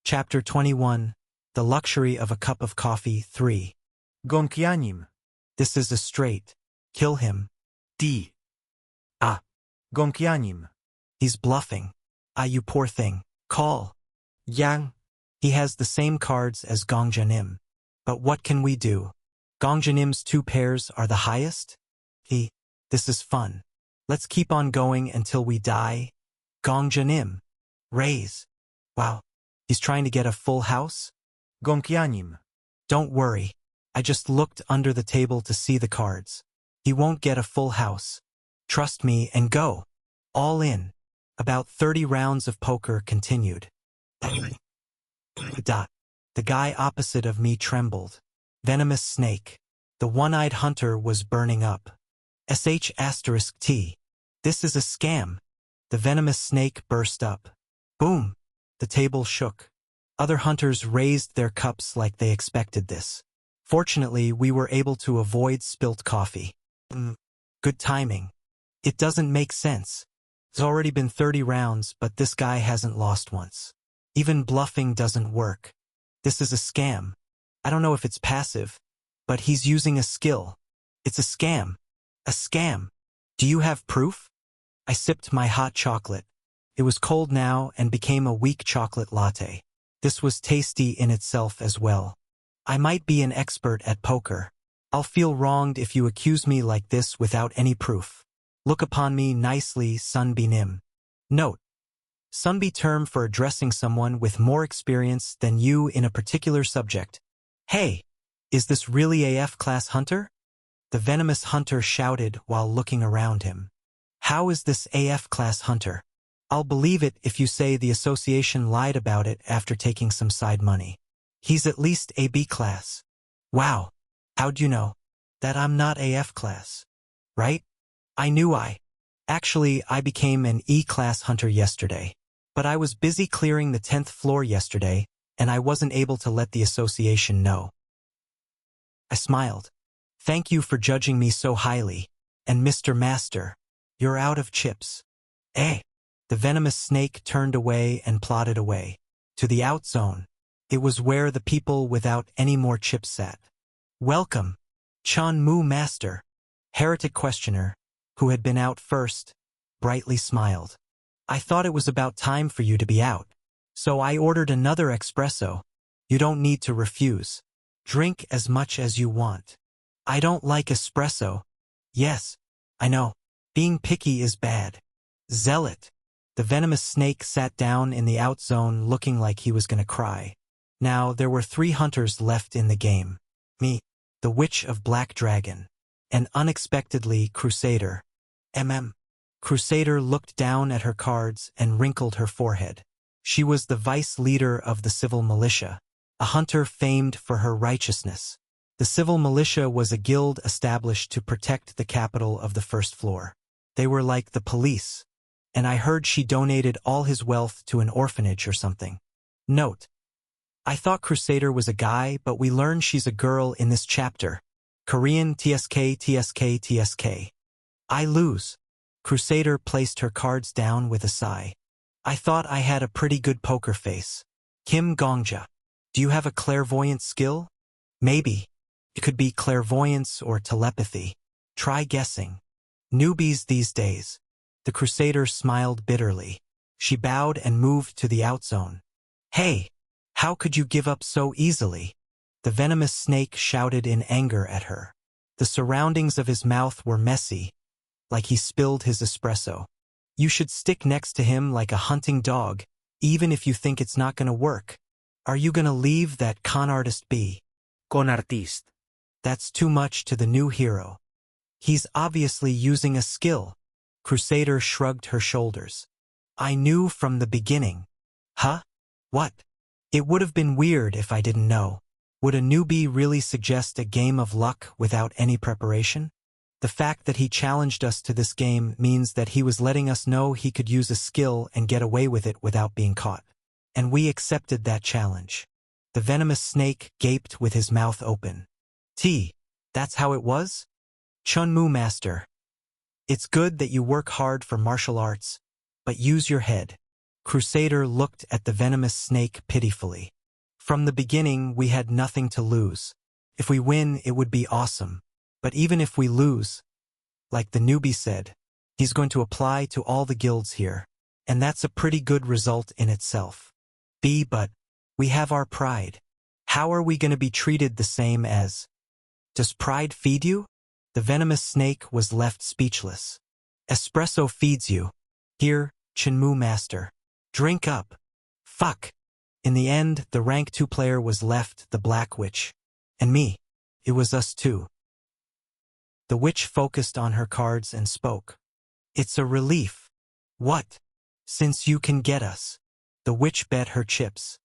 Chapter 21. The Luxury of a Cup of Coffee 3. Gąkianim. This is a straight. Kill him. Di. Ah. Gąkianim. He's bluffing. Ah, you poor thing. Call. Yang. He has the same cards as Gongjanim. But what can we do? Gongjanim's 2 pairs are the highest? This is fun. Let's keep on going until we die. Gongjanim. Raise. Wow. He's trying to get a full house? Gąkianim. Don't worry. I just looked under the table to see the cards. He won't get a full house. Trust me and go. All in. About 30 rounds of poker continued. The guy opposite of me trembled. Venomous snake. The one-eyed hunter was burning up. *T. This is a scam. The venomous snake burst up. Boom. The table shook. Other hunters raised their cups like they expected this. Fortunately, we were able to avoid spilt coffee. Good timing. It doesn't make sense. It's already been 30 rounds, but this guy hasn't lost once. Even bluffing doesn't work. This is a scam. I don't know if it's passive, but he's using a skill. It's a scam. A scam. Do you have proof? I sipped my hot chocolate. It was cold now and became a weak chocolate latte. This was tasty in itself as well. I might be an expert at poker. I'll feel wronged if you accuse me like this without any proof. Look upon me nicely, Sunbi Nim. Note. Sunbi term for addressing someone with more experience than you in a particular subject. Hey, is this really AF class hunter? The venomous hunter shouted while looking around him. How is this AF class hunter? I'll believe it if you say the association lied about it after taking some side money. He's at least AB class. Wow. How'd you know? That I'm not AF class. Right? I knew Actually, I became an E-class hunter yesterday. But I was busy clearing the 10th floor yesterday, and I wasn't able to let the association know. I smiled. Thank you for judging me so highly. And Mr. Master, you're out of chips. Eh? The venomous snake turned away and plodded away. To the out zone. It was where the people without any more chips sat. Welcome, Chan Mu Master. Heretic questioner, who had been out first, brightly smiled. I thought it was about time for you to be out. So I ordered another espresso. You don't need to refuse. Drink as much as you want. I don't like espresso. Yes, I know. Being picky is bad. Zealot. The venomous snake sat down in the out zone looking like he was gonna cry. Now there were 3 hunters left in the game. Me, the Witch of Black Dragon, and unexpectedly Crusader. Crusader looked down at her cards and wrinkled her forehead. She was the vice leader of the civil militia, a hunter famed for her righteousness. The civil militia was a guild established to protect the capital of the first floor. They were like the police. And I heard she donated all his wealth to an orphanage or something. Note. I thought Crusader was a guy, but we learned she's a girl in this chapter. Korean TSK. I lose. Crusader placed her cards down with a sigh. I thought I had a pretty good poker face. Kim Gongja. Do you have a clairvoyant skill? Maybe. It could be clairvoyance or telepathy. Try guessing. Newbies these days. The Crusader smiled bitterly. She bowed and moved to the out zone. Hey, how could you give up so easily? The venomous snake shouted in anger at her. The surroundings of his mouth were messy, like he spilled his espresso. You should stick next to him like a hunting dog, even if you think it's not gonna work. Are you gonna leave that con artist be? Con artist. That's too much to the new hero. He's obviously using a skill. Crusader shrugged her shoulders. I knew from the beginning. Huh? What? It would have been weird if I didn't know. Would a newbie really suggest a game of luck without any preparation? The fact that he challenged us to this game means that he was letting us know he could use a skill and get away with it without being caught. And we accepted that challenge. The venomous snake gaped with his mouth open. That's how it was? Chunmu Master. It's good that you work hard for martial arts, but use your head. Crusader looked at the venomous snake pitifully. From the beginning, we had nothing to lose. If we win, it would be awesome. But even if we lose, like the newbie said, he's going to apply to all the guilds here. And that's a pretty good result in itself. But we have our pride. How are we going to be treated the same as? Does pride feed you? The venomous snake was left speechless. Espresso feeds you. Here, Chenmu Master. Drink up. Fuck. In the end, the rank 2 player was left, the Black Witch. And me. It was us two. The witch focused on her cards and spoke. It's a relief. What? Since you can get us. The witch bet her chips.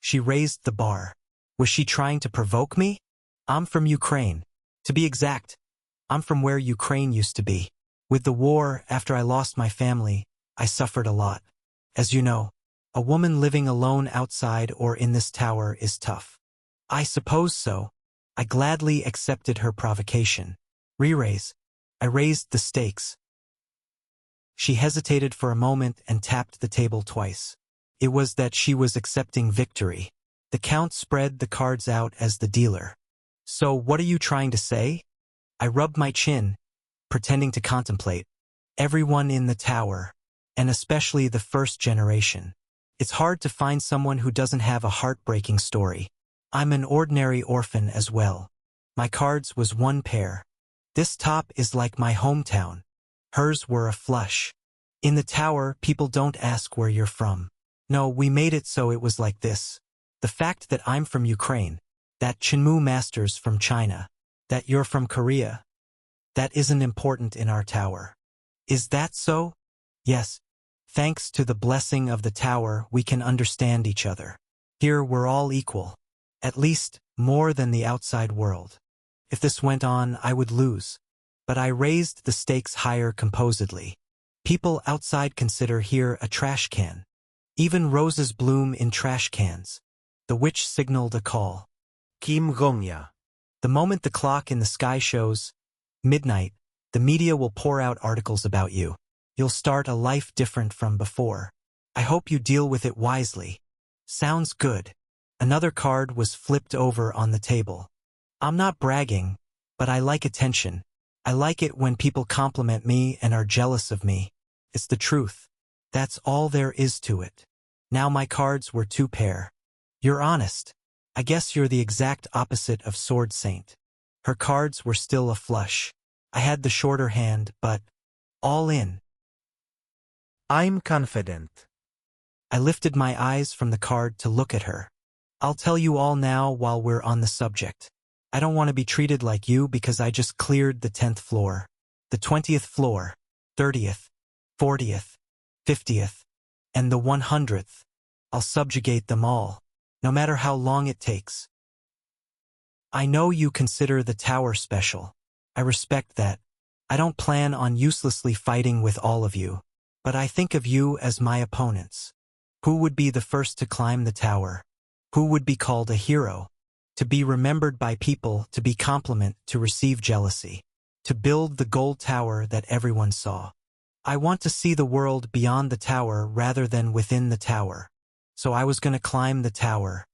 She raised the bar. Was she trying to provoke me? I'm from Ukraine. To be exact, I'm from where Ukraine used to be. With the war, after I lost my family, I suffered a lot. As you know, a woman living alone outside or in this tower is tough. I suppose so. I gladly accepted her provocation. Re-raise. I raised the stakes. She hesitated for a moment and tapped the table twice. It was that she was accepting victory. The count spread the cards out as the dealer. So what are you trying to say? I rubbed my chin, pretending to contemplate. Everyone in the tower, and especially the first generation. It's hard to find someone who doesn't have a heartbreaking story. I'm an ordinary orphan as well. My cards was 1 pair. This top is like my hometown. Hers were a flush. In the tower, people don't ask where you're from. No, we made it so it was like this. The fact that I'm from Ukraine, that Chenmu Master's from China, that you're from Korea, that isn't important in our tower. Is that so? Yes. Thanks to the blessing of the tower, we can understand each other. Here we're all equal. At least, more than the outside world. If this went on, I would lose. But I raised the stakes higher composedly. People outside consider here a trash can. Even roses bloom in trash cans. The witch signaled a call. Kim Gongya. The moment the clock in the sky shows midnight, the media will pour out articles about you. You'll start a life different from before. I hope you deal with it wisely. Sounds good. Another card was flipped over on the table. I'm not bragging, but I like attention. I like it when people compliment me and are jealous of me. It's the truth. That's all there is to it. Now my cards were 2 pair. You're honest. I guess you're the exact opposite of Sword Saint. Her cards were still a flush. I had the shorter hand, but all in. I'm confident. I lifted my eyes from the card to look at her. I'll tell you all now while we're on the subject. I don't want to be treated like you because I just cleared the 10th floor, the 20th floor, 30th, 40th, 50th, and the 100th. I'll subjugate them all, no matter how long it takes. I know you consider the tower special. I respect that. I don't plan on uselessly fighting with all of you, but I think of you as my opponents. Who would be the first to climb the tower? Who would be called a hero? To be remembered by people, to be complimented, to receive jealousy. To build the gold tower that everyone saw. I want to see the world beyond the tower rather than within the tower. So I was going to climb the tower.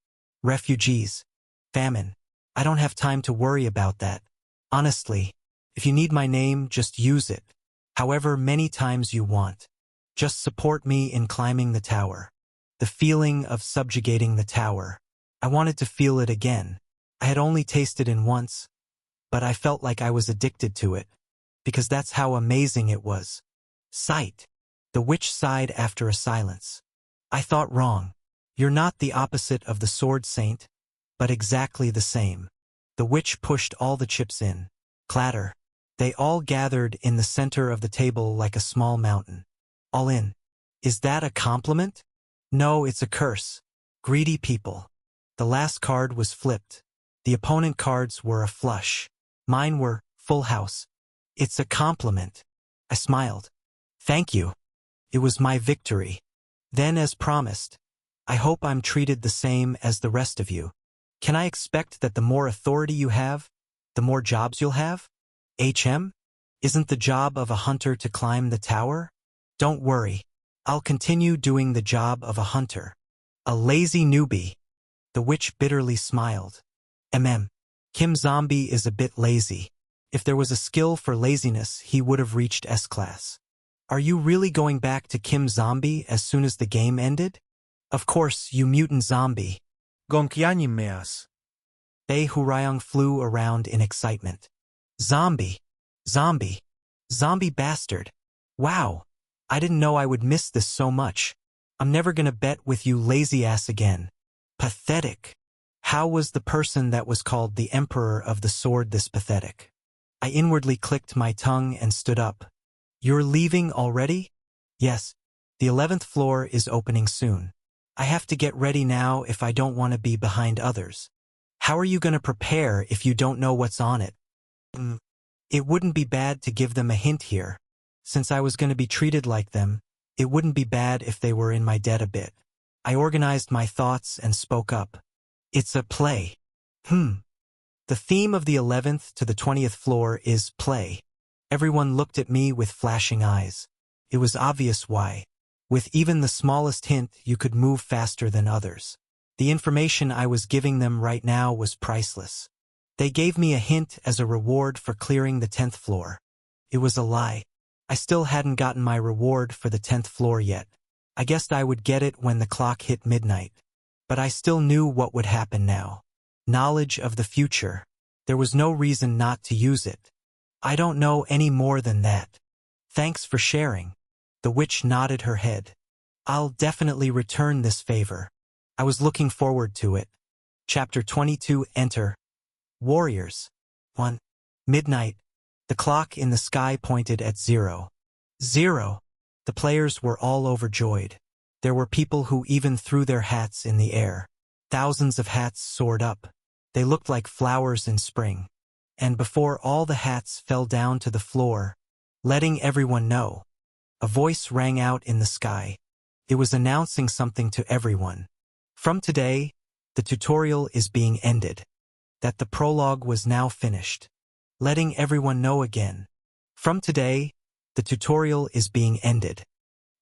Refugees. Famine. I don't have time to worry about that. Honestly, if you need my name, just use it. However many times you want. Just support me in climbing the tower. The feeling of subjugating the tower. I wanted to feel it again. I had only tasted it once, but I felt like I was addicted to it, because that's how amazing it was. Sight. The witch sighed after a silence. I thought wrong. You're not the opposite of the Sword Saint, but exactly the same. The witch pushed all the chips in. Clatter. They all gathered in the center of the table like a small mountain. All in. Is that a compliment? No, it's a curse. Greedy people. The last card was flipped. The opponent cards were a flush. Mine were full house. It's a compliment. I smiled. Thank you. It was my victory. Then, as promised, I hope I'm treated the same as the rest of you. Can I expect that the more authority you have, the more jobs you'll have? HM? Isn't the job of a hunter to climb the tower? Don't worry. I'll continue doing the job of a hunter. A lazy newbie. The witch bitterly smiled. Kim Zombie is a bit lazy. If there was a skill for laziness, he would have reached S-class. Are you really going back to Kim Zombie as soon as the game ended? Of course, you mutant zombie. Gonkianimeas. Bei Hurayong flew around in excitement. Zombie. Zombie. Zombie bastard. Wow. I didn't know I would miss this so much. I'm never gonna bet with you lazy ass again. Pathetic. How was the person that was called the Emperor of the Sword this pathetic? I inwardly clicked my tongue and stood up. You're leaving already? Yes. The 11th floor is opening soon. I have to get ready now if I don't want to be behind others. How are you going to prepare if you don't know what's on it? It wouldn't be bad to give them a hint here. Since I was going to be treated like them, it wouldn't be bad if they were in my debt a bit. I organized my thoughts and spoke up. It's a play. The theme of the 11th to the 20th floor is play. Everyone looked at me with flashing eyes. It was obvious why. With even the smallest hint, you could move faster than others. The information I was giving them right now was priceless. They gave me a hint as a reward for clearing the 10th floor. It was a lie. I still hadn't gotten my reward for the 10th floor yet. I guessed I would get it when the clock hit midnight. But I still knew what would happen now. Knowledge of the future. There was no reason not to use it. I don't know any more than that. Thanks for sharing. The witch nodded her head. I'll definitely return this favor. I was looking forward to it. Chapter 22 Enter. Warriors. 1. Midnight. The clock in the sky pointed at 0. 0. The players were all overjoyed. There were people who even threw their hats in the air. Thousands of hats soared up. They looked like flowers in spring. And before all the hats fell down to the floor, letting everyone know, a voice rang out in the sky. It was announcing something to everyone. From today, the tutorial is being ended. That the prologue was now finished. Letting everyone know again. From today, the tutorial is being ended.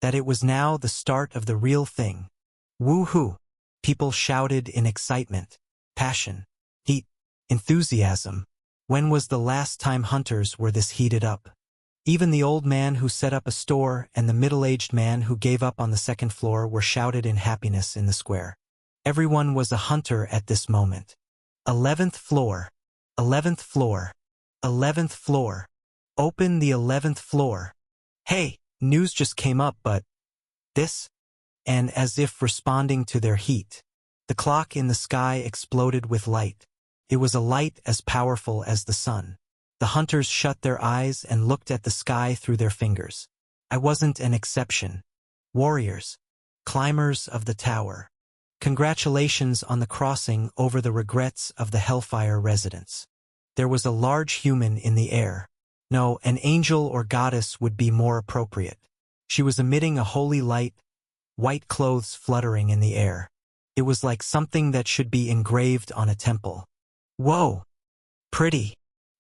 That it was now the start of the real thing. Woohoo! People shouted in excitement, passion, heat, enthusiasm. When was the last time hunters were this heated up? Even the old man who set up a store and the middle-aged man who gave up on the 2nd floor were shouted in happiness in the square. Everyone was a hunter at this moment. 11th floor. 11th floor. 11th floor. Open the 11th floor. Hey, news just came up, but this? And as if responding to their heat, the clock in the sky exploded with light. It was a light as powerful as the sun. The hunters shut their eyes and looked at the sky through their fingers. I wasn't an exception. Warriors. Climbers of the tower. Congratulations on the crossing over the regrets of the Hellfire residents. There was a large human in the air. No, an angel or goddess would be more appropriate. She was emitting a holy light, white clothes fluttering in the air. It was like something that should be engraved on a temple. Whoa! Pretty!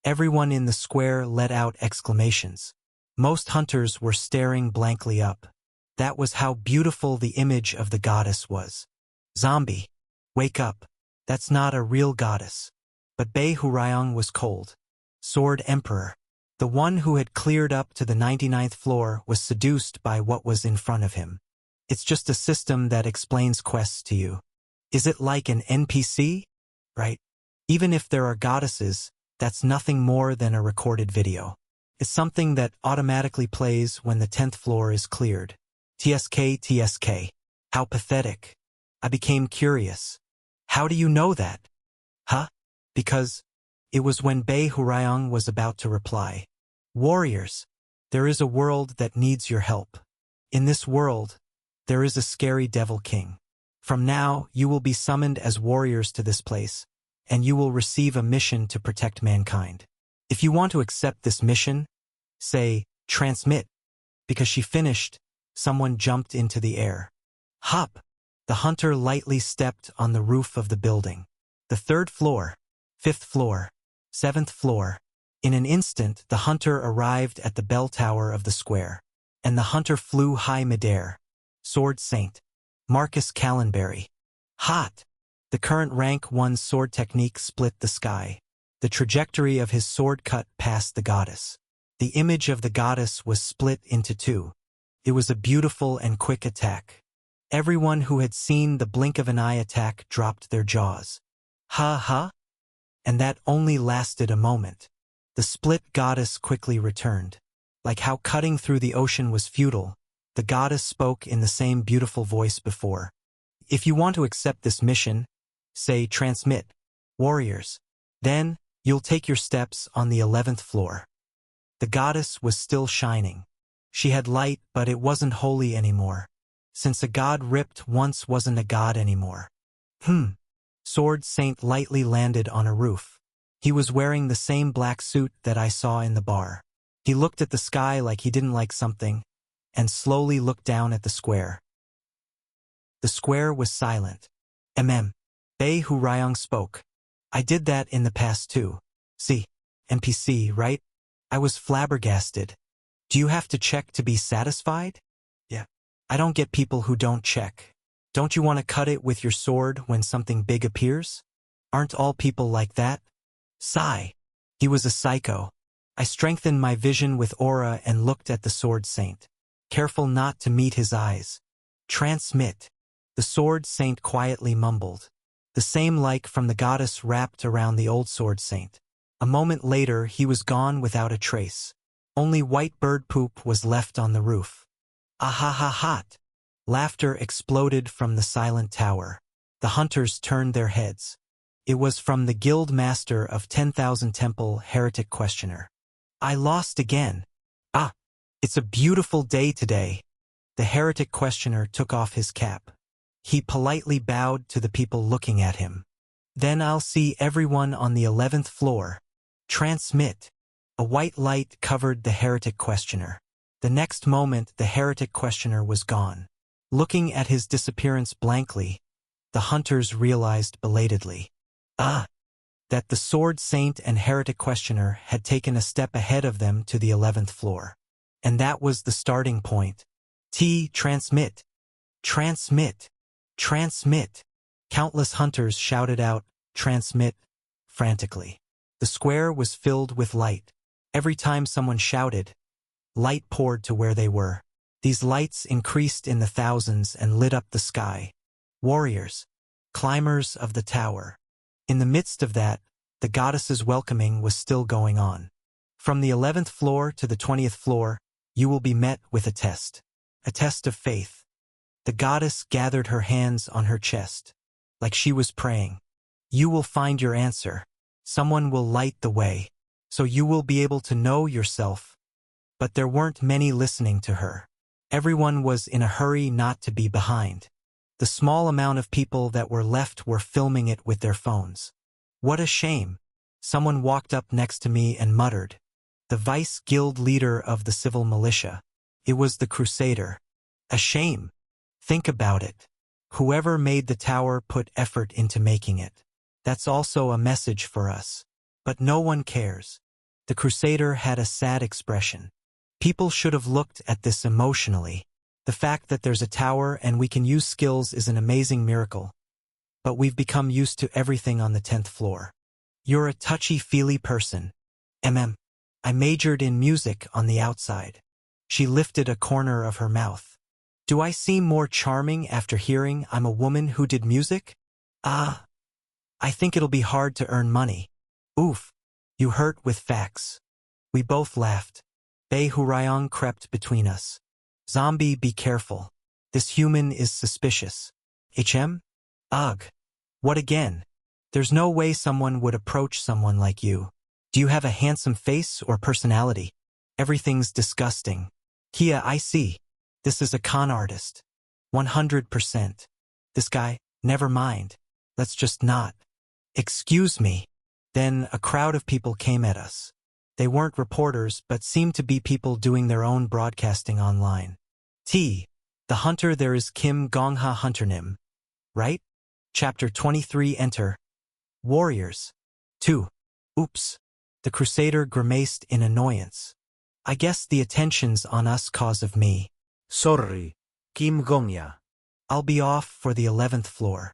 Everyone in the square let out exclamations. Most hunters were staring blankly up. That was how beautiful the image of the goddess was. Zombie! Wake up! That's not a real goddess. But Bei Hurayong was cold. Sword Emperor. The one who had cleared up to the 99th floor was seduced by what was in front of him. It's just a system that explains quests to you. Is it like an NPC? Right? Even if there are goddesses, that's nothing more than a recorded video. It's something that automatically plays when the 10th floor is cleared. TSK. How pathetic. I became curious. How do you know that? Huh? Because it was when Bei Hurayong was about to reply. Warriors, there is a world that needs your help. In this world, there is a scary devil king. From now, you will be summoned as warriors to this place, and you will receive a mission to protect mankind. If you want to accept this mission, say, transmit. Because she finished, someone jumped into the air. Hop! The hunter lightly stepped on the roof of the building. The 3rd floor, 5th floor, 7th floor. In an instant, the hunter arrived at the bell tower of the square. And the hunter flew high midair. Sword Saint. Marcus Callenberry. Hot. The current rank 1 sword technique split the sky. The trajectory of his sword cut past the goddess. The image of the goddess was split into 2. It was a beautiful and quick attack. Everyone who had seen the blink of an eye attack dropped their jaws. Ha ha? And that only lasted a moment. The split goddess quickly returned. Like how cutting through the ocean was futile, the goddess spoke in the same beautiful voice before. If you want to accept this mission, say transmit, warriors. Then, you'll take your steps on the 11th floor. The goddess was still shining. She had light, but it wasn't holy anymore. Since a god ripped once wasn't a god anymore. Sword Saint lightly landed on a roof. He was wearing the same black suit that I saw in the bar. He looked at the sky like he didn't like something, and slowly looked down at the square. The square was silent. Bei Hurayong spoke. I did that in the past too. See, NPC, right? I was flabbergasted. Do you have to check to be satisfied? Yeah. I don't get people who don't check. Don't you want to cut it with your sword when something big appears? Aren't all people like that? Sigh. He was a psycho. I strengthened my vision with aura and looked at the Sword Saint. Careful not to meet his eyes. Transmit. The Sword Saint quietly mumbled. The same like from the goddess wrapped around the old Sword Saint. A moment later he was gone without a trace. Only white bird poop was left on the roof. Hot. Laughter exploded from the silent tower. The hunters turned their heads. It was from the guild master of 10,000 Temple, Heretic Questioner. I lost again. It's a beautiful day today. The Heretic Questioner took off his cap. He politely bowed to the people looking at him. Then I'll see everyone on the 11th floor. Transmit. A white light covered the Heretic Questioner. The next moment the Heretic Questioner was gone. Looking at his disappearance blankly, the hunters realized belatedly. That the Sword Saint and Heretic Questioner had taken a step ahead of them to the 11th floor. And that was the starting point. Transmit. Transmit. Transmit. Countless hunters shouted out, transmit, frantically. The square was filled with light. Every time someone shouted, light poured to where they were. These lights increased in the thousands and lit up the sky. Warriors. Climbers of the tower. In the midst of that, the goddess's welcoming was still going on. From the 11th floor to the 20th floor, you will be met with a test. A test of faith. The goddess gathered her hands on her chest, like she was praying. You will find your answer. Someone will light the way, so you will be able to know yourself. But there weren't many listening to her. Everyone was in a hurry not to be behind. The small amount of people that were left were filming it with their phones. What a shame. Someone walked up next to me and muttered. The vice guild leader of the civil militia. It was the Crusader. A shame. Think about it. Whoever made the tower put effort into making it. That's also a message for us. But no one cares. The Crusader had a sad expression. People should have looked at this emotionally. The fact that there's a tower and we can use skills is an amazing miracle. But we've become used to everything on the 10th floor. You're a touchy-feely person. I majored in music on the outside. She lifted a corner of her mouth. Do I seem more charming after hearing I'm a woman who did music? I think it'll be hard to earn money. Oof. You hurt with facts. We both laughed. Bei Hurayong crept between us. Zombie, be careful. This human is suspicious. Ugh. What again? There's no way someone would approach someone like you. Do you have a handsome face or personality? Everything's disgusting. Kia, I see. This is a con artist. 100%. This guy, never mind. Let's just not. Excuse me. Then a crowd of people came at us. They weren't reporters but seemed to be people doing their own broadcasting online. The hunter there is Kim Gongha Hunternim. Right? Chapter 23 Enter. Warriors. 2. Oops. The Crusader grimaced in annoyance. I guess the attention's on us cause of me. Sorry. Kim Gongya. I'll be off for the 11th floor.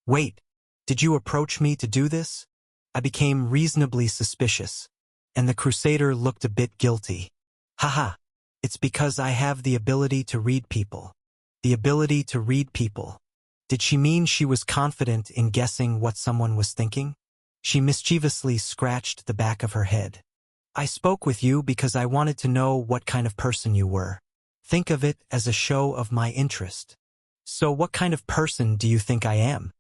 Wait, did you approach me to do this? I became reasonably suspicious, and the Crusader looked a bit guilty. Haha, it's because I have the ability to read people. The ability to read people. Did she mean she was confident in guessing what someone was thinking? She mischievously scratched the back of her head. I spoke with you because I wanted to know what kind of person you were. Think of it as a show of my interest. So what kind of person do you think I am?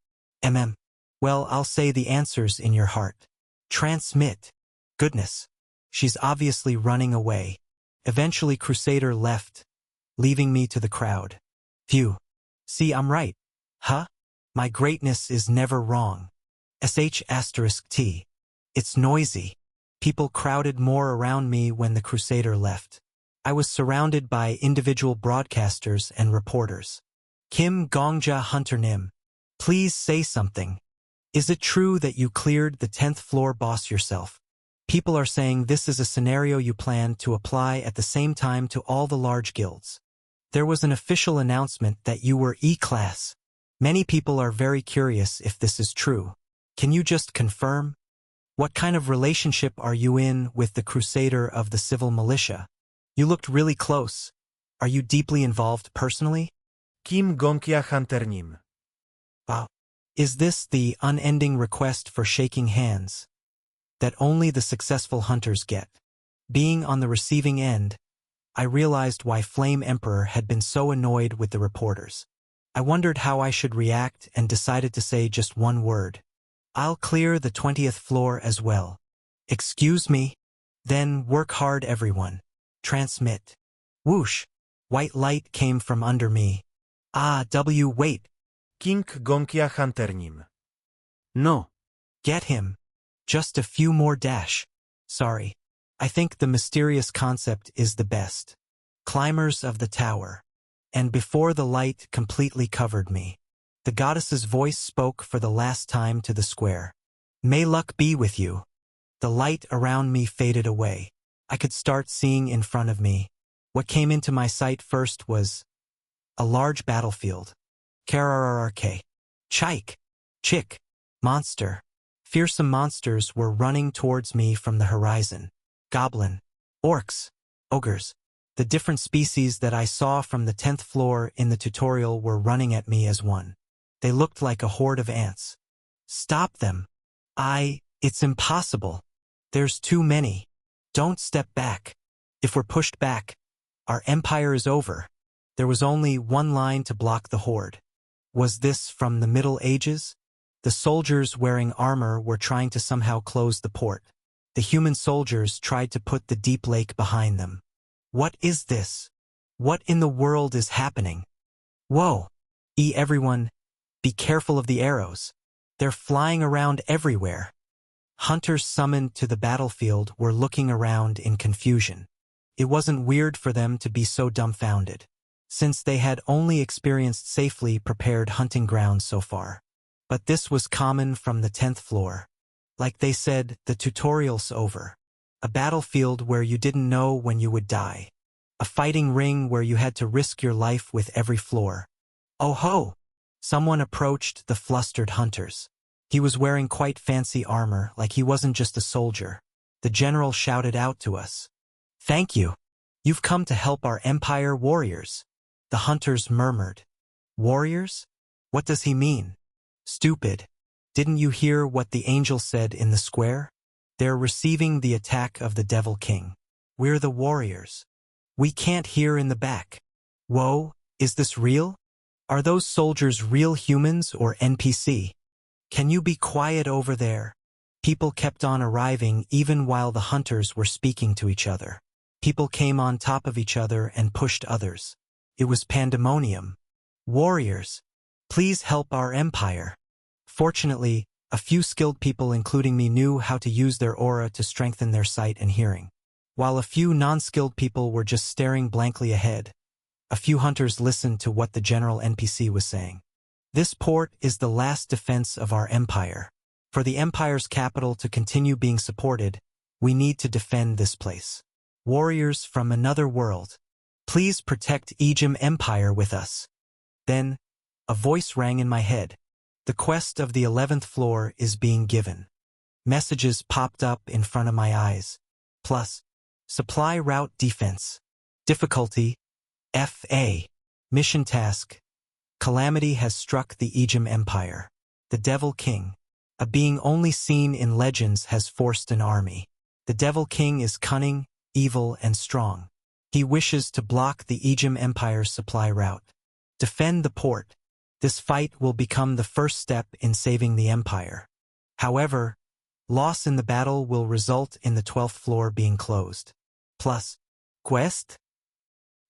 Well, I'll say the answers in your heart. Transmit. Goodness. She's obviously running away. Eventually Crusader left, leaving me to the crowd. Phew. See, I'm right. Huh? My greatness is never wrong. *T. It's noisy. People crowded more around me when the Crusader left. I was surrounded by individual broadcasters and reporters. Kim Gongja Hunter Nim. Please say something. Is it true that you cleared the 10th floor boss yourself? People are saying this is a scenario you plan to apply at the same time to all the large guilds. There was an official announcement that you were E-class. Many people are very curious if this is true. Can you just confirm? What kind of relationship are you in with the Crusader of the Civil Militia? You looked really close. Are you deeply involved personally? Kim Gongya Hunter Nim. Wow. Is this the unending request for shaking hands that only the successful hunters get? Being on the receiving end, I realized why Flame Emperor had been so annoyed with the reporters. I wondered how I should react and decided to say just one word. I'll clear the 20th floor as well. Excuse me? Then work hard, everyone. Transmit. Whoosh. White light came from under me. Wait. Kim Gongya Hunter Nim. No. Get him. Just a few more dash. Sorry. I think the mysterious concept is the best. Climbers of the tower. And before the light completely covered me, the goddess's voice spoke for the last time to the square. May luck be with you. The light around me faded away. I could start seeing in front of me. What came into my sight first was a large battlefield. Kararark. Chike. Chick. Monster. Fearsome monsters were running towards me from the horizon. Goblin. Orcs. Ogres. The different species that I saw from the 10th floor in the tutorial were running at me as one. They looked like a horde of ants. Stop them. It's impossible. There's too many. Don't step back. If we're pushed back, our empire is over. There was only one line to block the horde. Was this from the Middle Ages? The soldiers wearing armor were trying to somehow close the port. The human soldiers tried to put the deep lake behind them. What is this? What in the world is happening? Whoa! Everyone, be careful of the arrows. They're flying around everywhere. Hunters summoned to the battlefield were looking around in confusion. It wasn't weird for them to be so dumbfounded, since they had only experienced safely prepared hunting grounds so far. But this was common from the 10th floor. Like they said, the tutorial's over. A battlefield where you didn't know when you would die. A fighting ring where you had to risk your life with every floor. Oh ho! Someone approached the flustered hunters. He was wearing quite fancy armor, like he wasn't just a soldier. The general shouted out to us. Thank you. You've come to help our empire warriors. The hunters murmured. Warriors? What does he mean? Stupid. Didn't you hear what the angel said in the square? They're receiving the attack of the Devil King. We're the warriors. We can't hear in the back. Whoa, is this real? Are those soldiers real humans or NPC? Can you be quiet over there? People kept on arriving even while the hunters were speaking to each other. People came on top of each other and pushed others. It was pandemonium. Warriors, please help our empire. Fortunately, a few skilled people including me knew how to use their aura to strengthen their sight and hearing. While a few non-skilled people were just staring blankly ahead, a few hunters listened to what the general NPC was saying. This port is the last defense of our empire. For the empire's capital to continue being supported, we need to defend this place. Warriors from another world, Please protect Ejim Empire with us. Then, a voice rang in my head. The quest of the 11th floor is being given. Messages popped up in front of my eyes. Plus, supply route defense. Difficulty, FA. Mission task. Calamity has struck the Ejim Empire. The Devil King, a being only seen in legends, has forced an army. The Devil King is cunning, evil, and strong. He wishes to block the Ejim Empire's supply route. Defend the port. This fight will become the first step in saving the Empire. However, loss in the battle will result in the 12th floor being closed. Plus, quest?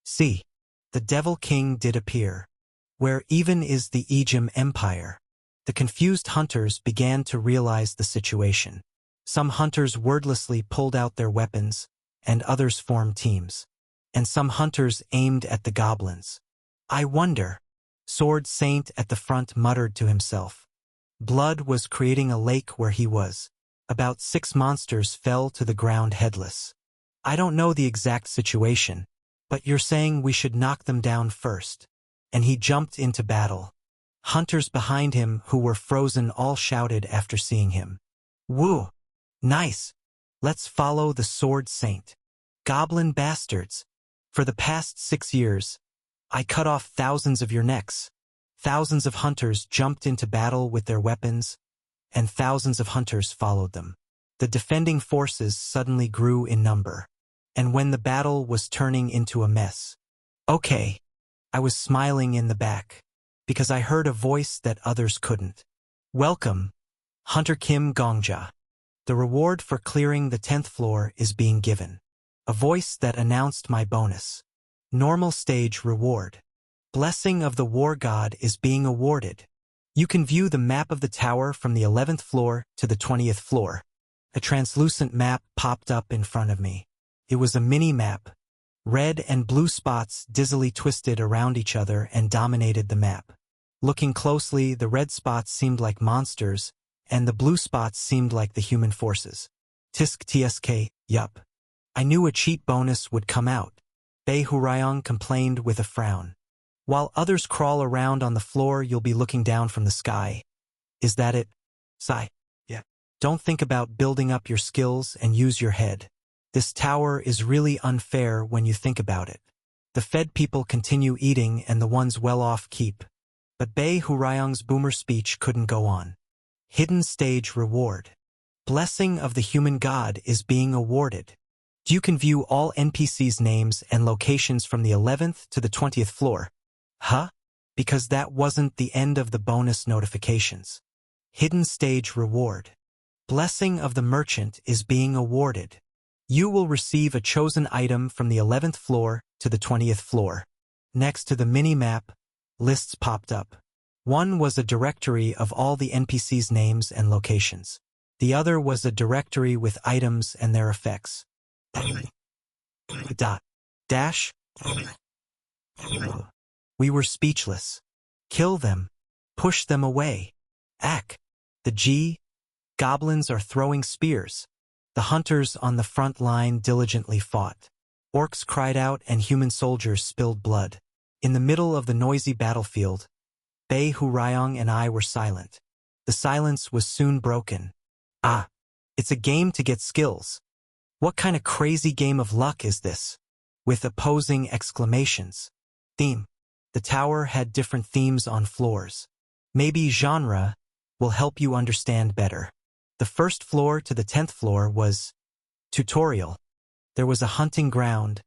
See, the Devil King did appear. Where even is the Ejim Empire? The confused hunters began to realize the situation. Some hunters wordlessly pulled out their weapons, and others formed teams. And some hunters aimed at the goblins. I wonder. Sword Saint at the front muttered to himself. Blood was creating a lake where he was. About 6 monsters fell to the ground headless. I don't know the exact situation, but you're saying we should knock them down first. And he jumped into battle. Hunters behind him who were frozen all shouted after seeing him. Woo! Nice! Let's follow the Sword Saint. Goblin bastards! For the past 6 years, I cut off thousands of your necks. Thousands of hunters jumped into battle with their weapons, and thousands of hunters followed them. The defending forces suddenly grew in number, and when the battle was turning into a mess. Okay, I was smiling in the back, because I heard a voice that others couldn't. Welcome, Hunter Kim Gongja. The reward for clearing the 10th floor is being given. A voice that announced my bonus. Normal stage reward. Blessing of the War God is being awarded. You can view the map of the tower from the 11th floor to the 20th floor. A translucent map popped up in front of me. It was a mini-map. Red and blue spots dizzily twisted around each other and dominated the map. Looking closely, the red spots seemed like monsters, and the blue spots seemed like the human forces. Tisk tsk, yup. I knew a cheat bonus would come out. Bei Hurayong complained with a frown. While others crawl around on the floor, you'll be looking down from the sky. Is that it? Sigh. Yeah. Don't think about building up your skills and use your head. This tower is really unfair when you think about it. The fed people continue eating and the ones well off keep. But Bei Hurayong's boomer speech couldn't go on. Hidden stage reward. Blessing of the human god is being awarded. You can view all NPCs' names and locations from the 11th to the 20th floor. Huh? Because that wasn't the end of the bonus notifications. Hidden stage reward. Blessing of the merchant is being awarded. You will receive a chosen item from the 11th floor to the 20th floor. Next to the mini-map, lists popped up. One was a directory of all the NPCs' names and locations. The other was a directory with items and their effects. Dot. Dash. We were speechless. Kill them. Push them away. Ack. The G. Goblins are throwing spears. The hunters on the front line diligently fought. Orcs cried out and human soldiers spilled blood. In the middle of the noisy battlefield, Bei Hurayong and I were silent. The silence was soon broken. Ah, it's a game to get skills. What kind of crazy game of luck is this? With opposing exclamations. Theme. The tower had different themes on floors. Maybe genre will help you understand better. The first floor to the 10th floor was tutorial. There was a hunting ground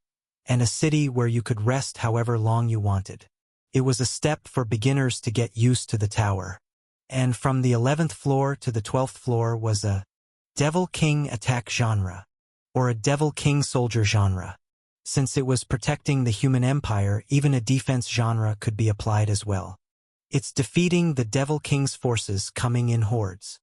and a city where you could rest however long you wanted. It was a step for beginners to get used to the tower. And from the 11th floor to the 12th floor was a Devil King attack genre, or a Devil King soldier genre. Since it was protecting the human empire, even a defense genre could be applied as well. It's defeating the Devil King's forces coming in hordes.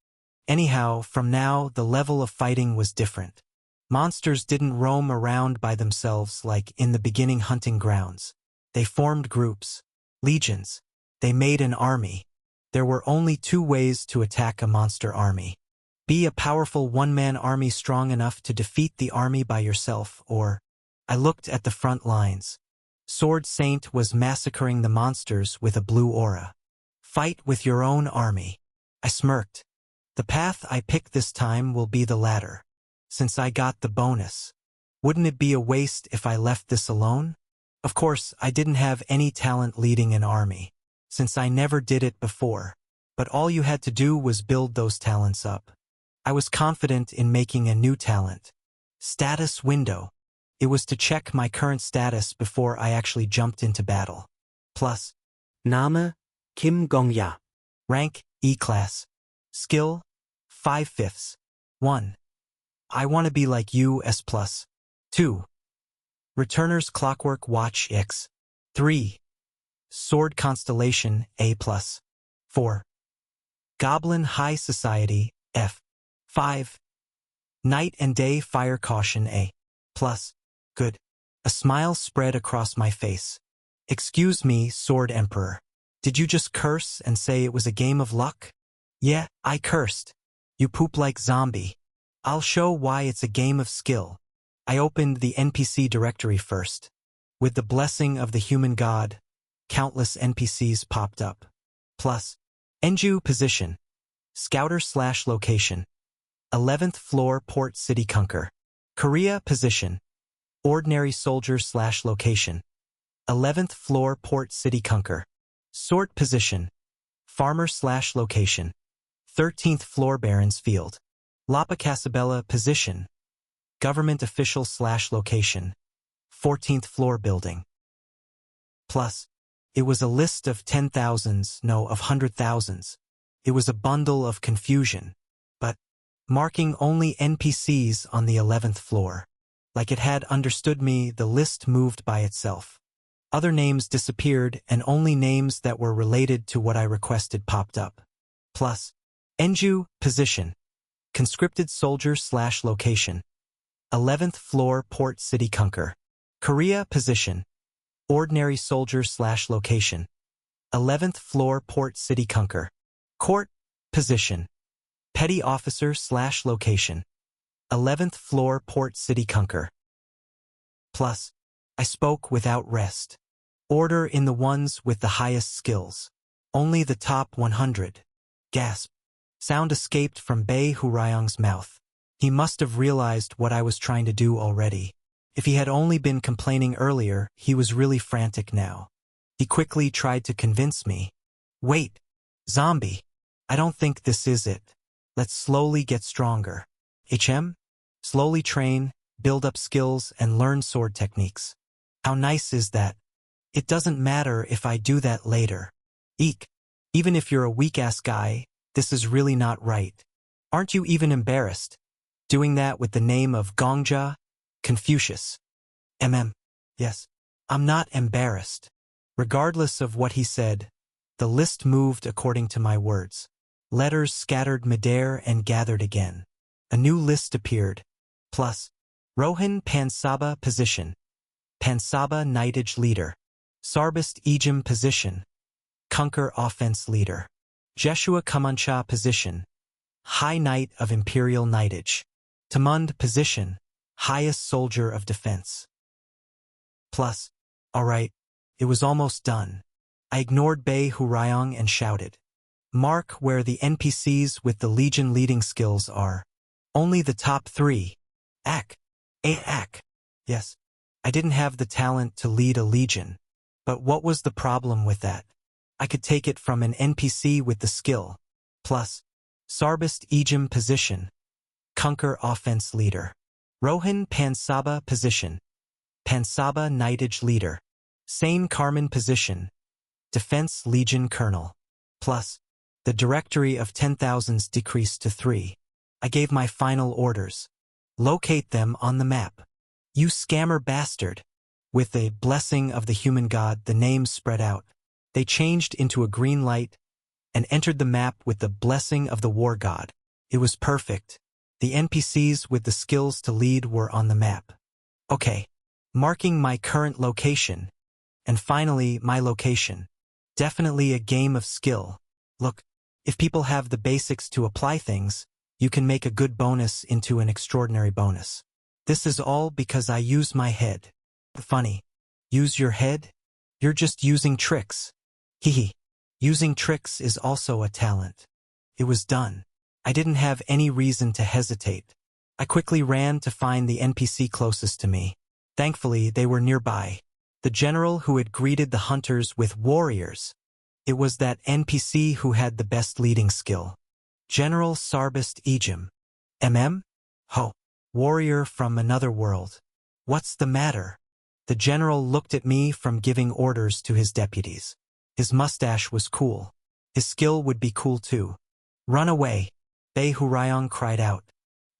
Anyhow, from now, the level of fighting was different. Monsters didn't roam around by themselves like in the beginning hunting grounds. They formed groups, legions. They made an army. There were only 2 ways to attack a monster army. Be a powerful one-man army strong enough to defeat the army by yourself, or... I looked at the front lines. Sword Saint was massacring the monsters with a blue aura. Fight with your own army. I smirked. The path I picked this time will be the latter. Since I got the bonus. Wouldn't it be a waste if I left this alone? Of course, I didn't have any talent leading an army, since I never did it before. But all you had to do was build those talents up. I was confident in making a new talent. Status window. It was to check my current status before I actually jumped into battle. Plus, Name, Kim Gong-ya. rank, E-class. Skill, 5/5. 1. I want to be like you, S+. 2. Returner's Clockwork Watch X. 3. Sword Constellation A+. 4. Goblin High Society F. 5. Night and Day Fire Caution A+. Good. A smile spread across my face. Excuse me, Sword Emperor. Did you just curse and say it was a game of luck? Yeah, I cursed. You poop like zombie. I'll show why it's a game of skill. I opened the NPC directory first. With the blessing of the human god, countless NPCs popped up. Plus, Enju position. Scouter/location. 11th floor Port City Kunker. Korea position. Ordinary soldier/location. 11th floor Port City Kunker. Sort position. Farmer/location. 13th floor Barons Field. Lapa Casabella position. Government official/location. 14th floor building. Plus, it was a list of 10,000s, no, of 100,000s. It was a bundle of confusion, but marking only NPCs on the 11th floor. Like it had understood me, the list moved by itself. Other names disappeared and only names that were related to what I requested popped up. Plus, Enju, position. Conscripted soldier/location. 11th floor Port City Kunker. Korea, position. Ordinary soldier/location. 11th floor Port City Kunker. Court, position. Petty officer/location. 11th floor Port City Kunker. Plus, I spoke without rest. Order in the ones with the highest skills. Only the top 100. Gasp. Sound escaped from Bei Hurayang's mouth. He must have realized what I was trying to do already. If he had only been complaining earlier, he was really frantic now. He quickly tried to convince me. Wait, zombie. I don't think this is it. Let's slowly get stronger. HM? Slowly train, build up skills, and learn sword techniques. How nice is that? It doesn't matter if I do that later. Eek. Even if you're a weak-ass guy, this is really not right. Aren't you even embarrassed? Doing that with the name of Gongja? Confucius. Yes. I'm not embarrassed. Regardless of what he said, the list moved according to my words. Letters scattered midair and gathered again. A new list appeared. Plus, Rohan Pansaba position. Pansaba Knightage leader. Sarbist Ejim position. Kunker offense leader. Jeshua Kamancha position. High Knight of Imperial Knightage. Tamund position. Highest soldier of defense. Plus, alright, it was almost done. I ignored Bei Hurayang and shouted. Mark where the NPCs with the Legion leading skills are. Only the top 3. Ak. Yes, I didn't have the talent to lead a Legion. But what was the problem with that? I could take it from an NPC with the skill. Plus, Sarbist Ejim position. Kunker offense leader. Rohan Pansaba position. Pansaba Knightage leader. Sane Carmen position. Defense Legion colonel. Plus, the directory of 10,000s decreased to 3. I gave my final orders. Locate them on the map. You scammer bastard. With the blessing of the human god, the names spread out. They changed into a green light and entered the map with the blessing of the war god. It was perfect. The NPCs with the skills to lead were on the map. Okay, marking my current location. And finally, my location. Definitely a game of skill. Look, if people have the basics to apply things, you can make a good bonus into an extraordinary bonus. This is all because I use my head. Funny. Use your head? You're just using tricks. Hehe. Using tricks is also a talent. It was done. I didn't have any reason to hesitate. I quickly ran to find the NPC closest to me. Thankfully, they were nearby. The general who had greeted the hunters with warriors. It was that NPC who had the best leading skill. General Sarbist Ejim. Ho. Warrior from another world. What's the matter? The general looked at me from giving orders to his deputies. His mustache was cool. His skill would be cool too. Run away. Bei Hurayong cried out.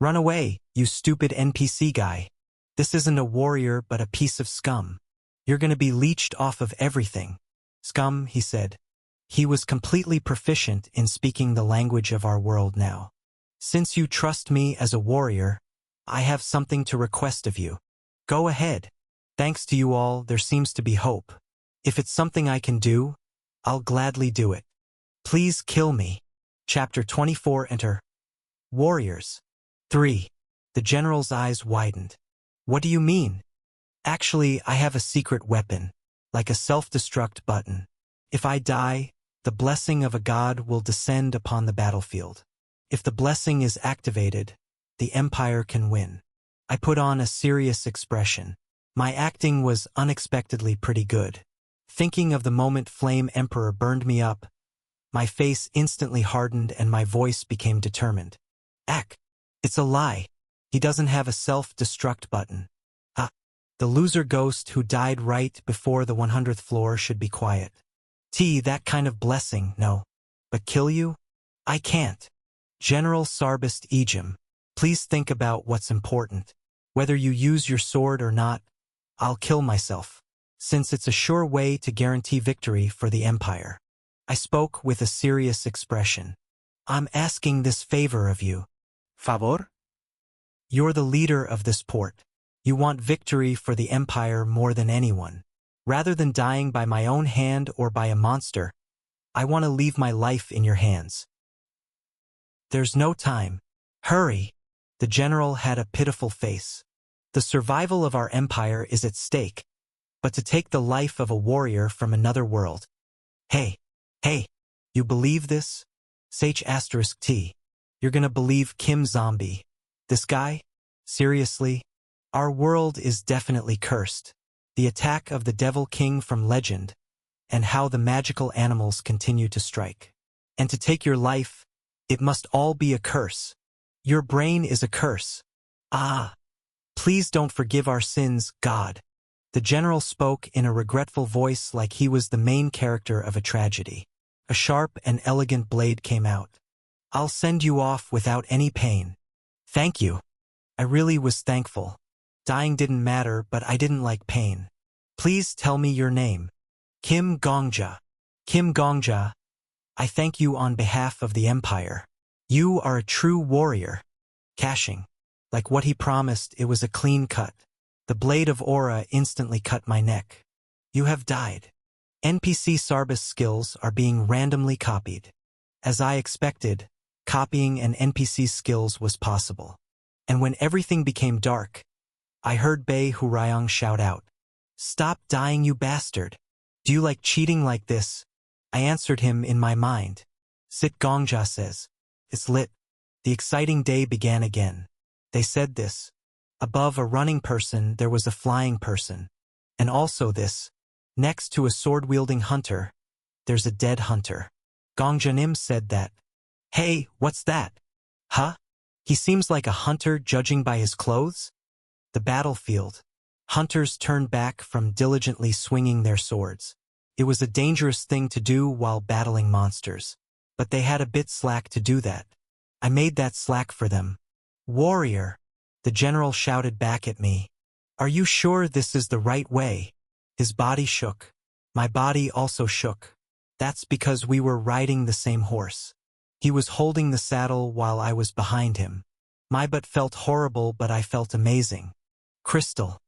Run away, you stupid NPC guy. This isn't a warrior but a piece of scum. You're gonna be leeched off of everything. Scum, he said. He was completely proficient in speaking the language of our world now. Since you trust me as a warrior, I have something to request of you. Go ahead. Thanks to you all, there seems to be hope. If it's something I can do, I'll gladly do it. Please kill me. Chapter 24 Enter. Warriors. 3. The general's eyes widened. What do you mean? Actually, I have a secret weapon, like a self-destruct button. If I die, the blessing of a god will descend upon the battlefield. If the blessing is activated, the Empire can win. I put on a serious expression. My acting was unexpectedly pretty good. Thinking of the moment Flame Emperor burned me up, my face instantly hardened and my voice became determined. It's a lie. He doesn't have a self-destruct button. The loser ghost who died right before the 100th floor should be quiet. That kind of blessing, no. But kill you? I can't. General Sarbist Ejim, please think about what's important. Whether you use your sword or not, I'll kill myself, since it's a sure way to guarantee victory for the Empire. I spoke with a serious expression. I'm asking this favor of you. Favor? You're the leader of this port. You want victory for the Empire more than anyone. Rather than dying by my own hand or by a monster, I want to leave my life in your hands. There's no time. Hurry. The general had a pitiful face. The survival of our empire is at stake, but to take the life of a warrior from another world. Hey, you believe this? H*T. You're gonna believe Kim Zombie. This guy? Seriously? Our world is definitely cursed. The attack of the Devil King from Legend, and how the magical animals continue to strike. And to take your life, it must all be a curse. Your brain is a curse. Please don't forgive our sins, God. The general spoke in a regretful voice like he was the main character of a tragedy. A sharp and elegant blade came out. I'll send you off without any pain. Thank you. I really was thankful. Dying didn't matter, but I didn't like pain. Please tell me your name. Kim Gongja. Kim Gongja. I thank you on behalf of the Empire. You are a true warrior. Cashing. Like what he promised, it was a clean cut. The blade of aura instantly cut my neck. You have died. NPC Sarbis skills are being randomly copied. As I expected, copying an NPC's skills was possible. And when everything became dark, I heard Bei Hurayong shout out, "Stop dying, you bastard! Do you like cheating like this?" I answered him in my mind. Sit Gongja says, "It's lit." The exciting day began again. They said this. Above a running person there was a flying person. And also this. Next to a sword-wielding hunter, there's a dead hunter. Gongjanim said that. Hey, what's that? Huh? He seems like a hunter judging by his clothes? The battlefield. Hunters turned back from diligently swinging their swords. It was a dangerous thing to do while battling monsters. But they had a bit slack to do that. I made that slack for them. Warrior! The general shouted back at me. Are you sure this is the right way? His body shook. My body also shook. That's because we were riding the same horse. He was holding the saddle while I was behind him. My butt felt horrible, but I felt amazing. Crystal.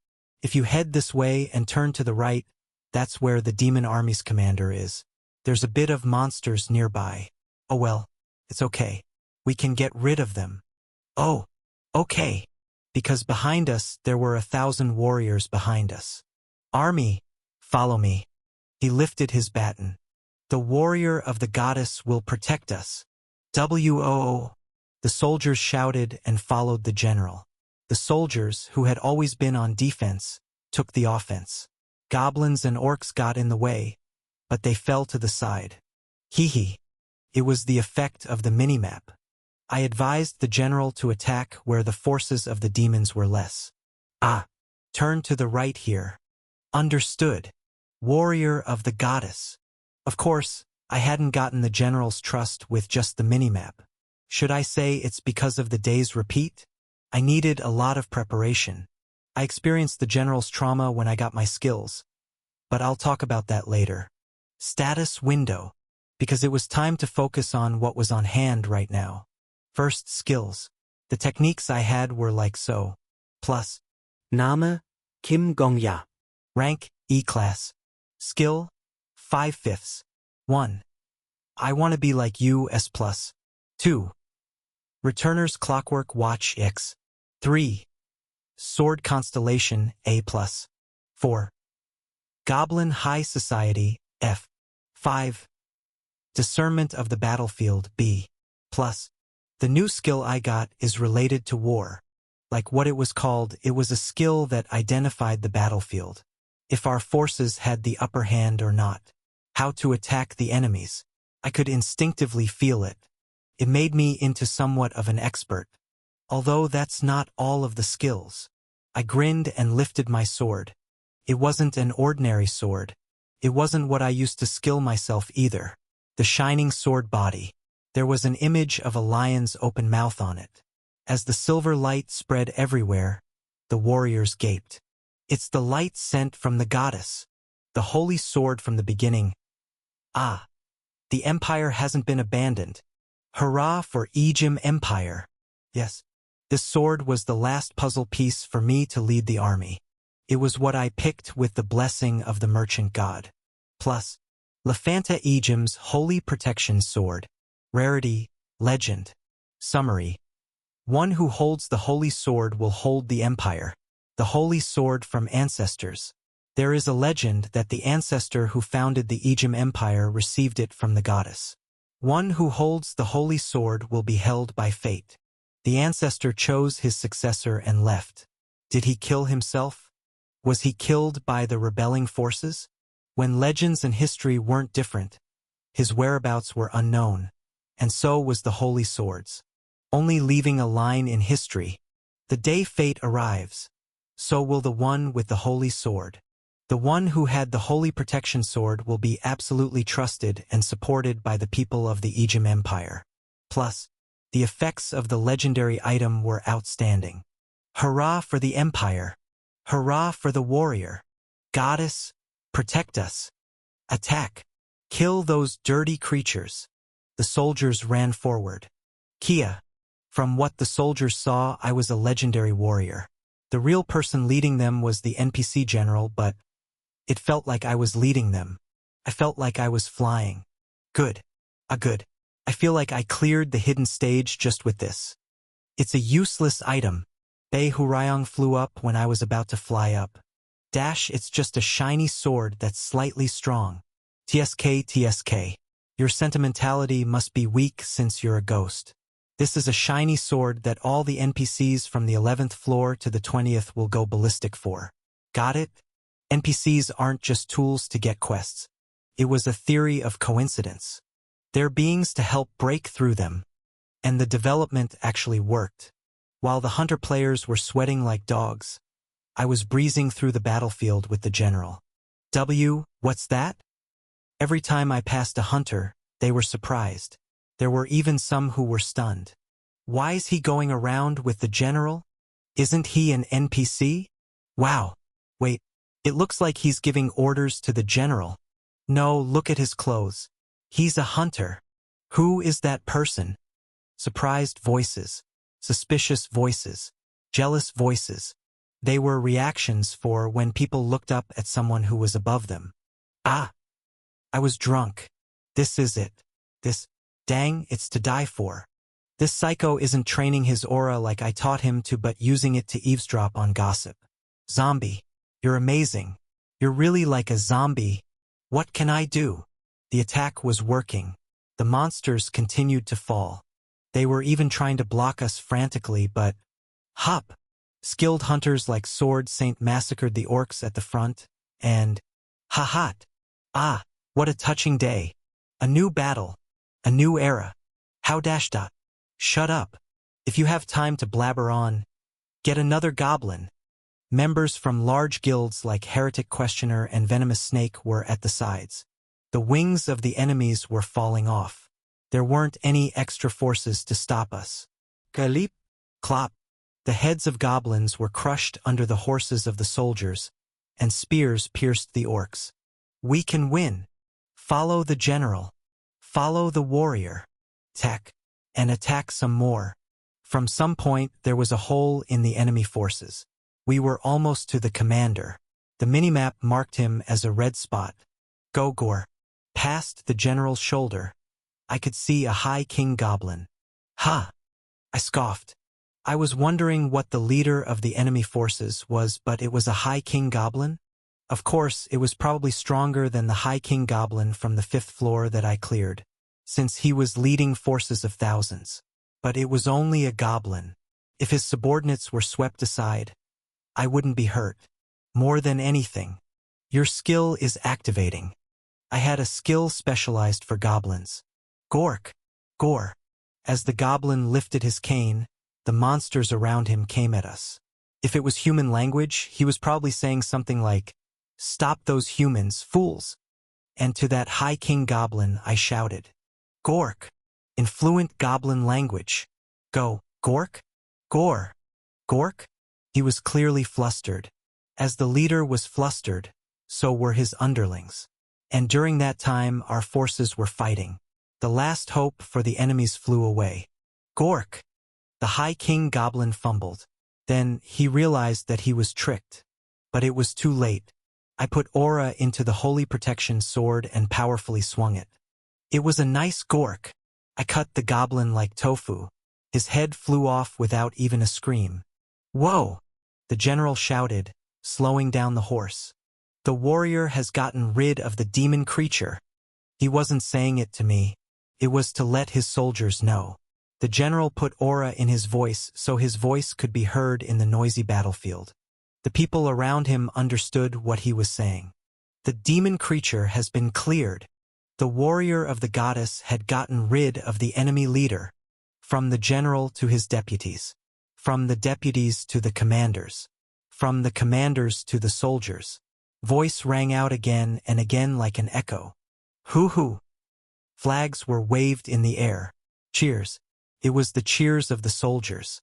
If you head this way and turn to the right, that's where the demon army's commander is. There's a bit of monsters nearby. Oh well, it's okay. We can get rid of them. Oh, okay. Because behind us there were 1,000 warriors behind us. Army, Follow me. He lifted his baton. The warrior of the goddess will protect us. WOO. The soldiers shouted and followed the general. The soldiers, who had always been on defense, took the offense. Goblins and orcs got in the way, but they fell to the side. Hee. It was the effect of the minimap. I advised the general to attack where the forces of the demons were less. Turn to the right here. Understood. Warrior of the goddess. Of course, I hadn't gotten the general's trust with just the minimap. Should I say it's because of the day's repeat? I needed a lot of preparation. I experienced the general's trauma when I got my skills, but I'll talk about that later. Status window, because it was time to focus on what was on hand right now. First, skills. The techniques I had were like so. Plus, Name, Kim Gong-ya. rank, E-class. Skill, 5/5. 1. I want to be like you, S+. 2. Returner's Clockwork Watch X. 3. Sword Constellation A+. 4. Goblin High Society F. 5. Discernment of the Battlefield B+. The new skill I got is related to war. Like what it was called, it was a skill that identified the battlefield. If our forces had the upper hand or not. How to attack the enemies. I could instinctively feel it. It made me into somewhat of an expert. Although that's not all of the skills. I grinned and lifted my sword. It wasn't an ordinary sword. It wasn't what I used to skill myself either. The shining sword body. There was an image of a lion's open mouth on it. As the silver light spread everywhere, the warriors gaped. It's the light sent from the goddess. The holy sword from the beginning. The empire hasn't been abandoned. Hurrah for Ejim Empire. Yes, this sword was the last puzzle piece for me to lead the army. It was what I picked with the blessing of the merchant god. Plus, Lefanta Ejim's Holy Protection Sword. Rarity, legend. Summary. One who holds the holy sword will hold the empire. The holy sword from ancestors. There is a legend that the ancestor who founded the Ejim Empire received it from the goddess. One who holds the holy sword will be held by fate. The ancestor chose his successor and left. Did he kill himself? Was he killed by the rebelling forces? When legends and history weren't different, his whereabouts were unknown, and so was the holy swords. Only leaving a line in history. The day fate arrives, so will the one with the holy sword. The one who had the holy protection sword will be absolutely trusted and supported by the people of the Ejim Empire. Plus, the effects of the legendary item were outstanding. Hurrah for the empire! Hurrah for the warrior! Goddess, protect us! Attack! Kill those dirty creatures! The soldiers ran forward. Kia. From what the soldiers saw, I was a legendary warrior. The real person leading them was the NPC general, but it felt like I was leading them. I felt like I was flying. Good. Good. I feel like I cleared the hidden stage just with this. It's a useless item. Bei Hurayong flew up when I was about to fly up. It's just a shiny sword that's slightly strong. TSK. Your sentimentality must be weak since you're a ghost. This is a shiny sword that all the NPCs from the 11th floor to the 20th will go ballistic for. Got it? NPCs aren't just tools to get quests. It was a theory of coincidence. They're beings to help break through them. And the development actually worked. While the hunter players were sweating like dogs, I was breezing through the battlefield with the general. What's that? Every time I passed a hunter, they were surprised. There were even some who were stunned. Why is he going around with the general? Isn't he an NPC? Wow. Wait, it looks like he's giving orders to the general. No, look at his clothes. He's a hunter. Who is that person? Surprised voices. Suspicious voices. Jealous voices. They were reactions for when people looked up at someone who was above them. I was drunk. This is it. Dang, it's to die for. This psycho isn't training his aura like I taught him to, but using it to eavesdrop on gossip. Zombie, you're amazing. You're really like a zombie. What can I do? The attack was working. The monsters continued to fall. They were even trying to block us frantically, but... Hop! Skilled hunters like Sword Saint massacred the orcs at the front, and... Ha-hot! Ah, what a touching day. A new battle. A new era. How dash dot. Shut up. If you have time to blabber on, get another goblin. Members from large guilds like Heretic Questioner and Venomous Snake were at the sides. The wings of the enemies were falling off. There weren't any extra forces to stop us. Kalip, clop. The heads of goblins were crushed under the horses of the soldiers, and spears pierced the orcs. We can win. Follow the general. Follow the warrior. Tech. And attack some more. From some point, there was a hole in the enemy forces. We were almost to the commander. The minimap marked him as a red spot. Gogor. Past the general's shoulder, I could see a high king goblin. Ha! I scoffed. I was wondering what the leader of the enemy forces was, but it was a high king goblin? Of course, it was probably stronger than the high king goblin from the 5th floor that I cleared, since he was leading forces of thousands. But it was only a goblin. If his subordinates were swept aside, I wouldn't be hurt. More than anything, your skill is activating. I had a skill specialized for goblins. Gork. Gore. As the goblin lifted his cane, the monsters around him came at us. If it was human language, he was probably saying something like, "Stop those humans, fools!" And to that high king goblin I shouted, "Gork!" in fluent goblin language. Go, Gork? Gore. Gork? He was clearly flustered. As the leader was flustered, so were his underlings. And during that time our forces were fighting. The last hope for the enemies flew away. Gork! The high king goblin fumbled. Then he realized that he was tricked. But it was too late. I put aura into the holy protection sword and powerfully swung it. It was a nice gork. I cut the goblin like tofu. His head flew off without even a scream. Whoa! The general shouted, slowing down the horse. The warrior has gotten rid of the demon creature. He wasn't saying it to me. It was to let his soldiers know. The general put aura in his voice so his voice could be heard in the noisy battlefield. The people around him understood what he was saying. The demon creature has been cleared. The warrior of the goddess had gotten rid of the enemy leader. From the general to his deputies. From the deputies to the commanders. From the commanders to the soldiers. Voice rang out again and again like an echo. Hoo-hoo! Flags were waved in the air. Cheers. It was the cheers of the soldiers.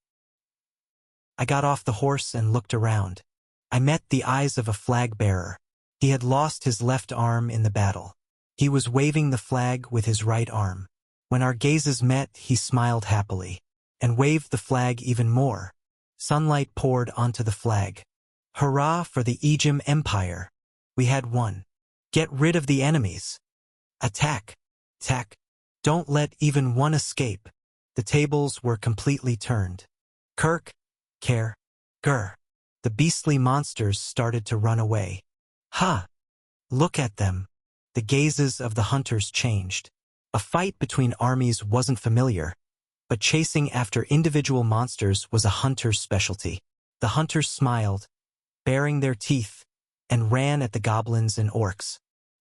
I got off the horse and looked around. I met the eyes of a flag bearer. He had lost his left arm in the battle. He was waving the flag with his right arm. When our gazes met, he smiled happily, and waved the flag even more. Sunlight poured onto the flag. Hurrah for the Ejim Empire! We had won. Get rid of the enemies. Attack. Attack. Don't let even one escape. The tables were completely turned. Kirk. Care. Grr. The beastly monsters started to run away. Ha! Look at them. The gazes of the hunters changed. A fight between armies wasn't familiar, but chasing after individual monsters was a hunter's specialty. The hunters smiled, baring their teeth, and ran at the goblins and orcs.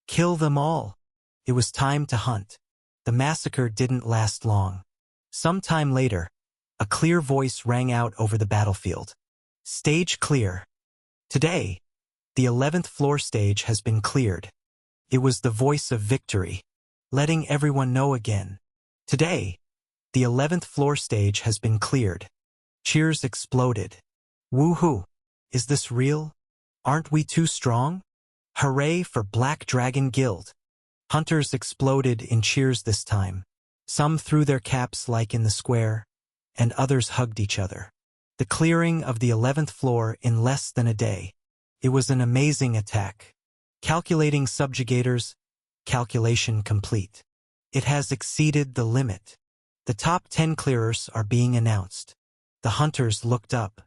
Kill them all. It was time to hunt. The massacre didn't last long. Some time later, a clear voice rang out over the battlefield. Stage clear. Today, the 11th floor stage has been cleared. It was the voice of victory, letting everyone know again. Today, the 11th floor stage has been cleared. Cheers exploded. Woohoo! Is this real? Aren't we too strong? Hooray for Black Dragon Guild! Hunters exploded in cheers this time. Some threw their caps like in the square, and others hugged each other. The clearing of the 11th floor in less than a day. It was an amazing attack. Calculating subjugators, calculation complete. It has exceeded the limit. The top 10 clearers are being announced. The hunters looked up.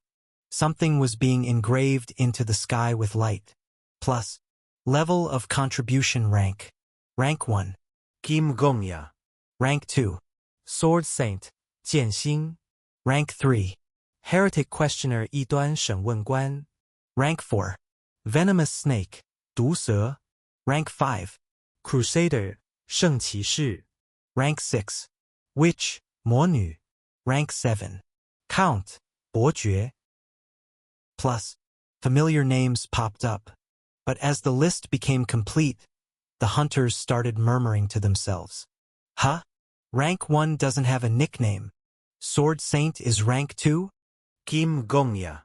Something was being engraved into the sky with light. Plus, Level of contribution rank. Rank 1. Kim Gongya. Rank 2. Sword Saint 剑星 Rank 3. Heretic Questioner 异端审问官 Rank 4. Venomous Snake 毒蛇 Rank 5. Crusader 圣骑士 Rank 6. Witch 魔女 Rank 7. Count 伯爵 Plus, familiar names popped up. But as the list became complete, the hunters started murmuring to themselves. Huh? Rank 1 doesn't have a nickname. Sword Saint is rank 2? Kim Gongya.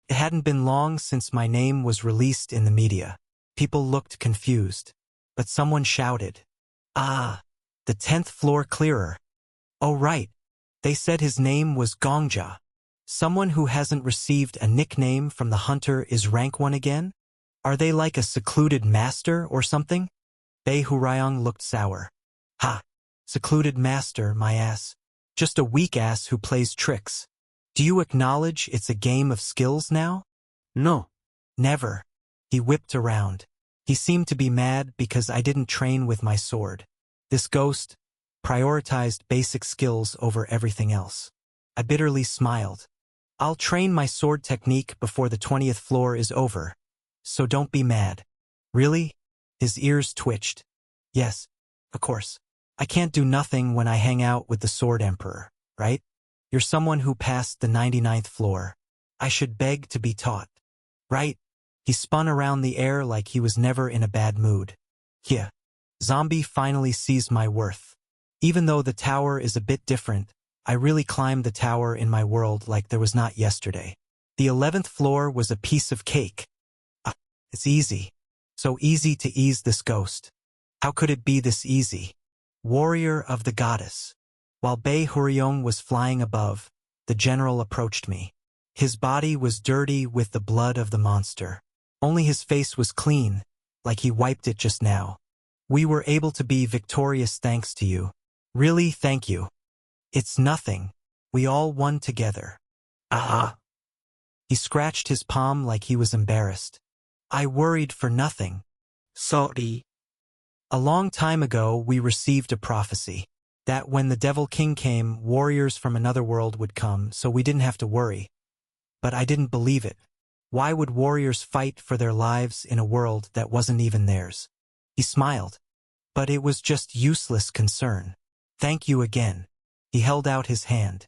It hadn't been long since my name was released in the media. People looked confused. But someone shouted, "Ah, the 10th floor clearer." Oh right, they said his name was Gongja. Someone who hasn't received a nickname from the hunter is rank 1 again? Are they like a secluded master or something? Bei Hurayong looked sour. Ha! Secluded master, my ass. Just a weak ass who plays tricks. Do you acknowledge it's a game of skills now? No. Never. He whipped around. He seemed to be mad because I didn't train with my sword. This ghost prioritized basic skills over everything else. I bitterly smiled. I'll train my sword technique before the 20th floor is over. So don't be mad. Really? His ears twitched. Yes, of course. I can't do nothing when I hang out with the Sword Emperor, right? You're someone who passed the 99th floor. I should beg to be taught. Right? He spun around the air like he was never in a bad mood. Yeah. Zombie finally sees my worth. Even though the tower is a bit different, I really climbed the tower in my world like there was not yesterday. The 11th floor was a piece of cake. It's easy. So easy to ease this ghost. How could it be this easy? Warrior of the goddess. While Bei Hurayong was flying above, the general approached me. His body was dirty with the blood of the monster. Only his face was clean, like he wiped it just now. We were able to be victorious thanks to you. Really, thank you. It's nothing. We all won together. Ah. He scratched his palm like he was embarrassed. I worried for nothing. Sorry. A long time ago, we received a prophecy that when the Devil King came, warriors from another world would come, so we didn't have to worry. But I didn't believe it. Why would warriors fight for their lives in a world that wasn't even theirs? He smiled. But it was just useless concern. Thank you again. He held out his hand.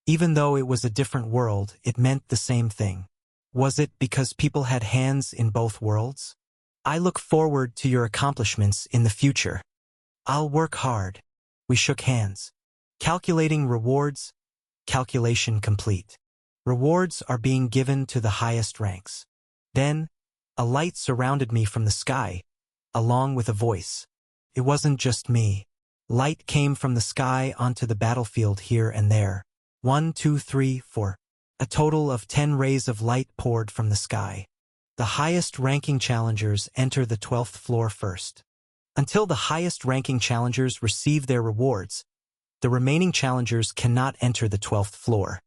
Even though it was a different world, it meant the same thing. Was it because people had hands in both worlds? I look forward to your accomplishments in the future. I'll work hard. We shook hands. Calculating rewards. Calculation complete. Rewards are being given to the highest ranks. Then, a light surrounded me from the sky, along with a voice. It wasn't just me. Light came from the sky onto the battlefield here and there. 1, 2, 3, 4. A total of 10 rays of light poured from the sky. The highest-ranking challengers enter the 12th floor first. Until the highest-ranking challengers receive their rewards, the remaining challengers cannot enter the 12th floor.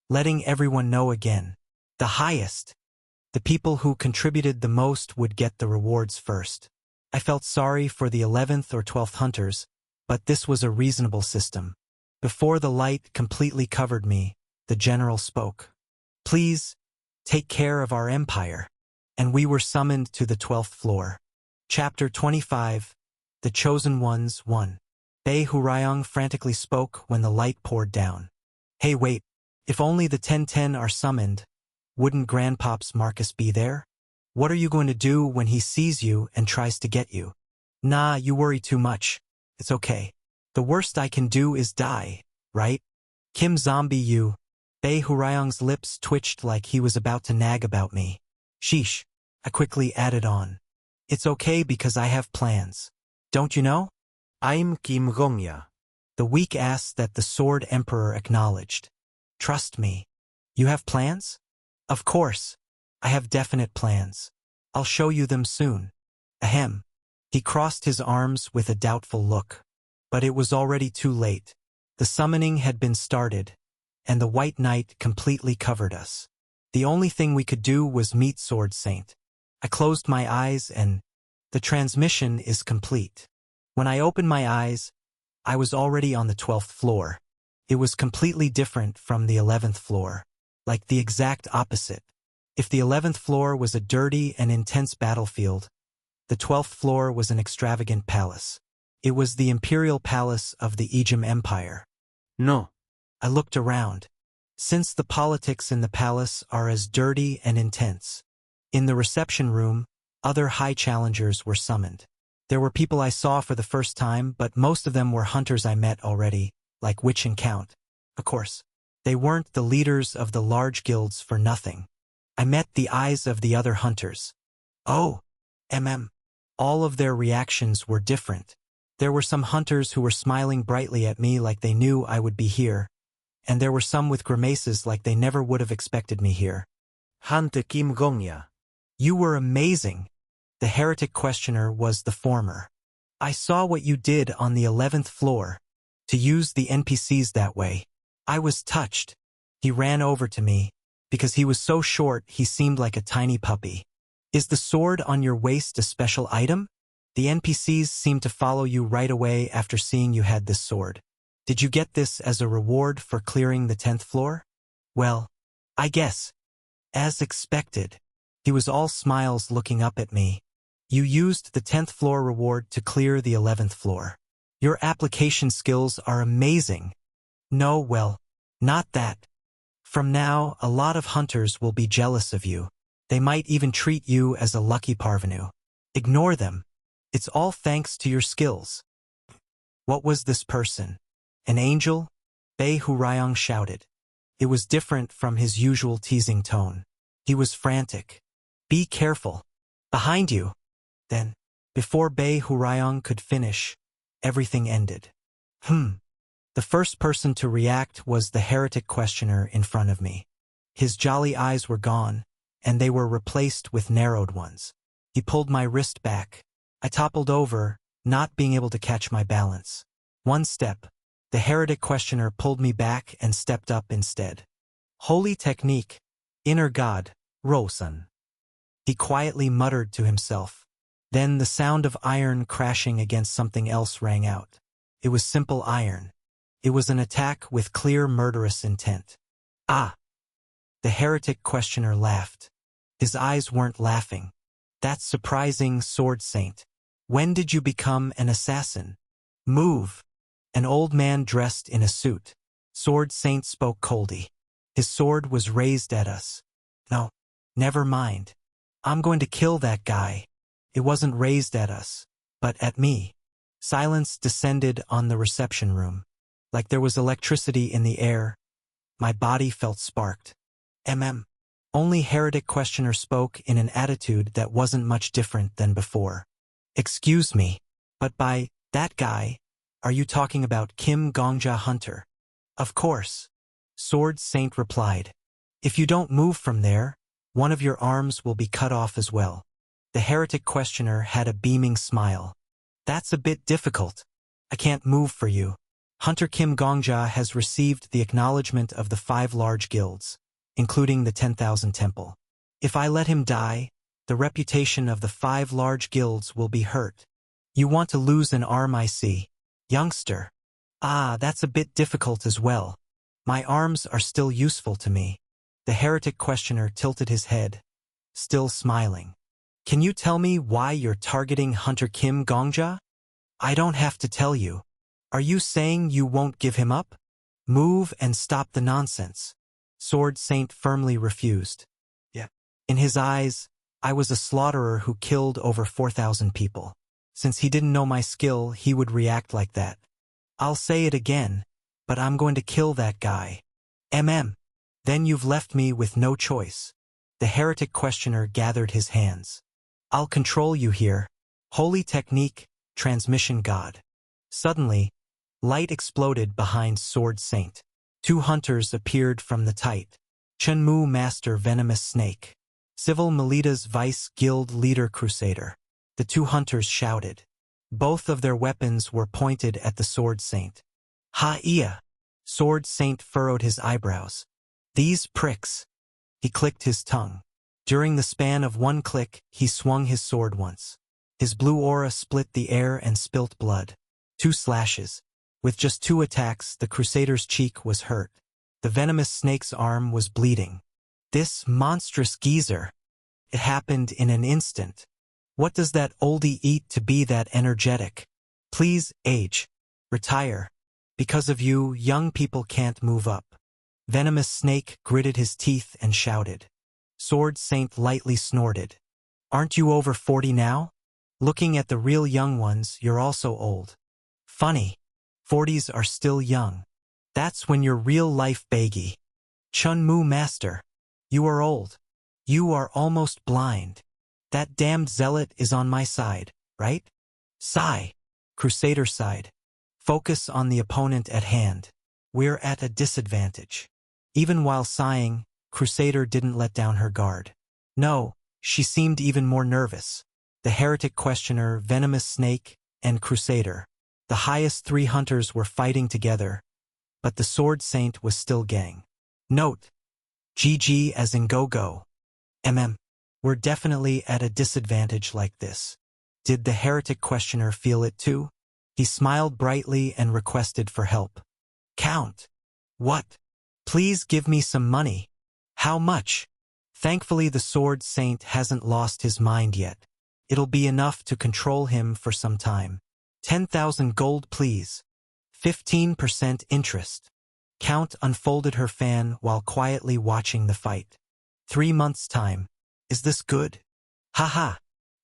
Letting everyone know again. The highest. The people who contributed the most would get the rewards first. I felt sorry for the 11th or 12th hunters, but this was a reasonable system. Before the light completely covered me, the general spoke. Please, take care of our empire. And we were summoned to the 12th floor. Chapter 25. The Chosen Ones 1. Bei Hurayong frantically spoke when the light poured down. Hey wait, if only the 1010 are summoned, wouldn't Grandpops Marcus be there? What are you going to do when he sees you and tries to get you? Nah, you worry too much. It's okay. The worst I can do is die, right? Kim Zombie you. Bei Hurayong's lips twitched like he was about to nag about me. Sheesh, I quickly added on. It's okay because I have plans. Don't you know? I'm Kim Gongya. The weak ass that the Sword Emperor acknowledged. Trust me. You have plans? Of course. I have definite plans. I'll show you them soon. Ahem. He crossed his arms with a doubtful look. But it was already too late. The summoning had been started, and the white night completely covered us. The only thing we could do was meet Sword Saint. I closed my eyes and, The transmission is complete. When I opened my eyes, I was already on the 12th floor. It was completely different from the 11th floor, like the exact opposite. If the 11th floor was a dirty and intense battlefield, the 12th floor was an extravagant palace. It was the imperial palace of the Ejim Empire. No. I looked around. Since the politics in the palace are as dirty and intense, in the reception room, other high challengers were summoned. There were people I saw for the first time, but most of them were hunters I met already, like Witch and Count. Of course, they weren't the leaders of the large guilds for nothing. I met the eyes of the other hunters. Oh, all of their reactions were different. There were some hunters who were smiling brightly at me like they knew I would be here, and there were some with grimaces like they never would have expected me here. Hunter Kim Gongya. You were amazing. The heretic questioner was the former. I saw what you did on the 11th floor. To use the NPCs that way. I was touched. He ran over to me. Because he was so short, he seemed like a tiny puppy. Is the sword on your waist a special item? The NPCs seemed to follow you right away after seeing you had this sword. Did you get this as a reward for clearing the 10th floor? Well, I guess. As expected. He was all smiles looking up at me. You used the 10th floor reward to clear the 11th floor. Your application skills are amazing. No, well, not that. From now, a lot of hunters will be jealous of you. They might even treat you as a lucky parvenu. Ignore them. It's all thanks to your skills. What was this person? An angel? Bei Hurayong shouted. It was different from his usual teasing tone. He was frantic. Be careful. Behind you. Then, before Bei Hurayong could finish, everything ended. The first person to react was the heretic questioner in front of me. His jolly eyes were gone, and they were replaced with narrowed ones. He pulled my wrist back. I toppled over, not being able to catch my balance. One step. The heretic questioner pulled me back and stepped up instead. Holy technique. Inner god, Rosan. He quietly muttered to himself. Then the sound of iron crashing against something else rang out. It was simple iron. It was an attack with clear murderous intent. Ah! The heretic questioner laughed. His eyes weren't laughing. That's surprising, Sword Saint. When did you become an assassin? Move! An old man dressed in a suit. Sword Saint spoke coldly. His sword was raised at us. No, never mind. I'm going to kill that guy. It wasn't raised at us, but at me. Silence descended on the reception room. Like there was electricity in the air. My body felt sparked. Only heretic questioner spoke in an attitude that wasn't much different than before. Excuse me, but by that guy, are you talking about Kim Gongja Hunter? Of course. Sword Saint replied. If you don't move from there, one of your arms will be cut off as well. The heretic questioner had a beaming smile. That's a bit difficult. I can't move for you. Hunter Kim Gongja has received the acknowledgement of the 5 large guilds, including the 10,000 temple. If I let him die, the reputation of the 5 large guilds will be hurt. You want to lose an arm, I see. Youngster. Ah, that's a bit difficult as well. My arms are still useful to me. The heretic questioner tilted his head, still smiling. Can you tell me why you're targeting Hunter Kim Gongja? I don't have to tell you. Are you saying you won't give him up? Move and stop the nonsense. Sword Saint firmly refused. Yeah. In his eyes, I was a slaughterer who killed over 4,000 people. Since he didn't know my skill, he would react like that. I'll say it again, but I'm going to kill that guy. Then you've left me with no choice. The heretic questioner gathered his hands. I'll control you here. Holy technique, transmission god. Suddenly, light exploded behind Sword Saint. 2 hunters appeared from the tight. Chenmu Master Venomous Snake. Civil Melita's Vice Guild Leader Crusader. The 2 hunters shouted. Both of their weapons were pointed at the Sword Saint. Ha-ia! Sword Saint furrowed his eyebrows. These pricks. He clicked his tongue. During the span of one click, he swung his sword once. His blue aura split the air and spilt blood. 2 slashes. With just 2 attacks, the Crusader's cheek was hurt. The venomous snake's arm was bleeding. This monstrous geezer. It happened in an instant. What does that oldie eat to be that energetic? Please, age. Retire. Because of you, young people can't move up. Venomous Snake gritted his teeth and shouted. Sword Saint lightly snorted. Aren't you over 40 now? Looking at the real young ones, you're also old. Funny. 40s are still young. That's when you're real life baggy. Chunmu Master. You are old. You are almost blind. That damned zealot is on my side, right? Sigh. Crusader sighed. Focus on the opponent at hand. We're at a disadvantage. Even while sighing, Crusader didn't let down her guard. No, she seemed even more nervous. The heretic questioner, Venomous Snake, and Crusader. The highest 3 hunters were fighting together, but the Sword Saint was still gang. Note. GG as in go-go. We're definitely at a disadvantage like this. Did the heretic questioner feel it too? He smiled brightly and requested for help. Count. What? Please give me some money. How much? Thankfully the Sword Saint hasn't lost his mind yet. It'll be enough to control him for some time. 10,000 gold please. 15% interest. Count unfolded her fan while quietly watching the fight. 3 months' time. Is this good? Haha.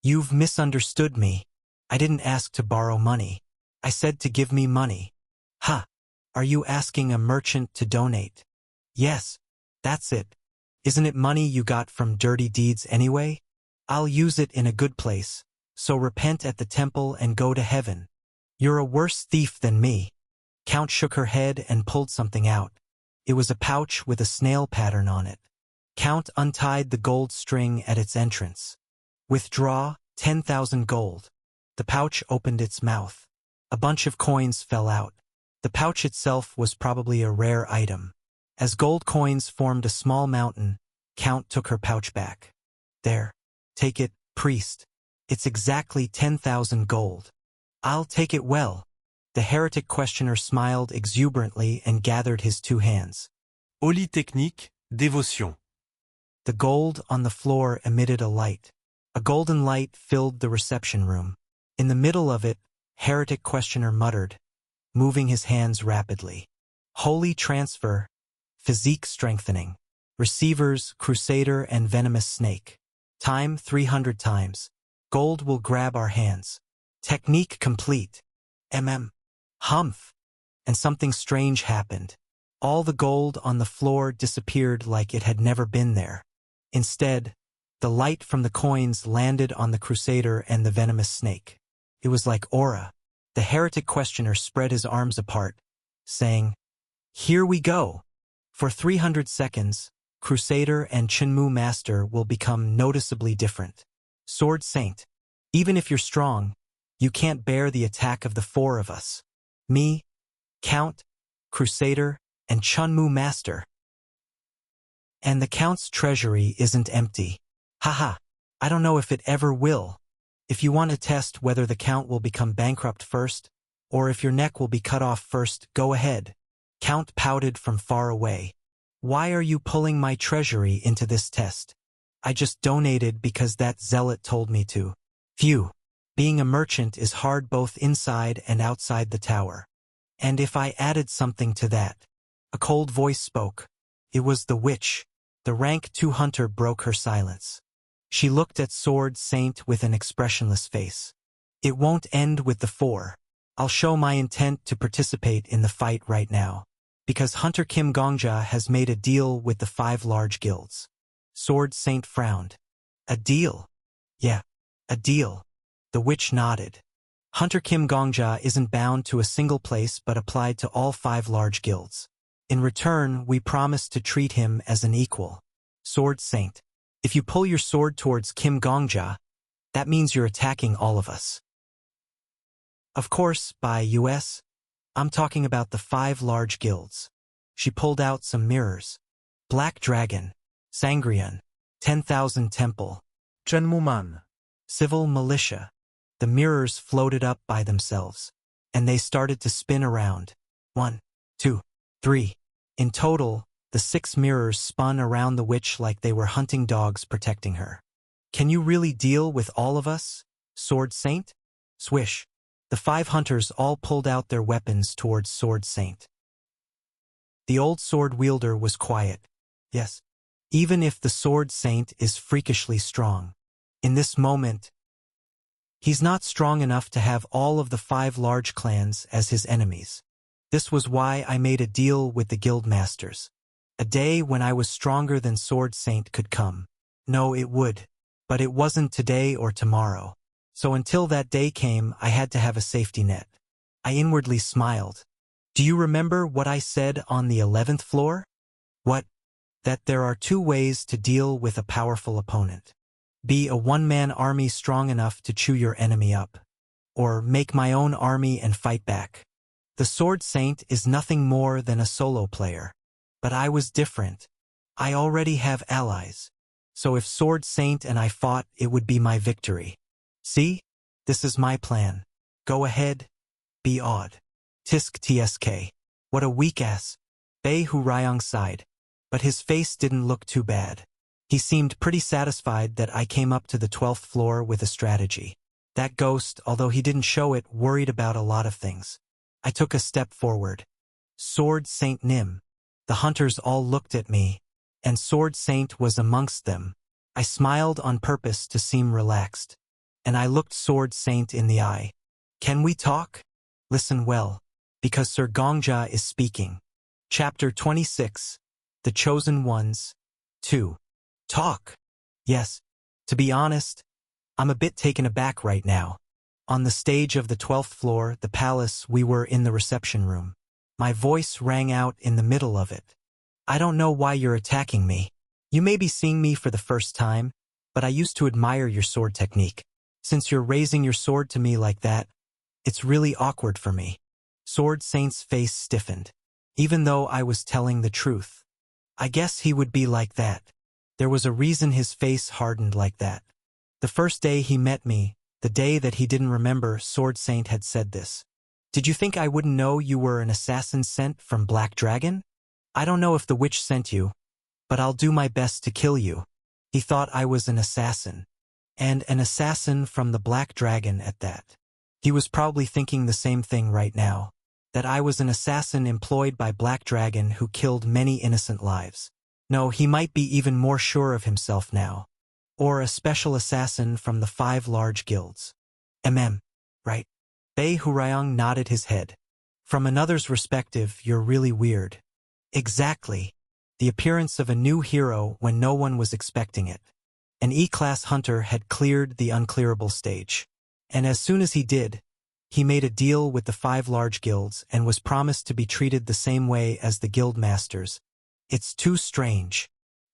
You've misunderstood me. I didn't ask to borrow money. I said to give me money. Ha. Are you asking a merchant to donate? Yes. That's it. Isn't it money you got from dirty deeds anyway? I'll use it in a good place. So repent at the temple and go to heaven. You're a worse thief than me. Count shook her head and pulled something out. It was a pouch with a snail pattern on it. Count untied the gold string at its entrance. Withdraw 10,000 gold. The pouch opened its mouth. A bunch of coins fell out. The pouch itself was probably a rare item. As gold coins formed a small mountain, Count took her pouch back. There. Take it, priest. It's exactly 10,000 gold. I'll take it well. The heretic questioner smiled exuberantly and gathered his 2 hands. Holy technique, dévotion. The gold on the floor emitted a light. A golden light filled the reception room. In the middle of it, heretic questioner muttered, moving his hands rapidly. Holy transfer, physique strengthening. Receivers, Crusader and Venomous Snake. Time 300 times. Gold will grab our hands. Technique complete. Humph. And something strange happened. All the gold on the floor disappeared like it had never been there. Instead, the light from the coins landed on the Crusader and the Venomous Snake. It was like aura. The heretic questioner spread his arms apart, saying, Here we go. For 300 seconds, Crusader and Chunmu Master will become noticeably different. Sword Saint, even if you're strong, you can't bear the attack of the 4 of us. Me, Count, Crusader, and Chunmu Master. And the Count's treasury isn't empty. Haha, I don't know if it ever will. If you want to test whether the Count will become bankrupt first, or if your neck will be cut off first, go ahead. Count pouted from far away. Why are you pulling my treasury into this test? I just donated because that zealot told me to. Phew. Being a merchant is hard both inside and outside the tower. And if I added something to that? A cold voice spoke. It was the witch. The rank 2 hunter broke her silence. She looked at Sword Saint with an expressionless face. It won't end with the 4. I'll show my intent to participate in the fight right now. Because Hunter Kim Gongja has made a deal with the 5 large guilds. Sword Saint frowned. A deal? Yeah, a deal. The witch nodded. Hunter Kim Gongja isn't bound to a single place but applied to all 5 large guilds. In return, we promise to treat him as an equal. Sword Saint. If you pull your sword towards Kim Gongja, that means you're attacking all of us. Of course, by US, I'm talking about the 5 large guilds. She pulled out some mirrors. Black Dragon, Sangrian, 10,000 Temple, Chunmuman, Civil Militia, the mirrors floated up by themselves, and they started to spin around. 1, 2, 3. In total, the 6 mirrors spun around the witch like they were hunting dogs protecting her. Can you really deal with all of us, Sword Saint? Swish. The 5 hunters all pulled out their weapons towards Sword Saint. The old sword wielder was quiet. Yes. Even if the Sword Saint is freakishly strong. In this moment, he's not strong enough to have all of the 5 large clans as his enemies. This was why I made a deal with the guild masters. A day when I was stronger than Sword Saint could come. No, it would. But it wasn't today or tomorrow. So until that day came, I had to have a safety net. I inwardly smiled. Do you remember what I said on the 11th floor? What? That there are 2 ways to deal with a powerful opponent. Be a one-man army strong enough to chew your enemy up. Or make my own army and fight back. The Sword Saint is nothing more than a solo player. But I was different. I already have allies. So if Sword Saint and I fought, it would be my victory. See? This is my plan. Go ahead. Be odd. Tisk tsk. What a weak ass. Bei Hurayong sighed. But his face didn't look too bad. He seemed pretty satisfied that I came up to the 12th floor with a strategy. That ghost, although he didn't show it, worried about a lot of things. I took a step forward. Sword Saint Nim. The hunters all looked at me, and Sword Saint was amongst them. I smiled on purpose to seem relaxed, and I looked Sword Saint in the eye. Can we talk? Listen well, because Sir Gongja is speaking. Chapter 26. The Chosen Ones. 2. Talk. Yes. To be honest, I'm a bit taken aback right now. On the stage of the 12th floor, the palace, we were in the reception room. My voice rang out in the middle of it. I don't know why you're attacking me. You may be seeing me for the first time, but I used to admire your sword technique. Since you're raising your sword to me like that, it's really awkward for me. Sword Saint's face stiffened. Even though I was telling the truth. I guess he would be like that. There was a reason his face hardened like that. The first day he met me, the day that he didn't remember, Sword Saint had said this. Did you think I wouldn't know you were an assassin sent from Black Dragon? I don't know if the witch sent you, but I'll do my best to kill you. He thought I was an assassin. And an assassin from the Black Dragon at that. He was probably thinking the same thing right now. That I was an assassin employed by Black Dragon who killed many innocent lives. No, he might be even more sure of himself now. Or a special assassin from the 5 large guilds. Right? Bei Hurayong nodded his head. From another's perspective, you're really weird. Exactly. The appearance of a new hero when no one was expecting it. An E-class hunter had cleared the unclearable stage. And as soon as he did, he made a deal with the 5 large guilds and was promised to be treated the same way as the guild masters. It's too strange,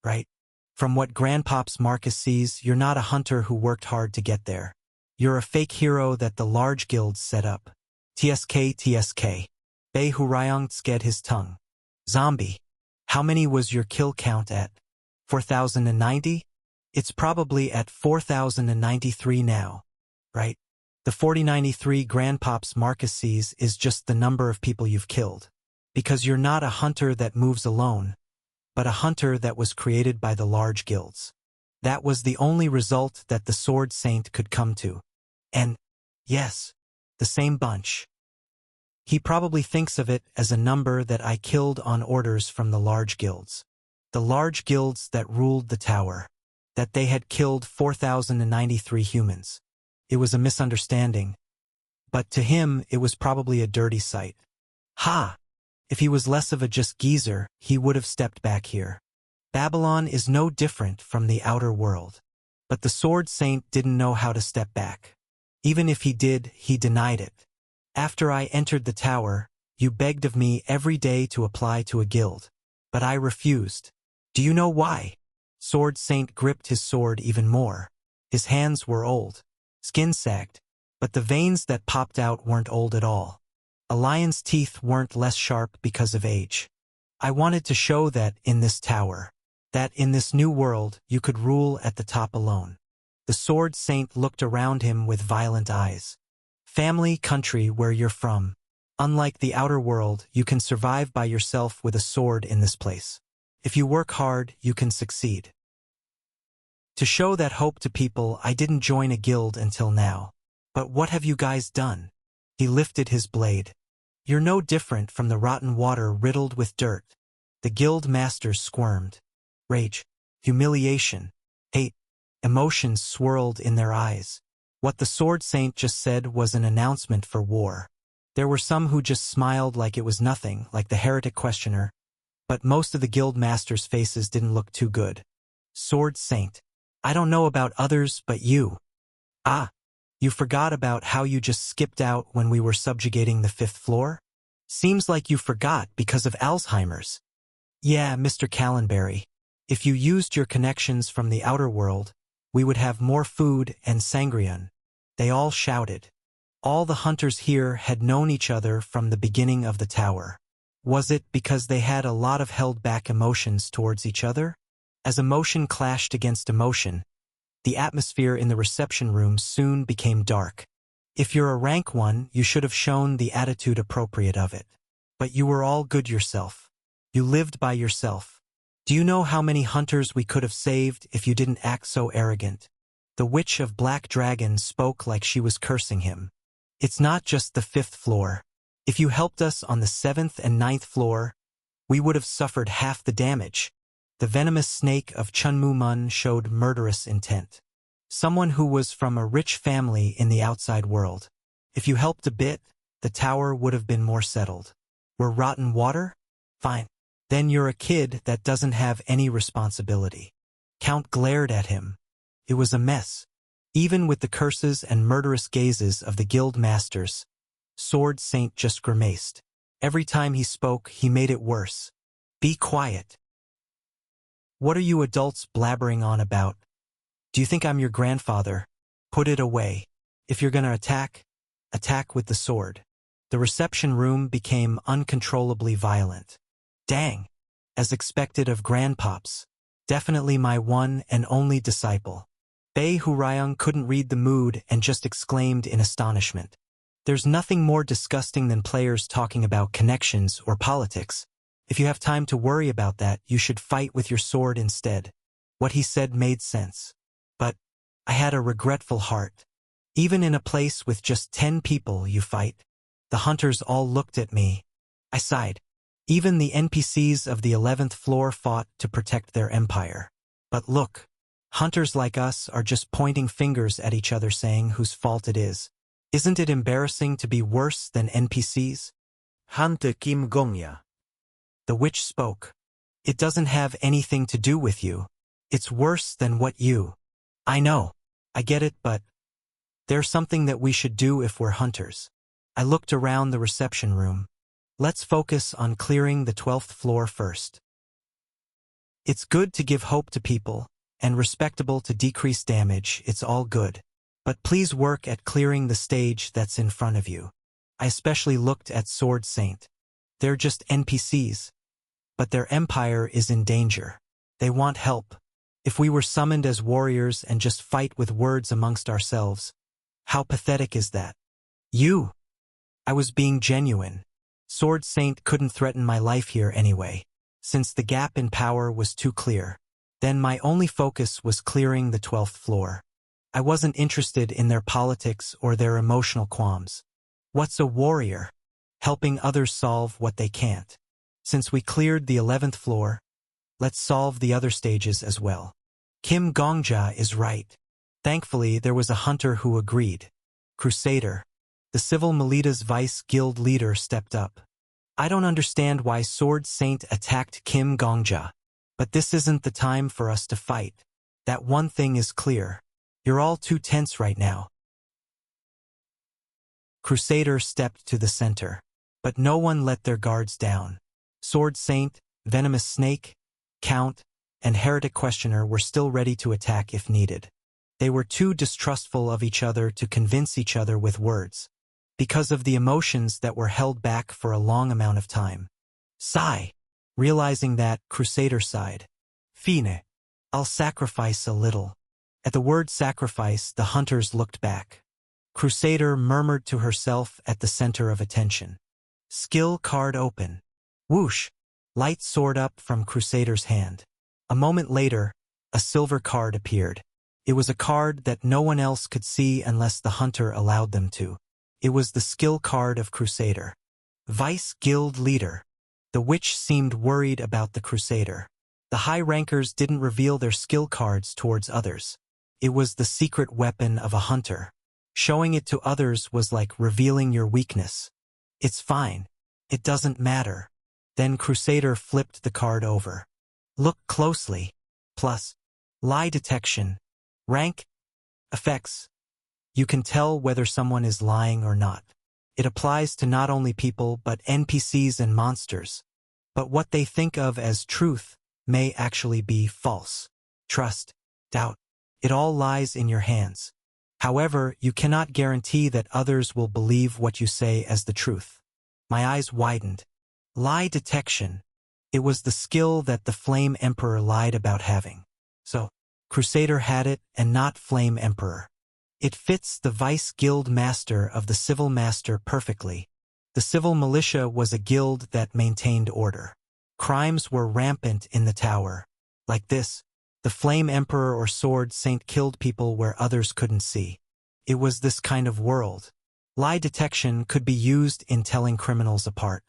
right? From what Grandpops Marcus sees, you're not a hunter who worked hard to get there. You're a fake hero that the large guilds set up. Tsk. Bei Hurayong sked his tongue. Zombie. How many was your kill count at? 4,090? It's probably at 4,093 now, right? The 4093 Grandpops Marcus sees is just the number of people you've killed. Because you're not a hunter that moves alone, but a hunter that was created by the large guilds. That was the only result that the Sword Saint could come to. And, yes, the same bunch. He probably thinks of it as a number that I killed on orders from the large guilds. The large guilds that ruled the tower. That they had killed 4,093 humans. It was a misunderstanding. But to him, it was probably a dirty sight. Ha! If he was less of a just geezer, he would have stepped back here. Babylon is no different from the outer world. But the Sword Saint didn't know how to step back. Even if he did, he denied it. After I entered the tower, you begged of me every day to apply to a guild. But I refused. Do you know why? Sword Saint gripped his sword even more. His hands were old. Skin sagged. But the veins that popped out weren't old at all. A lion's teeth weren't less sharp because of age. I wanted to show that in this tower, that in this new world, you could rule at the top alone. The Sword Saint looked around him with violent eyes. Family, country, where you're from. Unlike the outer world, you can survive by yourself with a sword in this place. If you work hard, you can succeed. To show that hope to people, I didn't join a guild until now. But what have you guys done? He lifted his blade. You're no different from the rotten water riddled with dirt. The guild masters squirmed. Rage, humiliation, hate, emotions swirled in their eyes. What the Sword Saint just said was an announcement for war. There were some who just smiled like it was nothing, like the heretic questioner, but most of the guild masters' faces didn't look too good. Sword Saint. I don't know about others, but you. Ah, you forgot about how you just skipped out when we were subjugating the 5th floor? Seems like you forgot because of Alzheimer's. Yeah, Mr. Callenberry. If you used your connections from the outer world, we would have more food and sangrian. They all shouted. All the hunters here had known each other from the beginning of the tower. Was it because they had a lot of held-back emotions towards each other? As emotion clashed against emotion, the atmosphere in the reception room soon became dark. If you're a rank 1, you should have shown the attitude appropriate of it. But you were all good yourself. You lived by yourself. Do you know how many hunters we could have saved if you didn't act so arrogant? The Witch of Black Dragon spoke like she was cursing him. It's not just the 5th floor. If you helped us on the 7th and 9th floor, we would have suffered half the damage. The venomous snake of Chunmu Mun showed murderous intent. Someone who was from a rich family in the outside world. If you helped a bit, the tower would have been more settled. We're rotten water? Fine. Then you're a kid that doesn't have any responsibility. Count glared at him. It was a mess. Even with the curses and murderous gazes of the guild masters, Sword Saint just grimaced. Every time he spoke, he made it worse. Be quiet. What are you adults blabbering on about? Do you think I'm your grandfather? Put it away. If you're gonna attack, attack with the sword. The reception room became uncontrollably violent. Dang. As expected of grandpops. Definitely my one and only disciple. Bei Hurayang couldn't read the mood and just exclaimed in astonishment. There's nothing more disgusting than players talking about connections or politics. If you have time to worry about that, you should fight with your sword instead. What he said made sense. But I had a regretful heart. Even in a place with just 10 people you fight. The hunters all looked at me. I sighed. Even the NPCs of the 11th floor fought to protect their empire. But look, hunters like us are just pointing fingers at each other saying whose fault it is. Isn't it embarrassing to be worse than NPCs? Hunter Kim Gongya. The witch spoke. It doesn't have anything to do with you. It's worse than what you. I know. I get it, but there's something that we should do if we're hunters. I looked around the reception room. Let's focus on clearing the 12th floor first. It's good to give hope to people, and respectable to decrease damage, it's all good. But please work at clearing the stage that's in front of you. I especially looked at Sword Saint. They're just NPCs. But their empire is in danger. They want help. If we were summoned as warriors and just fight with words amongst ourselves, how pathetic is that? You! I was being genuine. Sword Saint couldn't threaten my life here anyway, since the gap in power was too clear. Then my only focus was clearing the 12th floor. I wasn't interested in their politics or their emotional qualms. What's a warrior? Helping others solve what they can't. Since we cleared the 11th floor, let's solve the other stages as well. Kim Gongja is right. Thankfully, there was a hunter who agreed. Crusader. The Civil Melita's vice guild leader stepped up. I don't understand why Sword Saint attacked Kim Gongja. But this isn't the time for us to fight. That one thing is clear. You're all too tense right now. Crusader stepped to the center. But no one let their guards down. Sword Saint, Venomous Snake, Count, and Heretic Questioner were still ready to attack if needed. They were too distrustful of each other to convince each other with words. Because of the emotions that were held back for a long amount of time. Sigh. Realizing that, Crusader sighed. Fine. I'll sacrifice a little. At the word sacrifice, the hunters looked back. Crusader murmured to herself at the center of attention. Skill card open. Whoosh! Light soared up from Crusader's hand. A moment later, a silver card appeared. It was a card that no one else could see unless the hunter allowed them to. It was the skill card of Crusader. Vice Guild Leader. The witch seemed worried about the Crusader. The high rankers didn't reveal their skill cards towards others. It was the secret weapon of a hunter. Showing it to others was like revealing your weakness. It's fine. It doesn't matter. Then Crusader flipped the card over. Look closely. Plus. Lie detection. Rank. Effects. You can tell whether someone is lying or not. It applies to not only people but NPCs and monsters. But what they think of as truth may actually be false. Trust. Doubt. It all lies in your hands. However, you cannot guarantee that others will believe what you say as the truth. My eyes widened. Lie detection. It was the skill that the Flame Emperor lied about having. So, Crusader had it and not Flame Emperor. It fits the Vice Guild Master of the Civil Master perfectly. The Civil Militia was a guild that maintained order. Crimes were rampant in the tower. Like this, the Flame Emperor or Sword Saint killed people where others couldn't see. It was this kind of world. Lie detection could be used in telling criminals apart.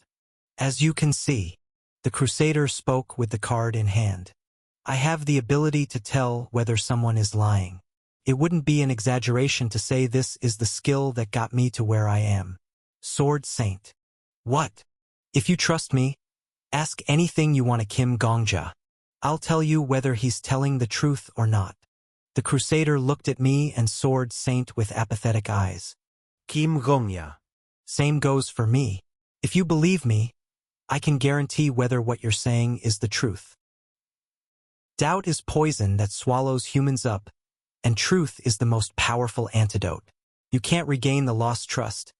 As you can see, the Crusader spoke with the card in hand. I have the ability to tell whether someone is lying. It wouldn't be an exaggeration to say this is the skill that got me to where I am. Sword Saint. What? If you trust me, ask anything you want to Kim Gongja. I'll tell you whether he's telling the truth or not. The Crusader looked at me and Sword Saint with apathetic eyes. Kim Gongya. Same goes for me. If you believe me, I can guarantee whether what you're saying is the truth. Doubt is poison that swallows humans up, and truth is the most powerful antidote. You can't regain the lost trust,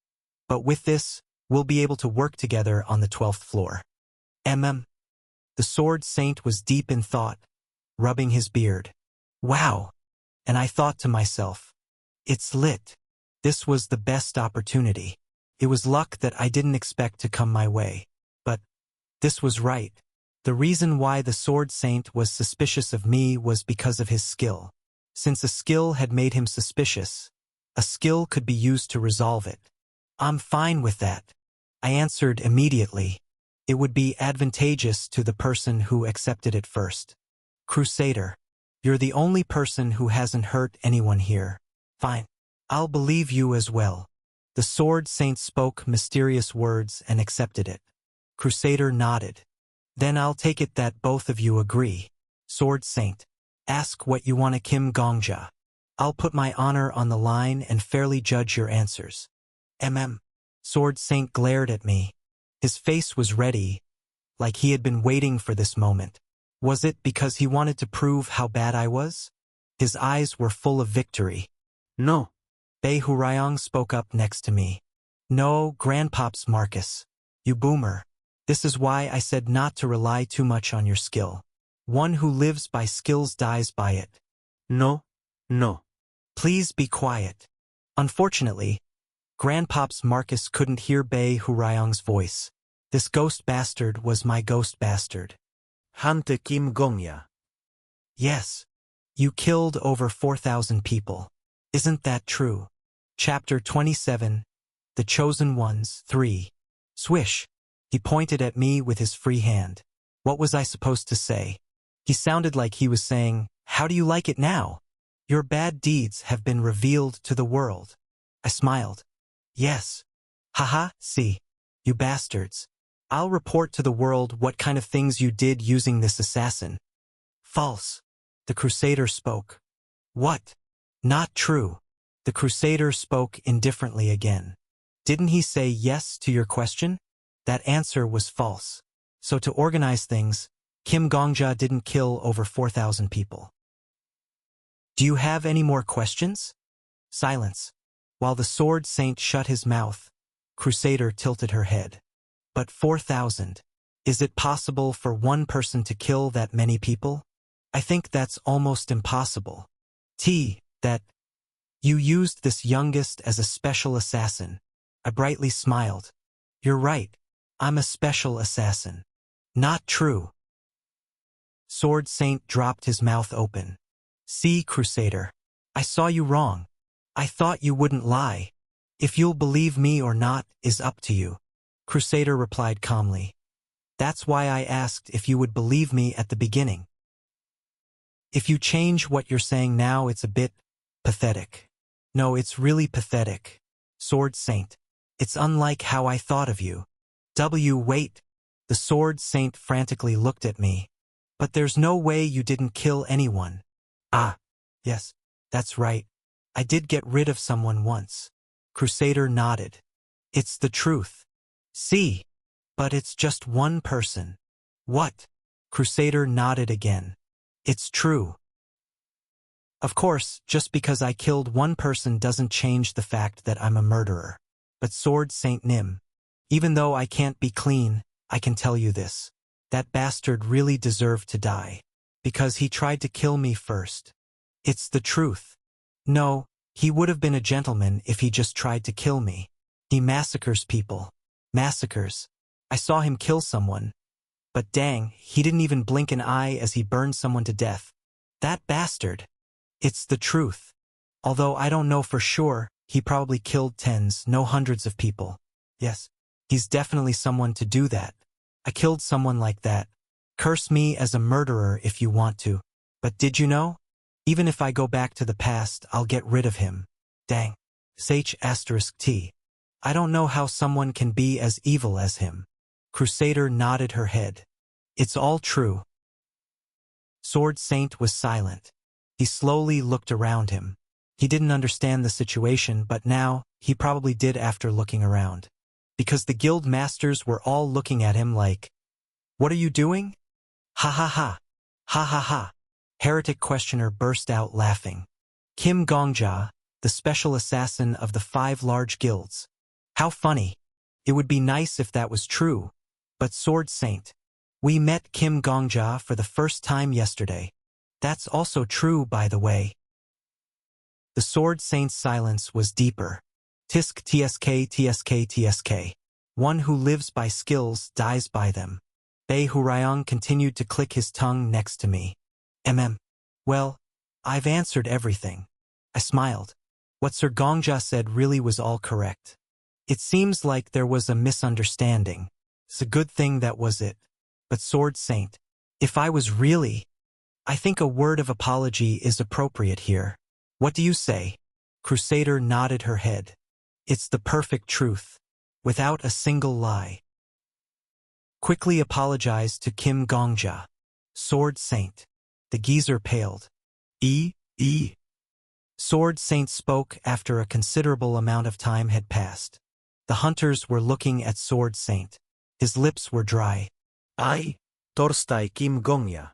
but with this, we'll be able to work together on the 12th floor. The Sword Saint was deep in thought, rubbing his beard. Wow! And I thought to myself, it's lit. This was the best opportunity. It was luck that I didn't expect to come my way. But this was right. The reason why the Sword Saint was suspicious of me was because of his skill. Since a skill had made him suspicious, a skill could be used to resolve it. I'm fine with that. I answered immediately. It would be advantageous to the person who accepted it first. Crusader, you're the only person who hasn't hurt anyone here. Fine. I'll believe you as well. The Sword Saint spoke mysterious words and accepted it. Crusader nodded. Then I'll take it that both of you agree. Sword Saint, ask what you want to Kim Gongja. I'll put my honor on the line and fairly judge your answers. Sword Saint glared at me. His face was ready, like he had been waiting for this moment. Was it because he wanted to prove how bad I was? His eyes were full of victory. No. Bei Hurayong spoke up next to me. No, Grandpops Marcus. You boomer. This is why I said not to rely too much on your skill. One who lives by skills dies by it. No. Please be quiet. Unfortunately, Grandpops Marcus couldn't hear Bei Hurayong's voice. This ghost bastard was my ghost bastard. Hante Kim Gongya. Yes. You killed over 4,000 people. Isn't that true? Chapter 27, The Chosen Ones, 3. Swish. He pointed at me with his free hand. What was I supposed to say? He sounded like he was saying, how do you like it now? Your bad deeds have been revealed to the world. I smiled. Yes. Haha, see. You bastards. I'll report to the world what kind of things you did using this assassin. False. The Crusader spoke. What? Not true. The Crusader spoke indifferently again. Didn't he say yes to your question? That answer was false. So to organize things, Kim Gongja didn't kill over 4,000 people. Do you have any more questions? Silence. While the Sword Saint shut his mouth, Crusader tilted her head. But 4,000. Is it possible for one person to kill that many people? I think that's almost impossible. That you used this youngest as a special assassin. I brightly smiled. You're right. I'm a special assassin. Not true. Sword Saint dropped his mouth open. See, Crusader. I saw you wrong. I thought you wouldn't lie. If you'll believe me or not is up to you. Crusader replied calmly. That's why I asked if you would believe me at the beginning. If you change what you're saying now, it's a bit pathetic. No, it's really pathetic. Sword Saint. It's unlike how I thought of you. Wait. The Sword Saint frantically looked at me. But there's no way you didn't kill anyone. Ah. Yes, that's right. I did get rid of someone once. Crusader nodded. It's the truth. See. But it's just one person. What? Crusader nodded again. It's true. Of course, just because I killed one person doesn't change the fact that I'm a murderer. But Sword Saint Nim, even though I can't be clean, I can tell you this. That bastard really deserved to die. Because he tried to kill me first. It's the truth. No, he would have been a gentleman if he just tried to kill me. He massacres people. Massacres. I saw him kill someone. But dang, he didn't even blink an eye as he burned someone to death. That bastard. It's the truth. Although I don't know for sure, he probably killed tens, no hundreds of people. Yes, he's definitely someone to do that. I killed someone like that. Curse me as a murderer if you want to. But did you know? Even if I go back to the past, I'll get rid of him. Dang. H*T. I don't know how someone can be as evil as him. Crusader nodded her head. It's all true. Sword Saint was silent. He slowly looked around him. He didn't understand the situation, but now, he probably did after looking around. Because the guild masters were all looking at him like, "What are you doing?" Ha ha ha. Ha ha ha. Heretic Questioner burst out laughing. Kim Gongja, the special assassin of the 5 large guilds. How funny. It would be nice if that was true. But Sword Saint. We met Kim Gongja for the first time yesterday. That's also true, by the way. The Sword Saint's silence was deeper. Tisk tsk. One who lives by skills dies by them. Bei Hurayong continued to click his tongue next to me. Well, I've answered everything. I smiled. What Sir Gongja said really was all correct. It seems like there was a misunderstanding. It's a good thing that was it. But Sword Saint, if I was really... I think a word of apology is appropriate here. What do you say? Crusader nodded her head. It's the perfect truth. Without a single lie. Quickly apologize to Kim Gongja. Sword Saint. The geezer paled. Sword Saint spoke after a considerable amount of time had passed. The hunters were looking at Sword Saint. His lips were dry. Torstai Kim Gongya.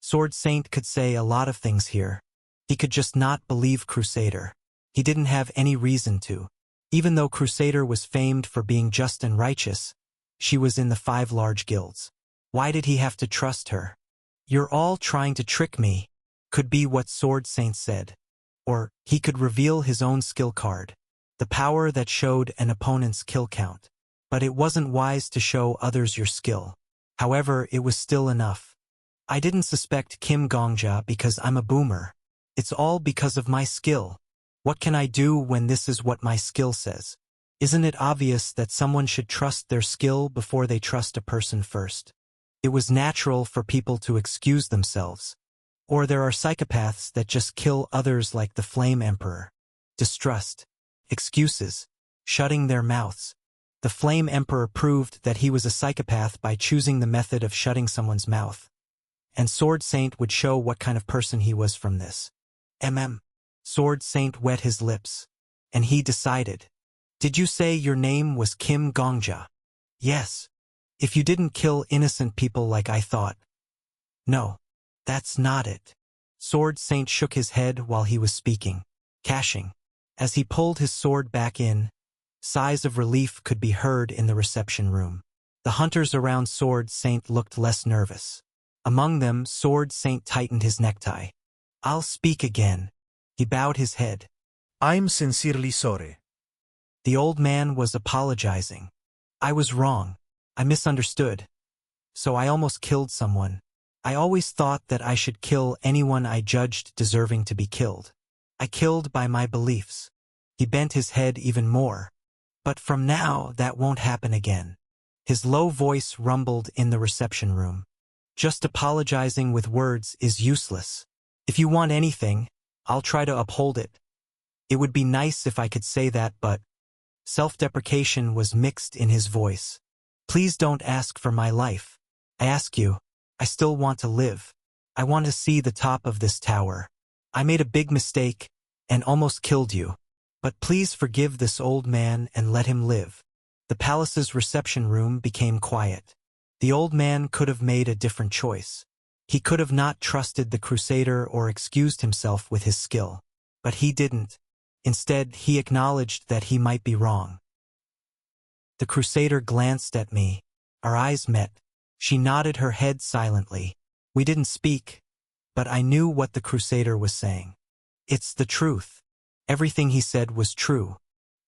Sword Saint could say a lot of things here. He could just not believe Crusader. He didn't have any reason to. Even though Crusader was famed for being just and righteous, she was in the 5 large guilds. Why did he have to trust her? You're all trying to trick me, could be what Sword Saint said. Or, he could reveal his own skill card. The power that showed an opponent's kill count. But it wasn't wise to show others your skill. However, it was still enough. I didn't suspect Kim Gongja because I'm a boomer. It's all because of my skill. What can I do when this is what my skill says? Isn't it obvious that someone should trust their skill before they trust a person first? It was natural for people to excuse themselves. Or there are psychopaths that just kill others like the Flame Emperor. Distrust. Excuses. Shutting their mouths. The Flame Emperor proved that he was a psychopath by choosing the method of shutting someone's mouth. And Sword Saint would show what kind of person he was from this. Sword Saint wet his lips. And he decided. Did you say your name was Kim Gongja? Yes. If you didn't kill innocent people like I thought. No. That's not it. Sword Saint shook his head while he was speaking. Cashing. As he pulled his sword back in, sighs of relief could be heard in the reception room. The hunters around Sword Saint looked less nervous. Among them, Sword Saint tightened his necktie. I'll speak again. He bowed his head. I'm sincerely sorry. The old man was apologizing. I was wrong. I misunderstood. So I almost killed someone. I always thought that I should kill anyone I judged deserving to be killed. I killed by my beliefs. He bent his head even more. But from now, that won't happen again. His low voice rumbled in the reception room. Just apologizing with words is useless. If you want anything, I'll try to uphold it. It would be nice if I could say that, but self-deprecation was mixed in his voice. Please don't ask for my life. I ask you, I still want to live. I want to see the top of this tower. I made a big mistake and almost killed you. But please forgive this old man and let him live. The palace's reception room became quiet. The old man could have made a different choice. He could have not trusted the Crusader or excused himself with his skill. But he didn't. Instead, he acknowledged that he might be wrong. The Crusader glanced at me. Our eyes met. She nodded her head silently. We didn't speak, but I knew what the Crusader was saying. It's the truth. Everything he said was true.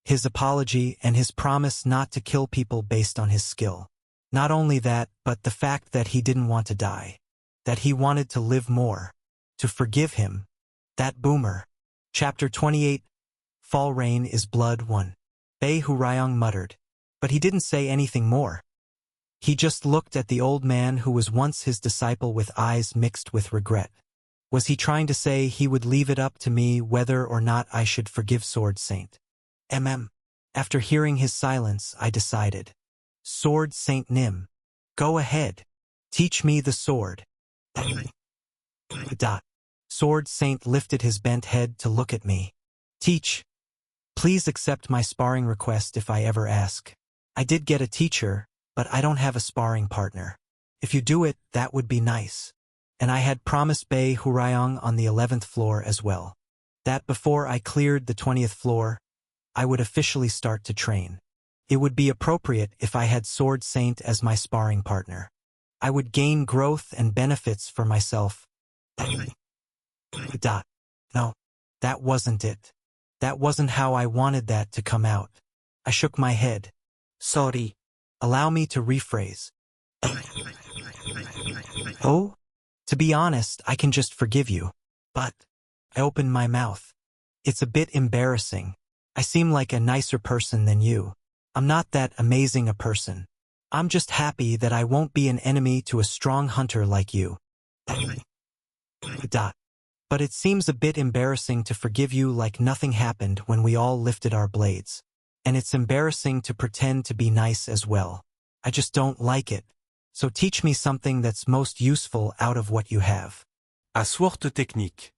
His apology and his promise not to kill people based on his skill. Not only that, but the fact that he didn't want to die. That he wanted to live more. To forgive him. That boomer. Chapter 28. Fall Rain is Blood 1. Bei Hurayong muttered. But he didn't say anything more. He just looked at the old man who was once his disciple with eyes mixed with regret. Was he trying to say he would leave it up to me whether or not I should forgive Sword Saint? After hearing his silence, I decided. Sword Saint Nim. Go ahead. Teach me the sword. Sword Saint lifted his bent head to look at me. Teach. Please accept my sparring request if I ever ask. I did get a teacher, but I don't have a sparring partner. If you do it, that would be nice. And I had promised Bei Hurayong on the 11th floor as well. That before I cleared the 20th floor, I would officially start to train. It would be appropriate if I had Sword Saint as my sparring partner. I would gain growth and benefits for myself. No, that wasn't it. That wasn't how I wanted that to come out. I shook my head. Sorry. Allow me to rephrase. Oh? To be honest, I can just forgive you. But I opened my mouth. It's a bit embarrassing. I seem like a nicer person than you. I'm not that amazing a person. I'm just happy that I won't be an enemy to a strong hunter like you. But it seems a bit embarrassing to forgive you like nothing happened when we all lifted our blades. And it's embarrassing to pretend to be nice as well. I just don't like it. So teach me something that's most useful out of what you have. À Sword Technique.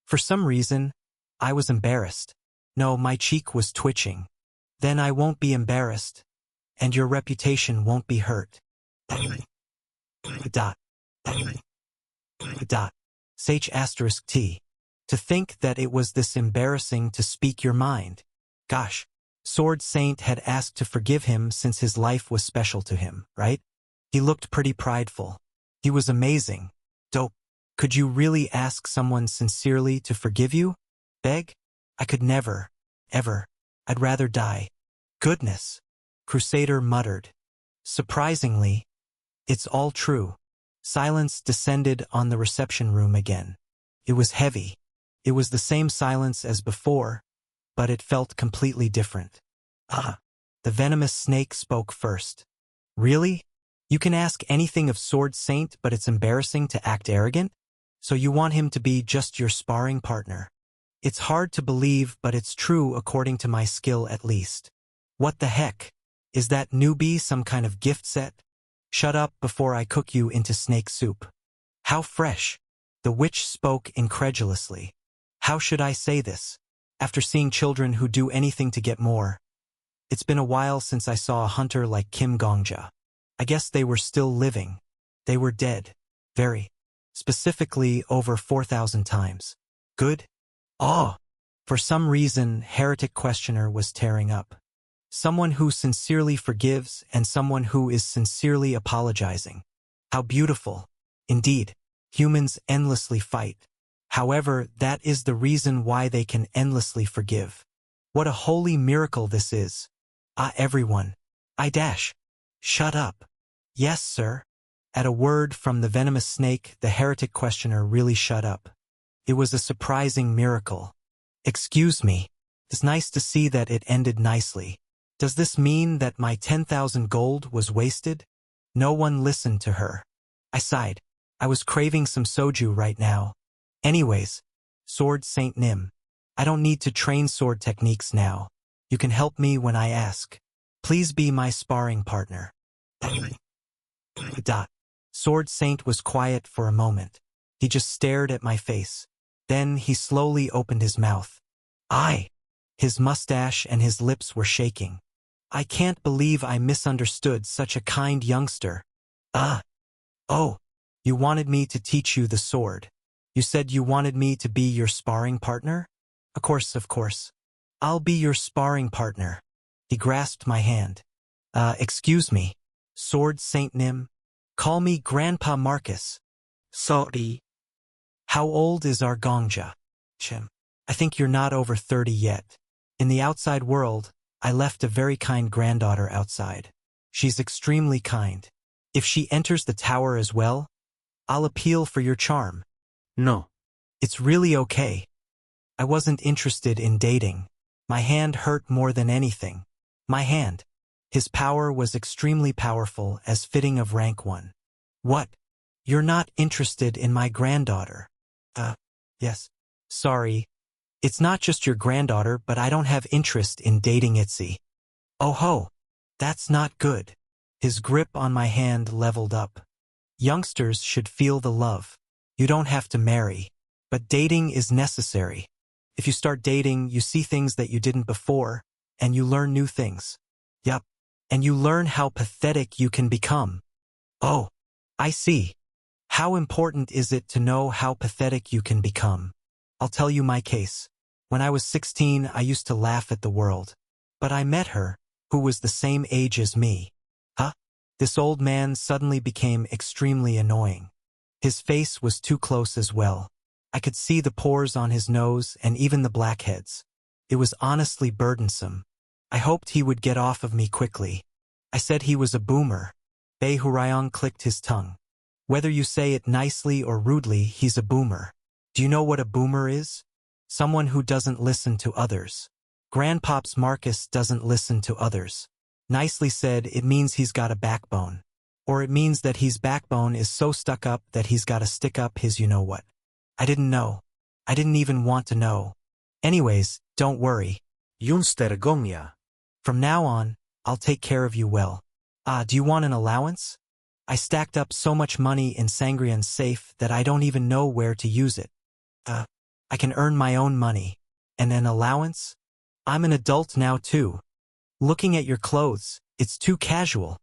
For some reason, I was embarrassed. No, my cheek was twitching. Then I won't be embarrassed. And your reputation won't be hurt. Sage *T. To think that it was this embarrassing to speak your mind. Gosh, Sword Saint had asked to forgive him since his life was special to him, right? He looked pretty prideful. He was amazing. Dope. Could you really ask someone sincerely to forgive you? Beg? I could never. Ever. I'd rather die. Goodness. Crusader muttered. Surprisingly, it's all true. Silence descended on the reception room again. It was heavy. It was the same silence as before, but it felt completely different. The venomous snake spoke first. Really? You can ask anything of Sword Saint, but it's embarrassing to act arrogant? So you want him to be just your sparring partner? It's hard to believe, but it's true according to my skill at least. What the heck? Is that newbie some kind of gift set? Shut up before I cook you into snake soup. How fresh. The witch spoke incredulously. How should I say this? After seeing children who do anything to get more. It's been a while since I saw a hunter like Kim Gongja. I guess they were still living. They were dead. Very. Specifically over 4,000 times. Good? Oh. For some reason, Heretic Questioner was tearing up. Someone who sincerely forgives and someone who is sincerely apologizing. How beautiful. Indeed, humans endlessly fight. However, that is the reason why they can endlessly forgive. What a holy miracle this is. Ah, everyone. I dash. Shut up. Yes, sir. At a word from the venomous snake, the heretic questioner really shut up. It was a surprising miracle. Excuse me. It's nice to see that it ended nicely. Does this mean that my 10,000 gold was wasted? No one listened to her. I sighed. I was craving some soju right now. Anyways, Sword Saint Nim. I don't need to train sword techniques now. You can help me when I ask. Please be my sparring partner. Sword Saint was quiet for a moment. He just stared at my face. Then he slowly opened his mouth. His mustache and his lips were shaking. I can't believe I misunderstood such a kind youngster. Oh, you wanted me to teach you the sword. You said you wanted me to be your sparring partner? Of course. I'll be your sparring partner. He grasped my hand. Excuse me, Sword Saint Nim. Call me Grandpa Marcus. Sorry. How old is our Gongja? Chim. I think you're not over 30 yet. In the outside world, I left a very kind granddaughter outside. She's extremely kind. If she enters the tower as well, I'll appeal for your charm. No. It's really okay. I wasn't interested in dating. My hand hurt more than anything. My hand. His power was extremely powerful, as fitting of rank 1. What? You're not interested in my granddaughter? Yes. Sorry. It's not just your granddaughter, but I don't have interest in dating Itzy. Oh ho. That's not good. His grip on my hand leveled up. Youngsters should feel the love. You don't have to marry. But dating is necessary. If you start dating, you see things that you didn't before, and you learn new things. Yup. And you learn how pathetic you can become. Oh, I see. How important is it to know how pathetic you can become? I'll tell you my case. When I was 16, I used to laugh at the world. But I met her, who was the same age as me. This old man suddenly became extremely annoying. His face was too close as well. I could see the pores on his nose and even the blackheads. It was honestly burdensome. I hoped he would get off of me quickly. I said he was a boomer. Bei Hurayong clicked his tongue. Whether you say it nicely or rudely, he's a boomer. Do you know what a boomer is? Someone who doesn't listen to others. Grandpops Marcus doesn't listen to others. Nicely said, it means he's got a backbone. Or it means that his backbone is so stuck up that he's got to stick up his you-know-what. I didn't know. I didn't even want to know. Anyways, don't worry. Junster Gongya. From now on, I'll take care of you well. Do you want an allowance? I stacked up so much money in Sangrian's safe that I don't even know where to use it. I can earn my own money. And an allowance? I'm an adult now too. Looking at your clothes, it's too casual.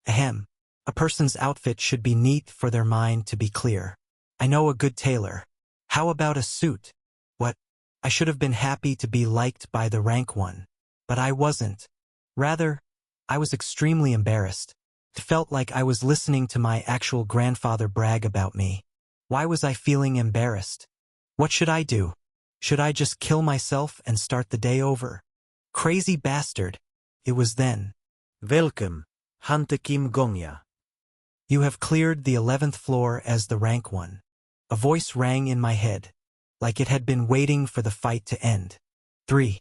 Ahem. A person's outfit should be neat for their mind to be clear. I know a good tailor. How about a suit? What? I should have been happy to be liked by the rank 1. But I wasn't. Rather, I was extremely embarrassed. It felt like I was listening to my actual grandfather brag about me. Why was I feeling embarrassed? What should I do? Should I just kill myself and start the day over? Crazy bastard. It was then. Welcome, Hantekim Gongya. You have cleared the 11th floor as the rank 1. A voice rang in my head, like it had been waiting for the fight to end. 3.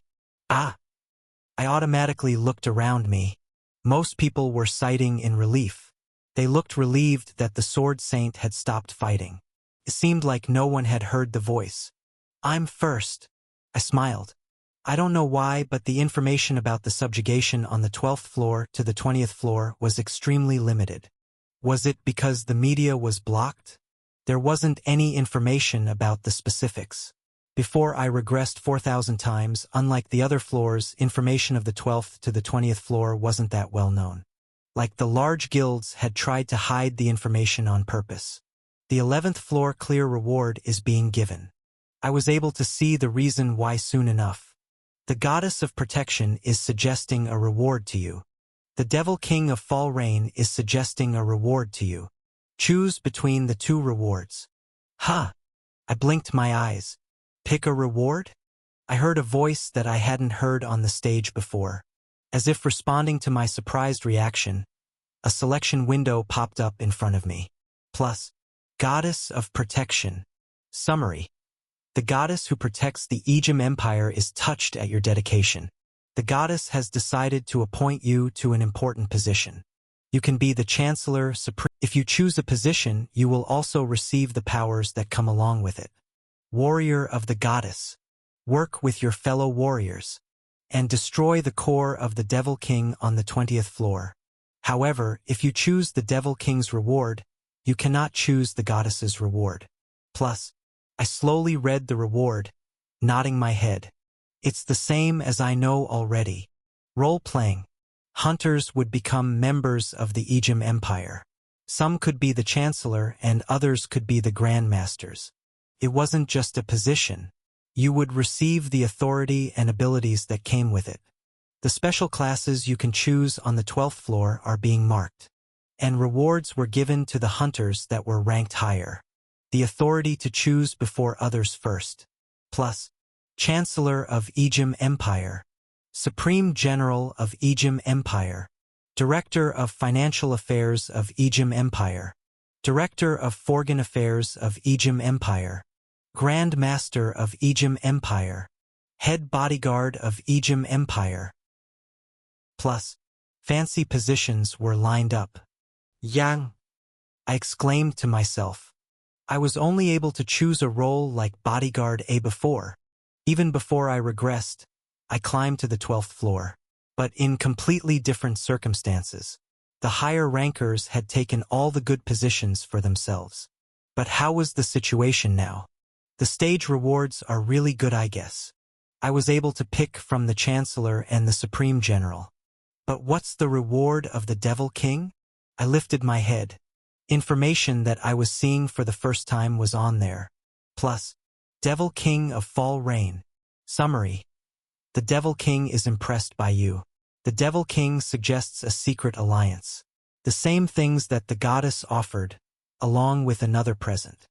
I automatically looked around me. Most people were sighing in relief. They looked relieved that the Sword Saint had stopped fighting. It seemed like no one had heard the voice. I'm first. I smiled. I don't know why, but the information about the subjugation on the 12th floor to the 20th floor was extremely limited. Was it because the media was blocked? There wasn't any information about the specifics. Before I regressed 4,000 times, unlike the other floors, information of the 12th to the 20th floor wasn't that well known. Like the large guilds had tried to hide the information on purpose. The 11th floor clear reward is being given. I was able to see the reason why soon enough. The goddess of protection is suggesting a reward to you. The devil king of fall rain is suggesting a reward to you. Choose between the two rewards. I blinked my eyes. Pick a reward? I heard a voice that I hadn't heard on the stage before. As if responding to my surprised reaction, a selection window popped up in front of me. Plus, Goddess of Protection. Summary. The goddess who protects the Ijim Empire is touched at your dedication. The goddess has decided to appoint you to an important position. You can be the Chancellor Supreme. If you choose a position, you will also receive the powers that come along with it. Warrior of the Goddess. Work with your fellow warriors and destroy the core of the Devil King on the 20th floor. However, if you choose the Devil King's reward, you cannot choose the goddess's reward. Plus, I slowly read the reward, nodding my head. It's the same as I know already. Role-playing. Hunters would become members of the Ijim Empire. Some could be the Chancellor and others could be the Grandmasters. It wasn't just a position. You would receive the authority and abilities that came with it. The special classes you can choose on the 12th floor are being marked. And rewards were given to the hunters that were ranked higher. The authority to choose before others first. Plus, Chancellor of Ijim Empire. Supreme General of Ijim Empire. Director of Financial Affairs of Ijim Empire. Director of Foreign Affairs of Ijim Empire. Grand Master of Ijim Empire. Head Bodyguard of Ijim Empire. Plus, fancy positions were lined up. Yang! I exclaimed to myself. I was only able to choose a role like Bodyguard A before. Even before I regressed, I climbed to the 12th floor. But in completely different circumstances. The higher rankers had taken all the good positions for themselves. But how was the situation now? The stage rewards are really good, I guess. I was able to pick from the Chancellor and the Supreme General. But what's the reward of the Devil King? I lifted my head. Information that I was seeing for the first time was on there. Plus, Devil King of Fall Rain. Summary. The Devil King is impressed by you. The Devil King suggests a secret alliance. The same things that the goddess offered, along with another present.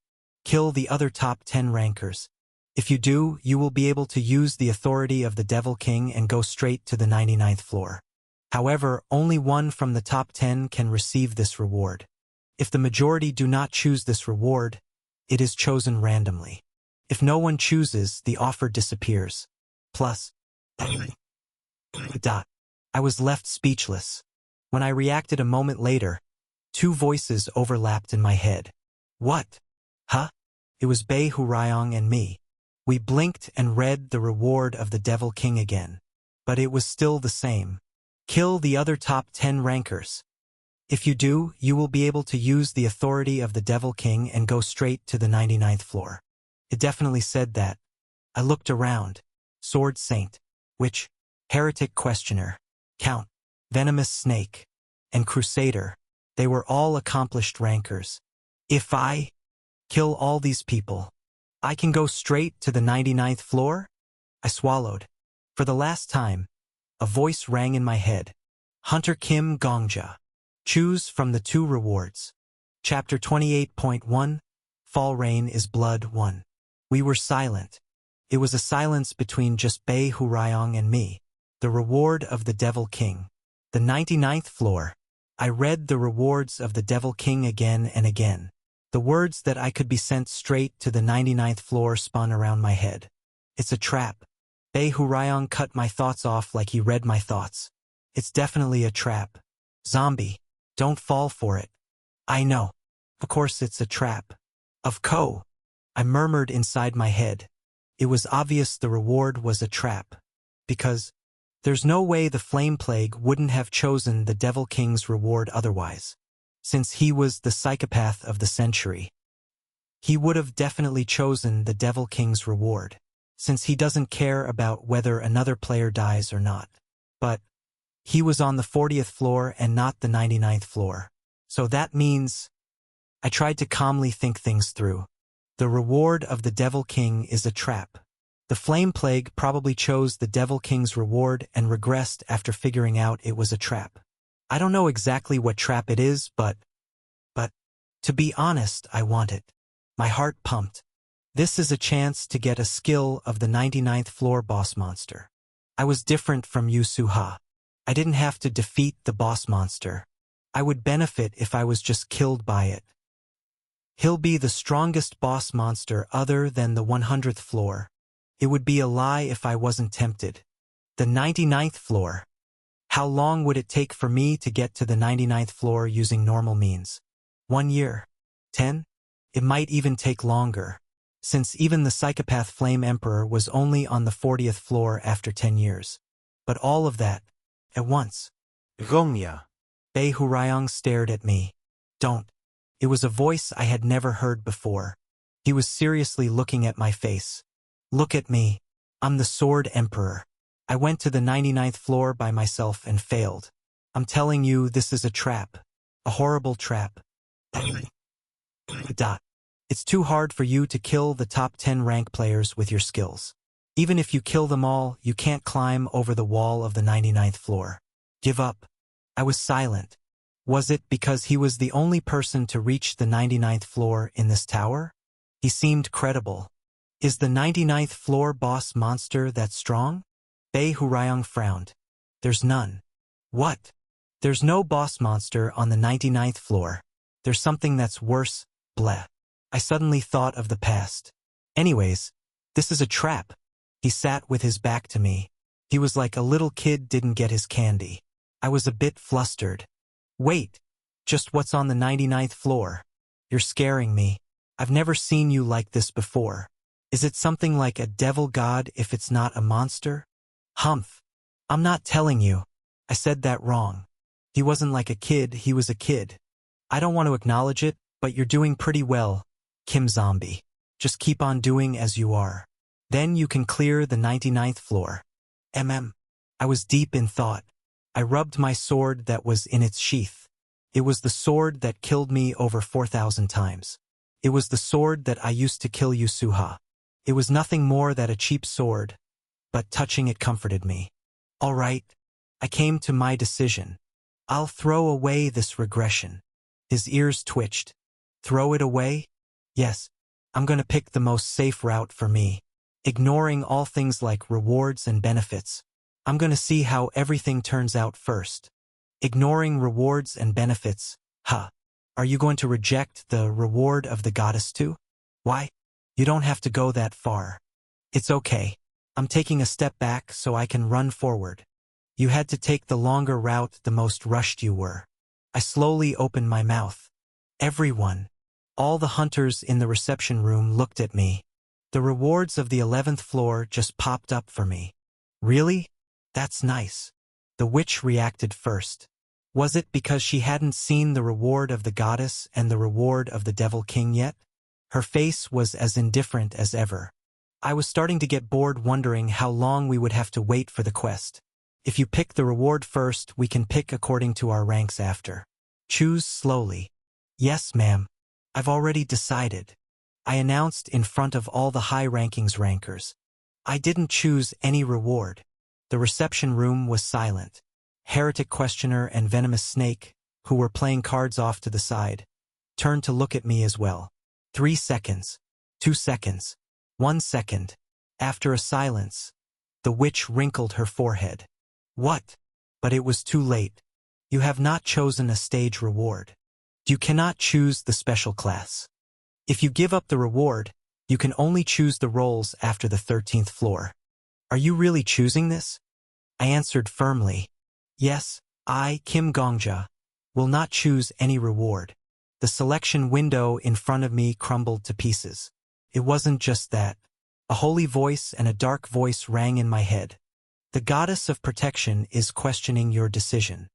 Kill the other top 10 rankers. If you do, you will be able to use the authority of the Devil King and go straight to the 99th floor. However, only one from the top 10 can receive this reward. If the majority do not choose this reward, it is chosen randomly. If no one chooses, the offer disappears. Plus, I was left speechless. When I reacted a moment later, two voices overlapped in my head. What? Huh? It was Bei Hurayong and me. We blinked and read the reward of the Devil King again. But it was still the same. Kill the other top 10 rankers. If you do, you will be able to use the authority of the Devil King and go straight to the 99th floor. It definitely said that. I looked around. Sword Saint, Witch, Heretic Questioner, Count, Venomous Snake, and Crusader. They were all accomplished rankers. If I kill all these people, I can go straight to the 99th floor? I swallowed. For the last time, a voice rang in my head. Hunter Kim Gongja. Choose from the two rewards. Chapter 28.1 Fall Rain is Blood 1. We were silent. It was a silence between just Bei Hurayong and me. The reward of the Devil King. The 99th floor. I read the rewards of the Devil King again and again. The words that I could be sent straight to the 99th floor spun around my head. It's a trap. Bei Hurayong cut my thoughts off like he read my thoughts. It's definitely a trap. Zombie, don't fall for it. I know. Of course it's a trap. Of co. I murmured inside my head. It was obvious the reward was a trap. Because there's no way the Flame Plague wouldn't have chosen the Devil King's reward otherwise. Since he was the psychopath of the century. He would have definitely chosen the Devil King's reward, since he doesn't care about whether another player dies or not. But he was on the 40th floor and not the 99th floor. So that means I tried to calmly think things through. The reward of the Devil King is a trap. The Flame Plague probably chose the Devil King's reward and regressed after figuring out it was a trap. I don't know exactly what trap it is, but to be honest, I want it. My heart pumped. This is a chance to get a skill of the 99th floor boss monster. I was different from Yu Suha. I didn't have to defeat the boss monster. I would benefit if I was just killed by it. He'll be the strongest boss monster other than the 100th floor. It would be a lie if I wasn't tempted. The 99th floor. How long would it take for me to get to the 99th floor using normal means? 1 year? 10? It might even take longer, since even the Psychopath Flame Emperor was only on the 40th floor after 10 years. But all of that, at once. Gongya. Bei Hurayong stared at me. Don't. It was a voice I had never heard before. He was seriously looking at my face. Look at me. I'm the Sword Emperor. I went to the 99th floor by myself and failed. I'm telling you, this is a trap. A horrible trap. It's too hard for you to kill the top 10 rank players with your skills. Even if you kill them all, you can't climb over the wall of the 99th floor. Give up. I was silent. Was it because he was the only person to reach the 99th floor in this tower? He seemed credible. Is the 99th floor boss monster that strong? Bei Hurayong frowned. There's none. What? There's no boss monster on the 99th floor. There's something that's worse, bleh. I suddenly thought of the past. Anyways, this is a trap. He sat with his back to me. He was like a little kid didn't get his candy. I was a bit flustered. Wait, just what's on the 99th floor? You're scaring me. I've never seen you like this before. Is it something like a devil god if it's not a monster? Humph. I'm not telling you. I said that wrong. He wasn't like a kid, he was a kid. I don't want to acknowledge it, but you're doing pretty well, Kim Zombie. Just keep on doing as you are. Then you can clear the 99th floor. I was deep in thought. I rubbed my sword that was in its sheath. It was the sword that killed me over 4,000 times. It was the sword that I used to kill Yu Suha. It was nothing more than a cheap sword, but touching it comforted me. All right, I came to my decision. I'll throw away this regression. His ears twitched. Throw it away? Yes, I'm gonna pick the most safe route for me, ignoring all things like rewards and benefits. I'm gonna see how everything turns out first. Ignoring rewards and benefits, huh? Are you going to reject the reward of the goddess too? Why? You don't have to go that far. It's okay. I'm taking a step back so I can run forward. You had to take the longer route the most rushed you were. I slowly opened my mouth. Everyone, all the hunters in the reception room looked at me. The rewards of the 11th floor just popped up for me. Really? That's nice. The witch reacted first. Was it because she hadn't seen the reward of the goddess and the reward of the devil king yet? Her face was as indifferent as ever. I was starting to get bored wondering how long we would have to wait for the quest. If you pick the reward first, we can pick according to our ranks after. Choose slowly. Yes, ma'am. I've already decided. I announced in front of all the high rankings rankers. I didn't choose any reward. The reception room was silent. Heretic Questioner and Venomous Snake, who were playing cards off to the side, turned to look at me as well. 3 seconds. 2 seconds. 1 second. After a silence, the witch wrinkled her forehead. What? But it was too late. You have not chosen a stage reward. You cannot choose the special class. If you give up the reward, you can only choose the roles after the 13th floor. Are you really choosing this? I answered firmly. Yes, I, Kim Gongja, will not choose any reward. The selection window in front of me crumbled to pieces. It wasn't just that. A holy voice and a dark voice rang in my head. The goddess of protection is questioning your decision.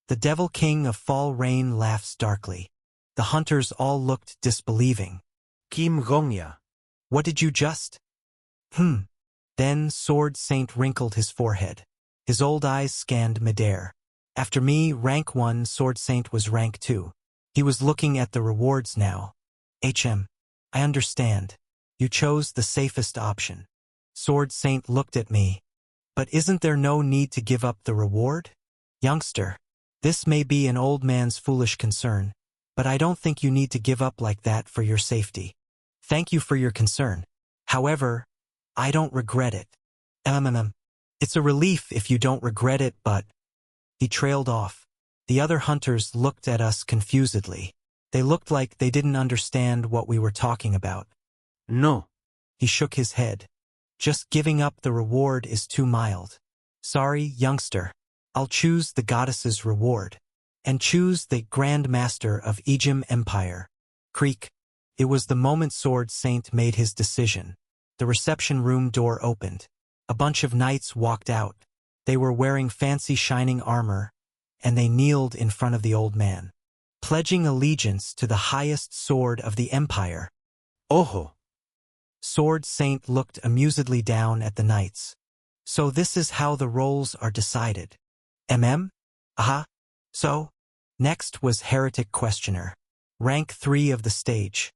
The devil king of fall rain laughs darkly. The hunters all looked disbelieving. Kim Gongya. What did you just? Then Sword Saint wrinkled his forehead. His old eyes scanned midair. After me, rank 1, Sword Saint was rank 2. He was looking at the rewards now. I understand. You chose the safest option. Sword Saint looked at me. But isn't there no need to give up the reward? Youngster, this may be an old man's foolish concern, but I don't think you need to give up like that for your safety. Thank you for your concern. However, I don't regret it. It's a relief if you don't regret it, but... He trailed off. The other hunters looked at us confusedly. They looked like they didn't understand what we were talking about. No. He shook his head. Just giving up the reward is too mild. Sorry, youngster. I'll choose the goddess's reward. And choose the Grand Master of Ijim Empire. Creak. It was the moment Sword Saint made his decision. The reception room door opened. A bunch of knights walked out. They were wearing fancy shining armor, and they kneeled in front of the old man, pledging allegiance to the highest sword of the empire. Ojo. Sword Saint looked amusedly down at the knights. So this is how the roles are decided. Aha. So? Next was Heretic Questioner, rank 3 of the stage.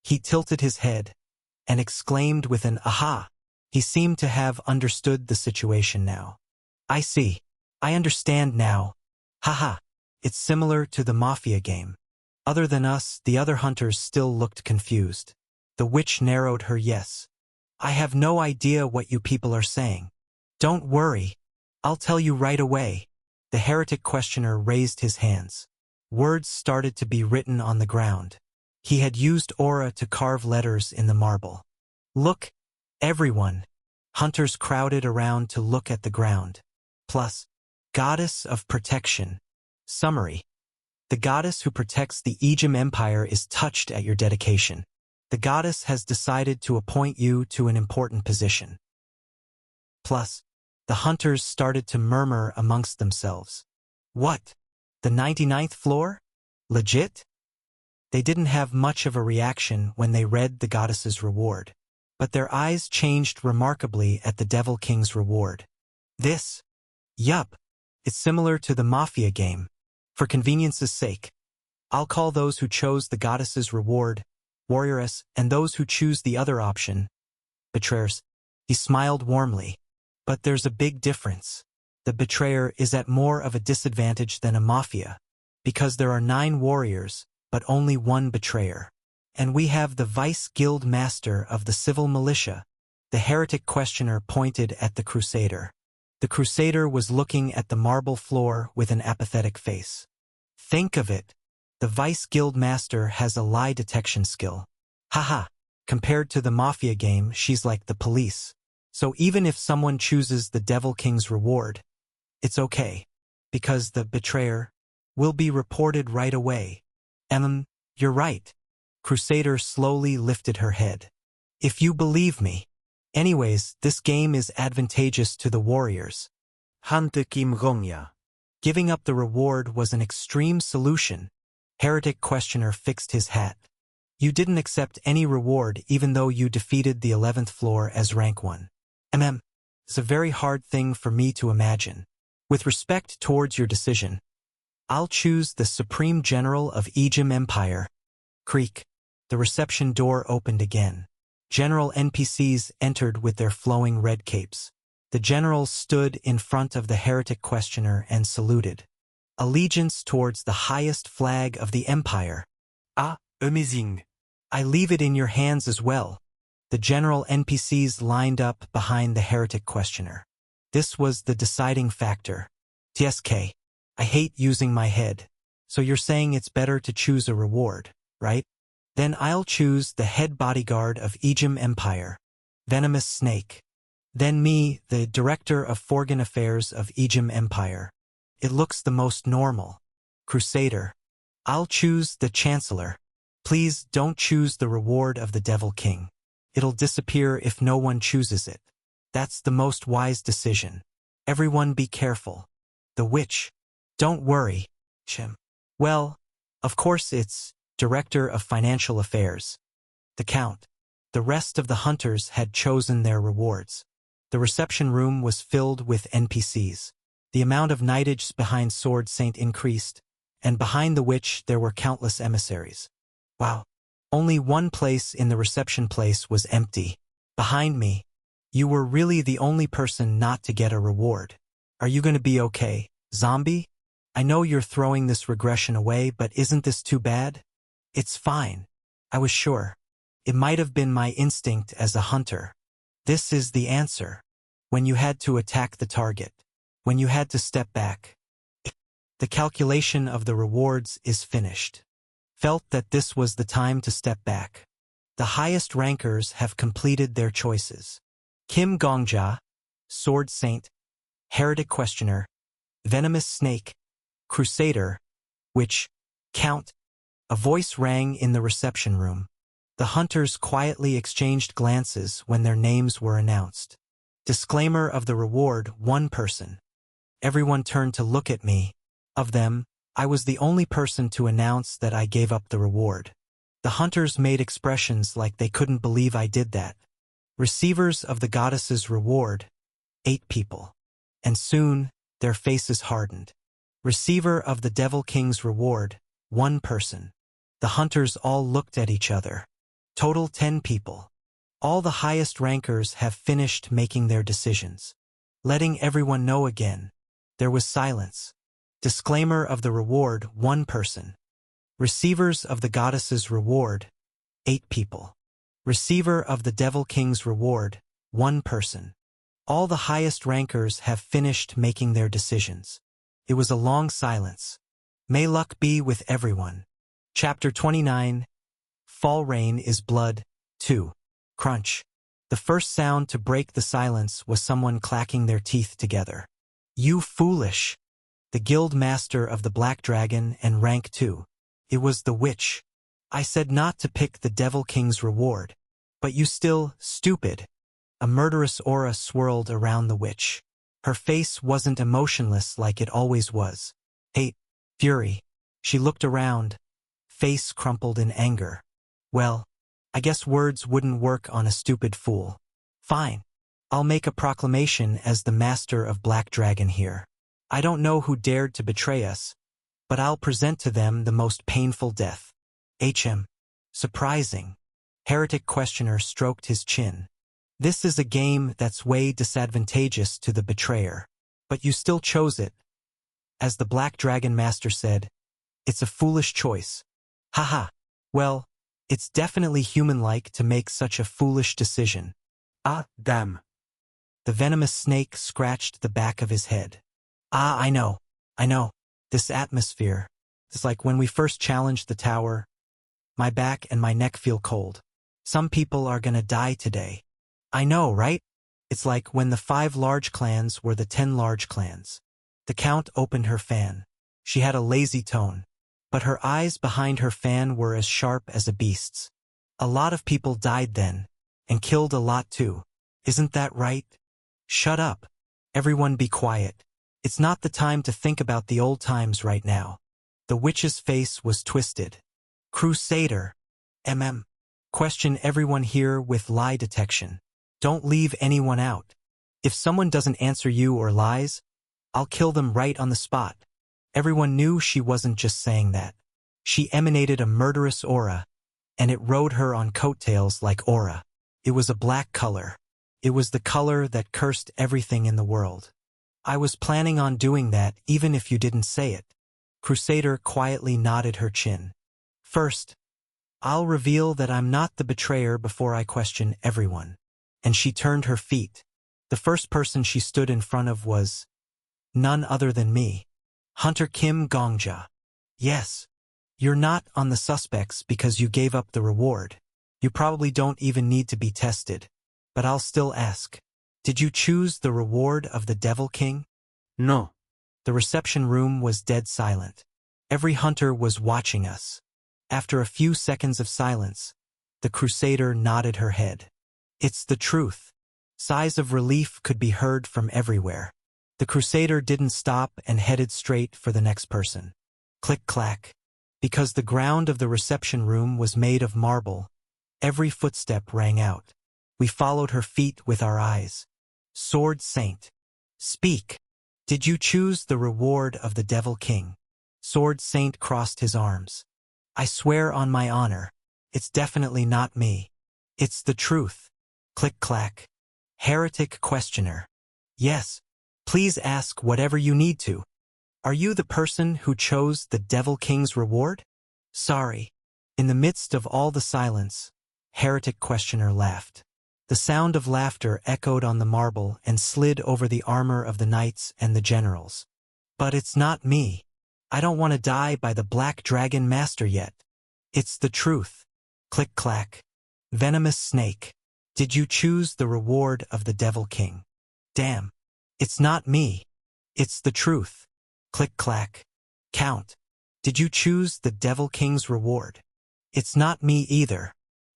He tilted his head and exclaimed with an aha. He seemed to have understood the situation now. I see. I understand now. Haha. It's similar to the Mafia game. Other than us, the other hunters still looked confused. The witch narrowed her yes. I have no idea what you people are saying. Don't worry. I'll tell you right away. The Heretic Questioner raised his hands. Words started to be written on the ground. He had used aura to carve letters in the marble. Look, everyone. Hunters crowded around to look at the ground. Plus, Goddess of Protection. Summary. The goddess who protects the Ijim Empire is touched at your dedication. The goddess has decided to appoint you to an important position. Plus, the hunters started to murmur amongst themselves. What? The 99th floor? Legit? They didn't have much of a reaction when they read the goddess's reward, but their eyes changed remarkably at the Devil King's reward. This? Yup. It's similar to the Mafia game. For convenience's sake, I'll call those who chose the goddess's reward warrioress, and those who choose the other option betrayers. He smiled warmly. But there's a big difference. The betrayer is at more of a disadvantage than a mafia, because there are 9 warriors, but only 1 betrayer. And we have the Vice Guild Master of the Civil Militia. The Heretic Questioner pointed at the Crusader. The Crusader was looking at the marble floor with an apathetic face. Think of it. The Vice Guild Master has a lie detection skill. Haha. Compared to the Mafia game, she's like the police. So even if someone chooses the Devil King's reward, it's okay. Because the betrayer will be reported right away. You're right. Crusader slowly lifted her head. If you believe me. Anyways, this game is advantageous to the warriors. Hante Kim Gongya. Giving up the reward was an extreme solution. Heretic Questioner fixed his hat. You didn't accept any reward even though you defeated the 11th floor as rank 1. It's a very hard thing for me to imagine. With respect towards your decision, I'll choose the Supreme General of Ijim Empire. Creak. The reception door opened again. General NPCs entered with their flowing red capes. The generals stood in front of the Heretic Questioner and saluted. Allegiance towards the highest flag of the empire. Ah, amazing. I leave it in your hands as well. The general NPCs lined up behind the Heretic Questioner. This was the deciding factor. TSK. I hate using my head. So you're saying it's better to choose a reward, right? Then I'll choose the head bodyguard of Ijim Empire, Venomous Snake. Then me, the director of Foreign Affairs of Ijim Empire. It looks the most normal. Crusader. I'll choose the Chancellor. Please don't choose the reward of the Devil King. It'll disappear if no one chooses it. That's the most wise decision. Everyone be careful. The witch. Don't worry. Well, of course it's Director of Financial Affairs. The Count. The rest of the hunters had chosen their rewards. The reception room was filled with NPCs. The amount of knightages behind Sword Saint increased, and behind the witch there were countless emissaries. Wow. Only one place in the reception place was empty. Behind me. You were really the only person not to get a reward. Are you going to be okay, zombie? I know you're throwing this regression away, but isn't this too bad? It's fine. I was sure. It might have been my instinct as a hunter. This is the answer. When you had to attack the target. When you had to step back. The calculation of the rewards is finished. Felt that this was the time to step back. The highest rankers have completed their choices. Kim Gongja, Sword Saint, Heretic Questioner, Venomous Snake, Crusader, Witch, Count. A voice rang in the reception room. The hunters quietly exchanged glances when their names were announced. Disclaimer of the reward, 1 person. Everyone turned to look at me. Of them, I was the only person to announce that I gave up the reward. The hunters made expressions like they couldn't believe I did that. Receivers of the goddess's reward, 8 people. And soon, their faces hardened. Receiver of the Devil King's reward, 1 person. The hunters all looked at each other. Total 10 people. All the highest rankers have finished making their decisions. Letting everyone know again. There was silence. Disclaimer of the reward, 1 person. Receivers of the goddess's reward, 8 people. Receiver of the Devil King's reward, 1 person. All the highest rankers have finished making their decisions. It was a long silence. May luck be with everyone. Chapter 29. Fall Rain is Blood, 2. Crunch. The first sound to break the silence was someone clacking their teeth together. You foolish! The guild master of the Black Dragon and rank 2. It was the witch. I said not to pick the Devil King's reward. But you still, stupid. A murderous aura swirled around the witch. Her face wasn't emotionless like it always was. Hate, fury. She looked around. Face crumpled in anger. Well, I guess words wouldn't work on a stupid fool. Fine. I'll make a proclamation as the master of Black Dragon here. I don't know who dared to betray us, but I'll present to them the most painful death. HM. Surprising. Heretic Questioner stroked his chin. This is a game that's way disadvantageous to the betrayer. But you still chose it. As the Black Dragon Master said, it's a foolish choice. Haha. Well, it's definitely human-like to make such a foolish decision. Ah, damn. The venomous snake scratched the back of his head. Ah, I know. This atmosphere. It's like when we first challenged the tower. My back and my neck feel cold. Some people are gonna die today. I know, right? It's like when the 5 large clans were the 10 large clans. The Count opened her fan. She had a lazy tone. But her eyes behind her fan were as sharp as a beast's. A lot of people died then. And killed a lot too. Isn't that right? Shut up. Everyone be quiet. It's not the time to think about the old times right now. The witch's face was twisted. Crusader. Question everyone here with lie detection. Don't leave anyone out. If someone doesn't answer you or lies, I'll kill them right on the spot. Everyone knew she wasn't just saying that. She emanated a murderous aura, and it rode her on coattails like aura. It was a black color. It was the color that cursed everything in the world. I was planning on doing that even if you didn't say it. Crusader quietly nodded her chin. First, I'll reveal that I'm not the betrayer before I question everyone. And she turned her feet. The first person she stood in front of was none other than me. Hunter Kim Gongja. Yes, you're not on the suspects because you gave up the reward. You probably don't even need to be tested. But I'll still ask. Did you choose the reward of the Devil King? No. The reception room was dead silent. Every hunter was watching us. After a few seconds of silence, the Crusader nodded her head. It's the truth. Sighs of relief could be heard from everywhere. The Crusader didn't stop and headed straight for the next person. Click-clack. Because the ground of the reception room was made of marble, every footstep rang out. We followed her feet with our eyes. Sword Saint. Speak. Did you choose the reward of the Devil King? Sword Saint crossed his arms. I swear on my honor, it's definitely not me. It's the truth. Click-clack. Heretic Questioner. Yes. Please ask whatever you need to. Are you the person who chose the Devil King's reward? Sorry. In the midst of all the silence, Heretic questioner laughed. The sound of laughter echoed on the marble and slid over the armor of the knights and the generals. But it's not me. I don't want to die by the Black Dragon Master yet. It's the truth. Click-clack. Venomous snake. Did you choose the reward of the Devil King? Damn. It's not me. It's the truth. Click-clack. Count. Did you choose the Devil King's reward? It's not me either.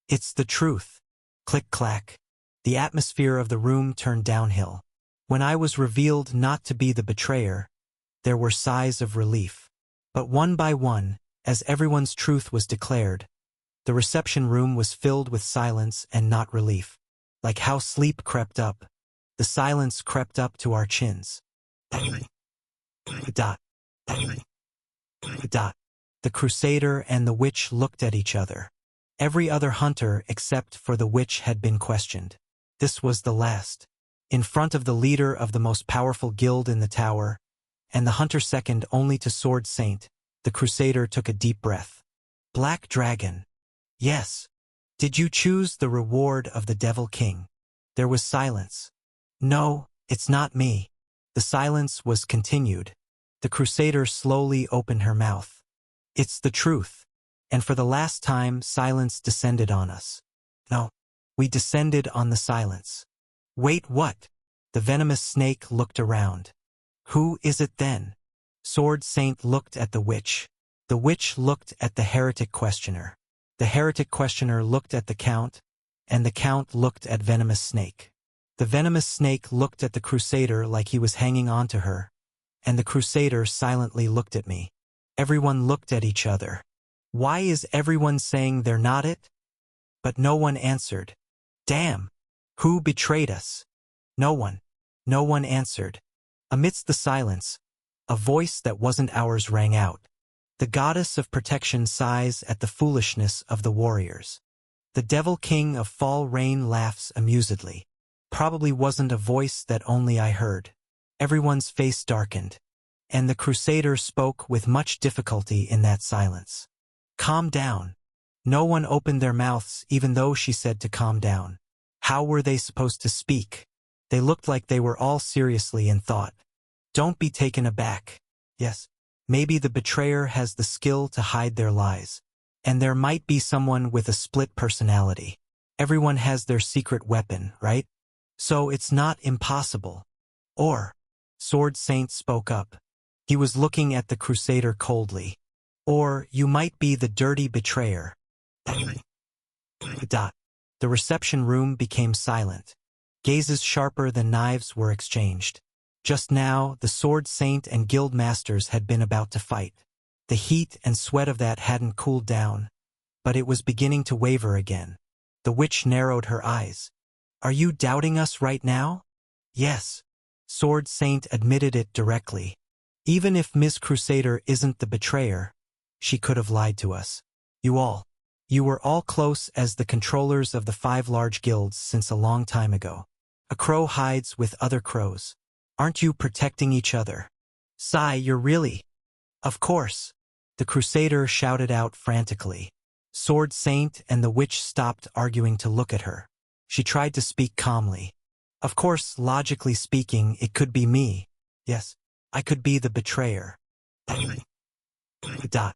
It's the truth. Click-clack. The atmosphere of the room turned downhill. When I was revealed not to be the betrayer, there were sighs of relief. But one by one, as everyone's truth was declared, the reception room was filled with silence and not relief. Like how sleep crept up, the silence crept up to our chins. Dot. Dot. The Crusader and the witch looked at each other. Every other hunter except for the witch had been questioned. This was the last. In front of the leader of the most powerful guild in the tower, and the hunter second only to Sword Saint, the Crusader took a deep breath. Black Dragon. Yes. Did you choose the reward of the Devil King? There was silence. No, it's not me. The silence was continued. The Crusader slowly opened her mouth. It's the truth. And for the last time, silence descended on us. No. We descended on the silence. Wait, what? The venomous snake looked around. Who is it then? Sword Saint looked at the witch. The witch looked at the heretic questioner. The heretic questioner looked at the count, and the count looked at venomous snake. The venomous snake looked at the Crusader like he was hanging on to her, and the Crusader silently looked at me. Everyone looked at each other. Why is everyone saying they're not it? But no one answered. Damn! Who betrayed us? No one. No one answered. Amidst the silence, a voice that wasn't ours rang out. The goddess of protection sighs at the foolishness of the warriors. The Devil King of Fall Rain laughs amusedly. Probably wasn't a voice that only I heard. Everyone's face darkened, and the Crusader spoke with much difficulty in that silence. Calm down. No one opened their mouths even though she said to calm down. How were they supposed to speak? They looked like they were all seriously in thought. Don't be taken aback. Yes, maybe the betrayer has the skill to hide their lies. And there might be someone with a split personality. Everyone has their secret weapon, right? So it's not impossible. Or, Sword Saint spoke up. He was looking at the Crusader coldly. Or, you might be the dirty betrayer. Dot. The reception room became silent. Gazes sharper than knives were exchanged. Just now, the Sword Saint and Guild Masters had been about to fight. The heat and sweat of that hadn't cooled down, but it was beginning to waver again. The witch narrowed her eyes. Are you doubting us right now? Yes. Sword Saint admitted it directly. Even if Miss Crusader isn't the betrayer, she could have lied to us. You were all close as the controllers of the 5 large guilds since a long time ago. A crow hides with other crows. Aren't you protecting each other? Sigh, you're really... Of course. The Crusader shouted out frantically. Sword Saint and the witch stopped arguing to look at her. She tried to speak calmly. Of course, logically speaking, it could be me. Yes, I could be the betrayer. Dot.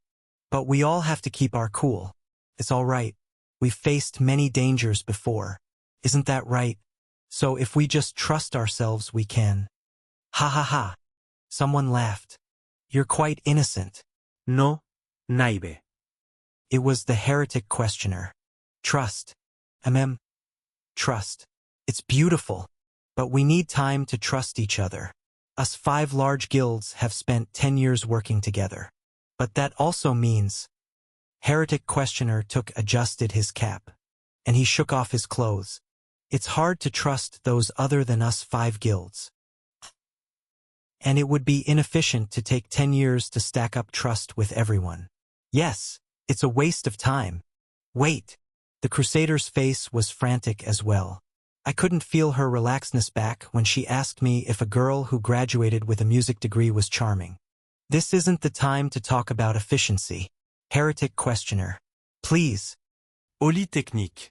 But we all have to keep our cool. It's all right. We've faced many dangers before. Isn't that right? So if we just trust ourselves, we can. Ha ha ha. Someone laughed. You're quite innocent. No, naive. It was the heretic questioner. Trust. Trust. It's beautiful. But we need time to trust each other. Us 5 large guilds have spent 10 years working together. But that also means... Heretic questioner adjusted his cap. And he shook off his clothes. It's hard to trust those other than us 5 guilds. And it would be inefficient to take 10 years to stack up trust with everyone. Yes, it's a waste of time. Wait. The Crusader's face was frantic as well. I couldn't feel her relaxedness back when she asked me if a girl who graduated with a music degree was charming. This isn't the time to talk about efficiency. Heretic questioner. Please. Polytechnique.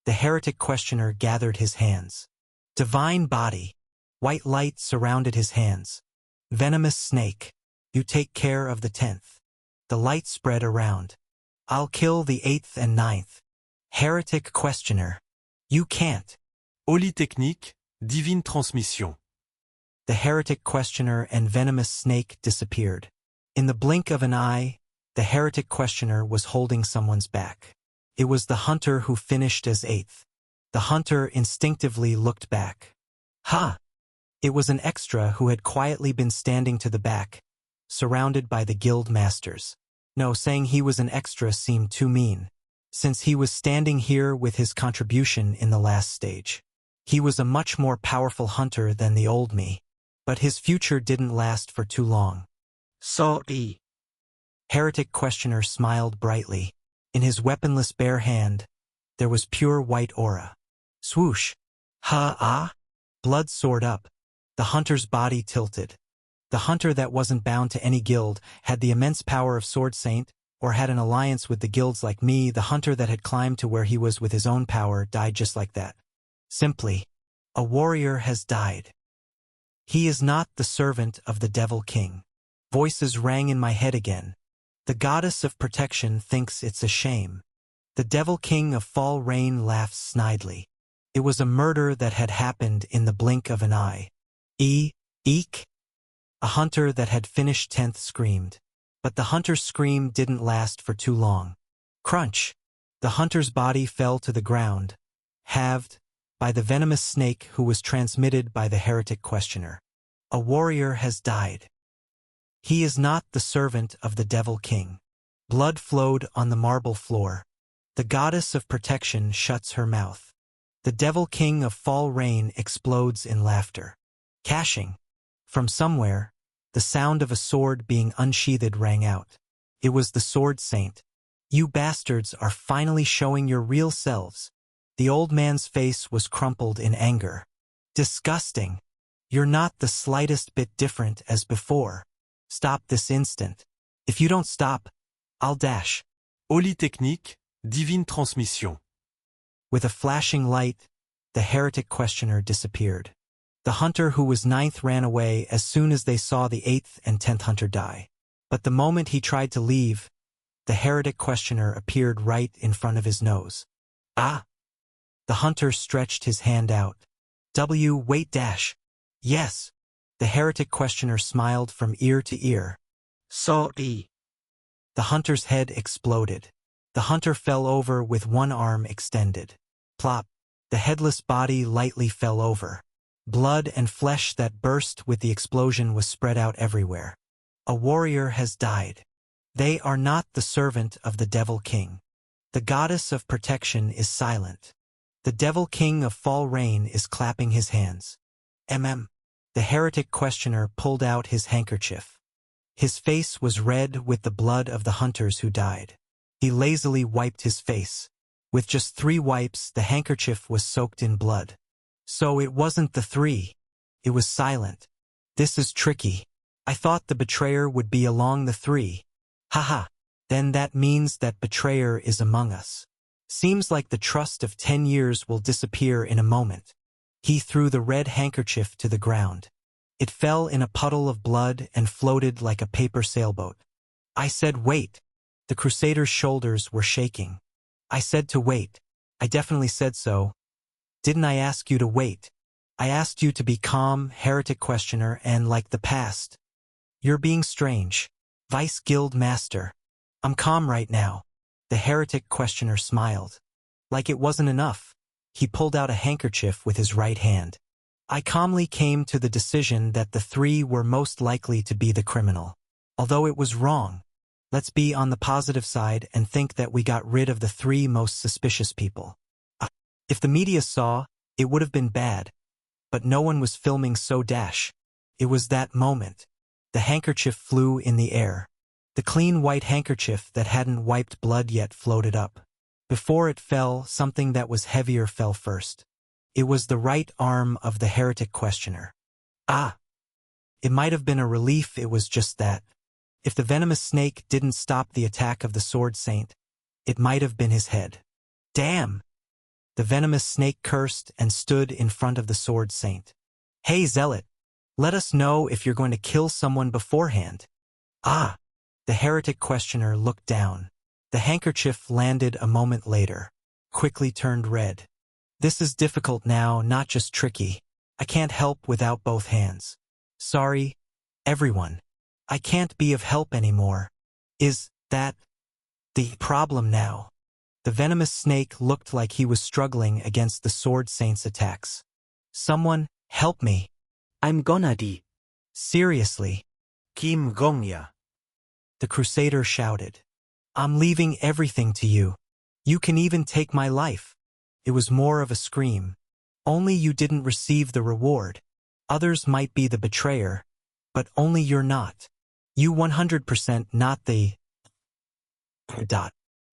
The heretic questioner gathered his hands. Divine body. White light surrounded his hands. Venomous snake. You take care of the 10th. The light spread around. I'll kill the 8th and 9th. Heretic questioner. You can't. Holy technique, divine transmission. The heretic questioner and venomous snake disappeared. In the blink of an eye, the heretic questioner was holding someone's back. It was the hunter who finished as 8th. The hunter instinctively looked back. Ha! It was an extra who had quietly been standing to the back, surrounded by the guild masters. No, saying he was an extra seemed too mean, since he was standing here with his contribution in the last stage. He was a much more powerful hunter than the old me, but his future didn't last for too long. Sorry. Heretic questioner smiled brightly. In his weaponless bare hand, there was pure white aura. Swoosh! Ha-ah! Blood soared up. The hunter's body tilted. The hunter that wasn't bound to any guild, had the immense power of Sword Saint, or had an alliance with the guilds like me. The hunter that had climbed to where he was with his own power died just like that. Simply, a warrior has died. He is not the servant of the Devil King. Voices rang in my head again. The goddess of protection thinks it's a shame. The Devil King of Fall Rain laughs snidely. It was a murder that had happened in the blink of an eye. Eek! A hunter that had finished 10th screamed. But the hunter's scream didn't last for too long. Crunch! The hunter's body fell to the ground, halved by the venomous snake who was transmitted by the heretic questioner. A warrior has died. He is not the servant of the Devil King. Blood flowed on the marble floor. The goddess of protection shuts her mouth. The Devil King of Fall Rain explodes in laughter. Cashing. From somewhere, the sound of a sword being unsheathed rang out. It was the Sword Saint. You bastards are finally showing your real selves. The old man's face was crumpled in anger. Disgusting. You're not the slightest bit different as before. Stop this instant. If you don't stop, I'll dash. Holy technique, divine transmission. With a flashing light, the heretic questioner disappeared. The hunter who was 9th ran away as soon as they saw the 8th and 10th hunter die. But the moment he tried to leave, the heretic questioner appeared right in front of his nose. Ah! The hunter stretched his hand out. Wait dash. Yes. The heretic questioner smiled from ear to ear. Sorry. The hunter's head exploded. The hunter fell over with one arm extended. Plop. The headless body lightly fell over. Blood and flesh that burst with the explosion was spread out everywhere. A warrior has died. They are not the servant of the Devil King. The goddess of protection is silent. The Devil King of Fall Rain is clapping his hands. The heretic questioner pulled out his handkerchief. His face was red with the blood of the hunters who died. He lazily wiped his face. With just 3 wipes, the handkerchief was soaked in blood. So it wasn't the 3. It was silent. This is tricky. I thought the betrayer would be along the 3. Haha. Then that means that betrayer is among us. Seems like the trust of 10 years will disappear in a moment. He threw the red handkerchief to the ground. It fell in a puddle of blood and floated like a paper sailboat. I said wait. The crusader's shoulders were shaking. I said to wait. I definitely said so. Didn't I ask you to wait? I asked you to be calm, heretic questioner, and like the past. You're being strange. Vice Guild Master. I'm calm right now. The heretic questioner smiled. Like it wasn't enough. He pulled out a handkerchief with his right hand. I calmly came to the decision that the 3 were most likely to be the criminal. Although it was wrong. Let's be on the positive side and think that we got rid of the 3 most suspicious people. If the media saw, it would have been bad. But no one was filming so dash. It was that moment. The handkerchief flew in the air. The clean white handkerchief that hadn't wiped blood yet floated up. Before it fell, something that was heavier fell first. It was the right arm of the heretic questioner. Ah! It might have been a relief it was just that. If the venomous snake didn't stop the attack of the Sword Saint, it might have been his head. Damn! The venomous snake cursed and stood in front of the sword saint. Hey, zealot! Let us know if you're going to kill someone beforehand. Ah! The heretic questioner looked down. The handkerchief landed a moment later. Quickly turned red. This is difficult now, not just tricky. I can't help without both hands. Sorry, everyone. I can't be of help anymore. Is that the problem now? The venomous snake looked like he was struggling against the sword saint's attacks. Someone, help me. I'm gonna die. Seriously. Kim Gongya. The crusader shouted. I'm leaving everything to you. You can even take my life. It was more of a scream. Only you didn't receive the reward. Others might be the betrayer, but only you're not. You 100% not the...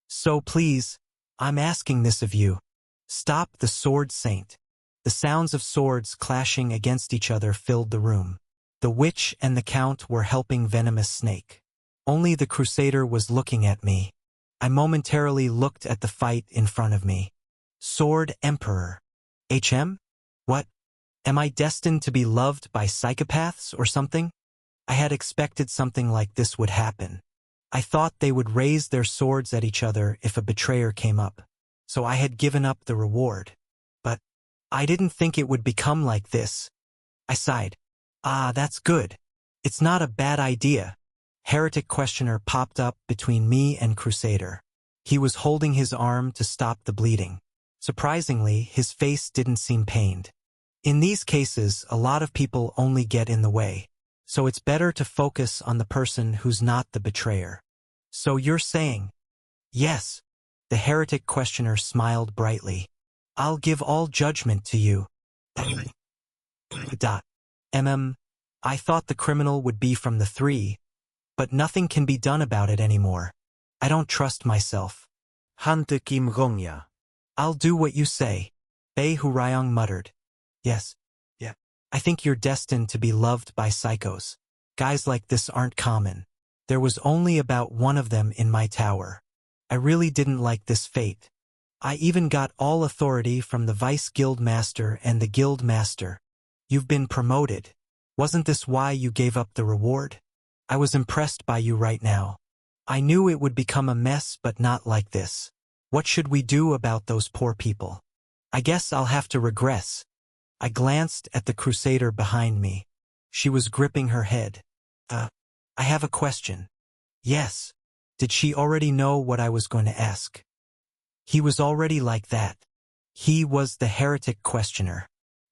So please, I'm asking this of you. Stop the sword saint. The sounds of swords clashing against each other filled the room. The witch and the count were helping venomous snake. Only the crusader was looking at me. I momentarily looked at the fight in front of me. Sword Emperor. HM? What? Am I destined to be loved by psychopaths or something? I had expected something like this would happen. I thought they would raise their swords at each other if a betrayer came up, so I had given up the reward. But I didn't think it would become like this. I sighed. Ah, that's good. It's not a bad idea. Heretic questioner popped up between me and crusader. He was holding his arm to stop the bleeding. Surprisingly, his face didn't seem pained. In these cases, a lot of people only get in the way, so it's better to focus on the person who's not the betrayer. So you're saying? Yes. The heretic questioner smiled brightly. I'll give all judgment to you. I thought the criminal would be from the three, but nothing can be done about it anymore. I don't trust myself. Hante Kim Gongya. I'll do what you say. Bei Hurayong muttered. Yes. Yeah. I think you're destined to be loved by psychos. Guys like this aren't common. There was only about one of them in my tower. I really didn't like this fate. I even got all authority from the vice guild master and the guild master. You've been promoted. Wasn't this why you gave up the reward? I was impressed by you right now. I knew it would become a mess, but not like this. What should we do about those poor people? I guess I'll have to regress. I glanced at the crusader behind me. She was gripping her head. I have a question. Yes. Did she already know what I was going to ask? He was already like that. He was the heretic questioner.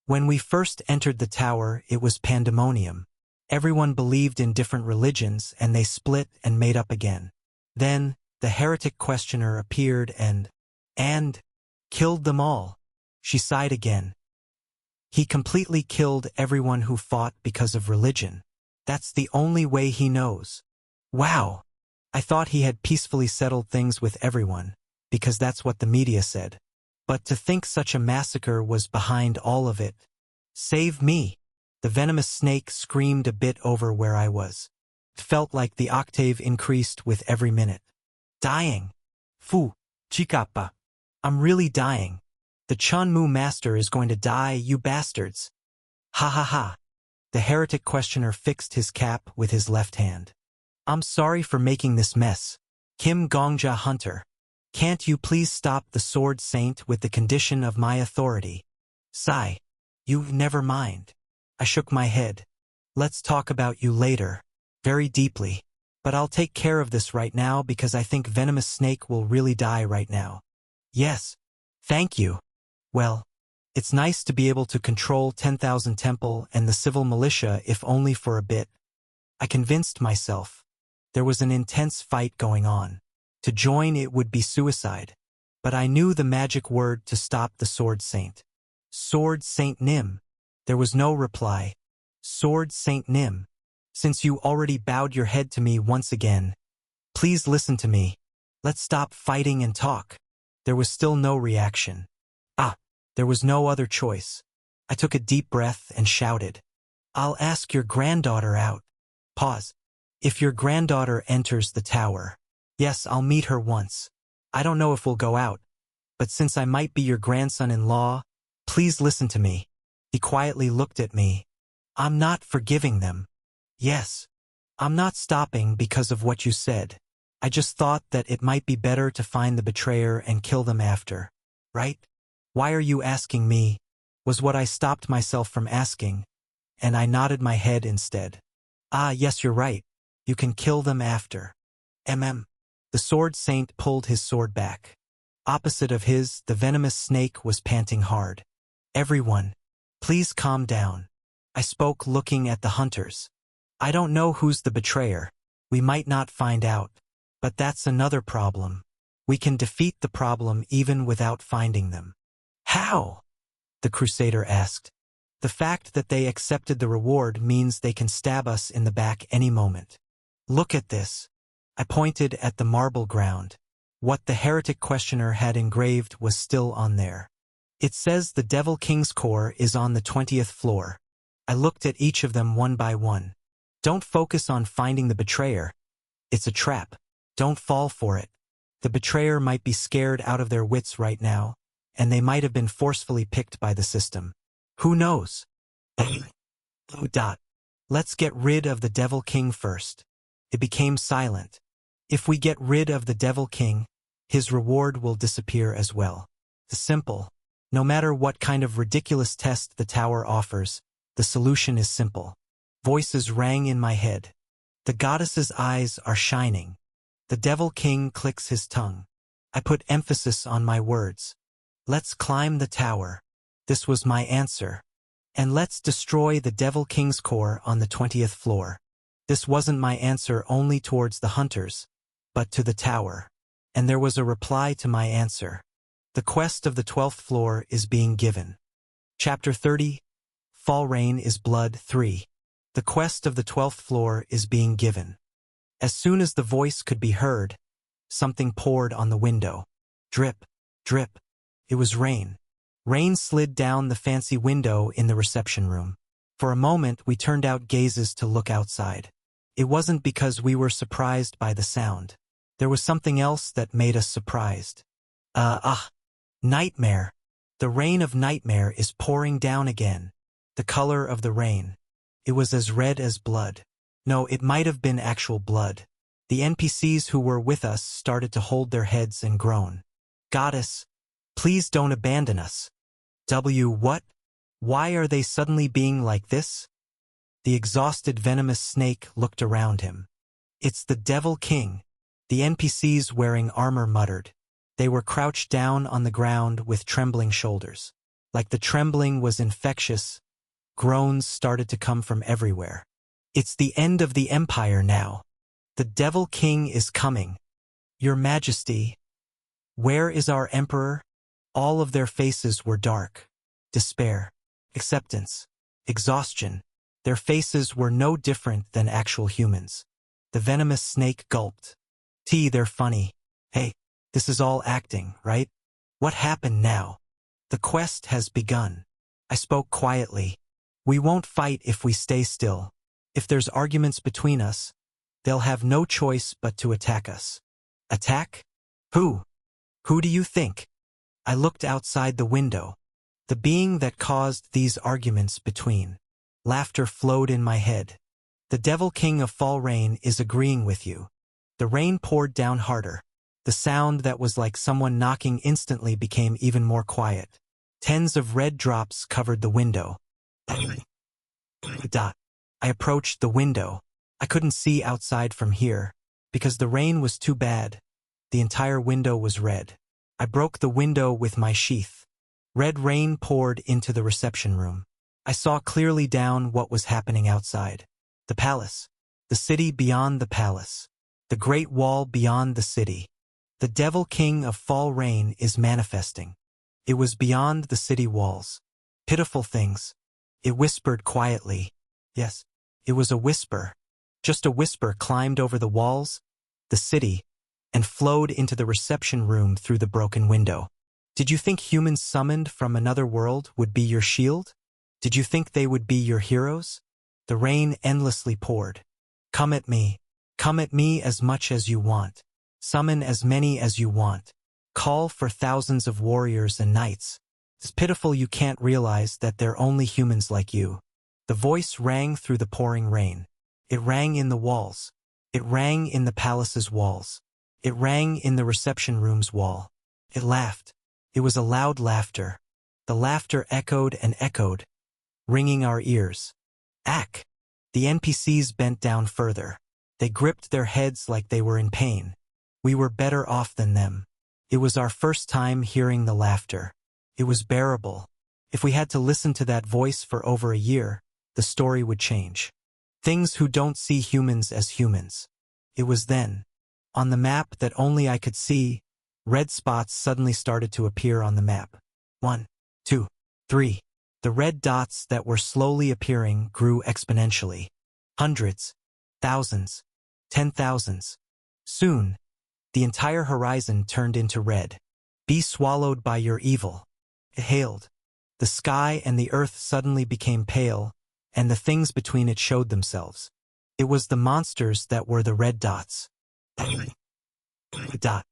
When we first entered the tower, it was pandemonium. Everyone believed in different religions, and they split and made up again. Then, the heretic questioner appeared and killed them all. She sighed again. He completely killed everyone who fought because of religion. That's the only way he knows. Wow! I thought he had peacefully settled things with everyone, because that's what the media said. But to think such a massacre was behind all of it. Save me! The venomous snake screamed a bit over where I was. It felt like the octave increased with every minute. Dying! Fu! Chikapa! I'm really dying. The Chunmu master is going to die, you bastards! Ha ha ha! The heretic questioner fixed his cap with his left hand. I'm sorry for making this mess. Kim Gongja Hunter. Can't you please stop the sword saint with the condition of my authority? Sigh. You never mind. I shook my head. Let's talk about you later. Very deeply. But I'll take care of this right now because I think venomous snake will really die right now. Yes. Thank you. Well, it's nice to be able to control 10,000 temple and the civil militia if only for a bit. I convinced myself. There was an intense fight going on. To join it would be suicide. But I knew the magic word to stop the Sword Saint. Sword Saint Nim. There was no reply. Sword Saint Nim. Since you already bowed your head to me once again, please listen to me. Let's stop fighting and talk. There was still no reaction. There was no other choice. I took a deep breath and shouted, I'll ask your granddaughter out. Pause. If your granddaughter enters the tower, yes, I'll meet her once. I don't know if we'll go out, But since I might be your grandson-in-law, please listen to me. He quietly looked at me. I'm not forgiving them. Yes. I'm not stopping because of what you said. I just thought that it might be better to find the betrayer and kill them after. Right? Why are you asking me? Was what I stopped myself from asking, and I nodded my head instead. Ah, yes, you're right. You can kill them after. The sword saint pulled his sword back. Opposite of his, the venomous snake was panting hard. Everyone, please calm down. I spoke, looking at the hunters. I don't know who's the betrayer. We might not find out. But that's another problem. We can defeat the problem even without finding them. How? The crusader asked. The fact that they accepted the reward means they can stab us in the back any moment. Look at this. I pointed at the marble ground. What the heretic questioner had engraved was still on there. It says the Devil King's core is on the 20th floor. I looked at each of them one by one. Don't focus on finding the betrayer. It's a trap. Don't fall for it. The betrayer might be scared out of their wits right now, and they might have been forcefully picked by the system. Who knows? Let's get rid of the Devil King first. It became silent. If we get rid of the Devil King, his reward will disappear as well. The simple. No matter what kind of ridiculous test the tower offers, the solution is simple. Voices rang in my head. The goddess's eyes are shining. The Devil King clicks his tongue. I put emphasis on my words. Let's climb the tower. This was my answer. And let's destroy the Devil King's core on the 20th floor. This wasn't my answer only towards the hunters, but to the tower. And there was a reply to my answer. The quest of the 12th floor is being given. Chapter 30, Fall Rain is Blood 3. The quest of the 12th floor is being given. As soon as the voice could be heard, something poured on the window. Drip, drip. It was rain. Rain slid down the fancy window in the reception room. For a moment, we turned out gazes to look outside. It wasn't because we were surprised by the sound. There was something else that made us surprised. Nightmare. The rain of nightmare is pouring down again. The color of the rain. It was as red as blood. No, it might have been actual blood. The NPCs who were with us started to hold their heads and groan. Goddess, please don't abandon us. What? Why are they suddenly being like this? The exhausted venomous snake looked around him. It's the Devil King. The NPCs wearing armor muttered. They were crouched down on the ground with trembling shoulders. Like the trembling was infectious, groans started to come from everywhere. It's the end of the empire now. The Devil King is coming. Your Majesty. Where is our emperor? All of their faces were dark. Despair. Acceptance. Exhaustion. Their faces were no different than actual humans. The venomous snake gulped. They're funny. Hey, this is all acting, right? What happened now? The quest has begun. I spoke quietly. We won't fight if we stay still. If there's arguments between us, they'll have no choice but to attack us. Attack? Who? Who do you think? I looked outside the window. The being that caused these arguments between. Laughter flowed in my head. The Devil King of Fall Rain is agreeing with you. The rain poured down harder. The sound that was like someone knocking instantly became even more quiet. Tens of red drops covered the window. I approached the window. I couldn't see outside from here, because the rain was too bad. The entire window was red. I broke the window with my sheath. Red rain poured into the reception room. I saw clearly down what was happening outside. The palace. The city beyond the palace. The great wall beyond the city. The Devil King of Fall Rain is manifesting. It was beyond the city walls. Pitiful things. It whispered quietly. Yes, it was a whisper. Just a whisper climbed over the walls, the city, and flowed into the reception room through the broken window. Did you think humans summoned from another world would be your shield? Did you think they would be your heroes? The rain endlessly poured. Come at me. Come at me as much as you want. Summon as many as you want. Call for thousands of warriors and knights. It's pitiful you can't realize that they're only humans like you. The voice rang through the pouring rain. It rang in the walls. It rang in the palace's walls. It rang in the reception room's wall. It laughed. It was a loud laughter. The laughter echoed and echoed, ringing our ears. Ack! The NPCs bent down further. They gripped their heads like they were in pain. We were better off than them. It was our first time hearing the laughter. It was bearable. If we had to listen to that voice for over a year, the story would change. Things who don't see humans as humans. It was then. On the map that only I could see, red spots suddenly started to appear on the map. 1, 2, 3. The red dots that were slowly appearing grew exponentially. Hundreds, thousands, 10,000s. Soon, the entire horizon turned into red. Be swallowed by your evil. It hailed. The sky and the earth suddenly became pale, and the things between it showed themselves. It was the monsters that were the red dots. Dot.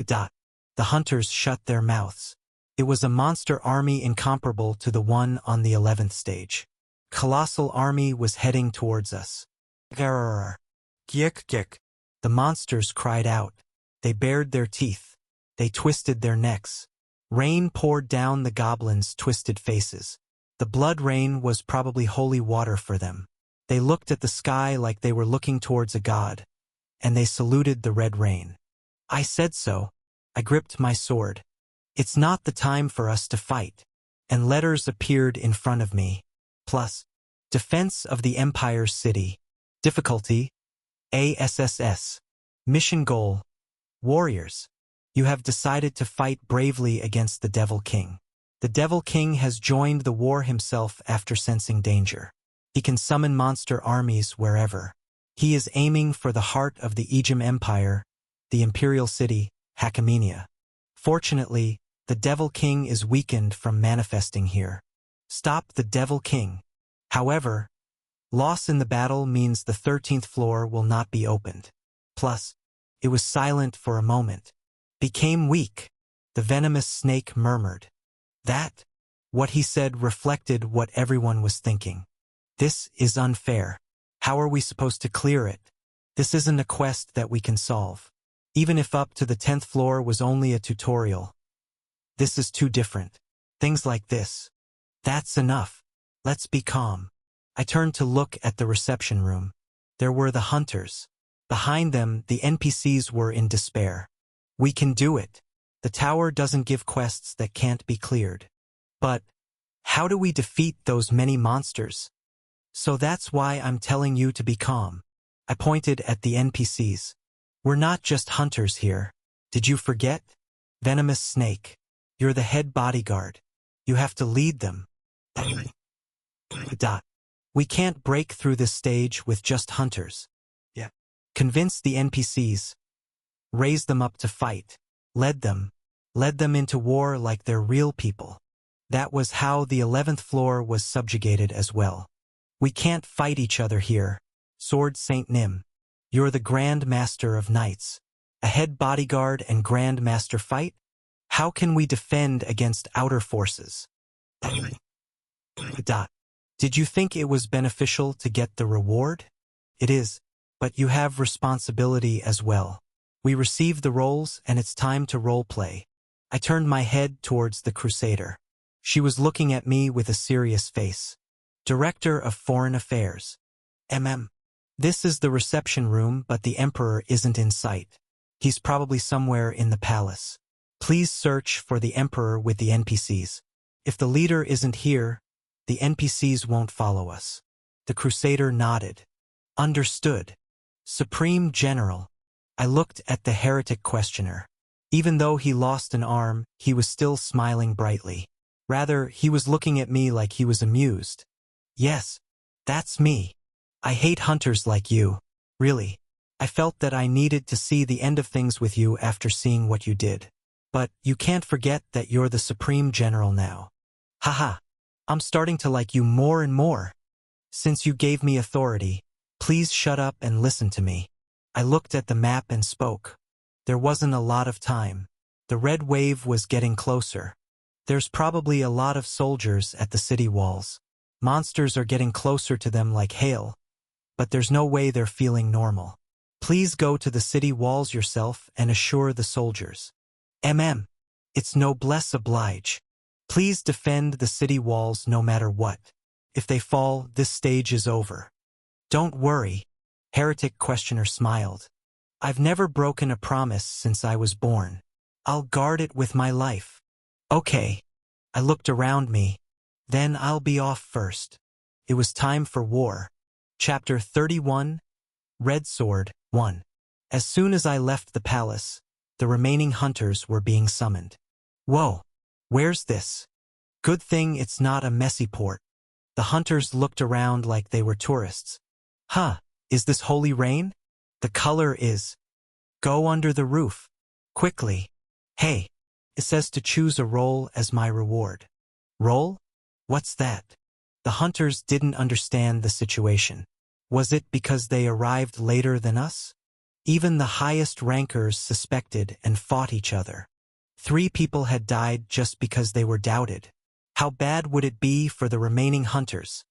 Dot. The hunters shut their mouths. It was a monster army incomparable to the one on the 11th stage. Colossal army was heading towards us. Grrr. Giek giek. The monsters cried out. They bared their teeth. They twisted their necks. Rain poured down the goblins' twisted faces. The blood rain was probably holy water for them. They looked at the sky like they were looking towards a god, and they saluted the red rain. I said so. I gripped my sword. It's not the time for us to fight. And letters appeared in front of me. Plus, Defense of the Empire's City. Difficulty, ASSS. Mission goal, Warriors. You have decided to fight bravely against the Devil King. The Devil King has joined the war himself after sensing danger. He can summon monster armies wherever. He is aiming for the heart of the Ejim Empire, the Imperial City, Hakamenia. Fortunately, the Devil King is weakened from manifesting here. Stop the Devil King. However, loss in the battle means the 13th floor will not be opened. Plus, it was silent for a moment. Became weak. The venomous snake murmured. That, what he said reflected what everyone was thinking. This is unfair. How are we supposed to clear it? This isn't a quest that we can solve. Even if up to the 10th floor was only a tutorial. This is too different. Things like this. That's enough. Let's be calm. I turned to look at the reception room. There were the hunters. Behind them, the NPCs were in despair. We can do it. The tower doesn't give quests that can't be cleared. But how do we defeat those many monsters? So that's why I'm telling you to be calm. I pointed at the NPCs. We're not just hunters here. Did you forget? Venomous Snake. You're the head bodyguard. You have to lead them. Dot. We can't break through this stage with just hunters. Yeah. Convince the NPCs. Raise them up to fight. Led them into war like they're real people. That was how the 11th floor was subjugated as well. We can't fight each other here. Sword Saint Nim. You're the Grand Master of Knights. A head bodyguard and Grand Master fight? How can we defend against outer forces? Dot. Did you think it was beneficial to get the reward? It is, but you have responsibility as well. We received the roles and it's time to roleplay. I turned my head towards the Crusader. She was looking at me with a serious face. Director of Foreign Affairs. This is the reception room, but the Emperor isn't in sight. He's probably somewhere in the palace. Please search for the Emperor with the NPCs. If the leader isn't here, the NPCs won't follow us. The Crusader nodded. Understood. Supreme General. I looked at the heretic questioner. Even though he lost an arm, he was still smiling brightly. Rather, he was looking at me like he was amused. Yes, that's me. I hate hunters like you. Really. I felt that I needed to see the end of things with you after seeing what you did. But you can't forget that you're the Supreme General now. Haha. I'm starting to like you more and more. Since you gave me authority, please shut up and listen to me. I looked at the map and spoke. There wasn't a lot of time. The red wave was getting closer. There's probably a lot of soldiers at the city walls. Monsters are getting closer to them like hail, but there's no way they're feeling normal. Please go to the city walls yourself and assure the soldiers. It's noblesse oblige. Please defend the city walls no matter what. If they fall, this stage is over. Don't worry. Heretic questioner smiled. I've never broken a promise since I was born. I'll guard it with my life. Okay. I looked around me. Then I'll be off first. It was time for war. Chapter 31, Red Sword 1. As soon as I left the palace, the remaining hunters were being summoned. Whoa, where's this? Good thing it's not a messy port. The hunters looked around like they were tourists. Is this holy rain? The color is. Go under the roof. Quickly. Hey, it says to choose a role as my reward. Role? What's that? The hunters didn't understand the situation. Was it because they arrived later than us? Even the highest rankers suspected and fought each other. 3 people had died just because they were doubted. How bad would it be for the remaining hunters?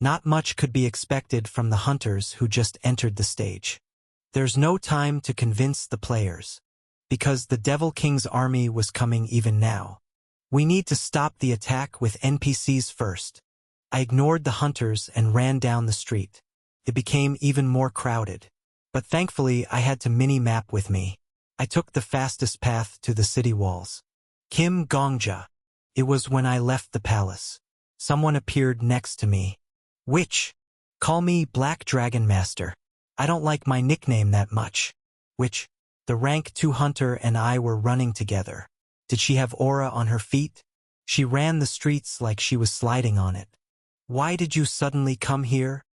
Not much could be expected from the hunters who just entered the stage. There's no time to convince the players, because the Devil King's army was coming even now. We need to stop the attack with NPCs first. I ignored the hunters and ran down the street. It became even more crowded. But thankfully I had to mini-map with me. I took the fastest path to the city walls. Kim Gongja. It was when I left the palace. Someone appeared next to me. Which? Call me Black Dragon Master. I don't like my nickname that much. Which? The rank 2 hunter and I were running together. Did she have aura on her feet? She ran the streets like she was sliding on it. Why did you suddenly come here?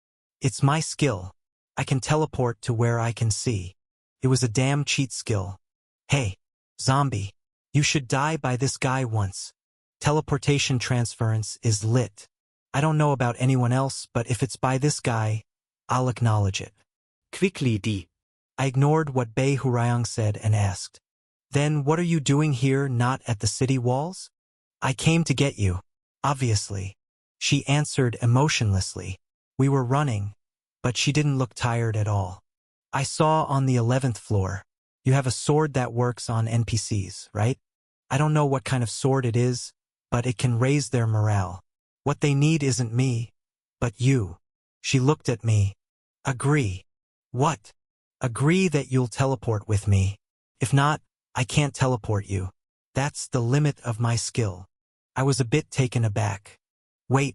It's my skill. I can teleport to where I can see. It was a damn cheat skill. Hey, zombie. You should die by this guy once. Teleportation transference is lit. I don't know about anyone else, but if it's by this guy, I'll acknowledge it. Quickly D. I ignored what Bei Hurayang said and asked. Then what are you doing here, not at the city walls? I came to get you, obviously. She answered emotionlessly. We were running, but she didn't look tired at all. I saw on the 11th floor. You have a sword that works on NPCs, right? I don't know what kind of sword it is, but it can raise their morale. What they need isn't me, but you. She looked at me. Agree. What? Agree that you'll teleport with me. If not, I can't teleport you. That's the limit of my skill. I was a bit taken aback. Wait,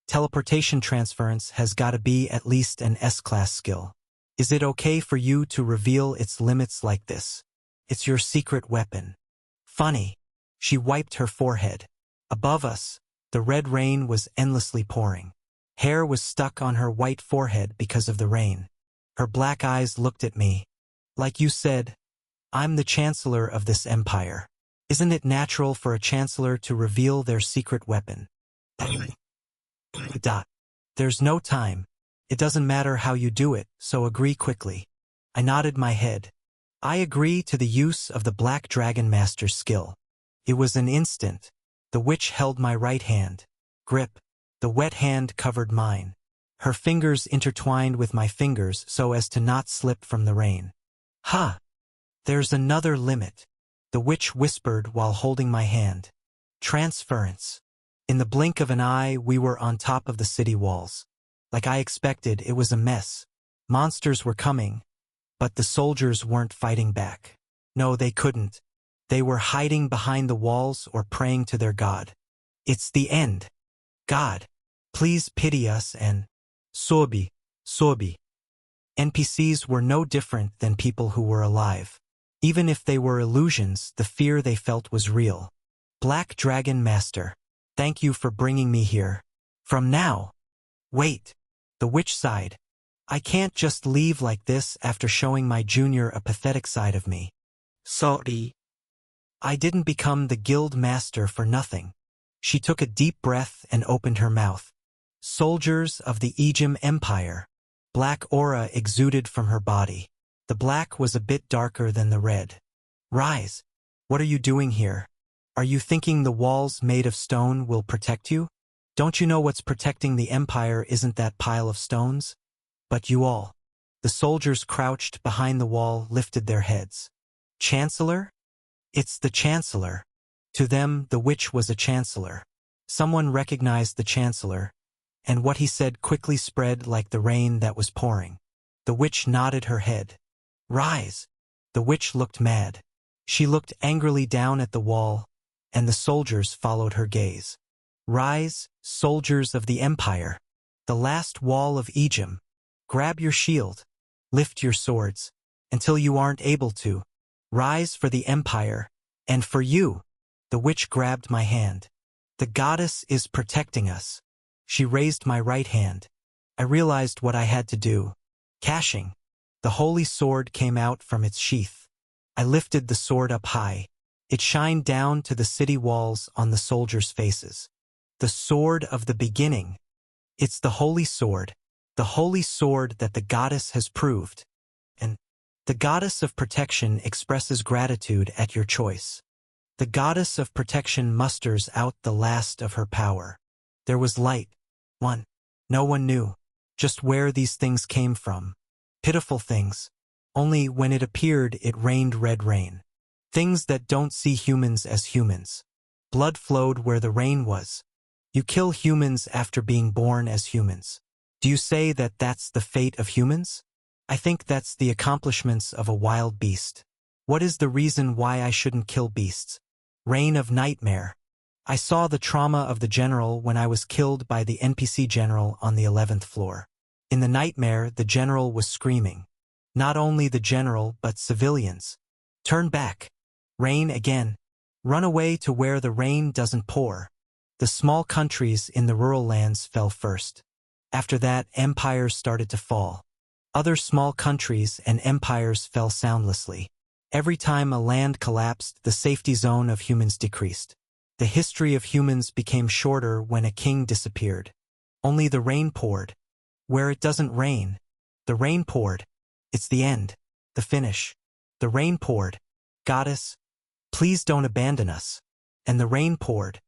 teleportation transference has gotta be at least an S-class skill. Is it okay for you to reveal its limits like this? It's your secret weapon. Funny. She wiped her forehead. Above us, the red rain was endlessly pouring. Hair was stuck on her white forehead because of the rain. Her black eyes looked at me. Like you said, I'm the chancellor of this empire. Isn't it natural for a chancellor to reveal their secret weapon? There's no time. It doesn't matter how you do it, so agree quickly. I nodded my head. I agree to the use of the Black Dragon Master's skill. It was an instant. The witch held my right hand. Grip. The wet hand covered mine. Her fingers intertwined with my fingers so as to not slip from the rain. There's another limit. The witch whispered while holding my hand. Transference. In the blink of an eye, we were on top of the city walls. Like I expected, it was a mess. Monsters were coming, but the soldiers weren't fighting back. No, they couldn't. They were hiding behind the walls or praying to their god. It's the end. God, please pity us and... Sobi. NPCs were no different than people who were alive. Even if they were illusions, the fear they felt was real. Black Dragon Master, thank you for bringing me here. From now... Wait. The witch sighed. I can't just leave like this after showing my junior a pathetic side of me. Sorry. I didn't become the guild master for nothing. She took a deep breath and opened her mouth. Soldiers of the Ejim Empire. Black aura exuded from her body. The black was a bit darker than the red. Rise. What are you doing here? Are you thinking the walls made of stone will protect you? Don't you know what's protecting the empire isn't that pile of stones? But you all. The soldiers crouched behind the wall lifted their heads. Chancellor? It's the Chancellor. To them, the witch was a chancellor. Someone recognized the Chancellor, and what he said quickly spread like the rain that was pouring. The witch nodded her head. Rise. The witch looked mad. She looked angrily down at the wall, and the soldiers followed her gaze. Rise, soldiers of the Empire. The last wall of Egypt. Grab your shield. Lift your swords. Until you aren't able to. Rise for the Empire. And for you. The witch grabbed my hand. The goddess is protecting us. She raised my right hand. I realized what I had to do. Cashing. The holy sword came out from its sheath. I lifted the sword up high. It shined down to the city walls on the soldiers' faces. The sword of the beginning. It's the holy sword that the goddess has proved. And the goddess of protection expresses gratitude at your choice. The goddess of protection musters out the last of her power. There was light. No one knew just where these things came from. Pitiful things. Only when it appeared it rained red rain. Things that don't see humans as humans. Blood flowed where the rain was. You kill humans after being born as humans. Do you say that that's the fate of humans? I think that's the accomplishments of a wild beast. What is the reason why I shouldn't kill beasts? Reign of nightmare. I saw the trauma of the general when I was killed by the NPC general on the 11th floor. In the nightmare, the general was screaming. Not only the general, but civilians. Turn back. Rain again. Run away to where the rain doesn't pour. The small countries in the rural lands fell first. After that, empires started to fall. Other small countries and empires fell soundlessly. Every time a land collapsed, the safety zone of humans decreased. The history of humans became shorter when a king disappeared. Only the rain poured. Where it doesn't rain, the rain poured. It's the end, the finish. The rain poured. Goddess, please don't abandon us. And the rain poured.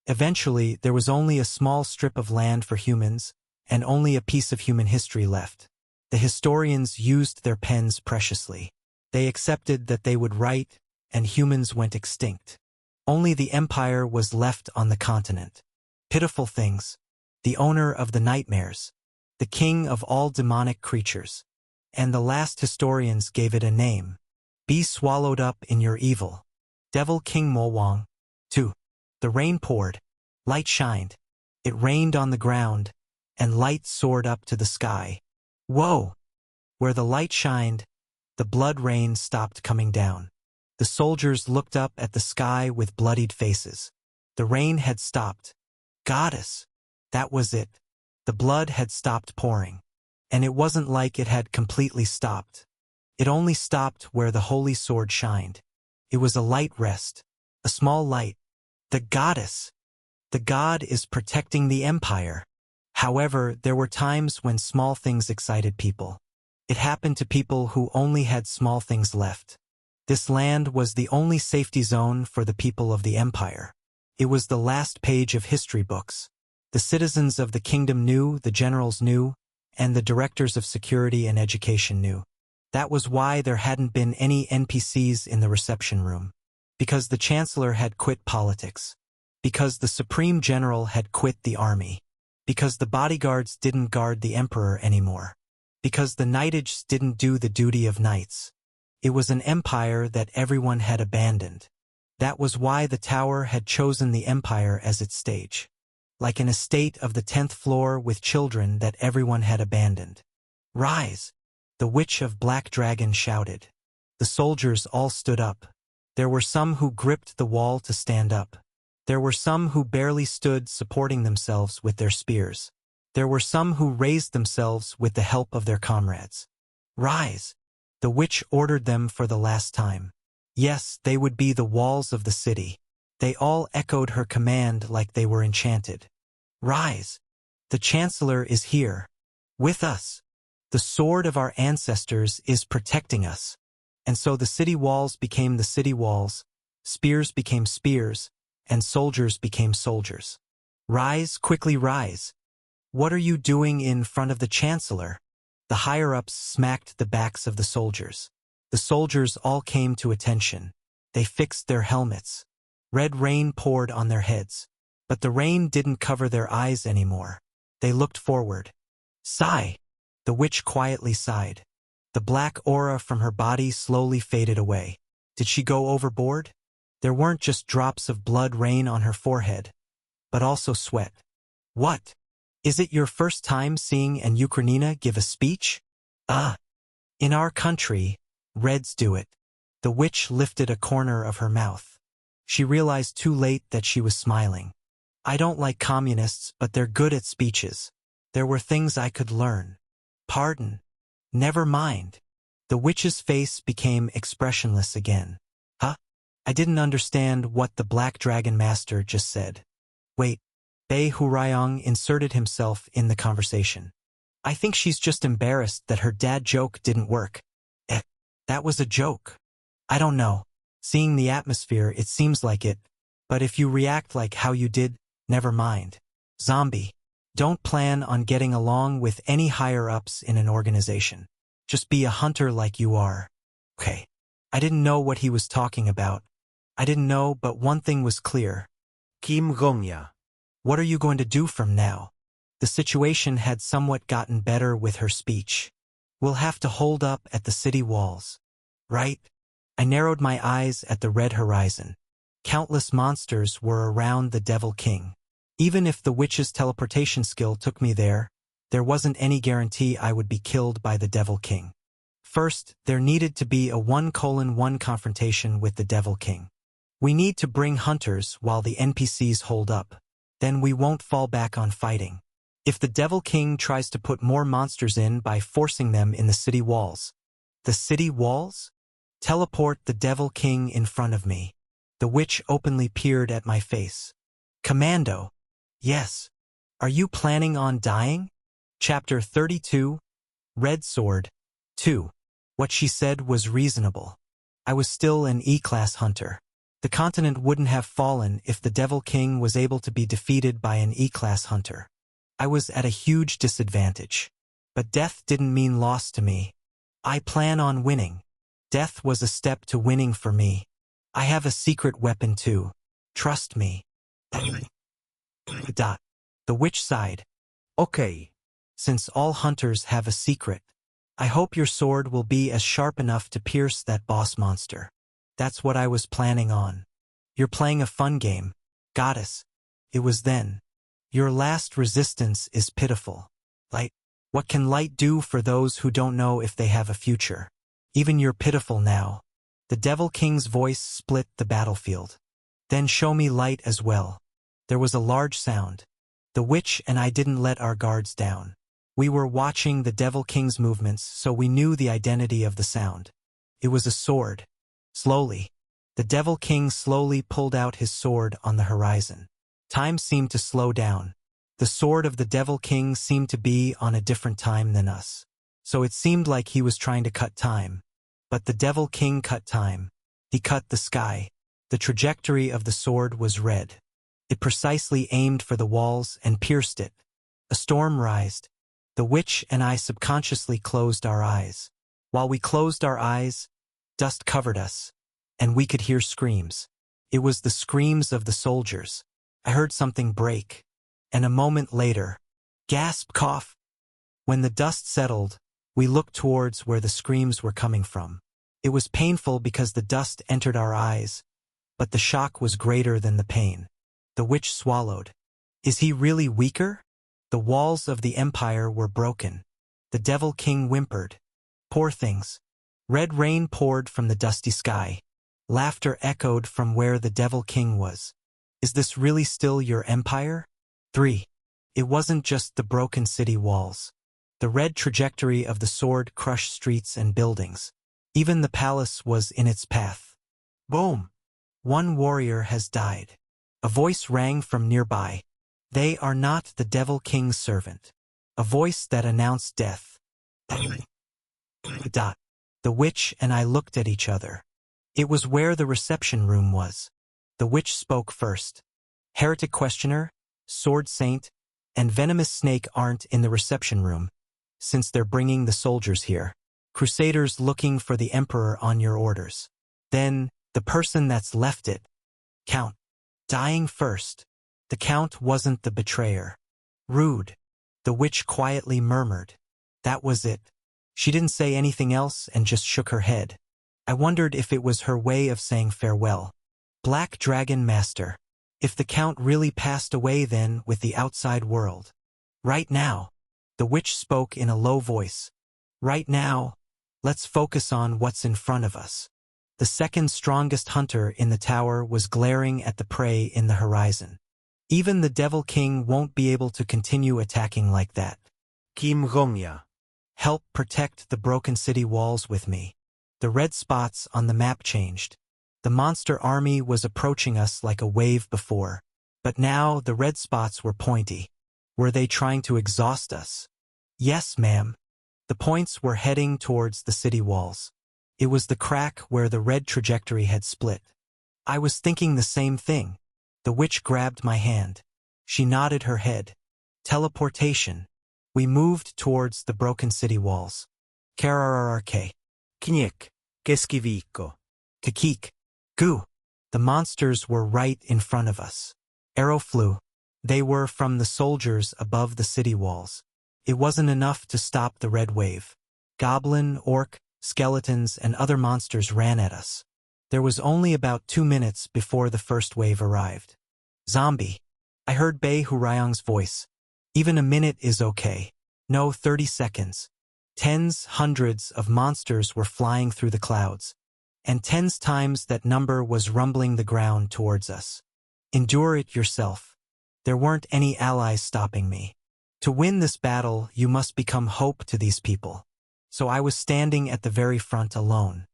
Eventually, there was only a small strip of land for humans, and only a piece of human history left. The historians used their pens preciously. They accepted that they would write, and humans went extinct. Only the empire was left on the continent. Pitiful things. The owner of the nightmares. The king of all demonic creatures. And the last historians gave it a name. Be swallowed up in your evil. Devil King Mo Wang. 2. The rain poured. Light shined. It rained on the ground, and light soared up to the sky. Whoa! Where the light shined, the blood rain stopped coming down. The soldiers looked up at the sky with bloodied faces. The rain had stopped. Goddess! That was it. The blood had stopped pouring. And it wasn't like it had completely stopped. It only stopped where the holy sword shined. It was a light rest. A small light. The goddess! The god is protecting the empire. However, there were times when small things excited people. It happened to people who only had small things left. This land was the only safety zone for the people of the empire. It was the last page of history books. The citizens of the kingdom knew, the generals knew, and the directors of security and education knew. That was why there hadn't been any NPCs in the reception room. Because the chancellor had quit politics. Because the supreme general had quit the army. Because the bodyguards didn't guard the emperor anymore. Because the knightages didn't do the duty of knights. It was an empire that everyone had abandoned. That was why the tower had chosen the empire as its stage. Like an estate of the 10th floor with children that everyone had abandoned. Rise! The witch of Black Dragon shouted. The soldiers all stood up. There were some who gripped the wall to stand up. There were some who barely stood supporting themselves with their spears. There were some who raised themselves with the help of their comrades. Rise! The witch ordered them for the last time. Yes, they would be the walls of the city. They all echoed her command like they were enchanted. Rise! The Chancellor is here. With us. The sword of our ancestors is protecting us. And so the city walls became the city walls, spears became spears, and soldiers became soldiers. Rise, quickly rise. What are you doing in front of the chancellor? The higher-ups smacked the backs of the soldiers. The soldiers all came to attention. They fixed their helmets. Red rain poured on their heads. But the rain didn't cover their eyes anymore. They looked forward. Sigh! The witch quietly sighed. The black aura from her body slowly faded away. Did she go overboard? There weren't just drops of blood rain on her forehead, but also sweat. What? Is it your first time seeing an Ukrainina give a speech? In our country, Reds do it. The witch lifted a corner of her mouth. She realized too late that she was smiling. I don't like communists, but they're good at speeches. There were things I could learn. Pardon. Never mind. The witch's face became expressionless again. Huh? I didn't understand what the Black Dragon Master just said. Wait. Bei Hurayong inserted himself in the conversation. I think she's just embarrassed that her dad joke didn't work. That was a joke. I don't know. Seeing the atmosphere, it seems like it. But if you react like how you did, never mind. Zombie. Don't plan on getting along with any higher-ups in an organization. Just be a hunter like you are. Okay. I didn't know what he was talking about. I didn't know, but one thing was clear. Kim Gongya. What are you going to do from now? The situation had somewhat gotten better with her speech. We'll have to hold up at the city walls. Right? I narrowed my eyes at the red horizon. Countless monsters were around the Devil King. Even if the witch's teleportation skill took me there wasn't any guarantee I would be killed by the Devil King. First, there needed to be a 1:1 confrontation with the Devil King. We need to bring hunters while the NPCs hold up. Then we won't fall back on fighting. If the Devil King tries to put more monsters in by forcing them in the city walls. The city walls? Teleport the Devil King in front of me. The witch openly peered at my face. Commando. Yes. Are you planning on dying? Chapter 32. Red Sword. 2. What she said was reasonable. I was still an E-class hunter. The continent wouldn't have fallen if the Devil King was able to be defeated by an E-class hunter. I was at a huge disadvantage. But death didn't mean loss to me. I plan on winning. Death was a step to winning for me. I have a secret weapon too. Trust me. The witch sighed. Okay. Since all hunters have a secret, I hope your sword will be as sharp enough to pierce that boss monster. That's what I was planning on. You're playing a fun game, goddess. It was then. Your last resistance is pitiful. Light. What can light do for those who don't know if they have a future? Even you're pitiful now. The Devil King's voice split the battlefield. Then show me light as well. There was a large sound. The witch and I didn't let our guards down. We were watching the Devil King's movements, so we knew the identity of the sound. It was a sword. Slowly. The Devil King slowly pulled out his sword on the horizon. Time seemed to slow down. The sword of the Devil King seemed to be on a different time than us. So it seemed like he was trying to cut time. But the Devil King cut time. He cut the sky. The trajectory of the sword was red. It precisely aimed for the walls and pierced it. A storm rised. The witch and I subconsciously closed our eyes. While we closed our eyes, dust covered us, and we could hear screams. It was the screams of the soldiers. I heard something break, and a moment later, gasp, cough. When the dust settled, we looked towards where the screams were coming from. It was painful because the dust entered our eyes, but the shock was greater than the pain. The witch swallowed. Is he really weaker? The walls of the empire were broken. The Devil King whimpered. Poor things. Red rain poured from the dusty sky. Laughter echoed from where the Devil King was. Is this really still your empire? 3. It wasn't just the broken city walls. The red trajectory of the sword crushed streets and buildings. Even the palace was in its path. Boom! One warrior has died. A voice rang from nearby. They are not the Devil King's servant. A voice that announced death. The witch and I looked at each other. It was where the reception room was. The witch spoke first. Heretic questioner, sword saint, and venomous snake aren't in the reception room, since they're bringing the soldiers here. Crusaders looking for the emperor on your orders. Then, the person that's left it. Count. Dying first. The count wasn't the betrayer. Rude. The witch quietly murmured. That was it. She didn't say anything else and just shook her head. I wondered if it was her way of saying farewell. Black Dragon Master. If the count really passed away then with the outside world. Right now. The witch spoke in a low voice. Right now, let's focus on what's in front of us. The second strongest hunter in the tower was glaring at the prey in the horizon. Even the Devil King won't be able to continue attacking like that. Kim Gongya. Help protect the broken city walls with me. The red spots on the map changed. The monster army was approaching us like a wave before, but now the red spots were pointy. Were they trying to exhaust us? Yes, ma'am. The points were heading towards the city walls. It was the crack where the red trajectory had split. I was thinking the same thing. The witch grabbed my hand. She nodded her head. Teleportation. We moved towards the broken city walls. Kararararke. Kniek. Keskiviko. Kakik. Goo. The monsters were right in front of us. Arrow flew. They were from the soldiers above the city walls. It wasn't enough to stop the red wave. Goblin, orc, skeletons, and other monsters ran at us. There was only about 2 minutes before the first wave arrived. Zombie. I heard Bei Hurayang's voice. Even a minute is okay. No, 30 seconds. Tens, hundreds of monsters were flying through the clouds. And tens times that number was rumbling the ground towards us. Endure it yourself. There weren't any allies stopping me. To win this battle, you must become hope to these people. So I was standing at the very front alone.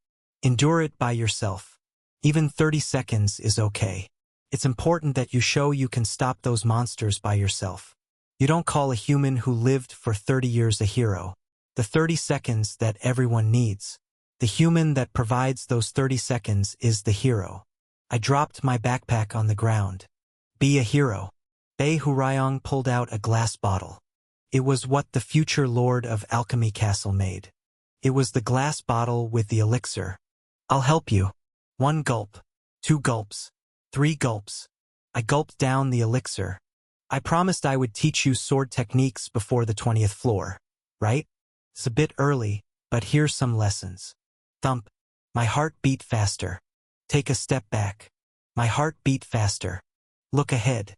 Endure it by yourself. Even 30 seconds is okay. It's important that you show you can stop those monsters by yourself. You don't call a human who lived for 30 years a hero. The 30 seconds that everyone needs. The human that provides those 30 seconds is the hero. I dropped my backpack on the ground. Be a hero. Bei Hurayang pulled out a glass bottle. It was what the future lord of Alchemy Castle made. It was the glass bottle with the elixir. I'll help you. 1 gulp. 2 gulps. 3 gulps. I gulped down the elixir. I promised I would teach you sword techniques before the 20th floor, right? It's a bit early, but here's some lessons. Thump. My heart beat faster. Take a step back. My heart beat faster. Look ahead.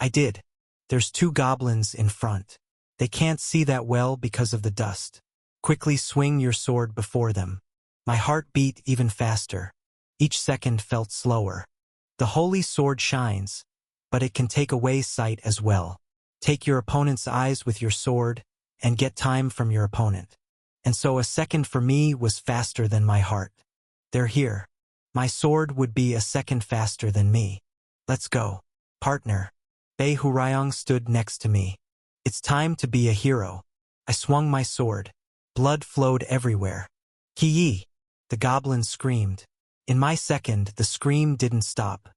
I did. There's 2 goblins in front. They can't see that well because of the dust. Quickly swing your sword before them. My heart beat even faster. Each second felt slower. The holy sword shines, but it can take away sight as well. Take your opponent's eyes with your sword, and get time from your opponent. And so a second for me was faster than my heart. They're here. My sword would be a second faster than me. Let's go. Partner. Bei Hurayang stood next to me. It's time to be a hero. I swung my sword. Blood flowed everywhere. Ki-yi! The goblin screamed. In my second, the scream didn't stop.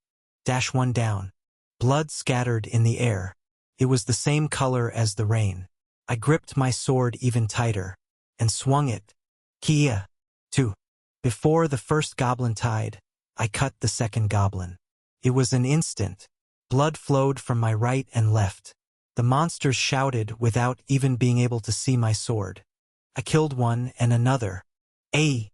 Dash 1 down. Blood scattered in the air. It was the same color as the rain. I gripped my sword even tighter, and swung it. Ki-ya! 2. Before the first goblin tied, I cut the second goblin. It was an instant. Blood flowed from my right and left. The monsters shouted without even being able to see my sword. I killed one and another. Kai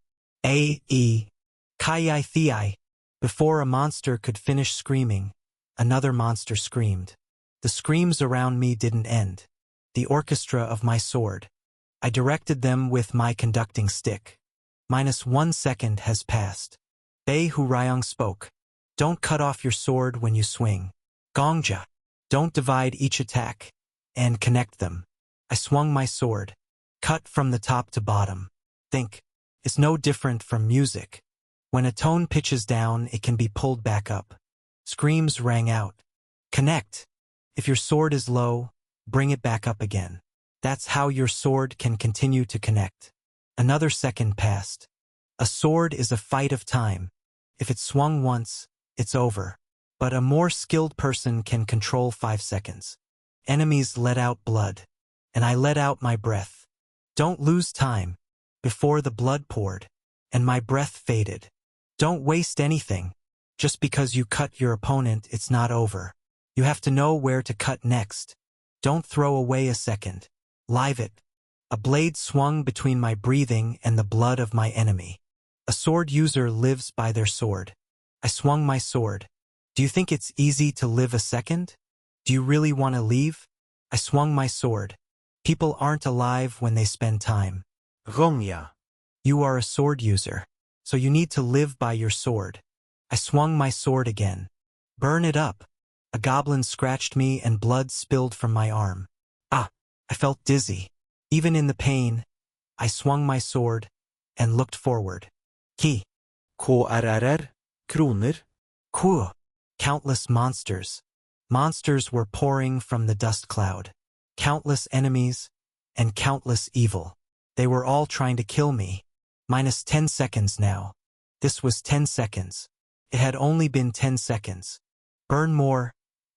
Thei. Before a monster could finish screaming, another monster screamed. The screams around me didn't end. The orchestra of my sword. I directed them with my conducting stick. -1 second has passed. Bei Hurayang spoke. Don't cut off your sword when you swing. Gongja. Don't divide each attack, and connect them. I swung my sword. Cut from the top to bottom. Think. It's no different from music. When a tone pitches down, it can be pulled back up. Screams rang out. Connect. If your sword is low, bring it back up again. That's how your sword can continue to connect. Another second passed. A sword is a fight of time. If it's swung once, it's over. But a more skilled person can control 5 seconds. Enemies let out blood, and I let out my breath. Don't lose time. Before the blood poured, and my breath faded. Don't waste anything. Just because you cut your opponent, it's not over. You have to know where to cut next. Don't throw away a second. Live it. A blade swung between my breathing and the blood of my enemy. A sword user lives by their sword. I swung my sword. Do you think it's easy to live a second? Do you really want to leave? I swung my sword. People aren't alive when they spend time. Gongya. You are a sword user, so you need to live by your sword. I swung my sword again. Burn it up. A goblin scratched me and blood spilled from my arm. Ah, I felt dizzy. Even in the pain, I swung my sword and looked forward. Ki. KRRR. Kroner. Ku. Countless monsters. Monsters were pouring from the dust cloud. Countless enemies and countless evil. They were all trying to kill me. Minus 10 seconds now. This was 10 seconds. It had only been 10 seconds. Burn more.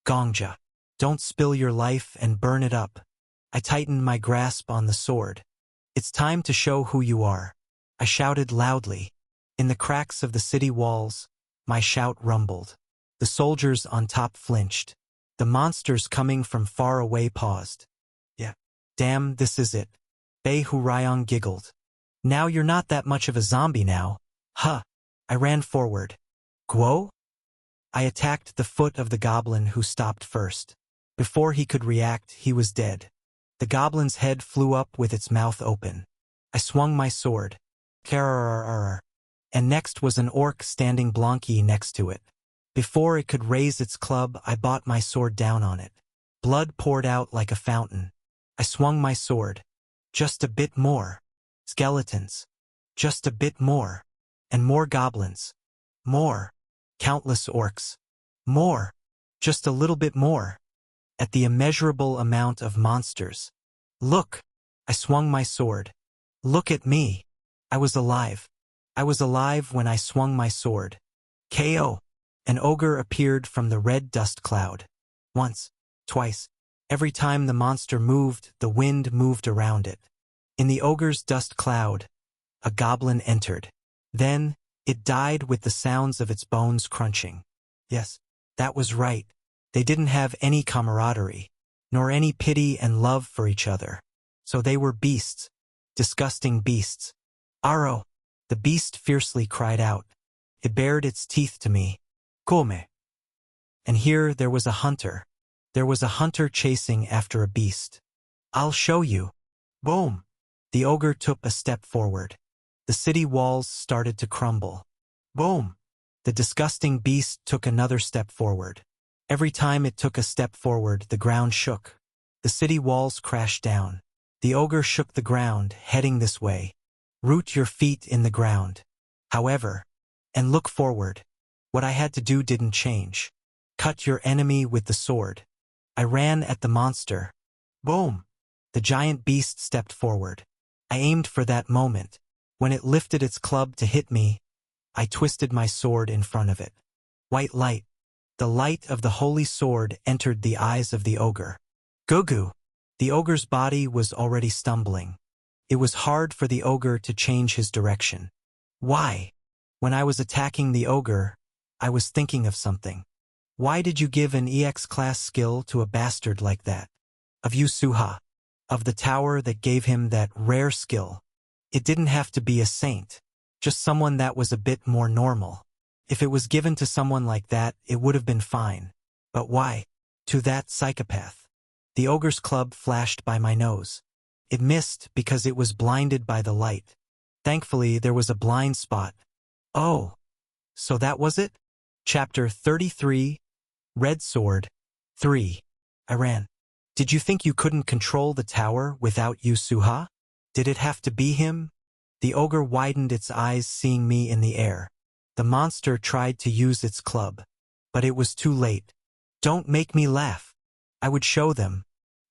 Gongja. Don't spill your life and burn it up. I tightened my grasp on the sword. It's time to show who you are. I shouted loudly. In the cracks of the city walls, my shout rumbled. The soldiers on top flinched. The monsters coming from far away paused. Yeah. Damn, this is it. Bei Hurayong giggled. Now you're not that much of a zombie now. Huh. I ran forward. Guo? I attacked the foot of the goblin who stopped first. Before he could react, he was dead. The goblin's head flew up with its mouth open. I swung my sword. Kararararr. And next was an orc standing Blanky next to it. Before it could raise its club, I brought my sword down on it. Blood poured out like a fountain. I swung my sword. Just a bit more. Skeletons. Just a bit more. And more goblins. More. Countless orcs. More. Just a little bit more. At the immeasurable amount of monsters. Look. I swung my sword. Look at me. I was alive. I was alive when I swung my sword. KO. An ogre appeared from the red dust cloud. Once. Twice. Every time the monster moved, the wind moved around it. In the ogre's dust cloud, a goblin entered. Then, it died with the sounds of its bones crunching. Yes, that was right. They didn't have any camaraderie, nor any pity and love for each other. So they were beasts. Disgusting beasts. Aro! The beast fiercely cried out. It bared its teeth to me. Come. And here there was a hunter. There was a hunter chasing after a beast. I'll show you. Boom! The ogre took a step forward. The city walls started to crumble. Boom! The disgusting beast took another step forward. Every time it took a step forward, the ground shook. The city walls crashed down. The ogre shook the ground, heading this way. Root your feet in the ground. However, and look forward. What I had to do didn't change. Cut your enemy with the sword. I ran at the monster. Boom! The giant beast stepped forward. I aimed for that moment. When it lifted its club to hit me, I twisted my sword in front of it. White light. The light of the holy sword entered the eyes of the ogre. Gugu! The ogre's body was already stumbling. It was hard for the ogre to change his direction. Why? When I was attacking the ogre, I was thinking of something. Why did you give an EX class skill to a bastard like that? Of you, Suha. Of the tower that gave him that rare skill. It didn't have to be a saint. Just someone that was a bit more normal. If it was given to someone like that, it would have been fine. But why? To that psychopath. The ogre's club flashed by my nose. It missed because it was blinded by the light. Thankfully, there was a blind spot. Oh. So that was it? Chapter 33, Red Sword, 3. I ran. Did you think you couldn't control the tower without you, Suha? Did it have to be him? The ogre widened its eyes, seeing me in the air. The monster tried to use its club. But it was too late. Don't make me laugh. I would show them.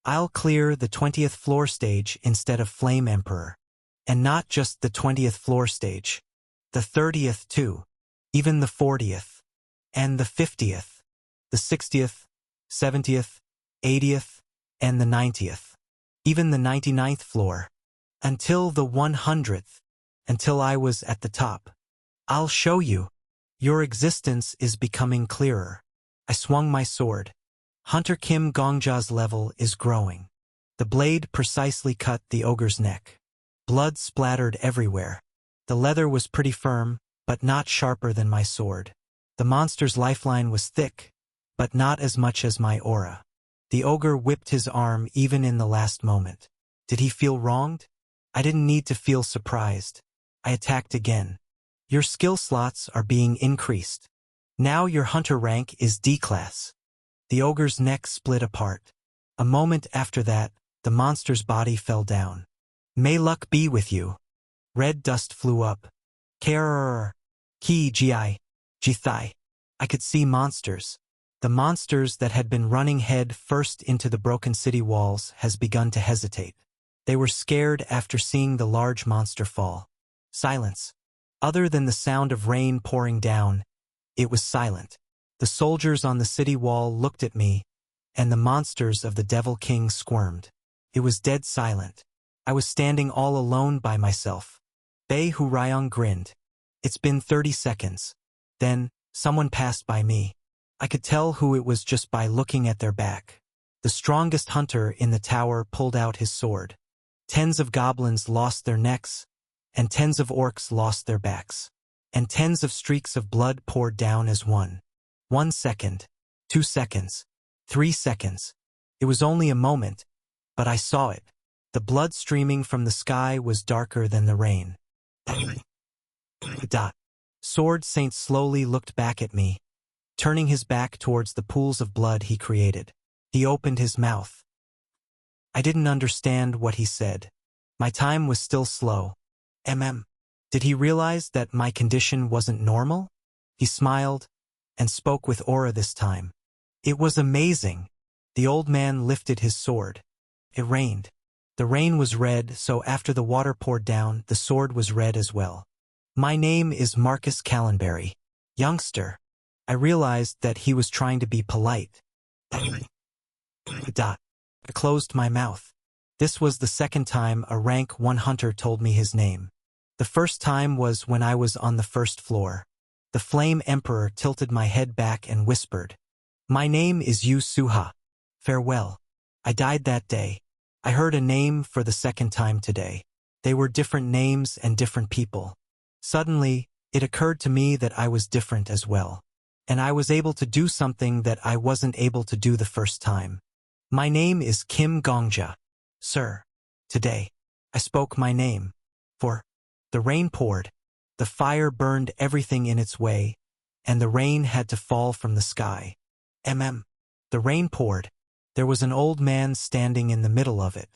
I'll clear the 20th floor stage instead of Flame Emperor. And not just the 20th floor stage. The 30th too. Even the 40th. And the 50th. The 60th, 70th, 80th, and the 90th. Even the 99th floor. Until the 100th. Until I was at the top. I'll show you. Your existence is becoming clearer. I swung my sword. Hunter Kim Gongja's level is growing. The blade precisely cut the ogre's neck. Blood splattered everywhere. The leather was pretty firm, but not sharper than my sword. The monster's lifeline was thick, but not as much as my aura. The ogre whipped his arm even in the last moment. Did he feel wronged? I didn't need to feel surprised. I attacked again. Your skill slots are being increased. Now your hunter rank is D class. The ogre's neck split apart. A moment after that, the monster's body fell down. May luck be with you. Red dust flew up. Kerrrr. Ki gi. Jithai. I could see monsters. The monsters that had been running head first into the broken city walls has begun to hesitate. They were scared after seeing the large monster fall. Silence. Other than the sound of rain pouring down, it was silent. The soldiers on the city wall looked at me, and the monsters of the Devil King squirmed. It was dead silent. I was standing all alone by myself. Bei Hurayong grinned. It's been 30 seconds. Then, someone passed by me. I could tell who it was just by looking at their back. The strongest hunter in the tower pulled out his sword. Tens of goblins lost their necks, and tens of orcs lost their backs. And tens of streaks of blood poured down as one. 1 second, 2 seconds, 3 seconds. It was only a moment, but I saw it. The blood streaming from the sky was darker than the rain. Dot. Sword Saint slowly looked back at me, turning his back towards the pools of blood he created. He opened his mouth. I didn't understand what he said. My time was still slow. Did he realize that my condition wasn't normal? He smiled, and spoke with aura this time. It was amazing. The old man lifted his sword. It rained. The rain was red, so after the water poured down, the sword was red as well. My name is Marcus Callenberry. Youngster. I realized that he was trying to be polite. I closed my mouth. This was the second time a rank 1 hunter told me his name. The first time was when I was on the first floor. The Flame Emperor tilted my head back and whispered, "My name is Yu Suha. Farewell." I died that day. I heard a name for the second time today. They were different names and different people. Suddenly, it occurred to me that I was different as well. And I was able to do something that I wasn't able to do the first time. My name is Kim Gongja. Sir. Today, I spoke my name. For the rain poured. The fire burned everything in its way, and the rain had to fall from the sky. The rain poured. There was an old man standing in the middle of it.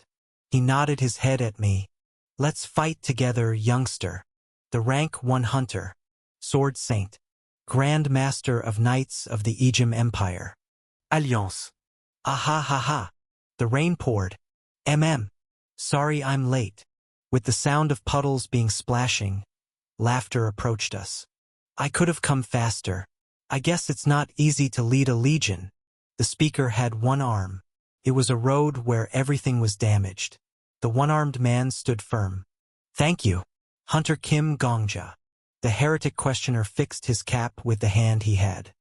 He nodded his head at me. "Let's fight together, youngster." The rank 1 hunter. Sword Saint. Grand Master of Knights of the Ejim Empire. Alliance. Ah ha ha. The rain poured. Sorry I'm late. With the sound of puddles being splashing, laughter approached us. I could have come faster. I guess it's not easy to lead a legion. The speaker had 1 arm. It was a road where everything was damaged. The one-armed man stood firm. "Thank you, Hunter Kim Gongja." The heretic questioner fixed his cap with the hand he had.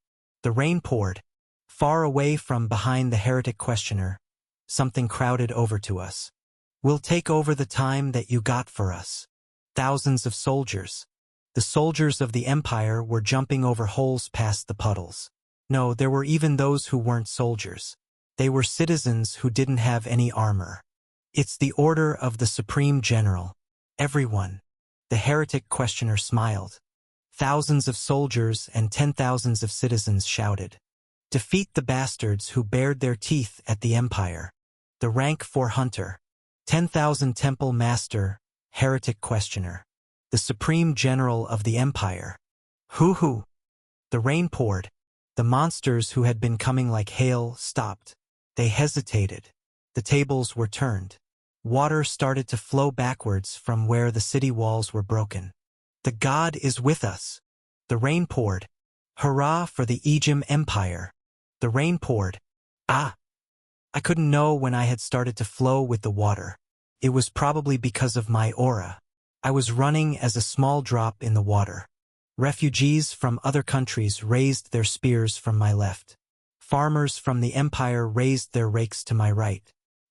The rain poured. Far away from behind the heretic questioner, something crowded over to us. "We'll take over the time that you got for us." Thousands of soldiers. The soldiers of the Empire were jumping over holes past the puddles. No, there were even those who weren't soldiers. They were citizens who didn't have any armor. "It's the order of the Supreme General. Everyone." The heretic questioner smiled. Thousands of soldiers and 10,000s of citizens shouted. "Defeat the bastards who bared their teeth at the Empire." The rank 4 hunter. 10,000 temple master, heretic questioner. The Supreme General of the Empire. Hoo-hoo. The rain poured. The monsters who had been coming like hail stopped. They hesitated. The tables were turned. Water started to flow backwards from where the city walls were broken. The god is with us. The rain poured. Hurrah for the Ejim Empire. The rain poured. Ah! I couldn't know when I had started to flow with the water. It was probably because of my aura. I was running as a small drop in the water. Refugees from other countries raised their spears from my left. Farmers from the empire raised their rakes to my right.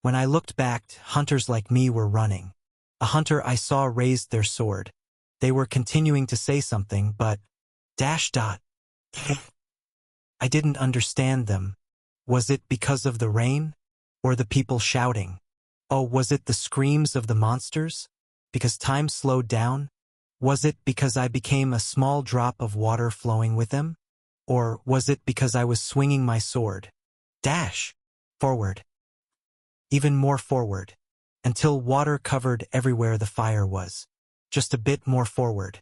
When I looked back, hunters like me were running. A hunter I saw raised their sword. They were continuing to say something, but... I didn't understand them. Was it because of the rain? Or the people shouting? Oh, was it the screams of the monsters? Because time slowed down? Was it because I became a small drop of water flowing with them? Or was it because I was swinging my sword? Forward. Even more forward. Until water covered everywhere the fire was. Just a bit more forward.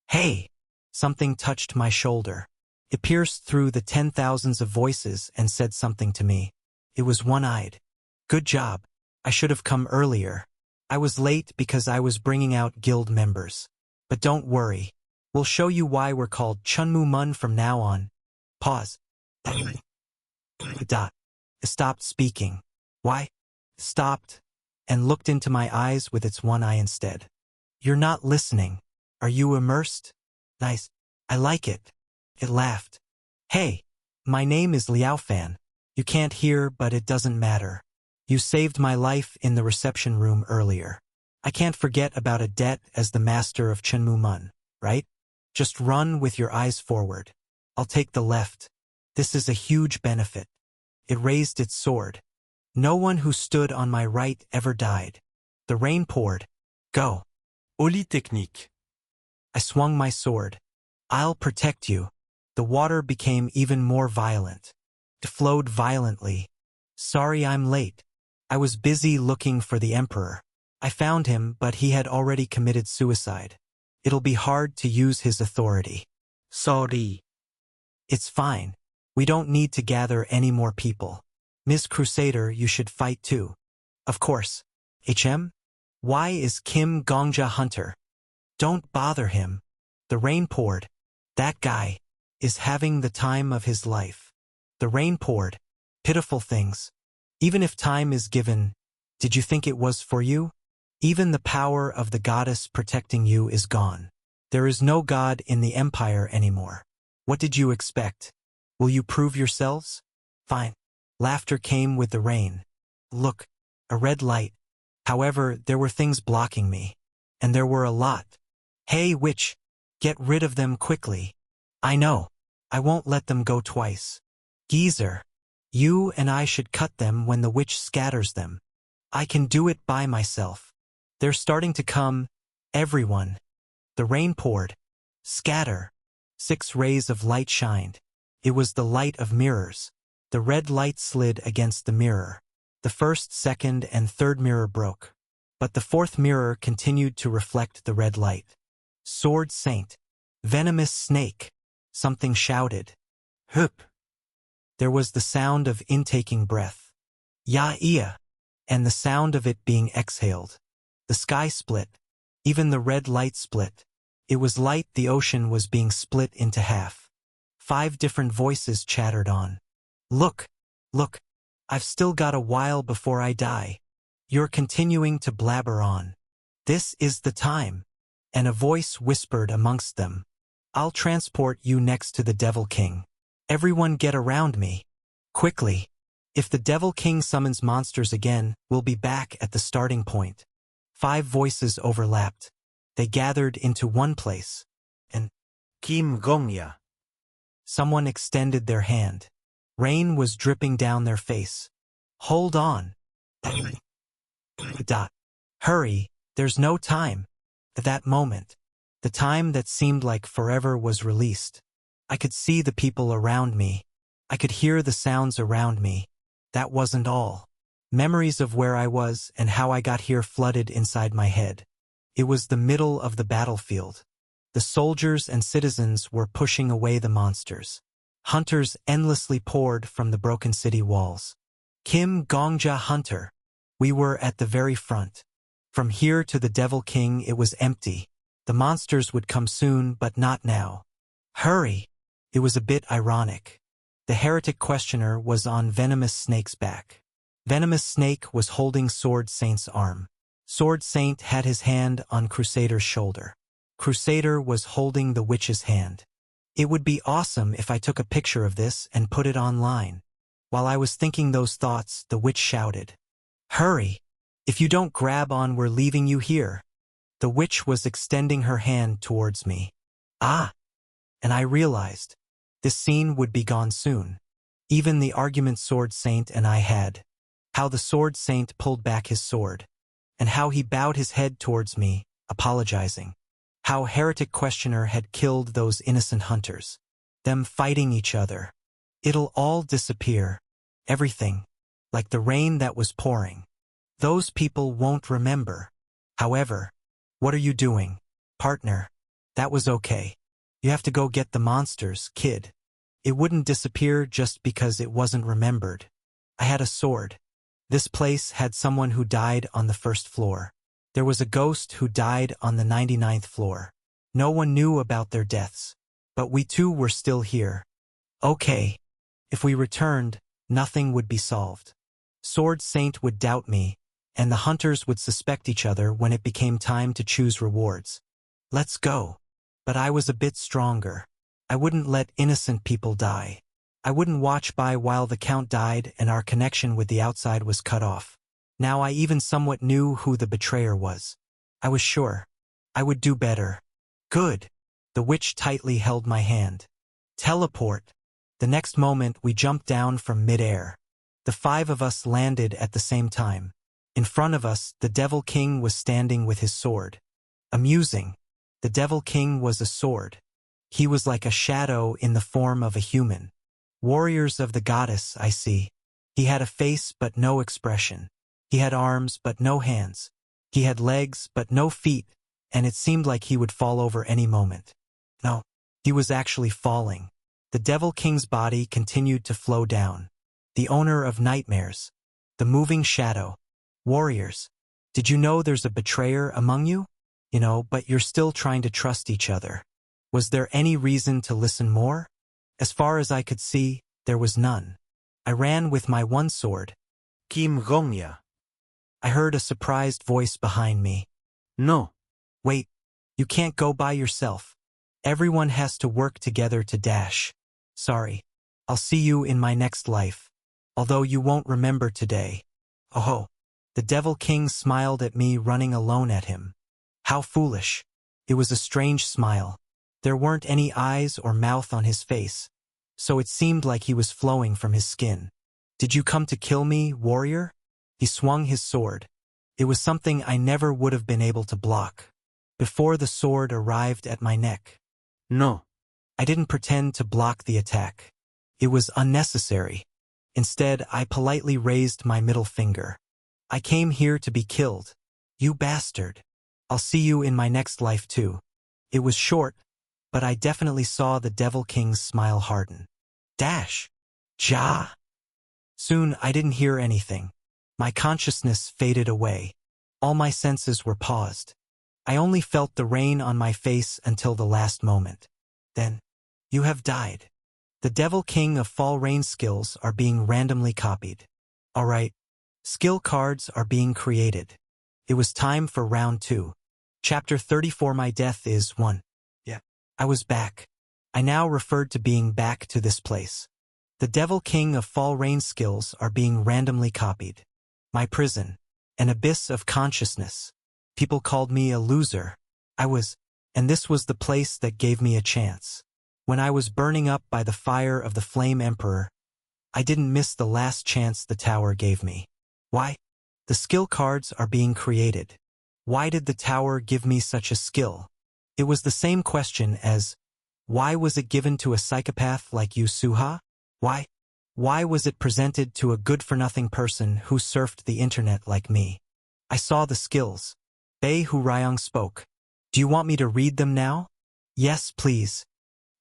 Hey! Something touched my shoulder. It pierced through the 10,000s of voices and said something to me. It was one-eyed. Good job. I should have come earlier. I was late because I was bringing out guild members. But don't worry. We'll show you why we're called Chunmu Mun from now on. Pause. It stopped speaking. Why? Stopped and looked into my eyes with its one eye instead. You're not listening. Are you immersed? Nice. I like it. It laughed. Hey, my name is Liao Fan. You can't hear, but it doesn't matter. You saved my life in the reception room earlier. I can't forget about a debt as the master of Chunmu Mun, right? Just run with your eyes forward. I'll take the left. This is a huge benefit. It raised its sword. No one who stood on my right ever died. The rain poured. Go. Oli technique. I swung my sword. I'll protect you. The water became even more violent. It flowed violently. Sorry I'm late. I was busy looking for the emperor. I found him, but he had already committed suicide. It'll be hard to use his authority. Sorry. It's fine. We don't need to gather any more people. Ms. Crusader, you should fight too. Of course. HM? Why is Kim Gongja Hunter? Don't bother him. The rain poured. That guy is having the time of his life. The rain poured. Pitiful things. Even if time is given, did you think it was for you? Even the power of the goddess protecting you is gone. There is no god in the empire anymore. What did you expect? Will you prove yourselves? Fine. Laughter came with the rain. Look, a red light. However, there were things blocking me. And there were a lot. Hey, witch, get rid of them quickly. I know. I won't let them go twice. Geezer, you and I should cut them when the witch scatters them. I can do it by myself. They're starting to come. Everyone. The rain poured. Scatter. 6 rays of light shined. It was the light of mirrors. The red light slid against the mirror. The first, second, and third mirror broke. But the fourth mirror continued to reflect the red light. Sword Saint. Venomous snake. Something shouted. Hup. There was the sound of intaking breath. Ya-ia. And the sound of it being exhaled. The sky split. Even the red light split. It was light the ocean was being split into half. 5 different voices chattered on. Look. Look. I've still got a while before I die. You're continuing to blabber on. This is the time. And a voice whispered amongst them. I'll transport you next to the Devil King. Everyone get around me. Quickly. If the Devil King summons monsters again, we'll be back at the starting point. 5 voices overlapped. They gathered into one place. And Kim Gongya. someone extended their hand. Rain was dripping down their face. Hold on. Hurry, there's no time. At that moment, the time that seemed like forever was released. I could see the people around me. I could hear the sounds around me. That wasn't all. Memories of where I was and how I got here flooded inside my head. It was the middle of the battlefield. The soldiers and citizens were pushing away the monsters. Hunters endlessly poured from the broken city walls. Kim Gongja Hunter. We were at the very front. From here to the Devil King it was empty. The monsters would come soon, but not now. Hurry! It was a bit ironic. The heretic questioner was on Venomous Snake's back. Venomous Snake was holding Sword Saint's arm. Sword Saint had his hand on Crusader's shoulder. Crusader was holding the witch's hand. It would be awesome if I took a picture of this and put it online. While I was thinking those thoughts, the witch shouted, "Hurry! If you don't grab on, we're leaving you here." The witch was extending her hand towards me. Ah! And I realized, this scene would be gone soon. Even the argument Sword Saint and I had. How the Sword Saint pulled back his sword. And how he bowed his head towards me, apologizing. How heretic questioner had killed those innocent hunters. Them fighting each other. It'll all disappear. Everything. Like the rain that was pouring. Those people won't remember. However, what are you doing, partner? That was okay. You have to go get the monsters, kid. It wouldn't disappear just because it wasn't remembered. I had a sword. This place had someone who died on the first floor. There was a ghost who died on the 99th floor. No one knew about their deaths. But we too were still here. Okay. If we returned, nothing would be solved. Sword Saint would doubt me, and the hunters would suspect each other when it became time to choose rewards. Let's go. But I was a bit stronger. I wouldn't let innocent people die. I wouldn't watch by while the Count died and our connection with the outside was cut off. Now I even somewhat knew who the betrayer was. I was sure. I would do better. Good. The witch tightly held my hand. Teleport. The next moment we jumped down from mid-air. The 5 of us landed at the same time. In front of us, the Devil King was standing with his sword. Amusing. The Devil King was a sword. He was like a shadow in the form of a human. Warriors of the goddess, I see. He had a face but no expression. He had arms but no hands. He had legs but no feet, and it seemed like he would fall over any moment. No, he was actually falling. The Devil King's body continued to flow down. The owner of nightmares. The moving shadow. Warriors. Did you know there's a betrayer among you? But you're still trying to trust each other. Was there any reason to listen more? As far as I could see, there was none. I ran with my one sword. Kim Gongya. I heard a surprised voice behind me. No. Wait, you can't go by yourself. Everyone has to work together to dash. Sorry. I'll see you in my next life. Although you won't remember today. Oh. The Devil King smiled at me running alone at him. How foolish. It was a strange smile. There weren't any eyes or mouth on his face, so it seemed like he was flowing from his skin. Did you come to kill me, warrior? He swung his sword. It was something I never would have been able to block. Before the sword arrived at my neck. No. I didn't pretend to block the attack. It was unnecessary. Instead, I politely raised my middle finger. I came here to be killed. You bastard. I'll see you in my next life too. It was short, but I definitely saw the Devil King's smile harden. Dash. Ja. Soon I didn't hear anything. My consciousness faded away. All my senses were paused. I only felt the rain on my face until the last moment. Then, you have died. The Devil King of Fall Rain skills are being randomly copied. Alright. Skill cards are being created. It was time for round 2. Chapter 34. My death is 1. Yeah. I was back. I now referred to being back to this place. The Devil King of Fall Rain skills are being randomly copied. My prison. An abyss of consciousness. People called me a loser. And this was the place that gave me a chance. When I was burning up by the fire of the Flame Emperor, I didn't miss the last chance the tower gave me. Why? The skill cards are being created. Why did the tower give me such a skill? It was the same question as, why was it given to a psychopath like you, Suha? Why? Why was it presented to a good-for-nothing person who surfed the internet like me? I saw the skills. Bei Hurayang spoke. Do you want me to read them now? Yes, please.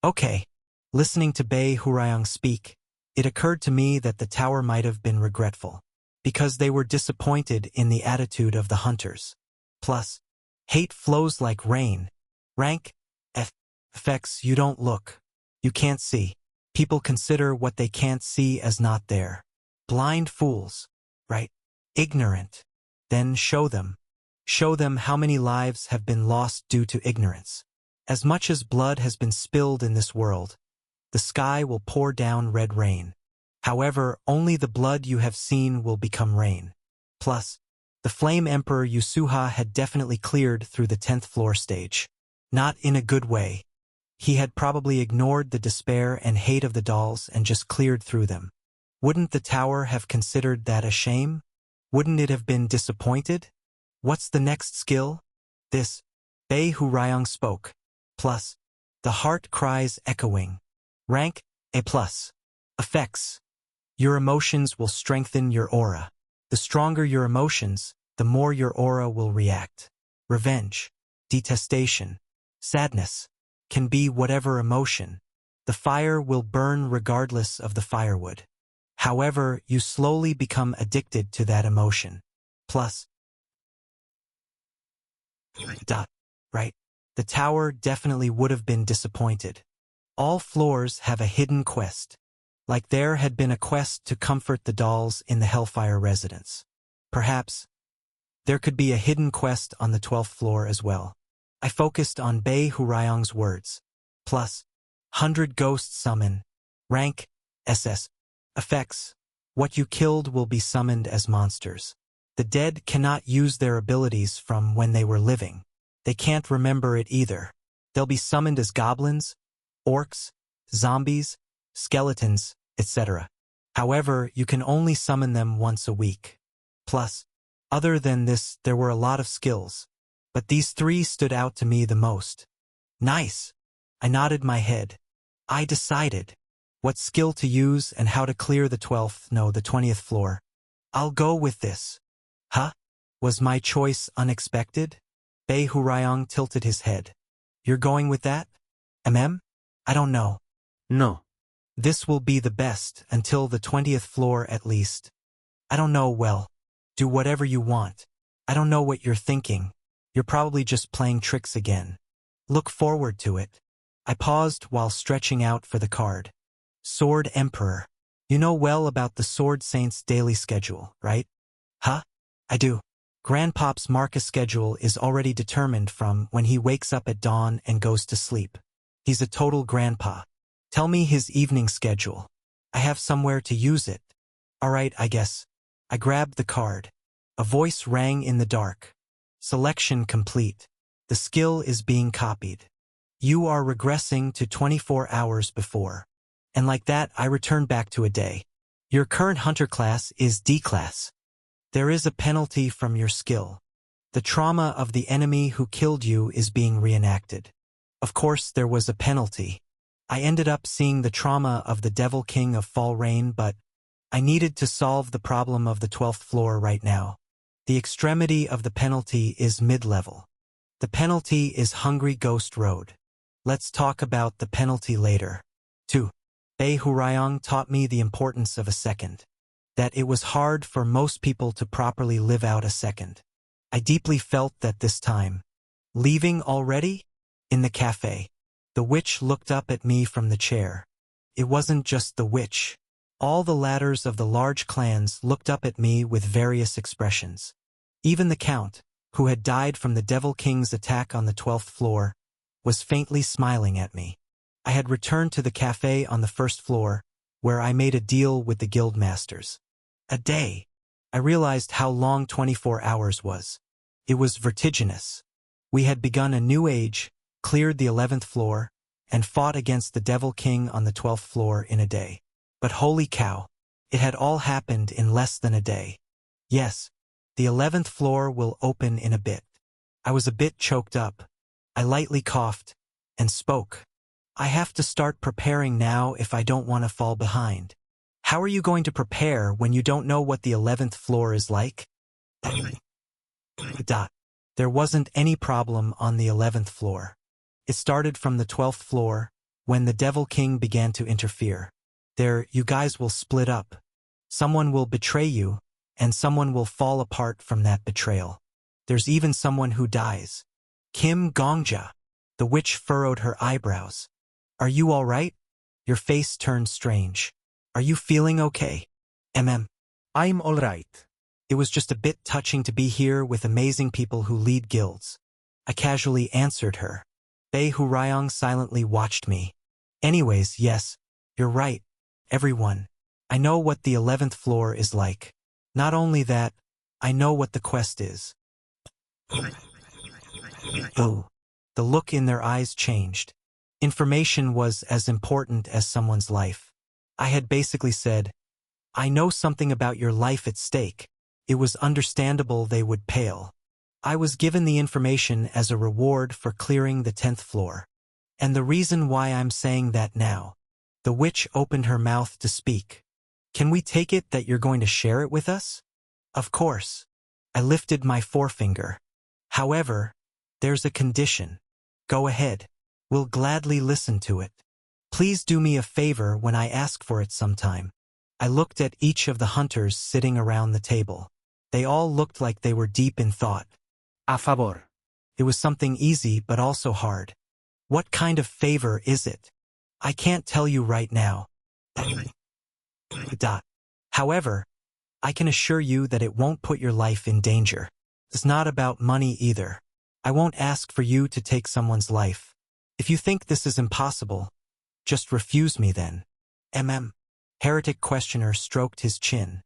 Okay. Listening to Bei Hurayang speak, it occurred to me that the tower might have been regretful, because they were disappointed in the attitude of the hunters. Plus, hate flows like rain. Rank F. Effects you don't look. You can't see. People consider what they can't see as not there. Blind fools, right? Ignorant. Then show them. Show them how many lives have been lost due to ignorance. As much as blood has been spilled in this world, the sky will pour down red rain. However, only the blood you have seen will become rain. Plus, the Flame Emperor Yasuha had definitely cleared through the 10th floor stage. Not in a good way. He had probably ignored the despair and hate of the dolls and just cleared through them. Wouldn't the tower have considered that a shame? Wouldn't it have been disappointed? What's the next skill? This. Bei Hurayong spoke. Plus. The heart cries echoing. Rank A+. Effects. Your emotions will strengthen your aura. The stronger your emotions, the more your aura will react. Revenge, detestation, sadness, can be whatever emotion. The fire will burn regardless of the firewood. However, you slowly become addicted to that emotion. Plus. Right? The tower definitely would have been disappointed. All floors have a hidden quest. Like there had been a quest to comfort the dolls in the Hellfire residence. Perhaps there could be a hidden quest on the 12th floor as well. I focused on Bei Hurayong's words. Plus, 100 ghosts summon. Rank SS. Effects. What you killed will be summoned as monsters. The dead cannot use their abilities from when they were living. They can't remember it either. They'll be summoned as goblins, orcs, zombies, skeletons, etc. However, you can only summon them once a week. Plus, other than this, there were a lot of skills, but these three stood out to me the most. Nice! I nodded my head. I decided what skill to use and how to clear the 20th floor. I'll go with this. Huh? Was my choice unexpected? Bei Hurayong tilted his head. You're going with that? I don't know. No. This will be the best until the 20th floor at least. I don't know, well, do whatever you want. I don't know what you're thinking. You're probably just playing tricks again. Look forward to it. I paused while stretching out for the card. Sword Emperor. You know well about the Sword Saint's daily schedule, right? Huh? I do. Grandpop's Marcus schedule is already determined from when he wakes up at dawn and goes to sleep. He's a total grandpa. Tell me his evening schedule. I have somewhere to use it. Alright, I guess. I grabbed the card. A voice rang in the dark. Selection complete. The skill is being copied. You are regressing to 24 hours before. And like that, I return back to a day. Your current hunter class is D class. There is a penalty from your skill. The trauma of the enemy who killed you is being reenacted. Of course, there was a penalty. I ended up seeing the trauma of the Devil King of Fall Rain, but I needed to solve the problem of the 12th floor right now. The extremity of the penalty is mid-level. The penalty is Hungry Ghost Road. Let's talk about the penalty later. 2. Bei Hurayong taught me the importance of a second. That it was hard for most people to properly live out a second. I deeply felt that this time. Leaving already? In the cafe. The witch looked up at me from the chair. It wasn't just the witch. All the ladders of the large clans looked up at me with various expressions. Even the count, who had died from the Devil King's attack on the 12th floor, was faintly smiling at me. I had returned to the cafe on the 1st floor, where I made a deal with the guild masters. A day. I realized how long 24 hours was. It was vertiginous. We had begun a new age, cleared the 11th floor, and fought against the Devil King on the 12th floor in a day. But holy cow, it had all happened in less than a day. Yes, the 11th floor will open in a bit. I was a bit choked up. I lightly coughed and spoke. I have to start preparing now if I don't want to fall behind. How are you going to prepare when you don't know what the 11th floor is like? There wasn't any problem on the 11th floor. It started from the 12th floor, when the Devil King began to interfere. There, you guys will split up. Someone will betray you, and someone will fall apart from that betrayal. There's even someone who dies. Kim Gongja. The witch furrowed her eyebrows. Are you all right? Your face turned strange. Are you feeling okay? I'm all right. It was just a bit touching to be here with amazing people who lead guilds. I casually answered her. Bei Hurayong silently watched me. Anyways, yes, you're right, everyone. I know what the 11th floor is like. Not only that, I know what the quest is. Oh. The look in their eyes changed. Information was as important as someone's life. I had basically said, I know something about your life at stake. It was understandable they would pale. I was given the information as a reward for clearing the 10th floor. And the reason why I'm saying that now. The witch opened her mouth to speak. Can we take it that you're going to share it with us? Of course. I lifted my forefinger. However, there's a condition. Go ahead. We'll gladly listen to it. Please do me a favor when I ask for it sometime. I looked at each of the hunters sitting around the table. They all looked like they were deep in thought. A favor. It was something easy but also hard. What kind of favor is it? I can't tell you right now. However, I can assure you that it won't put your life in danger. It's not about money either. I won't ask for you to take someone's life. If you think this is impossible, just refuse me then. Heretic questioner stroked his chin.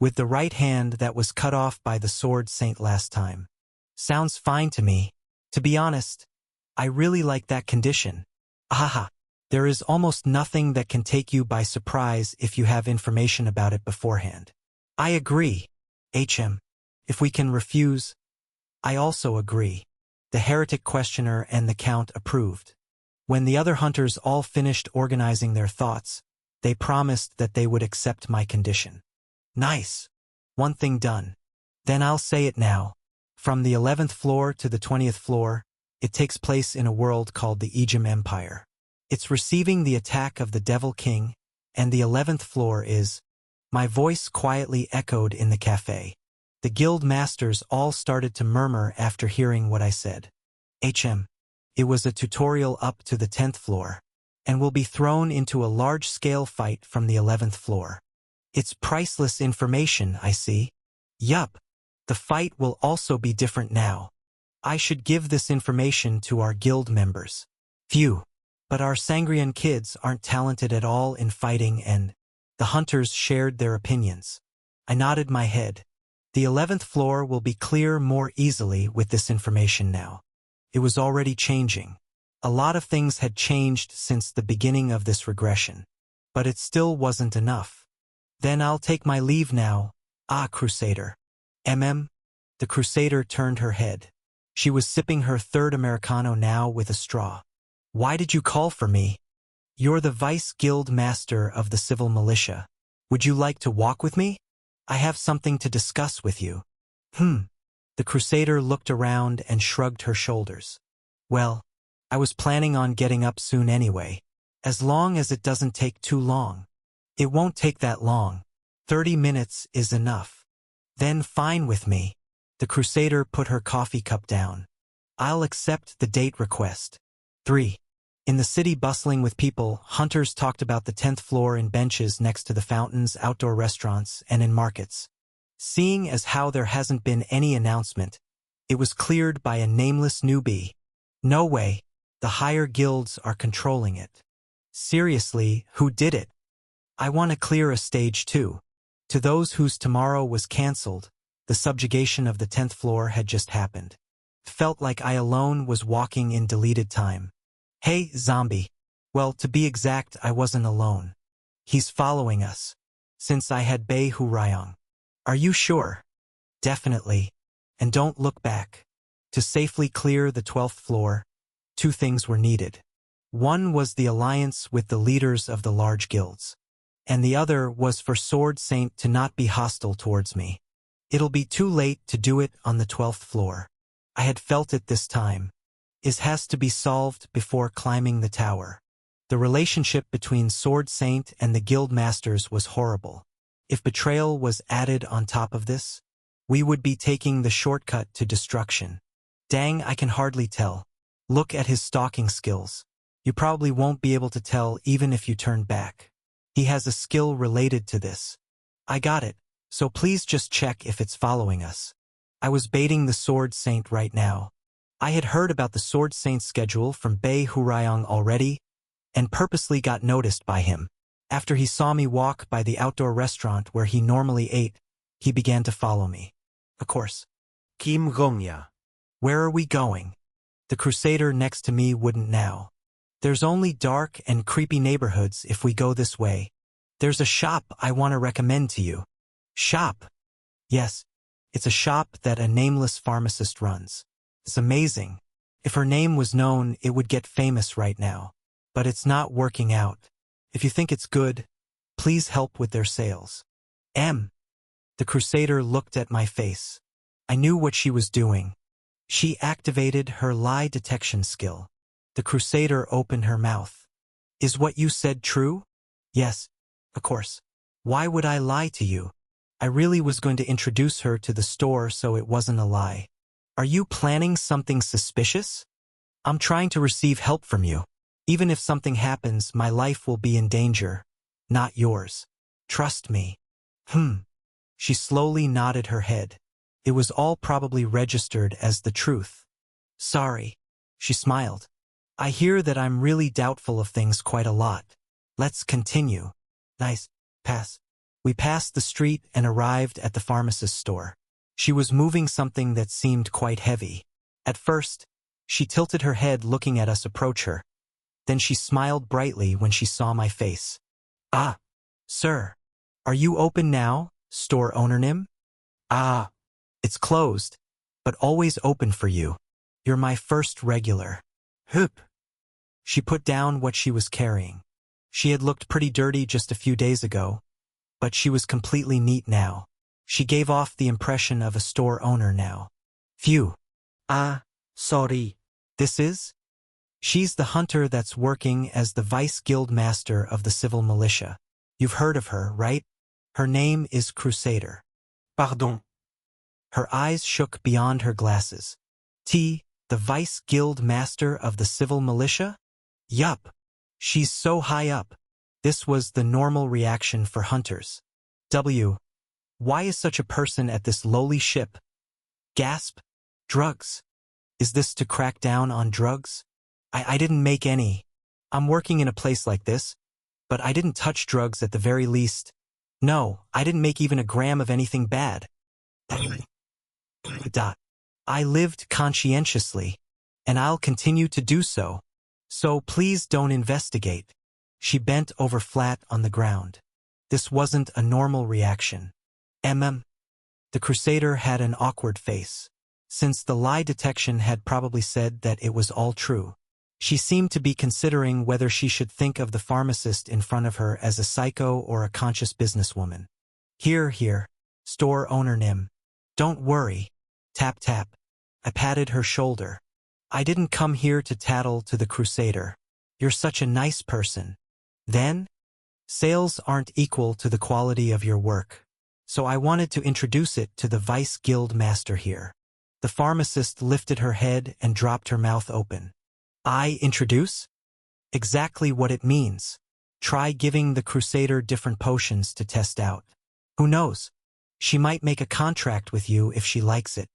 With the right hand that was cut off by the sword saint last time. Sounds fine to me. To be honest, I really like that condition. Ahaha. There is almost nothing that can take you by surprise if you have information about it beforehand. I agree. If we can refuse, I also agree. The heretic questioner and the count approved. When the other hunters all finished organizing their thoughts, they promised that they would accept my condition. Nice. One thing done. Then I'll say it now. From the 11th floor to the 20th floor, it takes place in a world called the Ejim Empire. It's receiving the attack of the Devil King, and the 11th floor is... My voice quietly echoed in the cafe. The guild masters all started to murmur after hearing what I said. It was a tutorial up to the 10th floor, and will be thrown into a large-scale fight from the 11th floor. It's priceless information, I see. Yup. The fight will also be different now. I should give this information to our guild members. Phew. But our Sangrian kids aren't talented at all in fighting and... The hunters shared their opinions. I nodded my head. The 11th floor will be clear more easily with this information now. It was already changing. A lot of things had changed since the beginning of this regression. But it still wasn't enough. Then I'll take my leave now. Ah, Crusader. The Crusader turned her head. She was sipping her third Americano now with a straw. Why did you call for me? You're the Vice Guild Master of the Civil Militia. Would you like to walk with me? I have something to discuss with you. The Crusader looked around and shrugged her shoulders. Well, I was planning on getting up soon anyway. As long as it doesn't take too long. It won't take that long. 30 minutes is enough. Then fine with me. The Crusader put her coffee cup down. I'll accept the date request. 3. In the city bustling with people, hunters talked about the 10th floor in benches next to the fountains, outdoor restaurants, and in markets. Seeing as how there hasn't been any announcement, it was cleared by a nameless newbie. No way, the higher guilds are controlling it. Seriously, who did it? I want to clear a stage too. To those whose tomorrow was cancelled, the subjugation of the 10th floor had just happened. Felt like I alone was walking in deleted time. Hey, zombie. Well, to be exact, I wasn't alone. He's following us. Since I had Bei Hurayong. Are you sure? Definitely. And don't look back. To safely clear the 12th floor, 2 things were needed. One was the alliance with the leaders of the large guilds. And the other was for Sword Saint to not be hostile towards me. It'll be too late to do it on the 12th floor. I had felt it this time. It has to be solved before climbing the tower. The relationship between Sword Saint and the guild masters was horrible. If betrayal was added on top of this, we would be taking the shortcut to destruction. Dang, I can hardly tell. Look at his stalking skills. You probably won't be able to tell even if you turn back. He has a skill related to this. I got it, so please just check if it's following us. I was baiting the Sword Saint right now. I had heard about the Sword Saint schedule from Bei Hurayong already, and purposely got noticed by him. After he saw me walk by the outdoor restaurant where he normally ate, he began to follow me. Of course. Kim Gongya. Where are we going? The Crusader next to me wouldn't now. There's only dark and creepy neighborhoods if we go this way. There's a shop I want to recommend to you. Shop? Yes, it's a shop that a nameless pharmacist runs. It's amazing. If her name was known, it would get famous right now. But it's not working out. If you think it's good, please help with their sales. The Crusader looked at my face. I knew what she was doing. She activated her lie detection skill. The Crusader opened her mouth. Is what you said true? Yes, of course. Why would I lie to you? I really was going to introduce her to the store, so it wasn't a lie. Are you planning something suspicious? I'm trying to receive help from you. Even if something happens, my life will be in danger, not yours. Trust me. She slowly nodded her head. It was all probably registered as the truth. Sorry. She smiled. I hear that I'm really doubtful of things quite a lot. Let's continue. Nice. Pass. We passed the street and arrived at the pharmacist's store. She was moving something that seemed quite heavy. At first, she tilted her head looking at us approach her. Then she smiled brightly when she saw my face. Ah, sir. Are you open now, store owner Nim? Ah, it's closed, but always open for you. You're my first regular. Hup. She put down what she was carrying. She had looked pretty dirty just a few days ago, but she was completely neat now. She gave off the impression of a store owner now. Phew. Ah, sorry. This is? She's the hunter that's working as the vice guild master of the civil militia. You've heard of her, right? Her name is Crusader. Pardon. Her eyes shook beyond her glasses. The vice guild master of the civil militia? Yup. She's so high up. This was the normal reaction for hunters. Why is such a person at this lowly ship? Gasp. Drugs. Is this to crack down on drugs? I didn't make any. I'm working in a place like this, but I didn't touch drugs at the very least. No, I didn't make even a gram of anything bad. I lived conscientiously, and I'll continue to do so. So please don't investigate. She bent over flat on the ground. This wasn't a normal reaction. The Crusader had an awkward face. Since the lie detection had probably said that it was all true. She seemed to be considering whether she should think of the pharmacist in front of her as a psycho or a conscious businesswoman. Here, store owner Nim. Don't worry. Tap tap. I patted her shoulder. I didn't come here to tattle to the Crusader. You're such a nice person. Then? Sales aren't equal to the quality of your work. So I wanted to introduce it to the vice guild master here. The pharmacist lifted her head and dropped her mouth open. I introduce? Exactly what it means. Try giving the Crusader different potions to test out. Who knows? She might make a contract with you if she likes it.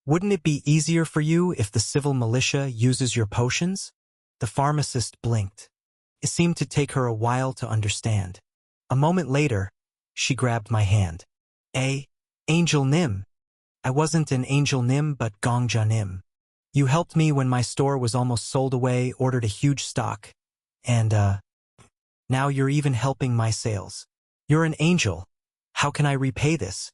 Wouldn't it be easier for you if the civil militia uses your potions? The pharmacist blinked. It seemed to take her a while to understand. A moment later, she grabbed my hand. Angel Nim. I wasn't an Angel Nim but Gongja Nim. You helped me when my store was almost sold away, ordered a huge stock, and now you're even helping my sales. You're an angel. How can I repay this?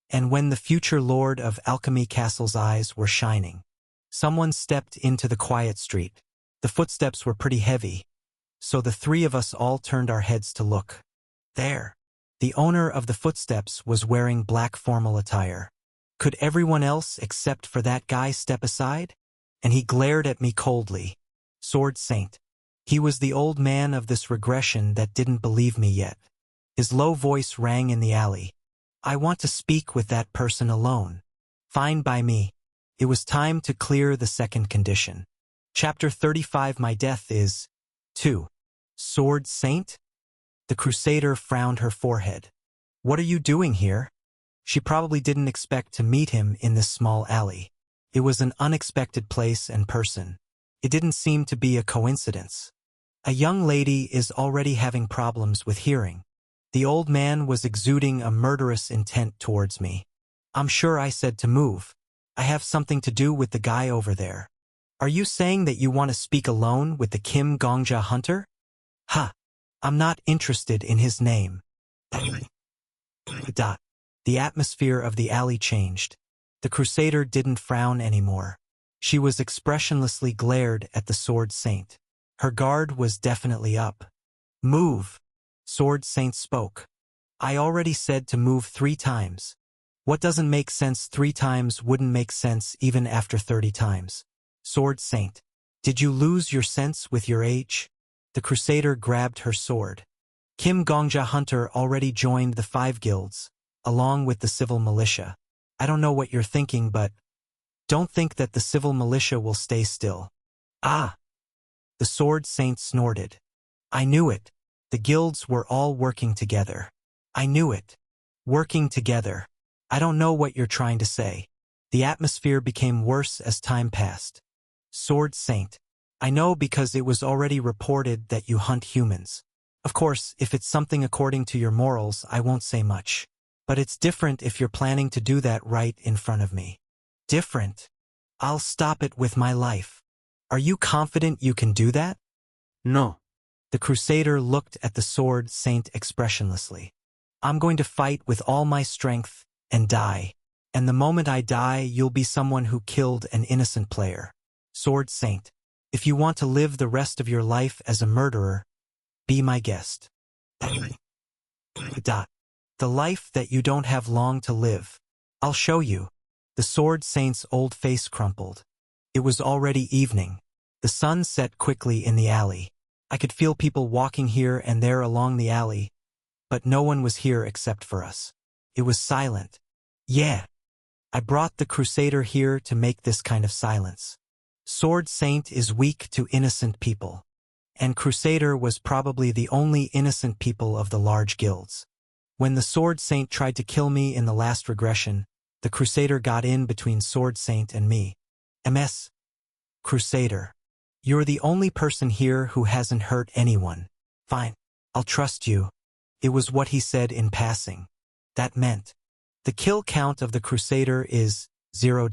And when the future lord of Alchemy Castle's eyes were shining, someone stepped into the quiet street. The footsteps were pretty heavy, so the three of us all turned our heads to look. There. The owner of the footsteps was wearing black formal attire. Could everyone else except for that guy step aside? And he glared at me coldly. Sword Saint. He was the old man of this regression that didn't believe me yet. His low voice rang in the alley. I want to speak with that person alone. Fine by me. It was time to clear the second condition. Chapter 35 My death is 2. Sword Saint? The Crusader frowned her forehead. What are you doing here? She probably didn't expect to meet him in this small alley. It was an unexpected place and person. It didn't seem to be a coincidence. A young lady is already having problems with hearing. The old man was exuding a murderous intent towards me. I'm sure I said to move. I have something to do with the guy over there. Are you saying that you want to speak alone with the Kim Gongja hunter? Ha! I'm not interested in his name. The atmosphere of the alley changed. The Crusader didn't frown anymore. She was expressionlessly glared at the Sword Saint. Her guard was definitely up. Move! Sword Saint spoke. I already said to move 3 times. What doesn't make sense 3 times wouldn't make sense even after 30 times. Sword Saint, did you lose your sense with your age? The Crusader grabbed her sword. Kim Gongja Hunter already joined the 5 guilds, along with the civil militia. I don't know what you're thinking, but don't think that the civil militia will stay still. Ah! The Sword Saint snorted. I knew it. The guilds were all working together. I knew it. Working together. I don't know what you're trying to say. The atmosphere became worse as time passed. Sword Saint. I know because it was already reported that you hunt humans. Of course, if it's something according to your morals, I won't say much. But it's different if you're planning to do that right in front of me. Different. I'll stop it with my life. Are you confident you can do that? No. The Crusader looked at the Sword Saint expressionlessly. I'm going to fight with all my strength and die. And the moment I die, you'll be someone who killed an innocent player. Sword Saint, if you want to live the rest of your life as a murderer, be my guest. The life that you don't have long to live. I'll show you. The Sword Saint's old face crumpled. It was already evening. The sun set quickly in the alley. I could feel people walking here and there along the alley, but no one was here except for us. It was silent. Yeah. I brought the Crusader here to make this kind of silence. Sword Saint is weak to innocent people. And Crusader was probably the only innocent people of the large guilds. When the Sword Saint tried to kill me in the last regression, the Crusader got in between Sword Saint and me. MS. Crusader. You're the only person here who hasn't hurt anyone. Fine. I'll trust you. It was what he said in passing. That meant the kill count of the Crusader is 0.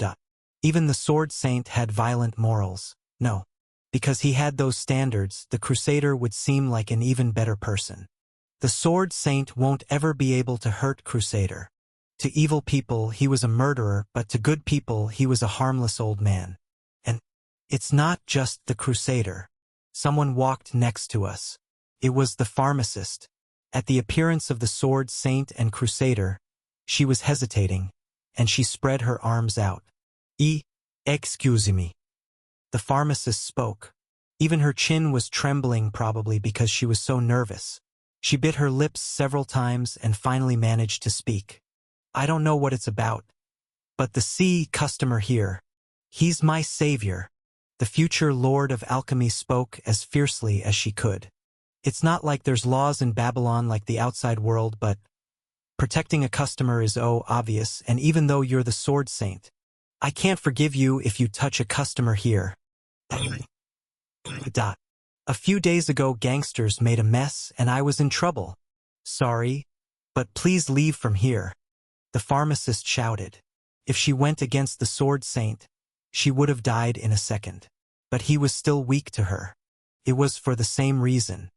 Even the Sword Saint had violent morals. No. Because he had those standards, the Crusader would seem like an even better person. The Sword Saint won't ever be able to hurt Crusader. To evil people, he was a murderer, but to good people, he was a harmless old man. And it's not just the Crusader. Someone walked next to us. It was the pharmacist. At the appearance of the Sword Saint and Crusader, she was hesitating, and she spread her arms out. Excuse me. The pharmacist spoke. Even her chin was trembling, probably because she was so nervous. She bit her lips several times and finally managed to speak. I don't know what it's about. But the customer here, he's my savior. The future Lord of Alchemy spoke as fiercely as she could. It's not like there's laws in Babylon like the outside world, but protecting a customer is obvious, and even though you're the Sword Saint, I can't forgive you if you touch a customer here. A few days ago, gangsters made a mess and I was in trouble. Sorry, but please leave from here. The pharmacist shouted. If she went against the Sword Saint, she would have died in a second. But he was still weak to her. It was for the same reason.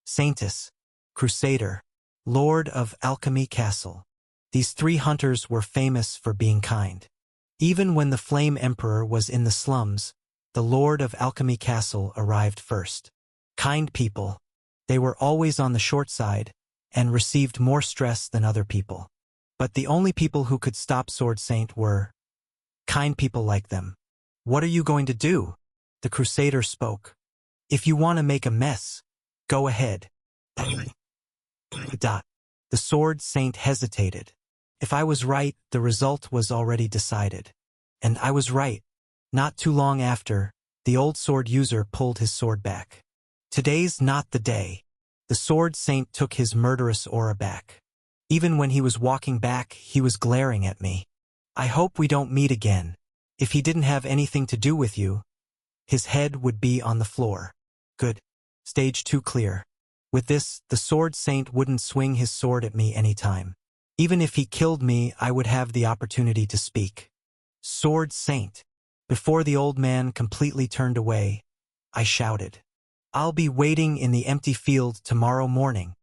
Saintess, Crusader, Lord of Alchemy Castle. These 3 hunters were famous for being kind. Even when the Flame Emperor was in the slums, the Lord of Alchemy Castle arrived first. Kind people. They were always on the short side and received more stress than other people. But the only people who could stop Sword Saint were kind people like them. What are you going to do? The Crusader spoke. If you want to make a mess, go ahead. The Sword Saint hesitated. If I was right, the result was already decided. And I was right. Not too long after, the old sword user pulled his sword back. Today's not the day. The sword saint took his murderous aura back. Even when he was walking back, he was glaring at me. I hope we don't meet again. If he didn't have anything to do with you, his head would be on the floor. Good. Stage 2 clear. With this, the sword saint wouldn't swing his sword at me anytime. Even if he killed me, I would have the opportunity to speak. Sword saint. Before the old man completely turned away, I shouted, "I'll be waiting in the empty field tomorrow morning."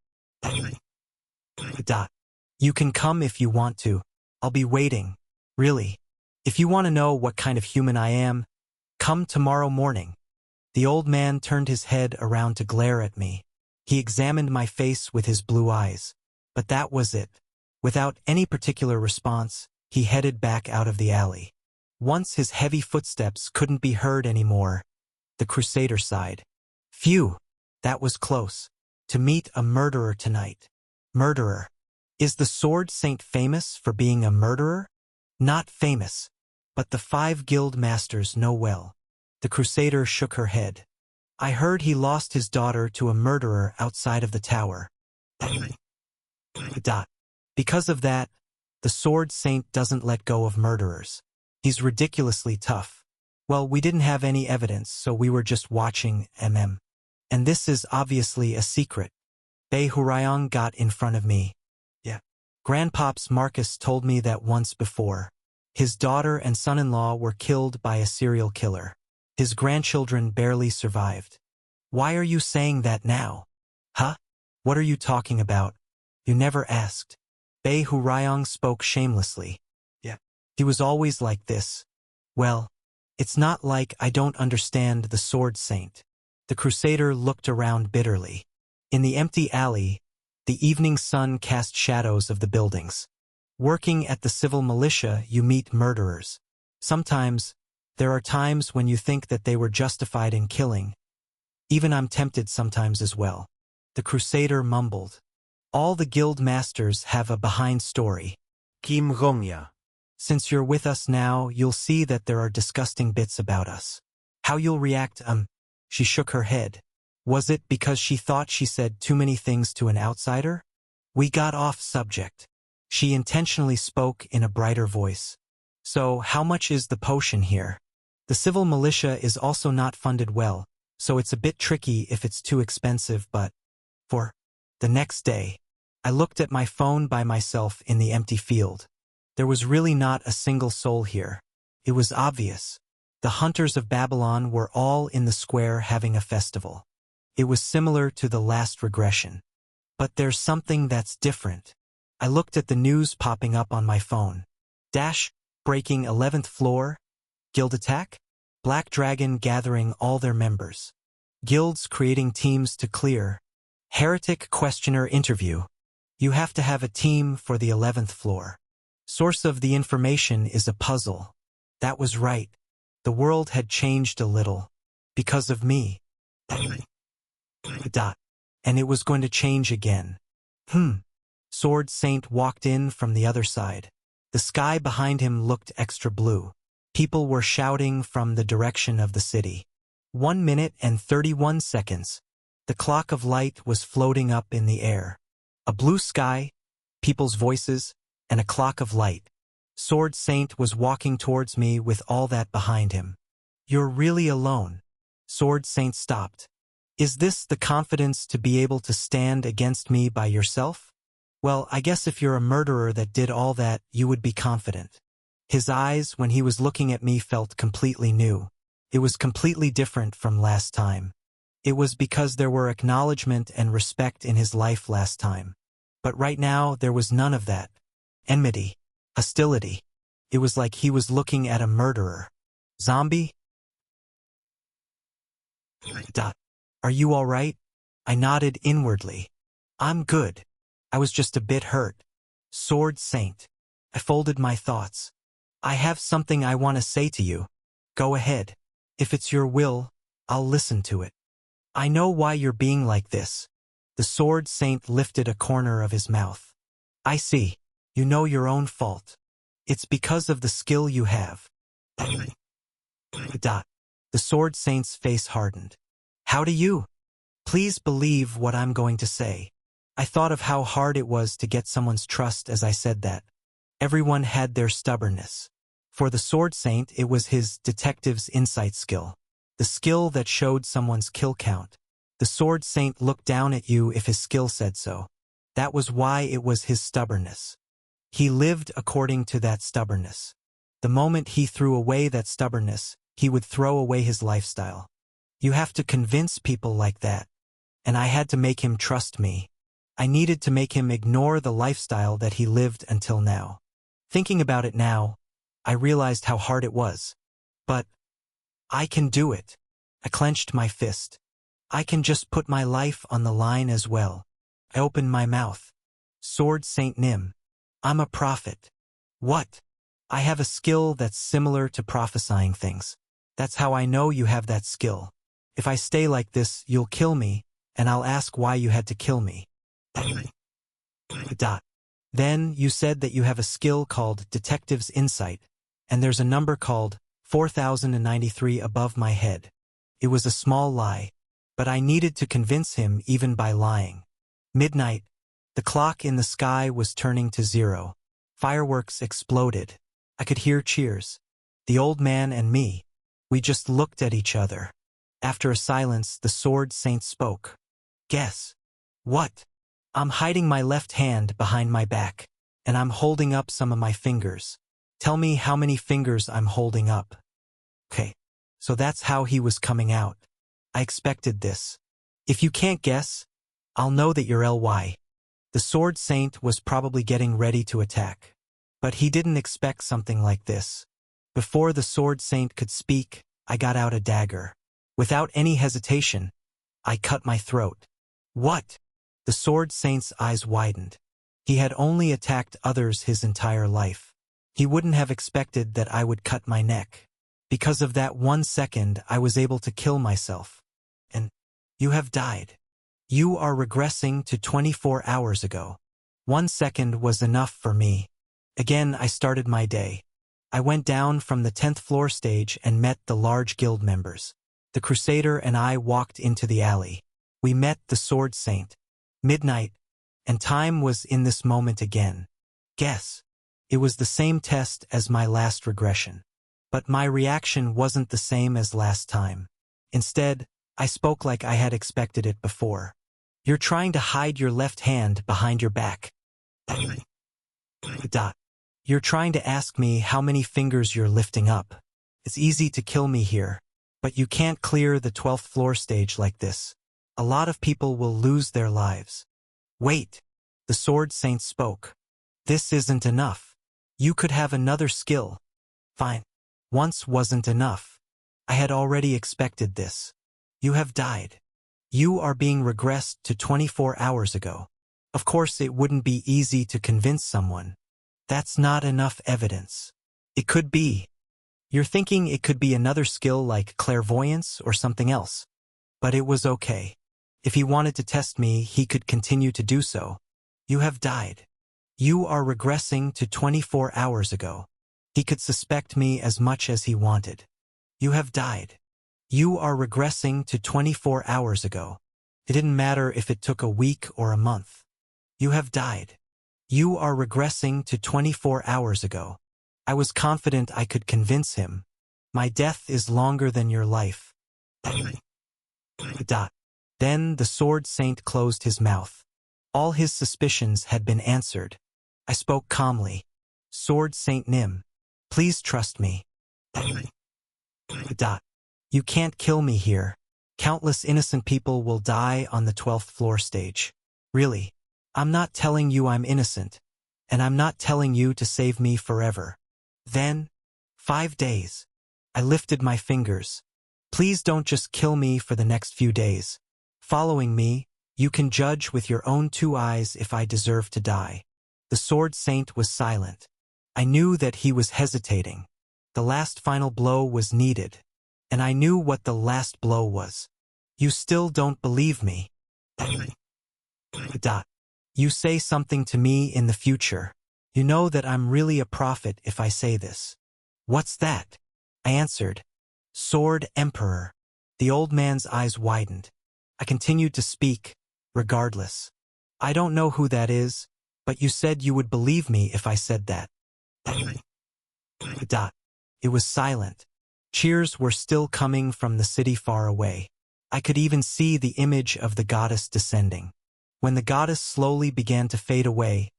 You can come if you want to. I'll be waiting. Really. If you want to know what kind of human I am, come tomorrow morning. The old man turned his head around to glare at me. He examined my face with his blue eyes. But that was it. Without any particular response, he headed back out of the alley. Once his heavy footsteps couldn't be heard anymore, the Crusader sighed. Phew, that was close. To meet a murderer tonight. Murderer. Is the sword saint famous for being a murderer? Not famous. But the 5 guild masters know well. The Crusader shook her head. I heard he lost his daughter to a murderer outside of the tower. Because of that, the sword saint doesn't let go of murderers. He's ridiculously tough. Well, we didn't have any evidence, so we were just watching MM. And this is obviously a secret. Bei Hurayong got in front of me. Yeah. Grandpops Marcus told me that once before. His daughter and son-in-law were killed by a serial killer. His grandchildren barely survived. Why are you saying that now? Huh? What are you talking about? You never asked. Bei Hurayong spoke shamelessly. Yeah. He was always like this. Well, it's not like I don't understand the sword saint. The Crusader looked around bitterly. In the empty alley, the evening sun cast shadows of the buildings. Working at the civil militia, you meet murderers. Sometimes, there are times when you think that they were justified in killing. Even I'm tempted sometimes as well. The Crusader mumbled. All the guild masters have a behind story. Kim Gongya. Since you're with us now, you'll see that there are disgusting bits about us. How you'll react, She shook her head. Was it because she thought she said too many things to an outsider? We got off subject. She intentionally spoke in a brighter voice. So, how much is the potion here? The civil militia is also not funded well, so it's a bit tricky if it's too expensive, but... For the next day, I looked at my phone by myself in the empty field. There was really not a single soul here. It was obvious. The hunters of Babylon were all in the square having a festival. It was similar to the last regression. But there's something that's different. I looked at the news popping up on my phone. Breaking 11th floor. Guild attack? Black Dragon gathering all their members. Guilds creating teams to clear. Heretic questioner interview. You have to have a team for the 11th floor. Source of the information is a puzzle. That was right. The world had changed a little. Because of me. And it was going to change again. Sword Saint walked in from the other side. The sky behind him looked extra blue. People were shouting from the direction of the city. 1 minute and 31 seconds. The clock of light was floating up in the air. A blue sky, people's voices, and a clock of light. Sword Saint was walking towards me with all that behind him. You're really alone. Sword Saint stopped. Is this the confidence to be able to stand against me by yourself? Well, I guess if you're a murderer that did all that, you would be confident. His eyes, when he was looking at me, felt completely new. It was completely different from last time. It was because there were acknowledgement and respect in his life last time. But right now, there was none of that. Enmity. Hostility. It was like he was looking at a murderer. Zombie? Are you all right? I nodded inwardly. I'm good. I was just a bit hurt. Sword Saint. I folded my thoughts. I have something I want to say to you. Go ahead. If it's your will, I'll listen to it. I know why you're being like this. The Sword Saint lifted a corner of his mouth. I see. You know your own fault. It's because of the skill you have. The sword saint's face hardened. How do you? Please believe what I'm going to say. I thought of how hard it was to get someone's trust as I said that. Everyone had their stubbornness. For the sword saint, it was his detective's insight skill. The skill that showed someone's kill count. The sword saint looked down at you if his skill said so. That was why it was his stubbornness. He lived according to that stubbornness. The moment he threw away that stubbornness, he would throw away his lifestyle. You have to convince people like that. And I had to make him trust me. I needed to make him ignore the lifestyle that he lived until now. Thinking about it now, I realized how hard it was. But I can do it. I clenched my fist. I can just put my life on the line as well. I opened my mouth. Sword Saint Nim. I'm a prophet. What? I have a skill that's similar to prophesying things. That's how I know you have that skill. If I stay like this, you'll kill me, and I'll ask why you had to kill me. Then you said that you have a skill called Detective's Insight, and there's a number called 4093 above my head. It was a small lie, but I needed to convince him even by lying. Midnight. The clock in the sky was turning to 0. Fireworks exploded. I could hear cheers. The old man and me. We just looked at each other. After a silence, the sword saint spoke. Guess. What? I'm hiding my left hand behind my back, and I'm holding up some of my fingers. Tell me how many fingers I'm holding up. Okay, so that's how he was coming out. I expected this. If you can't guess, I'll know that you're LY. The sword saint was probably getting ready to attack. But he didn't expect something like this. Before the sword saint could speak, I got out a dagger. Without any hesitation, I cut my throat. What? The sword saint's eyes widened. He had only attacked others his entire life. He wouldn't have expected that I would cut my neck. Because of that 1 second, I was able to kill myself. And you have died. You are regressing to 24 hours ago. 1 second was enough for me. Again, I started my day. I went down from the 10th floor stage and met the large guild members. The Crusader and I walked into the alley. We met the sword saint. Midnight, and time was in this moment again. Guess. It was the same test as my last regression. But my reaction wasn't the same as last time. Instead, I spoke like I had expected it before. You're trying to hide your left hand behind your back. You're trying to ask me how many fingers you're lifting up. It's easy to kill me here, but you can't clear the 12th floor stage like this. A lot of people will lose their lives. Wait, the sword saint spoke. This isn't enough. You could have another skill. Fine. Once wasn't enough. I had already expected this. You have died. You are being regressed to 24 hours ago. Of course, it wouldn't be easy to convince someone. That's not enough evidence. It could be. You're thinking it could be another skill like clairvoyance or something else. But it was okay. If he wanted to test me, he could continue to do so. You have died. You are regressing to 24 hours ago. He could suspect me as much as he wanted. You have died. You are regressing to 24 hours ago. It didn't matter if it took a week or a month. You have died. You are regressing to 24 hours ago. I was confident I could convince him. My death is longer than your life. Then the sword saint closed his mouth. All his suspicions had been answered. I spoke calmly. Sword Saint Nim, please trust me. You can't kill me here. Countless innocent people will die on the 12th floor stage. Really, I'm not telling you I'm innocent, and I'm not telling you to save me forever. Then, 5 days. I lifted my fingers. Please don't just kill me for the next few days. Following me, you can judge with your own 2 eyes if I deserve to die. The sword saint was silent. I knew that he was hesitating. The last final blow was needed, and I knew what the last blow was. You still don't believe me. You say something to me in the future. You know that I'm really a prophet if I say this. What's that? I answered, Sword Emperor. The old man's eyes widened. I continued to speak, regardless. I don't know who that is, but you said you would believe me if I said that. It was silent. Cheers were still coming from the city far away. I could even see the image of the goddess descending. When the goddess slowly began to fade away,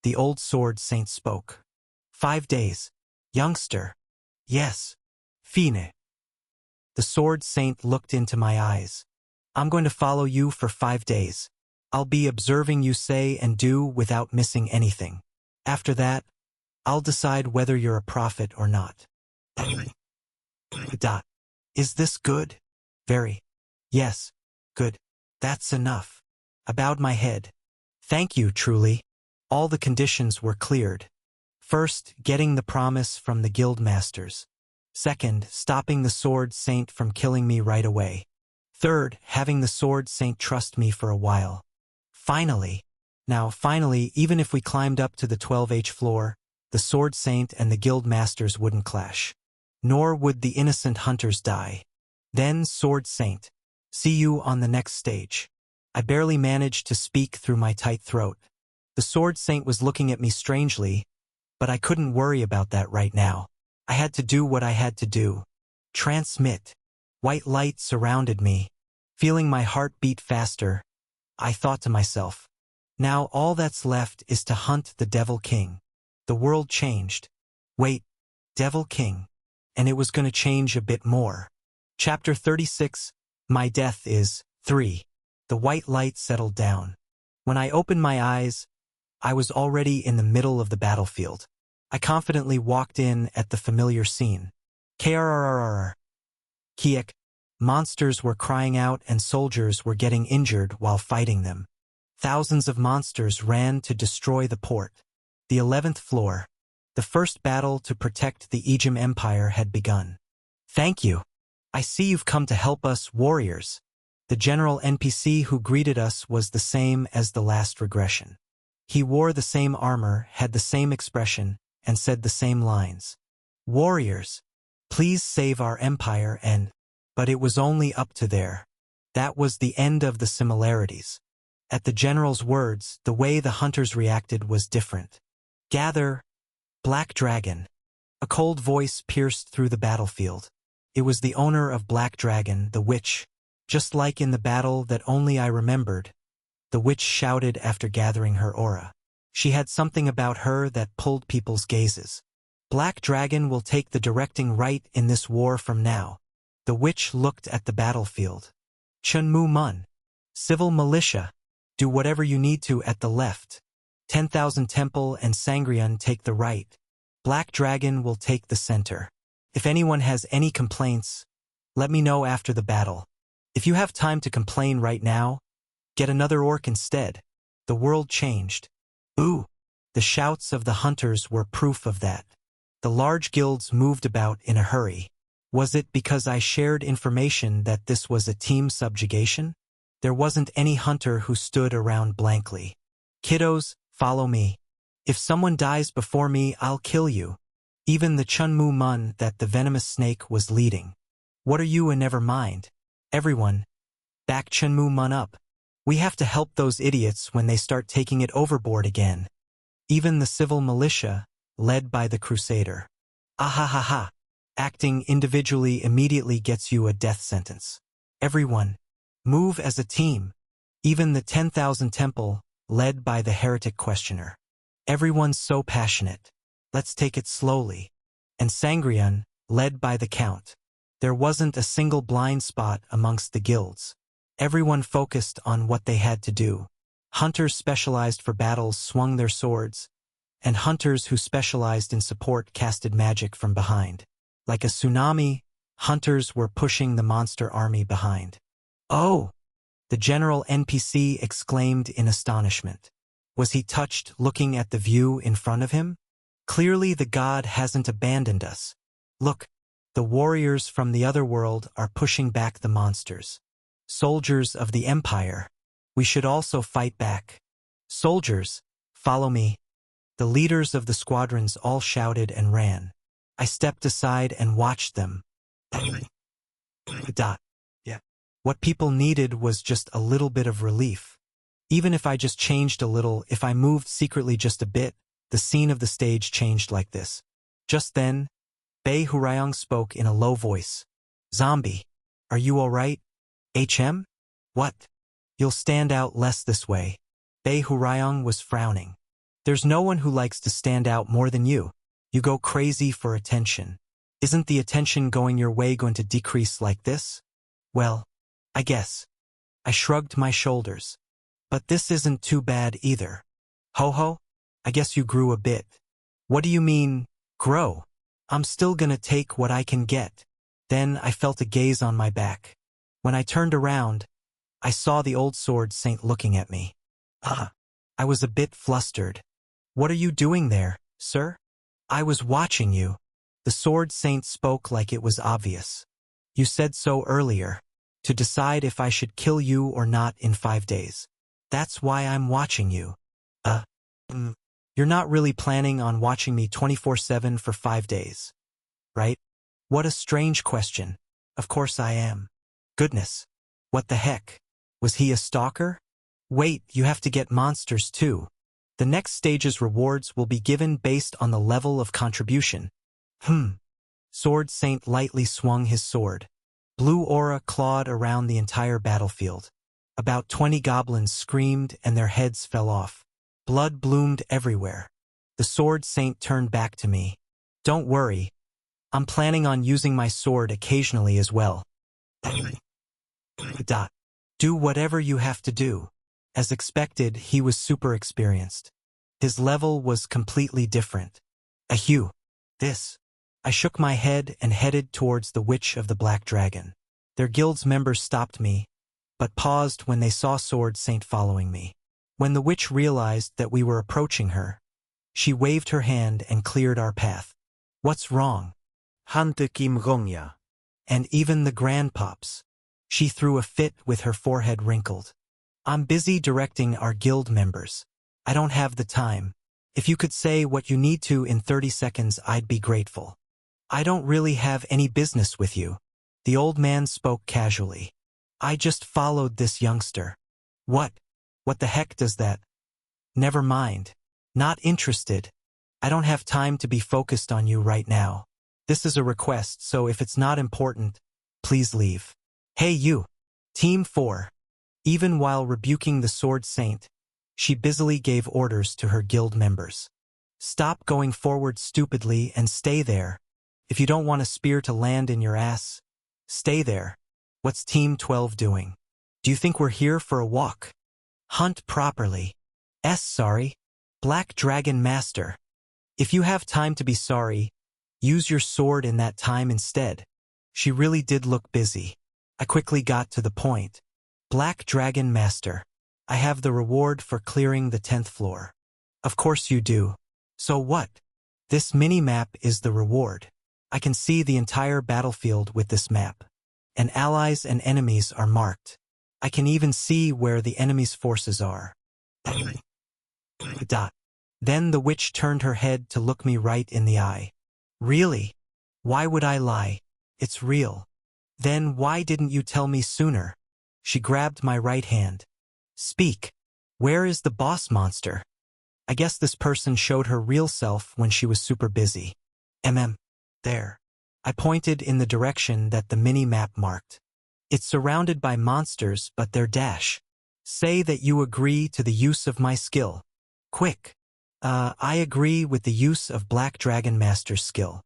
the old sword saint spoke. 5 days. Youngster. Yes. Fine. The sword saint looked into my eyes. I'm going to follow you for 5 days. I'll be observing you say and do without missing anything. After that, I'll decide whether you're a prophet or not. Is this good? Very. Yes. Good. That's enough. I bowed my head. Thank you, truly. All the conditions were cleared. First, getting the promise from the guild masters. Second, stopping the sword saint from killing me right away. Third, having the sword saint trust me for a while. Finally, even if we climbed up to the 12H floor, the sword saint and the guild masters wouldn't clash. Nor would the innocent hunters die. Then, sword saint, see you on the next stage. I barely managed to speak through my tight throat. The sword saint was looking at me strangely, but I couldn't worry about that right now. I had to do what I had to do. Transmit. White light surrounded me. Feeling my heart beat faster, I thought to myself, now all that's left is to hunt the Devil King. The world changed. Wait, Devil King. And it was going to change a bit more. Chapter 36, My Death is 3. The white light settled down. When I opened my eyes, I was already in the middle of the battlefield. I confidently walked in at the familiar scene. Krrrr. Kiek. Monsters were crying out and soldiers were getting injured while fighting them. Thousands of monsters ran to destroy the port. The 11th floor. The first battle to protect the Ejim Empire had begun. Thank you. I see you've come to help us, warriors. The general NPC who greeted us was the same as the last regression. He wore the same armor, had the same expression, and said the same lines. Warriors, please save our empire But it was only up to there. That was the end of the similarities. At the general's words, the way the hunters reacted was different. Gather, Black Dragon. A cold voice pierced through the battlefield. It was the owner of Black Dragon, the witch. Just like in the battle that only I remembered, the witch shouted after gathering her aura. She had something about her that pulled people's gazes. Black Dragon will take the directing right in this war from now. The witch looked at the battlefield. Chunmu Mun. Civil militia. Do whatever you need to at the left. 10,000 Temple and Sangrian take the right. Black Dragon will take the center. If anyone has any complaints, let me know after the battle. If you have time to complain right now, get another orc instead. The world changed. Ooh! The shouts of the hunters were proof of that. The large guilds moved about in a hurry. Was it because I shared information that this was a team subjugation? There wasn't any hunter who stood around blankly. Kiddos, follow me. If someone dies before me, I'll kill you. Even the Chunmu Mun that the venomous snake was leading. What are you and never mind? Everyone, back Chunmu Mun up. We have to help those idiots when they start taking it overboard again. Even the civil militia, led by the Crusader. Ahahaha. Acting individually immediately gets you a death sentence. Everyone, move as a team. Even the 10,000 Temple, led by the heretic questioner. Everyone's so passionate. Let's take it slowly. And Sangrian, led by the Count. There wasn't a single blind spot amongst the guilds. Everyone focused on what they had to do. Hunters specialized for battles swung their swords, and hunters who specialized in support casted magic from behind. Like a tsunami, hunters were pushing the monster army behind. Oh! The general NPC exclaimed in astonishment. Was he touched looking at the view in front of him? Clearly the god hasn't abandoned us. Look, the warriors from the other world are pushing back the monsters. Soldiers of the Empire, we should also fight back. Soldiers, follow me. The leaders of the squadrons all shouted and ran. I stepped aside and watched them. Yeah. What people needed was just a little bit of relief. Even if I just changed a little, if I moved secretly just a bit, the scene of the stage changed like this. Just then, Bei Hurayong spoke in a low voice. Zombie, are you all right? HM? What? You'll stand out less this way. Bei Hurayong was frowning. There's no one who likes to stand out more than you. You go crazy for attention. Isn't the attention going your way going to decrease like this? Well, I guess. I shrugged my shoulders. But this isn't too bad either. Ho-ho, I guess you grew a bit. What do you mean, grow? I'm still gonna take what I can get. Then I felt a gaze on my back. When I turned around, I saw the old sword saint looking at me. I was a bit flustered. What are you doing there, sir? I was watching you. The sword saint spoke like it was obvious. You said so earlier, to decide if I should kill you or not in 5 days. That's why I'm watching you. You're not really planning on watching me 24/7 for 5 days, right? What a strange question. Of course I am. Goodness. What the heck? Was he a stalker? Wait, you have to get monsters too. The next stage's rewards will be given based on the level of contribution. Sword Saint lightly swung his sword. Blue aura clawed around the entire battlefield. About 20 goblins screamed and their heads fell off. Blood bloomed everywhere. The Sword Saint turned back to me. Don't worry. I'm planning on using my sword occasionally as well. Do whatever you have to do. As expected, he was super experienced. His level was completely different. Ahue. This. I shook my head and headed towards the Witch of the Black Dragon. Their guild's members stopped me, but paused when they saw Sword Saint following me. When the witch realized that we were approaching her, she waved her hand and cleared our path. What's wrong? Hante Kim Gongya. And even the grandpops. She threw a fit with her forehead wrinkled. I'm busy directing our guild members. I don't have the time. If you could say what you need to in 30 seconds, I'd be grateful. I don't really have any business with you. The old man spoke casually. I just followed this youngster. What? What the heck does that? Never mind. Not interested. I don't have time to be focused on you right now. This is a request, so if it's not important, please leave. Hey you. Team 4. Even while rebuking the Sword Saint, she busily gave orders to her guild members. Stop going forward stupidly and stay there. If you don't want a spear to land in your ass, stay there. What's Team 12 doing? Do you think we're here for a walk? Hunt properly. Sorry. Black Dragon Master. If you have time to be sorry, use your sword in that time instead. She really did look busy. I quickly got to the point. Black Dragon Master. I have the reward for clearing the 10th floor. Of course you do. So what? This mini-map is the reward. I can see the entire battlefield with this map. And allies and enemies are marked. I can even see where the enemy's forces are. Then the witch turned her head to look me right in the eye. Really? Why would I lie? It's real. Then why didn't you tell me sooner? She grabbed my right hand. Speak. Where is the boss monster? I guess this person showed her real self when she was super busy. There. I pointed in the direction that the mini-map marked. It's surrounded by monsters, but they're dash. Say that you agree to the use of my skill. Quick. I agree with the use of Black Dragon Master's skill.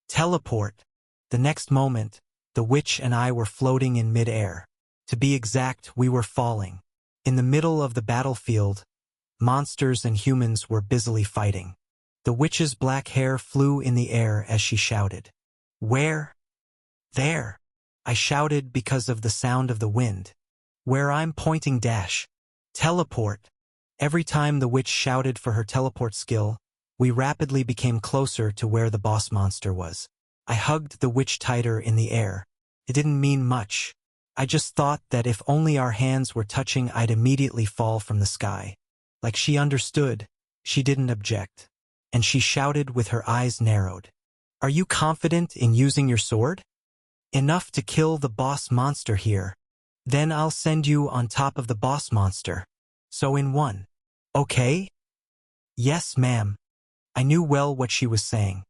Teleport. The next moment, the witch and I were floating in mid-air. To be exact, we were falling. In the middle of the battlefield, monsters and humans were busily fighting. The witch's black hair flew in the air as she shouted. Where? There. I shouted because of the sound of the wind. Where I'm pointing dash. Teleport. Every time the witch shouted for her teleport skill, we rapidly became closer to where the boss monster was. I hugged the witch tighter in the air. It didn't mean much. I just thought that if only our hands were touching, I'd immediately fall from the sky. Like she understood, she didn't object. And she shouted with her eyes narrowed. Are you confident in using your sword? Enough to kill the boss monster here. Then I'll send you on top of the boss monster. So in one. Okay? Yes, ma'am. I knew well what she was saying.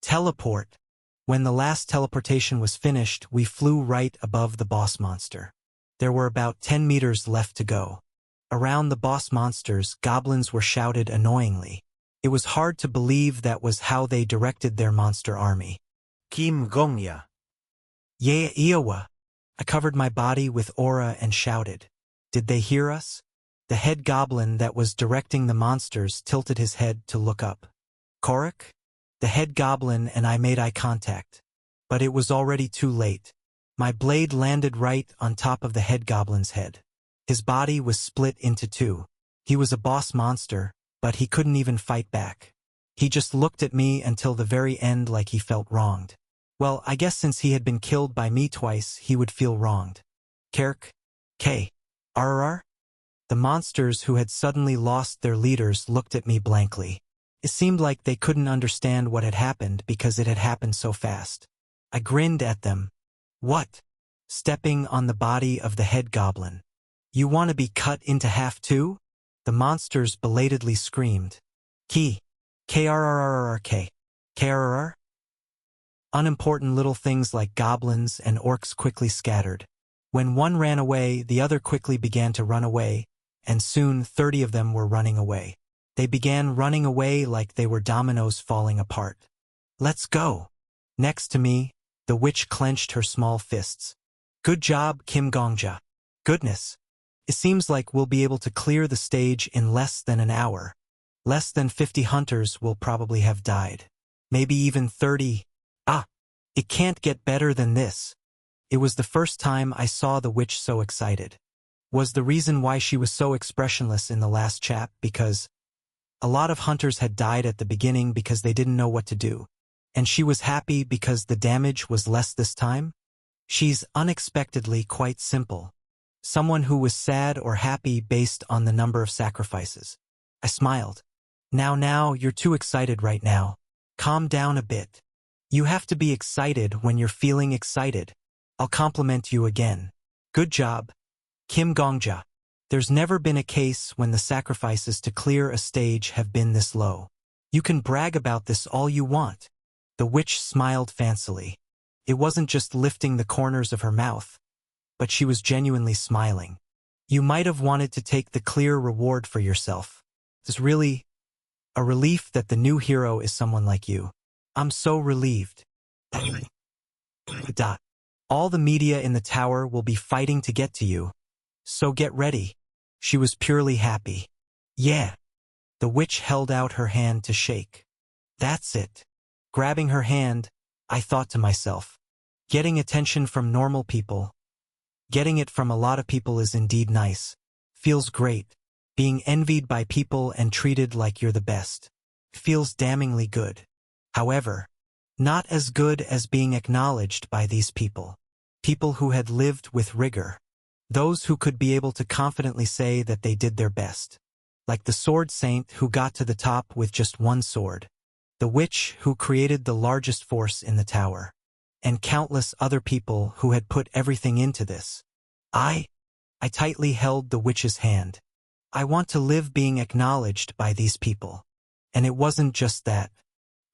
Teleport. When the last teleportation was finished, we flew right above the boss monster. There were about 10 meters left to go. Around the boss monsters, goblins were shouted annoyingly. It was hard to believe that was how they directed their monster army. Kim Gongya. Yeah, Iowa. I covered my body with aura and shouted. Did they hear us? The head goblin that was directing the monsters tilted his head to look up. Korik? The head goblin and I made eye contact. But it was already too late. My blade landed right on top of the head goblin's head. His body was split into two. He was a boss monster, but he couldn't even fight back. He just looked at me until the very end like he felt wronged. Well, I guess since he had been killed by me twice, he would feel wronged. Kerk? K. RRR? The monsters who had suddenly lost their leaders looked at me blankly. It seemed like they couldn't understand what had happened because it had happened so fast. I grinned at them. What? Stepping on the body of the head goblin. You want to be cut into half too? The monsters belatedly screamed. Ki. KRRRRK. KRRR? Unimportant little things like goblins and orcs quickly scattered. When one ran away, the other quickly began to run away, and soon 30 of them were running away. They began running away like they were dominoes falling apart. Let's go. Next to me, the witch clenched her small fists. Good job, Kim Gongja. Goodness. It seems like we'll be able to clear the stage in less than an hour. Less than 50 hunters will probably have died. Maybe even 30. It can't get better than this. It was the first time I saw the witch so excited. Was the reason why she was so expressionless in the last chap because a lot of hunters had died at the beginning because they didn't know what to do. And she was happy because the damage was less this time? She's unexpectedly quite simple. Someone who was sad or happy based on the number of sacrifices. I smiled. Now, you're too excited right now. Calm down a bit. You have to be excited when you're feeling excited. I'll compliment you again. Good job. Kim Gongja. There's never been a case when the sacrifices to clear a stage have been this low. You can brag about this all you want. The witch smiled fancily. It wasn't just lifting the corners of her mouth, but she was genuinely smiling. You might have wanted to take the clear reward for yourself. It's really a relief that the new hero is someone like you. I'm so relieved. All the media in the tower will be fighting to get to you. So get ready. She was purely happy. Yeah. The witch held out her hand to shake. That's it. Grabbing her hand, I thought to myself. Getting attention from normal people. Getting it from a lot of people is indeed nice. Feels great. Being envied by people and treated like you're the best. Feels damningly good. However, not as good as being acknowledged by these people. People who had lived with rigor. Those who could be able to confidently say that they did their best. Like the sword saint who got to the top with just one sword. The witch who created the largest force in the tower. And countless other people who had put everything into this. I tightly held the witch's hand. I want to live being acknowledged by these people. And it wasn't just that.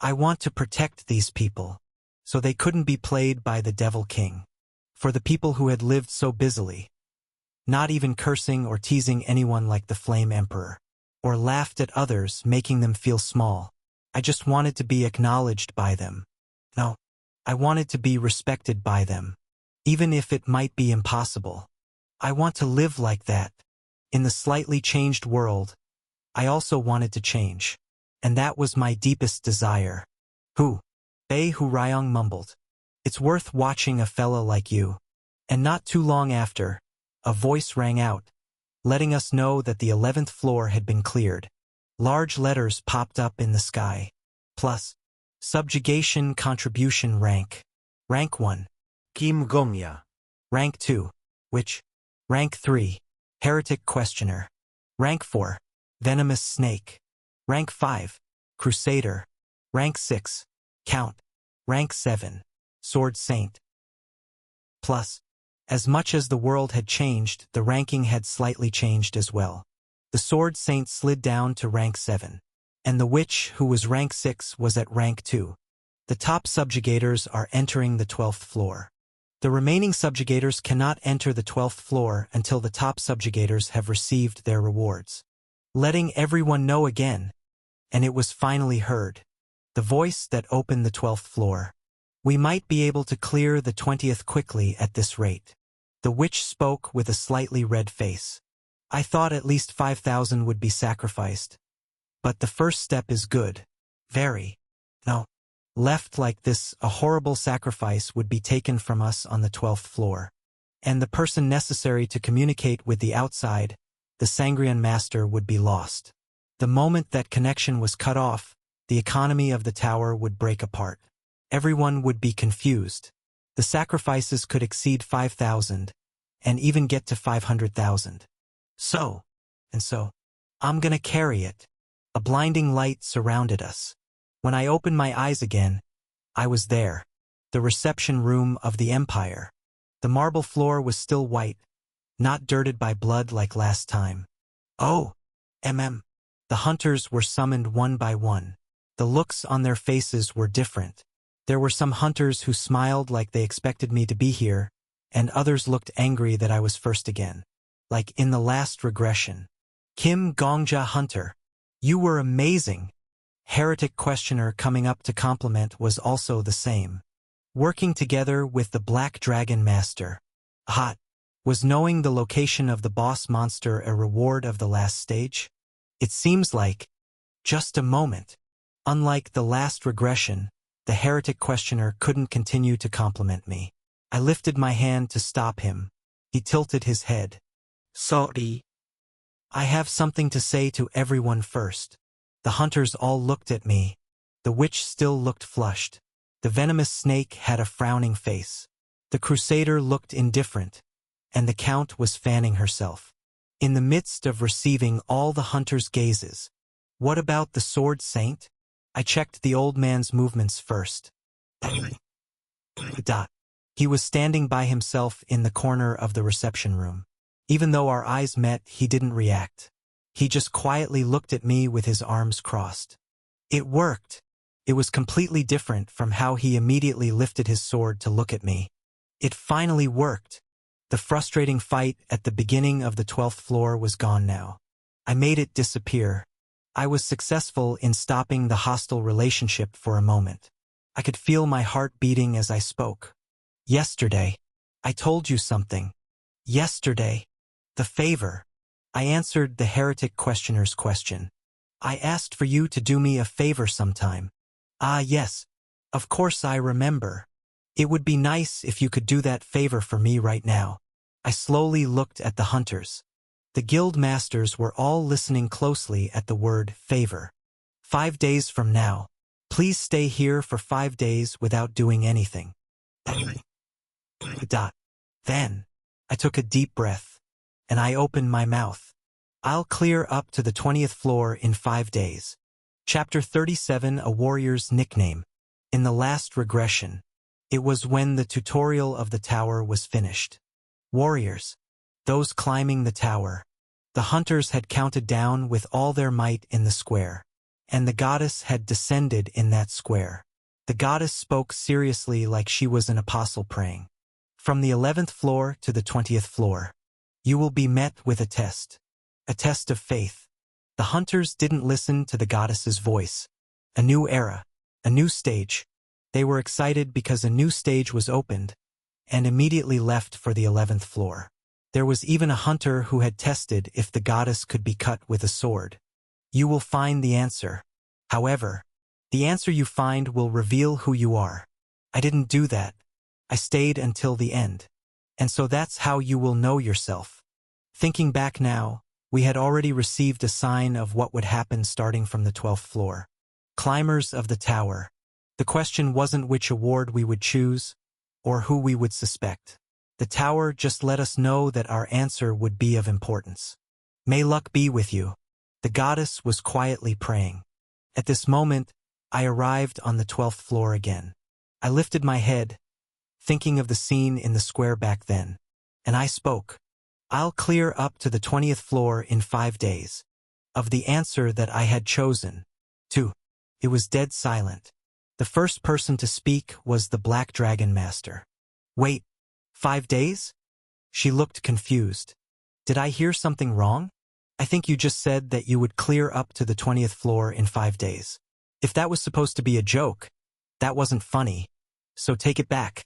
I want to protect these people, so they couldn't be played by the Devil King. For the people who had lived so busily, not even cursing or teasing anyone like the Flame Emperor, or laughed at others, making them feel small. I just wanted to be acknowledged by them. No, I wanted to be respected by them, even if it might be impossible. I want to live like that. In the slightly changed world, I also wanted to change. And that was my deepest desire. Bei Hurayong mumbled. It's worth watching a fella like you. And not too long after, a voice rang out, letting us know that the 11th floor had been cleared. Large letters popped up in the sky. Plus, subjugation contribution rank. Rank 1. Kim Gongya. Rank 2. Witch. Rank 3. Heretic questioner. Rank 4. Venomous snake. Rank 5. Crusader. Rank 6. Count. Rank 7. Sword Saint. Plus, as much as the world had changed, the ranking had slightly changed as well. The Sword Saint slid down to rank 7. And the witch, who was rank 6, was at rank 2. The top subjugators are entering the 12th floor. The remaining subjugators cannot enter the 12th floor until the top subjugators have received their rewards. Letting everyone know again, and it was finally heard. The voice that opened the 12th floor. We might be able to clear the 20th quickly at this rate. The witch spoke with a slightly red face. I thought at least 5,000 would be sacrificed. But the first step is good. Very. No. Left like this, a horrible sacrifice would be taken from us on the 12th floor. And the person necessary to communicate with the outside, the Sangreon Master, would be lost. The moment that connection was cut off, the economy of the tower would break apart. Everyone would be confused. The sacrifices could exceed 5,000, and even get to 500,000. So, I'm gonna carry it. A blinding light surrounded us. When I opened my eyes again, I was there. The reception room of the Empire. The marble floor was still white, not dirted by blood like last time. Oh, The hunters were summoned one by one. The looks on their faces were different. There were some hunters who smiled like they expected me to be here, and others looked angry that I was first again. Like in the last regression. Kim Gongja Hunter. You were amazing. Heretic Questioner coming up to compliment was also the same. Working together with the Black Dragon Master. Hot. Was knowing the location of the boss monster a reward of the last stage? It seems like. Just a moment. Unlike the last regression, the Heretic Questioner couldn't continue to compliment me. I lifted my hand to stop him. He tilted his head. Sorry. I have something to say to everyone first. The hunters all looked at me. The witch still looked flushed. The venomous snake had a frowning face. The crusader looked indifferent. And the count was fanning herself. In the midst of receiving all the hunters' gazes. What about the Sword Saint? I checked the old man's movements first. He was standing by himself in the corner of the reception room. Even though our eyes met, he didn't react. He just quietly looked at me with his arms crossed. It worked. It was completely different from how he immediately lifted his sword to look at me. It finally worked. The frustrating fight at the beginning of the 12th floor was gone now. I made it disappear. I was successful in stopping the hostile relationship for a moment. I could feel my heart beating as I spoke. Yesterday, I told you something. Yesterday. The favor. I answered the Heretic Questioner's question. I asked for you to do me a favor sometime. Ah, yes. Of course I remember. It would be nice if you could do that favor for me right now. I slowly looked at the hunters. The guild masters were all listening closely at the word favor. 5 days from now. Please stay here for 5 days without doing anything. Then, I took a deep breath. And I opened my mouth. I'll clear up to the 20th floor in 5 days. Chapter 37, A Warrior's Nickname. In the last regression. It was when the tutorial of the tower was finished. Warriors. Those climbing the tower. The hunters had counted down with all their might in the square. And the goddess had descended in that square. The goddess spoke seriously like she was an apostle praying. From the 11th floor to the 20th floor. You will be met with a test of faith. The hunters didn't listen to the goddess's voice. A new era, a new stage. They were excited because a new stage was opened, and immediately left for the 11th floor. There was even a hunter who had tested if the goddess could be cut with a sword. You will find the answer. However, the answer you find will reveal who you are. I didn't do that. I stayed until the end. And so that's how you will know yourself. Thinking back now, we had already received a sign of what would happen starting from the 12th floor. Climbers of the tower. The question wasn't which award we would choose, or who we would suspect. The tower just let us know that our answer would be of importance. May luck be with you. The goddess was quietly praying. At this moment, I arrived on the 12th floor again. I lifted my head, thinking of the scene in the square back then, and I spoke. I'll clear up to the 20th floor in 5 days. Of the answer that I had chosen. 2. It was dead silent. The first person to speak was the Black Dragon Master. Wait, 5 days? She looked confused. Did I hear something wrong? I think you just said that you would clear up to the 20th floor in 5 days. If that was supposed to be a joke, that wasn't funny. So take it back.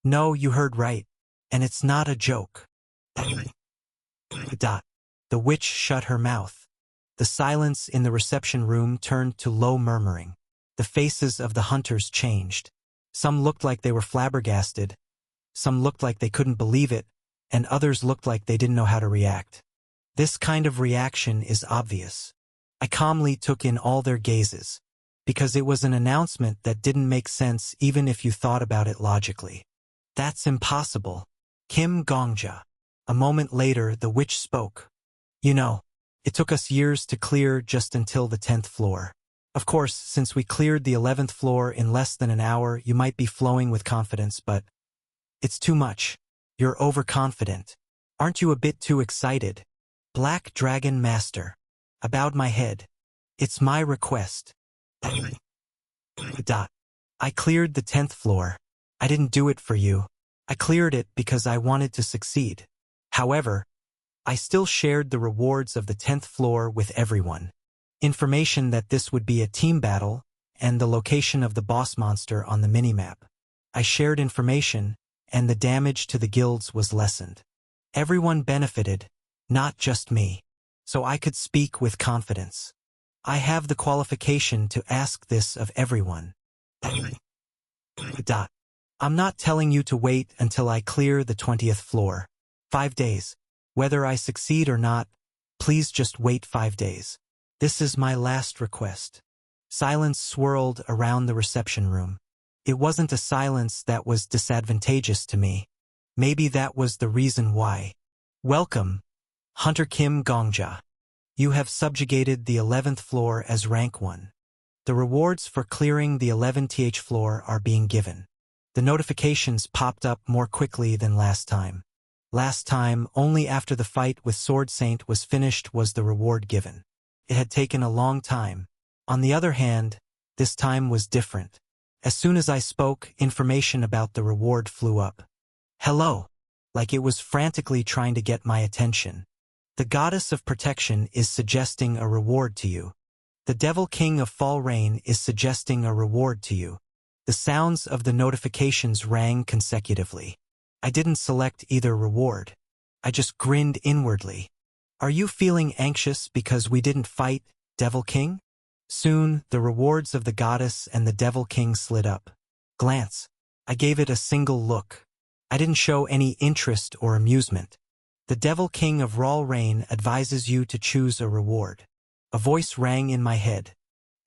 No, you heard right. And it's not a joke. The witch shut her mouth. The silence in the reception room turned to low murmuring. The faces of the hunters changed. Some looked like they were flabbergasted. Some looked like they couldn't believe it, and others looked like they didn't know how to react. This kind of reaction is obvious. I calmly took in all their gazes, because it was an announcement that didn't make sense even if you thought about it logically. That's impossible. Kim Gongja. A moment later, the witch spoke. You know, it took us years to clear just until the 10th floor. Of course, since we cleared the 11th floor in less than an hour, you might be flowing with confidence, but it's too much. You're overconfident. Aren't you a bit too excited? Black Dragon Master. I bowed my head. It's my request. I cleared the 10th floor. I didn't do it for you. I cleared it because I wanted to succeed. However, I still shared the rewards of the 10th floor with everyone. Information that this would be a team battle and the location of the boss monster on the minimap. I shared information, and the damage to the guilds was lessened. Everyone benefited, not just me. So I could speak with confidence. I have the qualification to ask this of everyone. I'm not telling you to wait until I clear the 20th floor. 5 days. Whether I succeed or not, please just wait 5 days. This is my last request. Silence swirled around the reception room. It wasn't a silence that was disadvantageous to me. Maybe that was the reason why. Welcome, Hunter Kim Gongja. You have subjugated the 11th floor as rank 1. The rewards for clearing the 11th floor are being given. The notifications popped up more quickly than last time. Last time, only after the fight with Sword Saint was finished was the reward given. It had taken a long time. On the other hand, this time was different. As soon as I spoke, information about the reward flew up. Hello! Like it was frantically trying to get my attention. The goddess of protection is suggesting a reward to you. The Devil King of Fall Rain is suggesting a reward to you. The sounds of the notifications rang consecutively. I didn't select either reward. I just grinned inwardly. Are you feeling anxious because we didn't fight, Devil King? Soon, the rewards of the goddess and the Devil King slid up. Glance. I gave it a single look. I didn't show any interest or amusement. The Devil King of Raw Rain advises you to choose a reward. A voice rang in my head.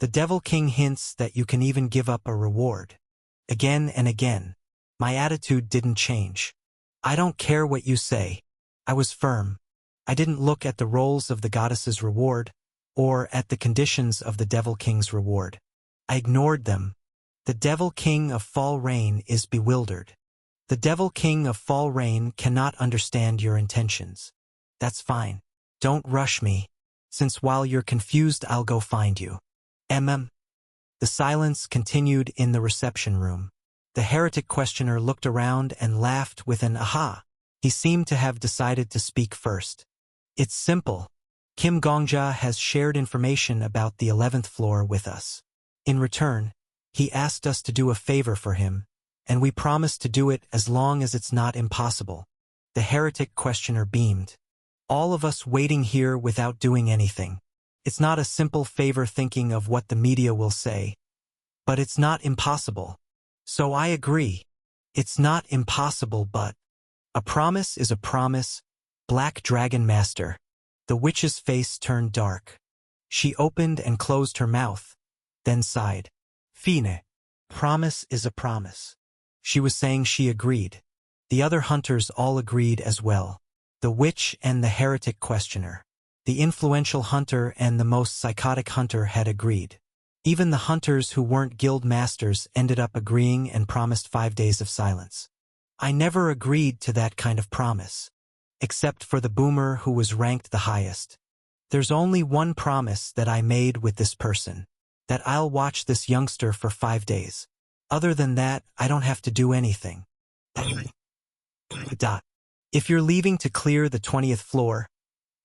The Devil King hints that you can even give up a reward. Again and again. My attitude didn't change. I don't care what you say. I was firm. I didn't look at the roles of the goddess's reward, or at the conditions of the Devil King's reward. I ignored them. The Devil King of Fall Rain is bewildered. The Devil King of Fall Rain cannot understand your intentions. That's fine. Don't rush me, since while you're confused I'll go find you. The silence continued in the reception room. The heretic questioner looked around and laughed with an aha. He seemed to have decided to speak first. It's simple. Kim Gongja has shared information about the 11th floor with us. In return, he asked us to do a favor for him, and we promised to do it as long as it's not impossible. The heretic questioner beamed. All of us waiting here without doing anything. It's not a simple favor thinking of what the media will say. But it's not impossible. So I agree. It's not impossible, but a promise is a promise. Black Dragon Master. The witch's face turned dark. She opened and closed her mouth, then sighed. Fine. Promise is a promise. She was saying she agreed. The other hunters all agreed as well. The witch and the heretic questioner. The influential hunter and the most psychotic hunter had agreed. Even the hunters who weren't guild masters ended up agreeing and promised 5 days of silence. I never agreed to that kind of promise. Except for the boomer who was ranked the highest. There's only one promise that I made with this person. That I'll watch this youngster for 5 days. Other than that, I don't have to do anything. If you're leaving to clear the 20th floor,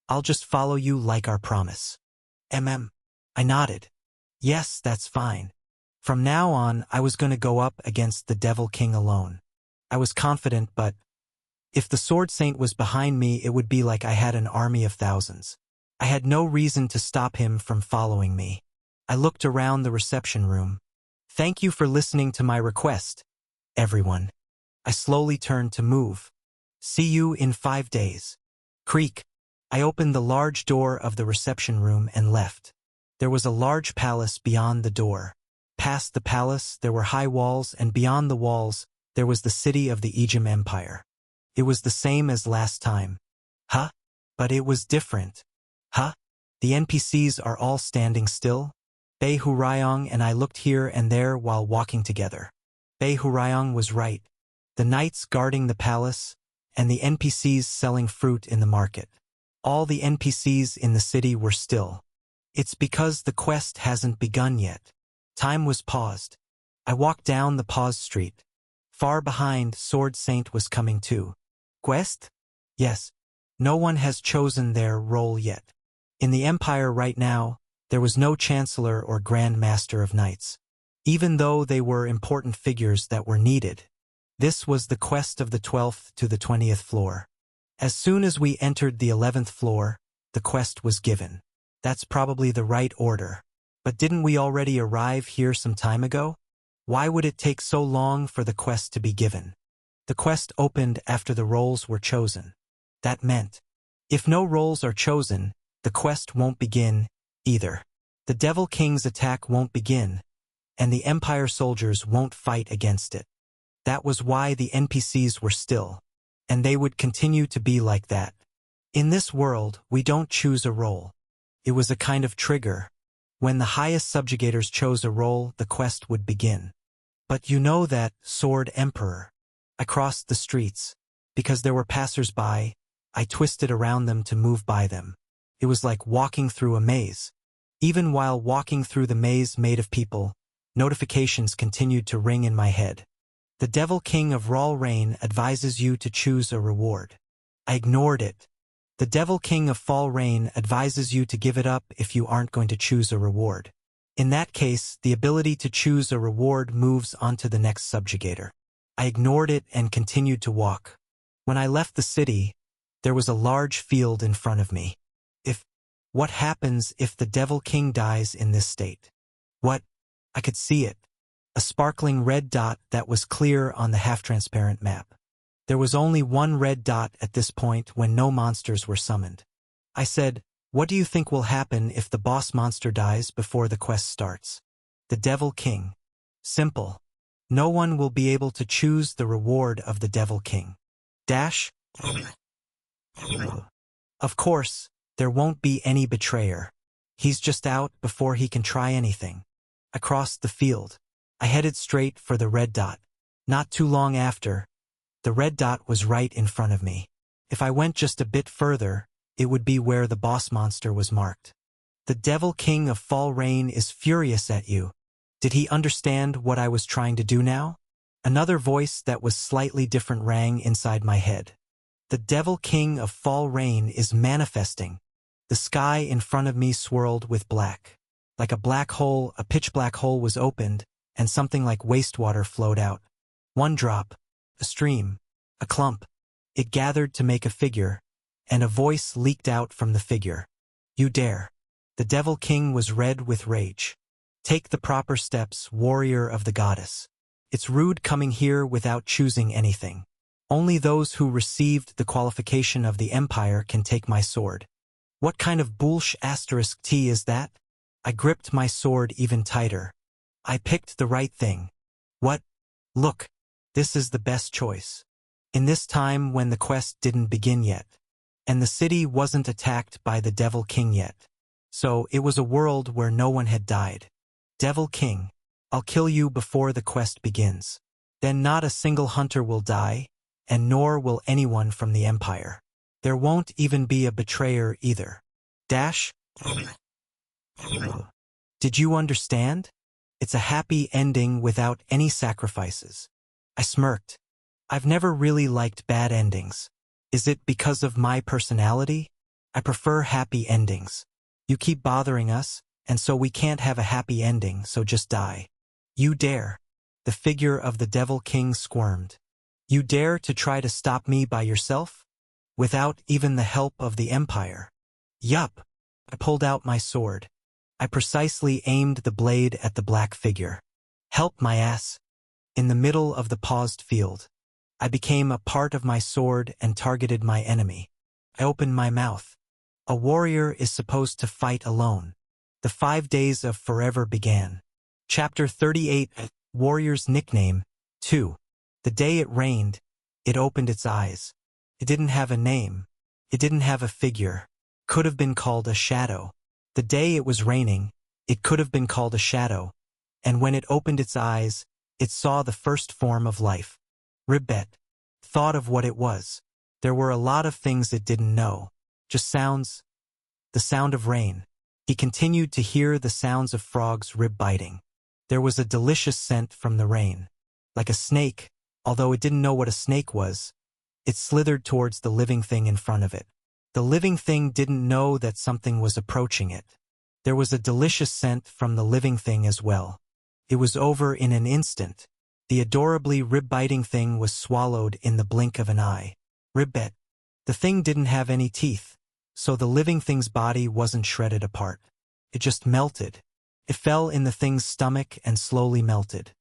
I'll just follow you like our promise. I nodded. Yes, that's fine. From now on, I was going to go up against the Devil King alone. I was confident, but if the Sword Saint was behind me, it would be like I had an army of thousands. I had no reason to stop him from following me. I looked around the reception room. Thank you for listening to my request, everyone. I slowly turned to move. See you in 5 days. Creak. I opened the large door of the reception room and left. There was a large palace beyond the door. Past the palace, there were high walls, and beyond the walls, there was the city of the Ejim Empire. It was the same as last time. Huh? But it was different. Huh? The NPCs are all standing still? Bei Hurayong and I looked here and there while walking together. Bei Hurayong was right. The knights guarding the palace, and the NPCs selling fruit in the market. All the NPCs in the city were still. It's because the quest hasn't begun yet. Time was paused. I walked down the paused street. Far behind, Sword Saint was coming too. Quest? Yes. No one has chosen their role yet. In the Empire right now, there was no Chancellor or Grand Master of Knights. Even though they were important figures that were needed. This was the quest of the 12th to the 20th floor. As soon as we entered the 11th floor, the quest was given. That's probably the right order. But didn't we already arrive here some time ago? Why would it take so long for the quest to be given? The quest opened after the roles were chosen. That meant, if no roles are chosen, the quest won't begin, either. The Devil King's attack won't begin, and the Empire soldiers won't fight against it. That was why the NPCs were still, and they would continue to be like that. In this world, we don't choose a role. It was a kind of trigger. When the highest subjugators chose a role, the quest would begin. But you know that, Sword Emperor. I crossed the streets. Because there were passers-by, I twisted around them to move by them. It was like walking through a maze. Even while walking through the maze made of people, notifications continued to ring in my head. The Devil King of Rawl Rain advises you to choose a reward. I ignored it. The Devil King of Fall Rain advises you to give it up if you aren't going to choose a reward. In that case, the ability to choose a reward moves on to the next subjugator. I ignored it and continued to walk. When I left the city, there was a large field in front of me. What happens if the Devil King dies in this state? What? I could see it. A sparkling red dot that was clear on the half-transparent map. There was only one red dot at this point when no monsters were summoned. I said, what do you think will happen if the boss monster dies before the quest starts? The Devil King. Simple. No one will be able to choose the reward of the Devil King. Dash? Of course, there won't be any betrayer. He's just out before he can try anything. I crossed the field. I headed straight for the red dot. Not too long after, the red dot was right in front of me. If I went just a bit further, it would be where the boss monster was marked. The Devil King of Fall Rain is furious at you. Did he understand what I was trying to do now? Another voice that was slightly different rang inside my head. The Devil King of Fall Rain is manifesting. The sky in front of me swirled with black. Like a black hole, a pitch black hole was opened, and something like wastewater flowed out. One drop, a stream, a clump. It gathered to make a figure, and a voice leaked out from the figure. You dare. The Devil King was red with rage. Take the proper steps, warrior of the goddess. It's rude coming here without choosing anything. Only those who received the qualification of the Empire can take my sword. What kind of bullsh** is that? I gripped my sword even tighter. I picked the right thing. What? Look, this is the best choice. In this time when the quest didn't begin yet, and the city wasn't attacked by the Devil King yet. So it was a world where no one had died. Devil King, I'll kill you before the quest begins. Then not a single hunter will die, and nor will anyone from the Empire. There won't even be a betrayer either. Dash? Did you understand? It's a happy ending without any sacrifices. I smirked. I've never really liked bad endings. Is it because of my personality? I prefer happy endings. You keep bothering us, and so we can't have a happy ending, so just die. You dare. The figure of the Devil King squirmed. You dare to try to stop me by yourself? Without even the help of the Empire? Yup. I pulled out my sword. I precisely aimed the blade at the black figure. Help my ass. In the middle of the paused field, I became a part of my sword and targeted my enemy. I opened my mouth. A warrior is supposed to fight alone. The 5 days of forever began. Chapter 38, Warrior's Nickname, 2. The day it rained, it opened its eyes. It didn't have a name. It didn't have a figure. Could have been called a shadow. The day it was raining, it could have been called a shadow. And when it opened its eyes, it saw the first form of life. Ribbet thought of what it was. There were a lot of things it didn't know. Just sounds. The sound of rain. He continued to hear the sounds of frogs rib-biting. There was a delicious scent from the rain. Like a snake, although it didn't know what a snake was, it slithered towards the living thing in front of it. The living thing didn't know that something was approaching it. There was a delicious scent from the living thing as well. It was over in an instant. The adorably rib-biting thing was swallowed in the blink of an eye. Ribbet. The thing didn't have any teeth, so the living thing's body wasn't shredded apart. It just melted. It fell in the thing's stomach and slowly melted.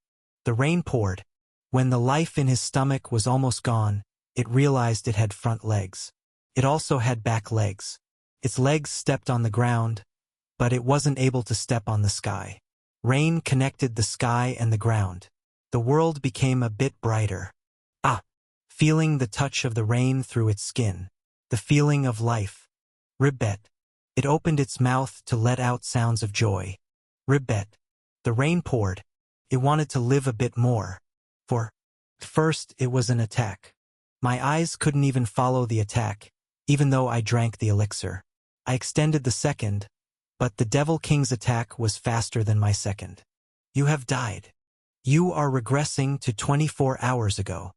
The rain poured. When the life in his stomach was almost gone, it realized it had front legs. It also had back legs. Its legs stepped on the ground, but it wasn't able to step on the sky. Rain connected the sky and the ground. The world became a bit brighter. Feeling the touch of the rain through its skin. The feeling of life. Ribbet. It opened its mouth to let out sounds of joy. Ribbet. The rain poured. It wanted to live a bit more. For first, it was an attack. My eyes couldn't even follow the attack, even though I drank the elixir. I extended the second, but the Devil King's attack was faster than my second. You have died. You are regressing to 24 hours ago.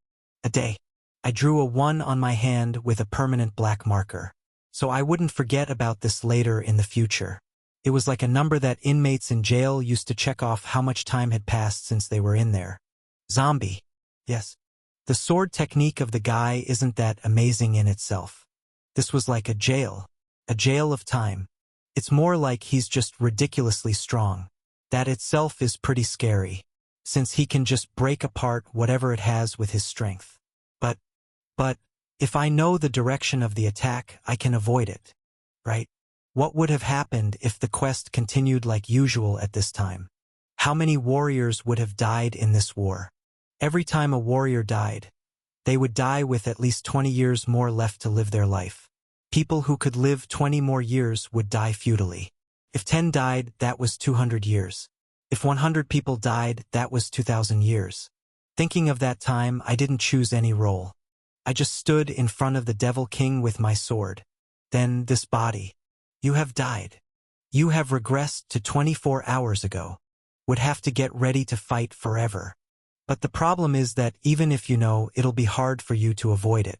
A day. I drew a 1 on my hand with a permanent black marker, so I wouldn't forget about this later in the future. It was like a number that inmates in jail used to check off how much time had passed since they were in there. Zombie. Yes. The sword technique of the guy isn't that amazing in itself. This was like a jail of time. It's more like he's just ridiculously strong. That itself is pretty scary, since he can just break apart whatever it has with his strength. But, if I know the direction of the attack, I can avoid it. Right? What would have happened if the quest continued like usual at this time? How many warriors would have died in this war? Every time a warrior died, they would die with at least 20 years more left to live their life. People who could live 20 more years would die futilely. If 10 died, that was 200 years. If 100 people died, that was 2,000 years. Thinking of that time, I didn't choose any role. I just stood in front of the Devil King with my sword. Then this body. You have died. You have regressed to 24 hours ago. Would have to get ready to fight forever. But the problem is that even if you know, it'll be hard for you to avoid it.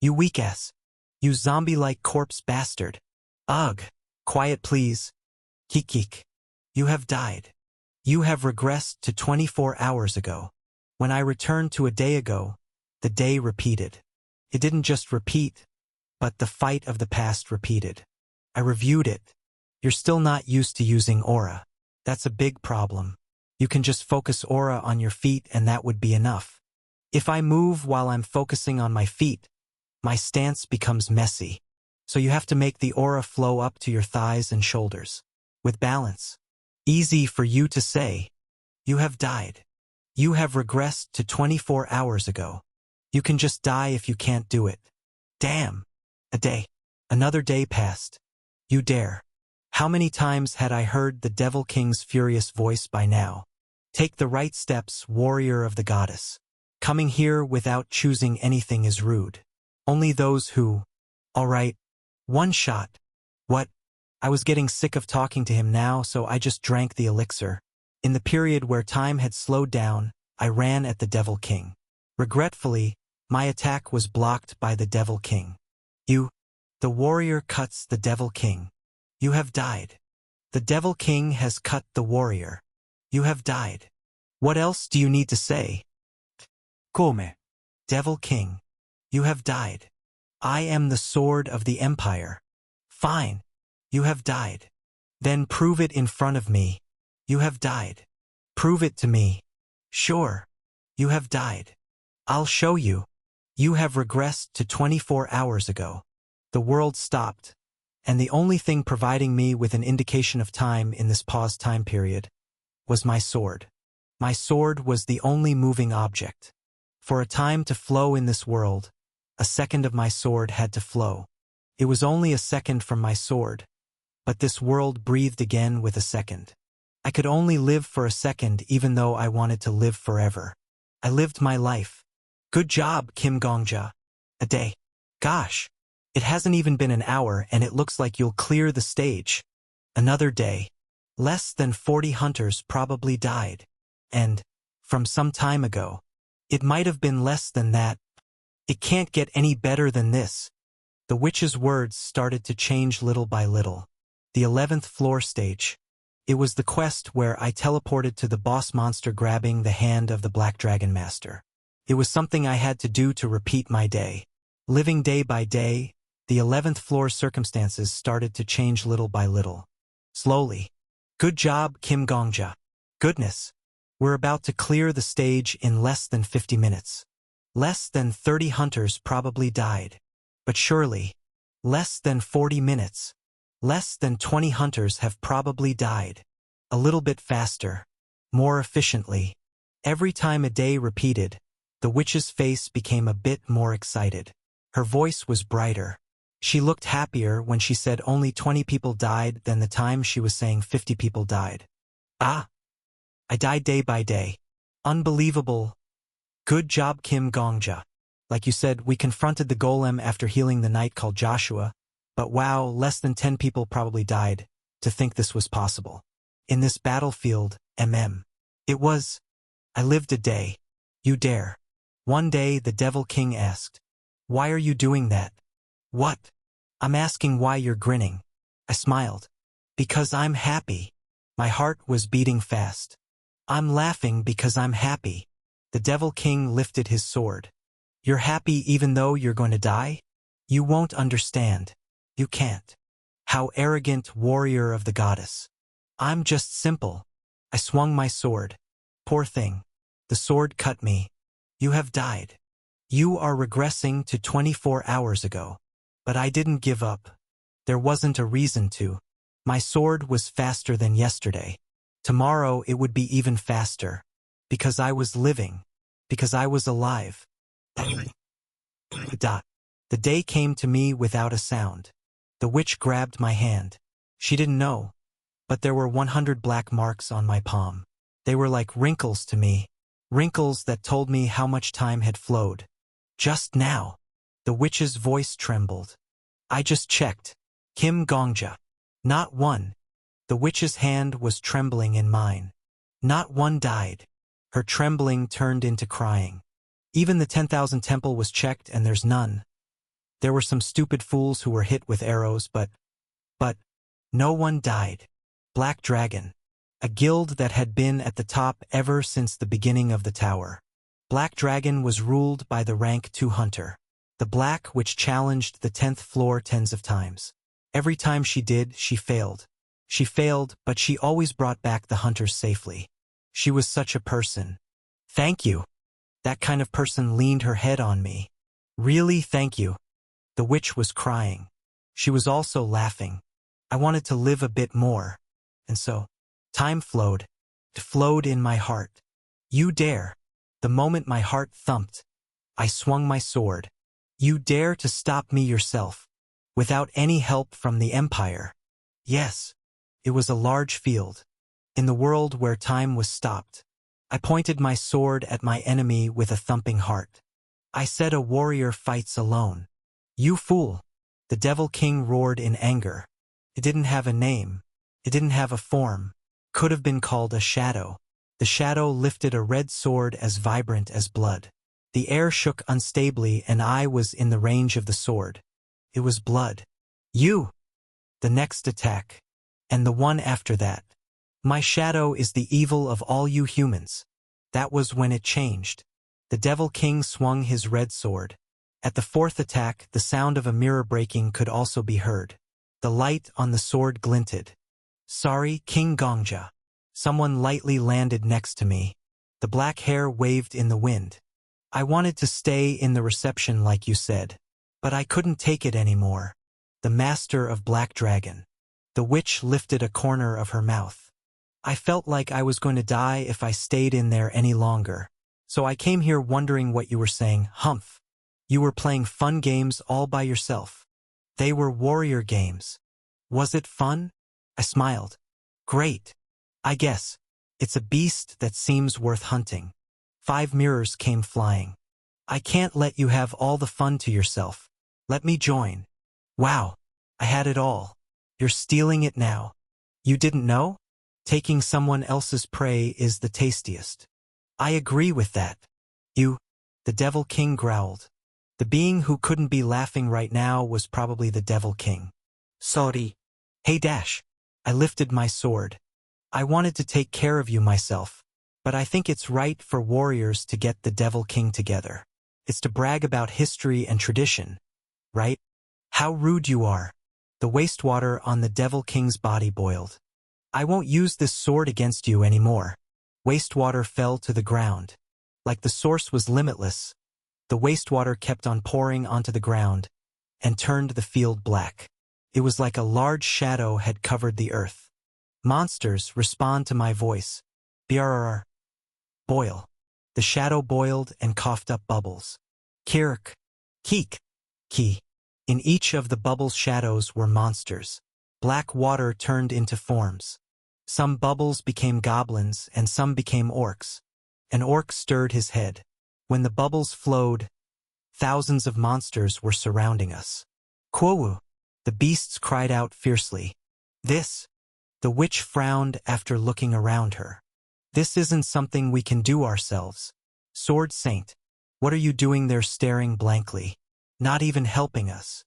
You weak ass. You zombie-like corpse bastard. Ugh. Quiet please. Kik. You have died. You have regressed to 24 hours ago. When I returned to a day ago, the day repeated. It didn't just repeat, but the fight of the past repeated. I reviewed it. You're still not used to using aura. That's a big problem. You can just focus aura on your feet and that would be enough. If I move while I'm focusing on my feet, my stance becomes messy. So you have to make the aura flow up to your thighs and shoulders. With balance. Easy for you to say. You have died. You have regressed to 24 hours ago. You can just die if you can't do it. Damn. A day. Another day passed. You dare. How many times had I heard the Devil King's furious voice by now? Take the right steps, warrior of the goddess. Coming here without choosing anything is rude. Only those who... All right, one shot. What? I was getting sick of talking to him now, so I just drank the elixir. In the period where time had slowed down, I ran at the Devil King. Regretfully, my attack was blocked by the Devil King. The warrior cuts the Devil King. You have died. The Devil King has cut the warrior. You have died. What else do you need to say? Come. Devil King. You have died. I am the sword of the Empire. Fine. You have died. Then prove it in front of me. You have died. Prove it to me. Sure. You have died. I'll show you. You have regressed to 24 hours ago. The world stopped, and the only thing providing me with an indication of time in this paused time period was my sword. My sword was the only moving object. For a time to flow in this world, a second of my sword had to flow. It was only a second from my sword, but this world breathed again with a second. I could only live for a second even though I wanted to live forever. I lived my life. Good job, Kim Gongja. A day. Gosh. It hasn't even been an hour and it looks like you'll clear the stage. Another day. Less than 40 hunters probably died. And, from some time ago, it might have been less than that. It can't get any better than this. The witch's words started to change little by little. The 11th floor stage. It was the quest where I teleported to the boss monster grabbing the hand of the Black Dragon Master. It was something I had to do to repeat my day. Living day by day, the 11th floor circumstances started to change little by little. Slowly. Good job, Kim Gongja. Goodness. We're about to clear the stage in less than 50 minutes. Less than 30 hunters probably died. But surely, less than 40 minutes. Less than 20 hunters have probably died. A little bit faster. More efficiently. Every time a day repeated, the witch's face became a bit more excited. Her voice was brighter. She looked happier when she said only 20 people died than the time she was saying 50 people died. Ah! I died day by day. Unbelievable. Good job, Kim Gongja. Like you said, we confronted the golem after healing the knight called Joshua, but wow, less than 10 people probably died to think this was possible. In this battlefield, It was. I lived a day. You dare. One day the Devil King asked, "Why are you doing that?" "What?" "I'm asking why you're grinning." I smiled. "Because I'm happy." My heart was beating fast. "I'm laughing because I'm happy." The Devil King lifted his sword. "You're happy even though you're going to die? You won't understand. You can't." How arrogant, warrior of the goddess. "I'm just simple." I swung my sword. Poor thing. The sword cut me. "You have died. You are regressing to 24 hours ago." But I didn't give up. There wasn't a reason to. My sword was faster than yesterday. Tomorrow it would be even faster. Because I was living. Because I was alive. The day came to me without a sound. The witch grabbed my hand. She didn't know. But there were 100 black marks on my palm. They were like wrinkles to me. Wrinkles that told me how much time had flowed. Just now. The witch's voice trembled. I just checked. Kim Gongja. Not one. The witch's hand was trembling in mine. Not one died. Her trembling turned into crying. Even the 10,000 temple was checked and there's none. There were some stupid fools who were hit with arrows, but no one died. Black Dragon. A guild that had been at the top ever since the beginning of the tower. Black Dragon was ruled by the rank 2 hunter. The black which challenged the 10th floor tens of times. Every time she did, she failed. She failed, but she always brought back the hunters safely. She was such a person. Thank you. That kind of person leaned her head on me. Really, thank you. The witch was crying. She was also laughing. I wanted to live a bit more. And so, time flowed. It flowed in my heart. You dare. The moment my heart thumped, I swung my sword. You dare to stop me yourself. Without any help from the Empire. Yes. It was a large field. In the world where time was stopped. I pointed my sword at my enemy with a thumping heart. I said, a warrior fights alone. You fool! The Devil King roared in anger. It didn't have a name. It didn't have a form. Could have been called a shadow. The shadow lifted a red sword as vibrant as blood. The air shook unstably and I was in the range of the sword. It was blood. You! The next attack. And the one after that. My shadow is the evil of all you humans. That was when it changed. The Devil King swung his red sword. At the fourth attack, the sound of a mirror breaking could also be heard. The light on the sword glinted. Sorry, King Gongja. Someone lightly landed next to me. The black hair waved in the wind. I wanted to stay in the reception like you said. But I couldn't take it anymore. The master of Black Dragon. The witch lifted a corner of her mouth. I felt like I was going to die if I stayed in there any longer. So I came here wondering what you were saying, Humph. You were playing fun games all by yourself. They were warrior games. Was it fun? I smiled. Great. I guess. It's a beast that seems worth hunting. 5 mirrors came flying. I can't let you have all the fun to yourself. Let me join. Wow. I had it all. You're stealing it now. You didn't know? Taking someone else's prey is the tastiest. I agree with that. You, the Devil King growled. The being who couldn't be laughing right now was probably the Devil King. Sorry. Hey Dash. I lifted my sword. I wanted to take care of you myself. But I think it's right for warriors to get the Devil King together. It's to brag about history and tradition. Right? How rude you are. The wastewater on the Devil King's body boiled. I won't use this sword against you anymore. Wastewater fell to the ground. Like the source was limitless, the wastewater kept on pouring onto the ground and turned the field black. It was like a large shadow had covered the earth. Monsters, respond to my voice. Brrr. Boil. The shadow boiled and coughed up bubbles. Kirk. Keek. Key. In each of the bubbles' shadows were monsters. Black water turned into forms. Some bubbles became goblins and some became orcs. An orc stirred his head. When the bubbles flowed, thousands of monsters were surrounding us. Quowu! The beasts cried out fiercely. This! The witch frowned after looking around her. This isn't something we can do ourselves. Sword Saint, what are you doing there staring blankly? Not even helping us.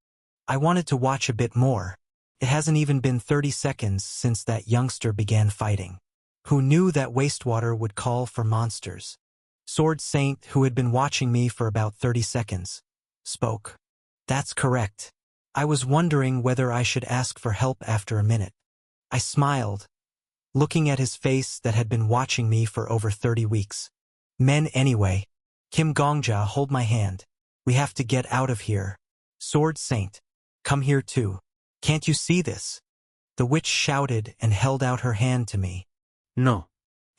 I wanted to watch a bit more. It hasn't even been 30 seconds since that youngster began fighting. Who knew that wastewater would call for monsters? Sword Saint, who had been watching me for about 30 seconds, spoke. That's correct. I was wondering whether I should ask for help after a minute. I smiled, looking at his face that had been watching me for over 30 weeks. Men anyway. Kim Gongja, hold my hand. We have to get out of here. Sword Saint, come here too. Can't you see this? The witch shouted and held out her hand to me. No.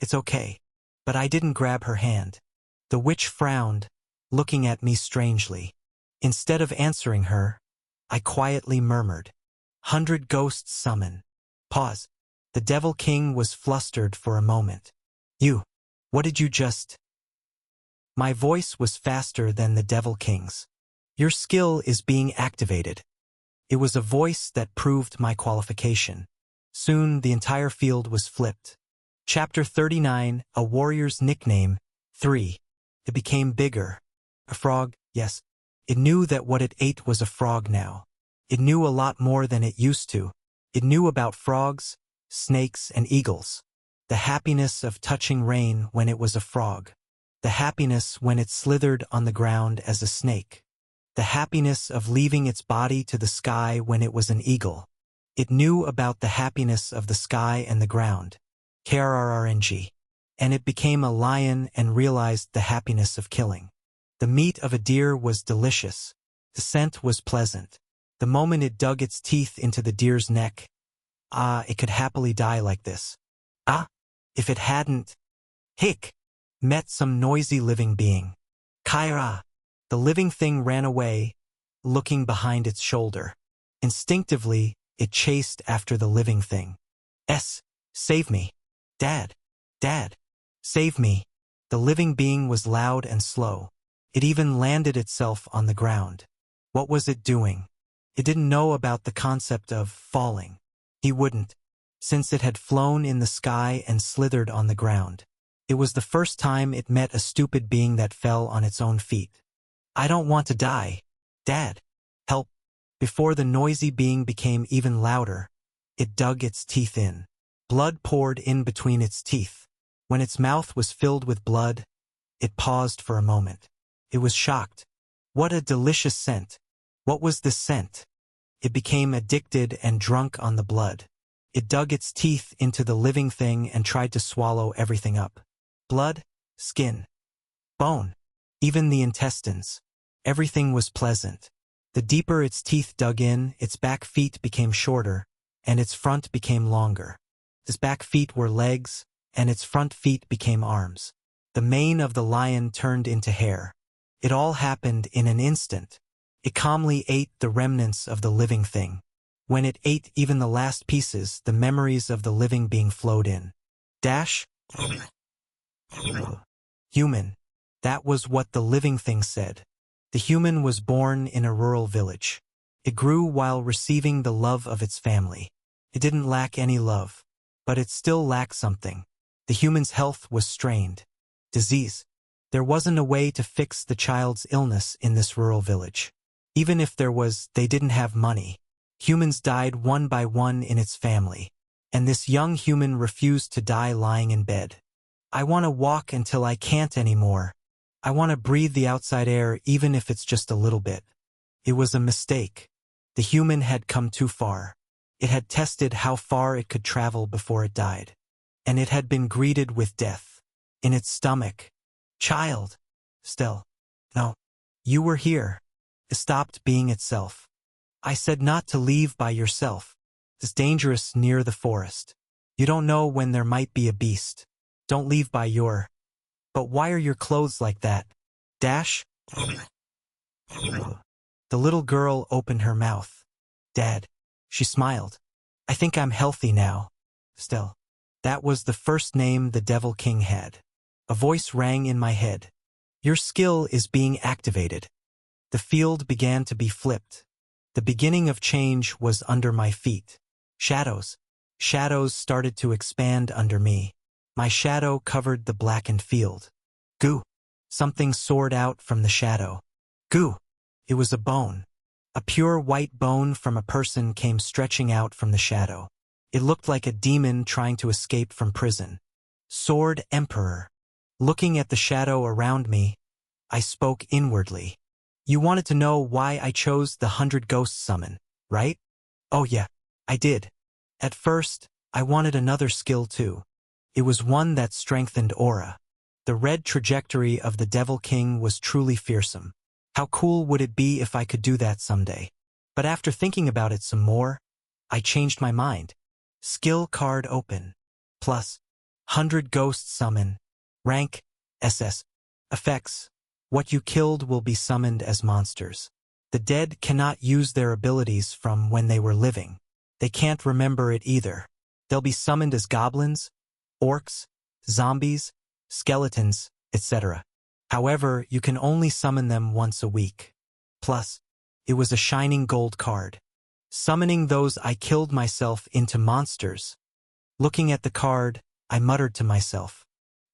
It's okay. But I didn't grab her hand. The witch frowned, looking at me strangely. Instead of answering her, I quietly murmured. 100 ghosts summon. Pause. The Devil King was flustered for a moment. You. What did you just... My voice was faster than the Devil King's. Your skill is being activated. It was a voice that proved my qualification. Soon the entire field was flipped. Chapter 39, A Warrior's Nickname, 3. It became bigger. A frog, yes. It knew that what it ate was a frog now. It knew a lot more than it used to. It knew about frogs, snakes, and eagles. The happiness of touching rain when it was a frog. The happiness when it slithered on the ground as a snake. The happiness of leaving its body to the sky when it was an eagle. It knew about the happiness of the sky and the ground. KRRNG. And it became a lion and realized the happiness of killing. The meat of a deer was delicious. The scent was pleasant. The moment it dug its teeth into the deer's neck, it could happily die like this. If it hadn't, met some noisy living being. Kaira. The living thing ran away, looking behind its shoulder. Instinctively, it chased after the living thing. Save me. Dad. Dad. Save me. The living being was loud and slow. It even landed itself on the ground. What was it doing? It didn't know about the concept of falling. He wouldn't, since it had flown in the sky and slithered on the ground. It was the first time it met a stupid being that fell on its own feet. I don't want to die. Dad. Help. Before the noisy being became even louder, it dug its teeth in. Blood poured in between its teeth. When its mouth was filled with blood, it paused for a moment. It was shocked. What a delicious scent. What was this scent? It became addicted and drunk on the blood. It dug its teeth into the living thing and tried to swallow everything up. Blood, skin, bone, even the intestines. Everything was pleasant. The deeper its teeth dug in, its back feet became shorter, and its front became longer. Its back feet were legs, and its front feet became arms. The mane of the lion turned into hair. It all happened in an instant. It calmly ate the remnants of the living thing. When it ate even the last pieces, the memories of the living being flowed in. Dash. Human. That was what the living thing said. The human was born in a rural village. It grew while receiving the love of its family. It didn't lack any love, but it still lacked something. The human's health was strained. Disease. There wasn't a way to fix the child's illness in this rural village. Even if there was, they didn't have money. Humans died one by one in its family, and this young human refused to die lying in bed. I want to walk until I can't anymore. I want to breathe the outside air even if it's just a little bit. It was a mistake. The human had come too far. It had tested how far it could travel before it died. And it had been greeted with death. In its stomach. Child. Still. No. You were here. It stopped being itself. I said not to leave by yourself. It's dangerous near the forest. You don't know when there might be a beast. Don't leave by your... But why are your clothes like that? Dash? The little girl opened her mouth. Dad. She smiled. I think I'm healthy now. Still. That was the first name the Devil King had. A voice rang in my head. Your skill is being activated. The field began to be flipped. The beginning of change was under my feet. Shadows. Shadows started to expand under me. My shadow covered the blackened field. Goo. Something soared out from the shadow. Goo. It was a bone. A pure white bone from a person came stretching out from the shadow. It looked like a demon trying to escape from prison. Sword Emperor. Looking at the shadow around me, I spoke inwardly. You wanted to know why I chose the 100 Ghost summon, right? Oh yeah, I did. At first, I wanted another skill too. It was one that strengthened aura. The red trajectory of the Devil King was truly fearsome. How cool would it be if I could do that someday? But after thinking about it some more, I changed my mind. Skill card open. Plus, 100 Ghost summon. Rank, SS. Effects. What you killed will be summoned as monsters. The dead cannot use their abilities from when they were living. They can't remember it either. They'll be summoned as goblins, orcs, zombies, skeletons, etc. However, you can only summon them once a week. Plus, it was a shining gold card. Summoning those I killed myself into monsters. Looking at the card, I muttered to myself.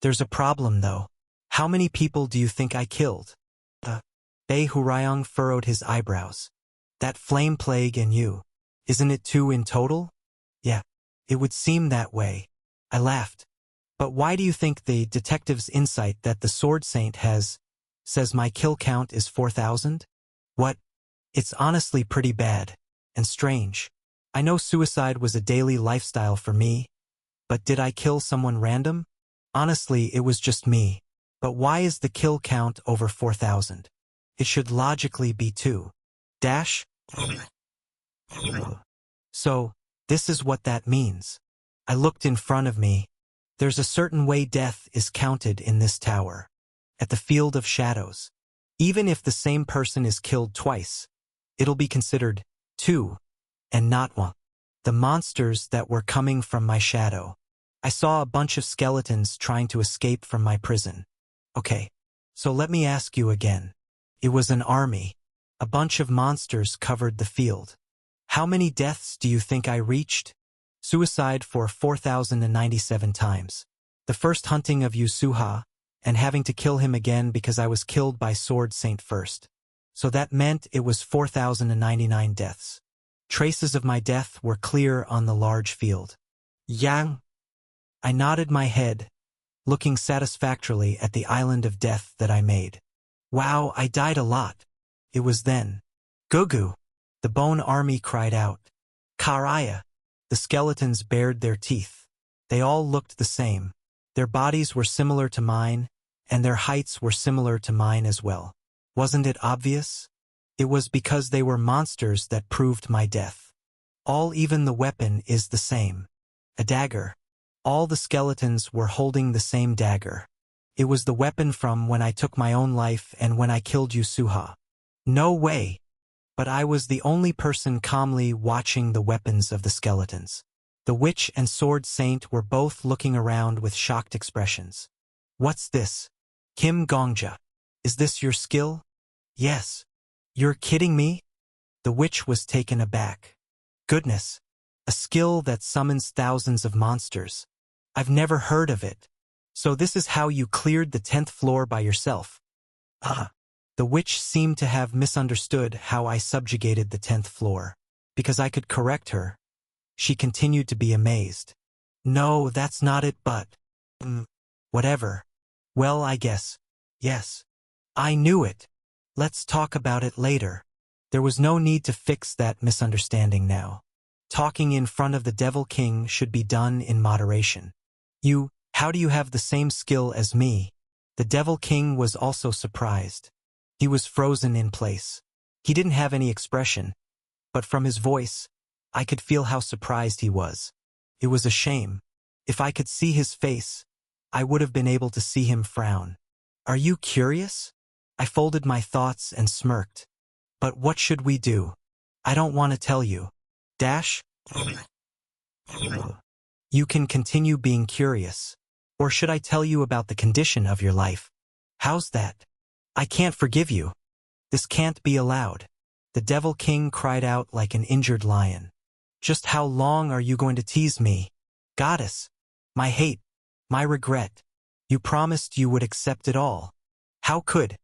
There's a problem though. How many people do you think I killed? Bei Hurayong furrowed his eyebrows. That flame plague and you. Isn't it 2 in total? Yeah, it would seem that way. I laughed. But why do you think the detective's insight that the Sword Saint says my kill count is 4,000? What? It's honestly pretty bad. And strange. I know suicide was a daily lifestyle for me. But did I kill someone random? Honestly, it was just me. But why is the kill count over 4,000? It should logically be 2. Dash? So, this is what that means. I looked in front of me. There's a certain way death is counted in this tower. At the Field of Shadows. Even if the same person is killed twice, it'll be considered 2, and not 1. The monsters that were coming from my shadow. I saw a bunch of skeletons trying to escape from my prison. Okay, so let me ask you again. It was an army. A bunch of monsters covered the field. How many deaths do you think I reached? Suicide for 4,097 times. The first hunting of Yasuha, and having to kill him again because I was killed by Sword Saint first. So that meant it was 4,099 deaths. Traces of my death were clear on the large field. Yang. I nodded my head, looking satisfactorily at the island of death that I made. Wow, I died a lot. It was then. Gugu. The bone army cried out. Karaya. The skeletons bared their teeth. They all looked the same. Their bodies were similar to mine, and their heights were similar to mine as well. Wasn't it obvious? It was because they were monsters that proved my death. Even the weapon is the same. A dagger. All the skeletons were holding the same dagger. It was the weapon from when I took my own life and when I killed Yasuha. No way. But I was the only person calmly watching the weapons of the skeletons. The witch and Sword Saint were both looking around with shocked expressions. What's this? Kim Gongja. Is this your skill? Yes. You're kidding me? The witch was taken aback. Goodness. A skill that summons thousands of monsters. I've never heard of it. So this is how you cleared the 10th floor by yourself. The witch seemed to have misunderstood how I subjugated the 10th floor. Because I could correct her. She continued to be amazed. No, that's not it, but... whatever. Well, I guess. Yes. I knew it. Let's talk about it later. There was no need to fix that misunderstanding now. Talking in front of the Devil King should be done in moderation. How do you have the same skill as me? The Devil King was also surprised. He was frozen in place. He didn't have any expression, but from his voice, I could feel how surprised he was. It was a shame. If I could see his face, I would have been able to see him frown. Are you curious? I folded my thoughts and smirked. But what should we do? I don't want to tell you. Dash? You can continue being curious. Or should I tell you about the condition of your life? How's that? I can't forgive you. This can't be allowed. The Devil King cried out like an injured lion. Just how long are you going to tease me? Goddess, my hate, my regret. You promised you would accept it all. How could?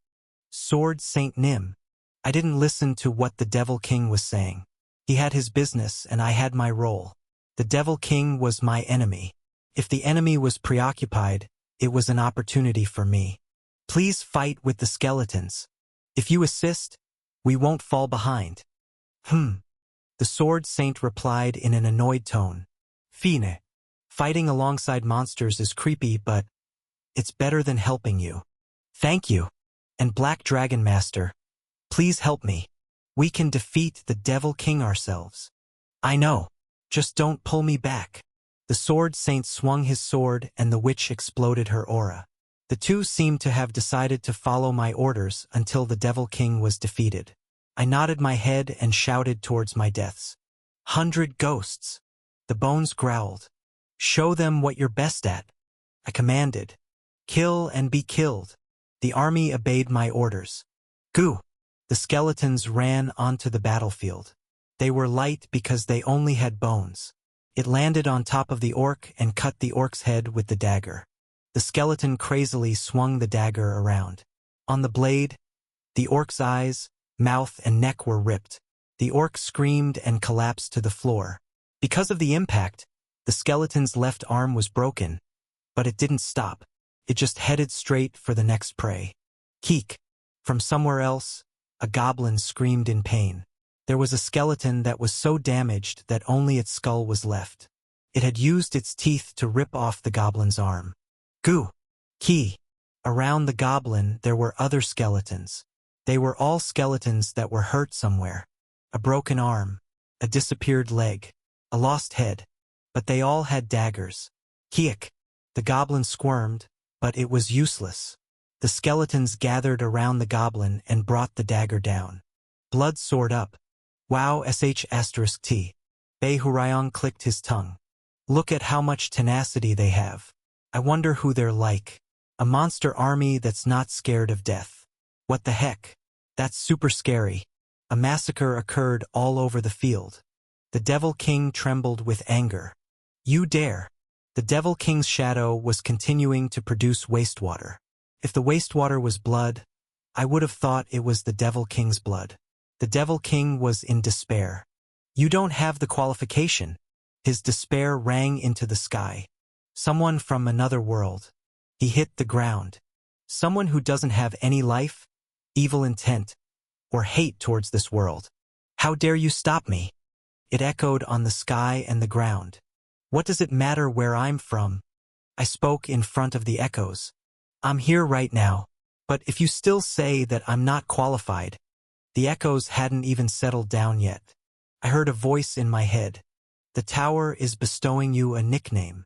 Sword Saint Nim. I didn't listen to what the Devil King was saying. He had his business and I had my role. The Devil King was my enemy. If the enemy was preoccupied, it was an opportunity for me. Please fight with the skeletons. If you assist, we won't fall behind. The Sword Saint replied in an annoyed tone. Fine. Fighting alongside monsters is creepy, but it's better than helping you. Thank you. And Black Dragon Master, please help me. We can defeat the Devil King ourselves. I know. Just don't pull me back. The Sword Saint swung his sword and the witch exploded her aura. The two seemed to have decided to follow my orders until the Devil King was defeated. I nodded my head and shouted towards my deaths. 100 ghosts. The bones growled. Show them what you're best at. I commanded. Kill and be killed. The army obeyed my orders. Goo! The skeletons ran onto the battlefield. They were light because they only had bones. It landed on top of the orc and cut the orc's head with the dagger. The skeleton crazily swung the dagger around. On the blade, the orc's eyes, mouth, and neck were ripped. The orc screamed and collapsed to the floor. Because of the impact, the skeleton's left arm was broken, but it didn't stop. It just headed straight for the next prey. Keek! From somewhere else, a goblin screamed in pain. There was a skeleton that was so damaged that only its skull was left. It had used its teeth to rip off the goblin's arm. Goo! Key! Around the goblin there were other skeletons. They were all skeletons that were hurt somewhere. A broken arm, a disappeared leg, a lost head. But they all had daggers. Kiek! The goblin squirmed, but it was useless. The skeletons gathered around the goblin and brought the dagger down. Blood soared up. Wow sh*t. Beihurayan clicked his tongue. Look at how much tenacity they have. I wonder who they're like. A monster army that's not scared of death. What the heck? That's super scary. A massacre occurred all over the field. The Devil King trembled with anger. You dare. The Devil King's shadow was continuing to produce wastewater. If the wastewater was blood, I would have thought it was the Devil King's blood. The Devil King was in despair. You don't have the qualification. His despair rang into the sky. Someone from another world. He hit the ground. Someone who doesn't have any life, evil intent, or hate towards this world. How dare you stop me? It echoed on the sky and the ground. What does it matter where I'm from? I spoke in front of the echoes. I'm here right now. But if you still say that I'm not qualified, the echoes hadn't even settled down yet. I heard a voice in my head. The tower is bestowing you a nickname.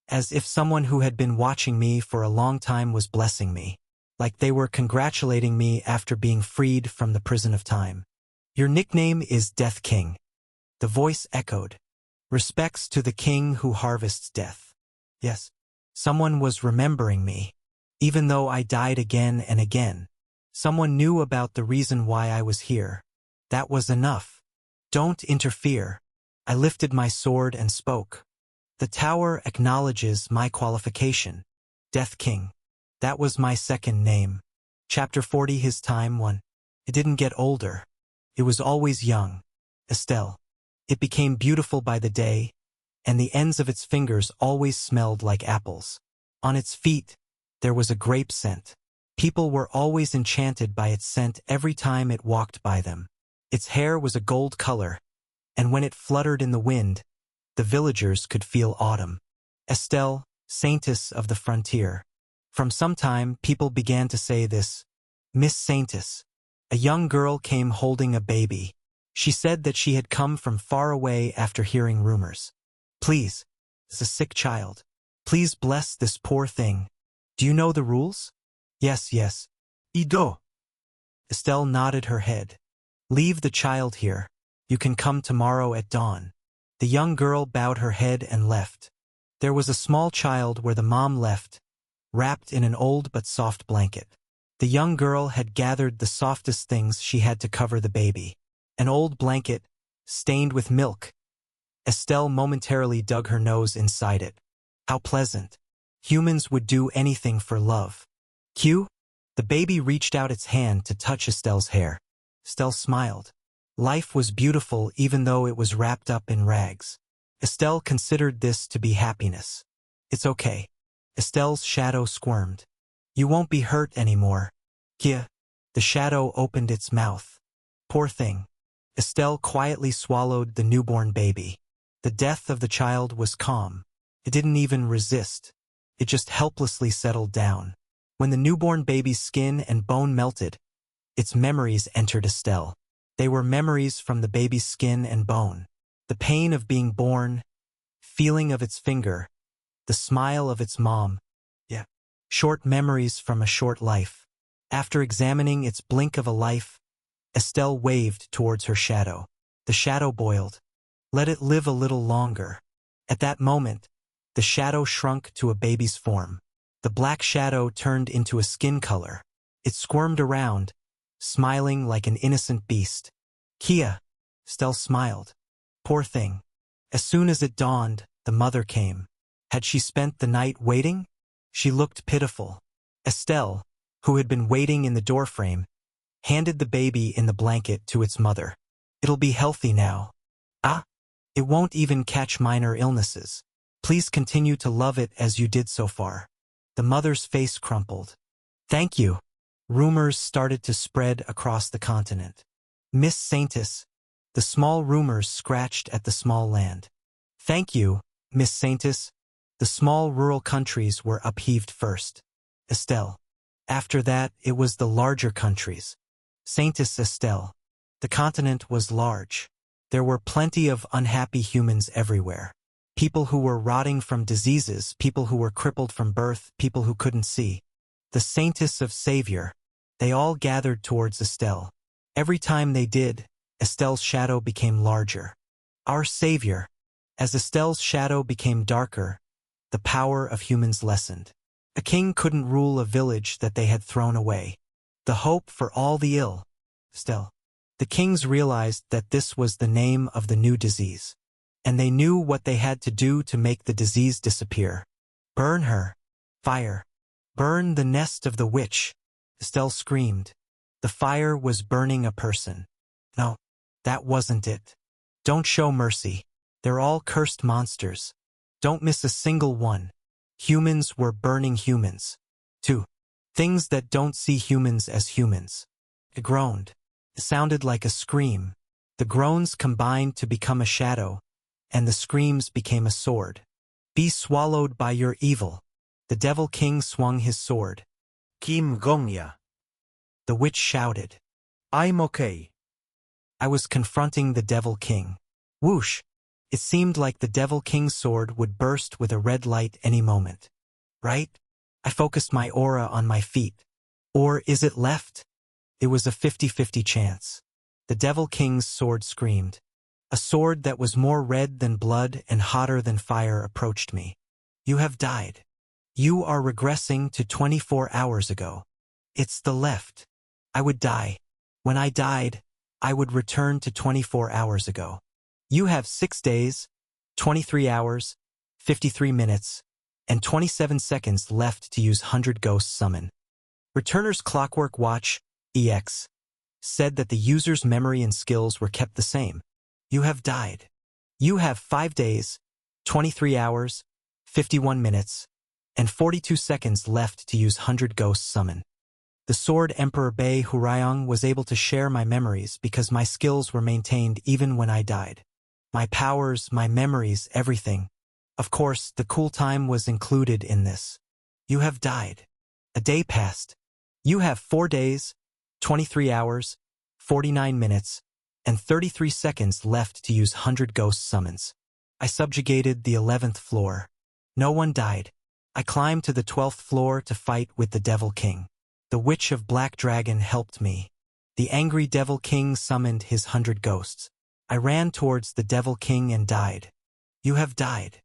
As if someone who had been watching me for a long time was blessing me. Like they were congratulating me after being freed from the prison of time. Your nickname is Death King. The voice echoed. Respects to the king who harvests death. Yes, someone was remembering me. Even though I died again and again. Someone knew about the reason why I was here. That was enough. Don't interfere. I lifted my sword and spoke. The tower acknowledges my qualification. Death King. That was my second name. Chapter 40 His time 1. It didn't get older. It was always young. Estelle. It became beautiful by the day, and the ends of its fingers always smelled like apples. On its feet, there was a grape scent. People were always enchanted by its scent every time it walked by them. Its hair was a gold color, and when it fluttered in the wind, the villagers could feel autumn. Estelle, Saintess of the frontier. From some time, people began to say this. Miss Saintess. A young girl came holding a baby. She said that she had come from far away after hearing rumors. Please, it's a sick child. Please bless this poor thing. Do you know the rules? Yes, yes. Ido. Estelle nodded her head. Leave the child here. You can come tomorrow at dawn. The young girl bowed her head and left. There was a small child where the mom left, wrapped in an old but soft blanket. The young girl had gathered the softest things she had to cover the baby. An old blanket, stained with milk. Estelle momentarily dug her nose inside it. How pleasant. Humans would do anything for love. Q? The baby reached out its hand to touch Estelle's hair. Estelle smiled. Life was beautiful even though it was wrapped up in rags. Estelle considered this to be happiness. It's okay. Estelle's shadow squirmed. You won't be hurt anymore. Kia. The shadow opened its mouth. Poor thing. Estelle quietly swallowed the newborn baby. The death of the child was calm. It didn't even resist. It just helplessly settled down. When the newborn baby's skin and bone melted, its memories entered Estelle. They were memories from the baby's skin and bone. The pain of being born, feeling of its finger, the smile of its mom. Yeah. Short memories from a short life. After examining its blink of a life, Estelle waved towards her shadow. The shadow boiled. Let it live a little longer. At that moment, the shadow shrunk to a baby's form. The black shadow turned into a skin color. It squirmed around, smiling like an innocent beast. Kia. Estelle smiled. Poor thing. As soon as it dawned, the mother came. Had she spent the night waiting? She looked pitiful. Estelle, who had been waiting in the doorframe, handed the baby in the blanket to its mother. It'll be healthy now. Ah? It won't even catch minor illnesses. Please continue to love it as you did so far. The mother's face crumpled. Thank you. Rumors started to spread across the continent. Miss Saintess. The small rumors scratched at the small land. Thank you, Miss Saintess. The small rural countries were upheaved first. Estelle. After that, it was the larger countries. Saintess Estelle. The continent was large. There were plenty of unhappy humans everywhere. People who were rotting from diseases, people who were crippled from birth, people who couldn't see. The Saintess of Savior. They all gathered towards Estelle. Every time they did, Estelle's shadow became larger. Our savior. As Estelle's shadow became darker, the power of humans lessened. A king couldn't rule a village that they had thrown away. The hope for all the ill. Estelle. The kings realized that this was the name of the new disease. And they knew what they had to do to make the disease disappear. Burn her. Fire. Burn the nest of the witch. Estelle screamed. The fire was burning a person. No, that wasn't it. Don't show mercy. They're all cursed monsters. Don't miss a single one. Humans were burning humans. 2. Things that don't see humans as humans. It groaned. It sounded like a scream. The groans combined to become a shadow, and the screams became a sword. Be swallowed by your evil. The Devil King swung his sword. Kim Gongya. The witch shouted. I'm okay. I was confronting the Devil King. Whoosh! It seemed like the Devil King's sword would burst with a red light any moment. Right? I focused my aura on my feet. Or is it left? It was a 50-50 chance. The Devil King's sword screamed. A sword that was more red than blood and hotter than fire approached me. You have died. You are regressing to 24 hours ago. It's the left. I would die. When I died, I would return to 24 hours ago. You have 6 days, 23 hours, 53 minutes, and 27 seconds left to use 100 Ghost Summon. Returner's Clockwork Watch, EX, said that the user's memory and skills were kept the same. You have died. You have 5 days, 23 hours, 51 minutes, and 42 seconds left to use 100 Ghost Summon. The Sword Emperor Bei Hurayong was able to share my memories because my skills were maintained even when I died. My powers, my memories, everything. Of course, the cool time was included in this. You have died. A day passed. You have 4 days, 23 hours, 49 minutes, and 33 seconds left to use 100 Ghost Summons. I subjugated the 11th floor. No one died. I climbed to the 12th floor to fight with the Devil King. The Witch of Black Dragon helped me. The angry Devil King summoned his 100 ghosts. I ran towards the Devil King and died. You have died.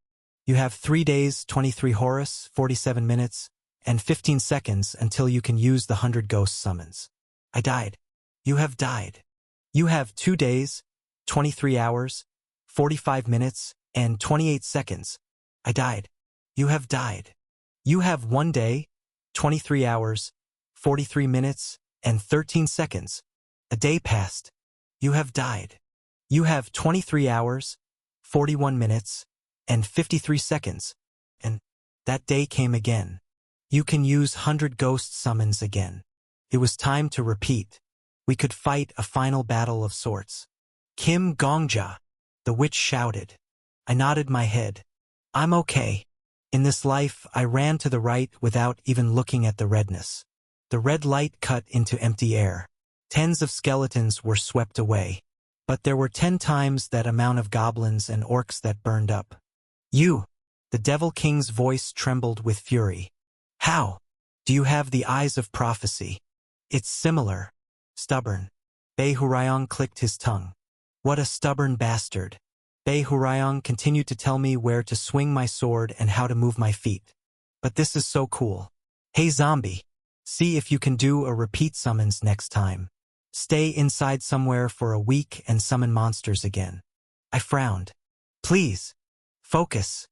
You have 3 days, 23 Horus, 47 minutes, and 15 seconds until you can use the 100 ghost summons. I died. You have died. You have 2 days, 23 hours, 45 minutes, and 28 seconds. I died. You have died. You have 1 day, 23 hours, 43 minutes, and 13 seconds. A day passed. You have died. You have 23 hours, 41 minutes, and 53 seconds. And that day came again. You can use 100 ghost summons again. It was time to repeat. We could fight a final battle of sorts. Kim Gongja, the witch shouted. I nodded my head. I'm okay. In this life, I ran to the right without even looking at the redness. The red light cut into empty air. Tens of skeletons were swept away. But there were 10 times that amount of goblins and orcs that burned up. You! The Devil King's voice trembled with fury. How? Do you have the eyes of prophecy? It's similar. Stubborn. Bei Hurayong clicked his tongue. What a stubborn bastard. Bei Hurayong continued to tell me where to swing my sword and how to move my feet. But this is so cool. Hey zombie. See if you can do a repeat summons next time. Stay inside somewhere for a week and summon monsters again. I frowned. Please. Focus.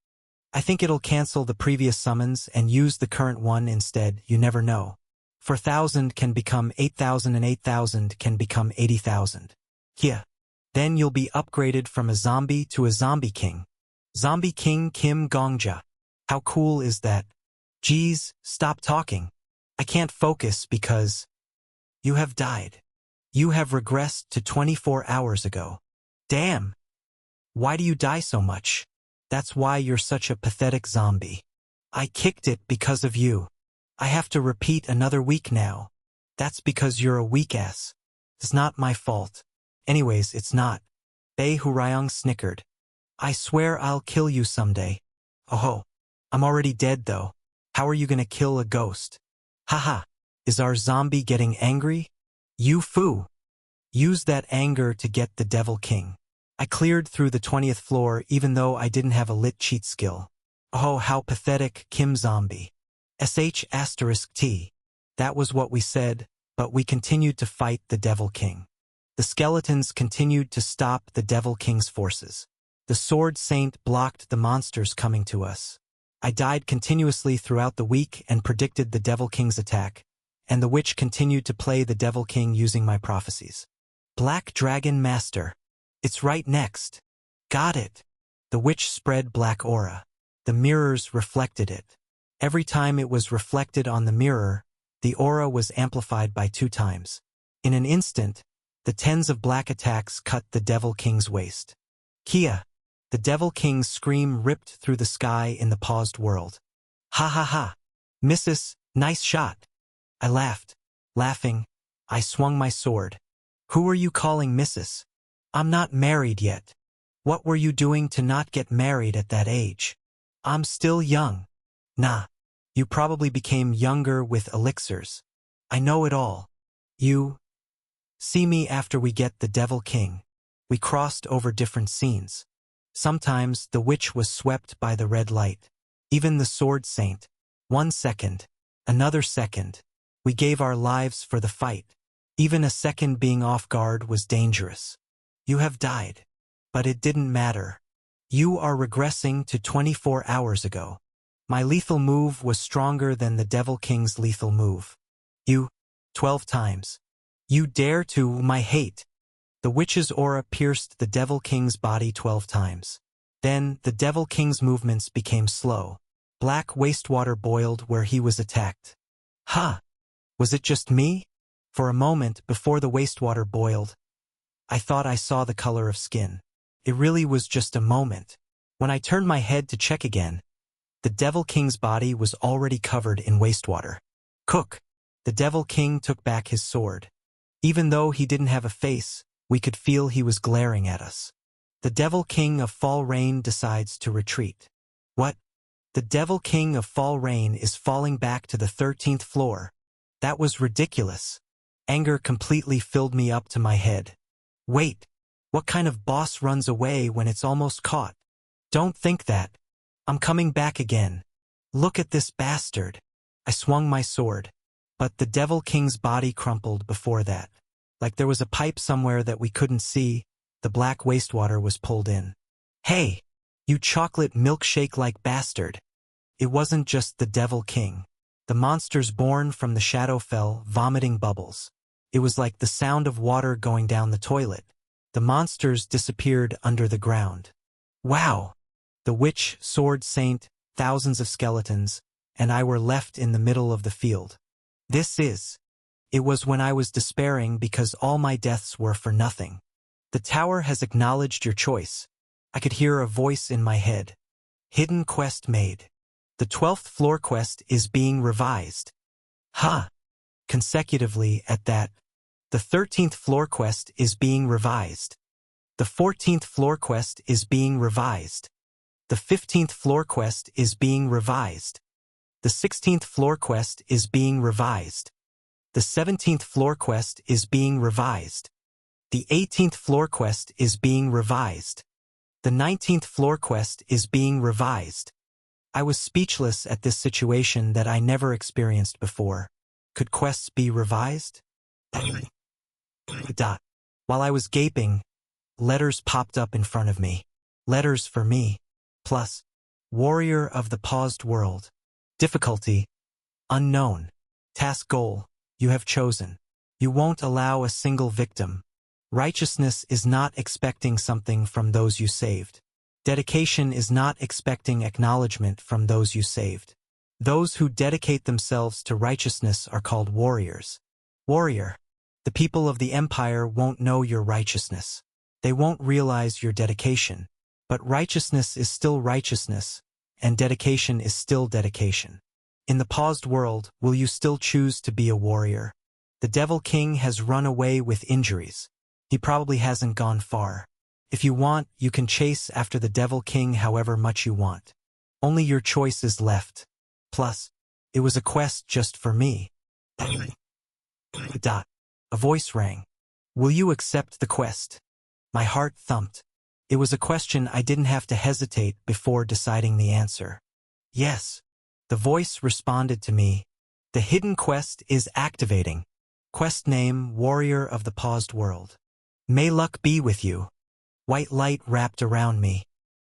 I think it'll cancel the previous summons and use the current one instead, you never know. 4,000 can become 8,000 and 8,000 can become 80,000. Yeah. Then you'll be upgraded from a zombie to a zombie king. Zombie King Kim Gongja. How cool is that? Geez, stop talking. I can't focus because you have died. You have regressed to 24 hours ago. Damn. Why do you die so much? That's why you're such a pathetic zombie. I kicked it because of you. I have to repeat another week now. That's because you're a weak ass. It's not my fault. Anyways, it's not. Bei Hurayong snickered. I swear I'll kill you someday. Oh, I'm already dead though. How are you gonna kill a ghost? Haha. Is our zombie getting angry? You foo. Use that anger to get the Devil King. I cleared through the 20th floor even though I didn't have a lit cheat skill. Oh, how pathetic, Kim Zombie. *T. That was what we said, but we continued to fight the Devil King. The skeletons continued to stop the Devil King's forces. The Sword Saint blocked the monsters coming to us. I died continuously throughout the week and predicted the Devil King's attack, and the witch continued to play the Devil King using my prophecies. Black Dragon Master. It's right next. Got it. The witch spread black aura. The mirrors reflected it. Every time it was reflected on the mirror, the aura was amplified by 2 times. In an instant, the tens of black attacks cut the Devil King's waist. Kia. The Devil King's scream ripped through the sky in the paused world. Ha ha ha. Missus, nice shot. I laughed. Laughing, I swung my sword. Who are you calling Missus? I'm not married yet. What were you doing to not get married at that age? I'm still young. Nah. You probably became younger with elixirs. I know it all. You. See me after we get the Devil King. We crossed over different scenes. Sometimes the witch was swept by the red light. Even the Sword Saint. 1 second. Another second. We gave our lives for the fight. Even a second being off guard was dangerous. You have died. But it didn't matter. You are regressing to 24 hours ago. My lethal move was stronger than the Devil King's lethal move. You. 12 times. You dare to my hate. The witch's aura pierced the Devil King's body 12 times. Then, the Devil King's movements became slow. Black wastewater boiled where he was attacked. Ha! Was it just me? For a moment, before the wastewater boiled, I thought I saw the color of skin. It really was just a moment. When I turned my head to check again, the Devil King's body was already covered in wastewater. Cook! The Devil King took back his sword. Even though he didn't have a face, we could feel he was glaring at us. The Devil King of Fall Rain decides to retreat. What? The Devil King of Fall Rain is falling back to the 13th floor. That was ridiculous. Anger completely filled me up to my head. Wait, what kind of boss runs away when it's almost caught? Don't think that. I'm coming back again. Look at this bastard. I swung my sword. But the Devil King's body crumpled before that. Like there was a pipe somewhere that we couldn't see, the black wastewater was pulled in. Hey, you chocolate milkshake-like bastard. It wasn't just the Devil King. The monsters born from the shadow fell, vomiting bubbles. It was like the sound of water going down the toilet. The monsters disappeared under the ground. Wow! The witch, Sword Saint, thousands of skeletons, and I were left in the middle of the field. It was when I was despairing because all my deaths were for nothing. The tower has acknowledged your choice. I could hear a voice in my head. Hidden quest made. The 12th floor quest is being revised. Ha! Consecutively at that. The 13th floor quest is being revised. The 14th floor quest is being revised. The 15th floor quest is being revised. The 16th floor quest is being revised. The 17th floor quest is being revised. The 18th floor quest is being revised. The 19th floor quest is being revised. I was speechless at this situation that I never experienced before. Could quests be revised? While I was gaping, letters popped up in front of me. Letters for me. Plus, Warrior of the Paused World. Difficulty. Unknown. Task goal. You have chosen. You won't allow a single victim. Righteousness is not expecting something from those you saved. Dedication is not expecting acknowledgement from those you saved. Those who dedicate themselves to righteousness are called warriors. Warrior. The people of the empire won't know your righteousness. They won't realize your dedication. But righteousness is still righteousness, and dedication is still dedication. In the paused world, will you still choose to be a warrior? The Devil King has run away with injuries. He probably hasn't gone far. If you want, you can chase after the Devil King however much you want. Only your choice is left. Plus, it was a quest just for me. A voice rang. Will you accept the quest? My heart thumped. It was a question I didn't have to hesitate before deciding the answer. Yes. The voice responded to me. The hidden quest is activating. Quest name, Warrior of the Paused World. May luck be with you. White light wrapped around me.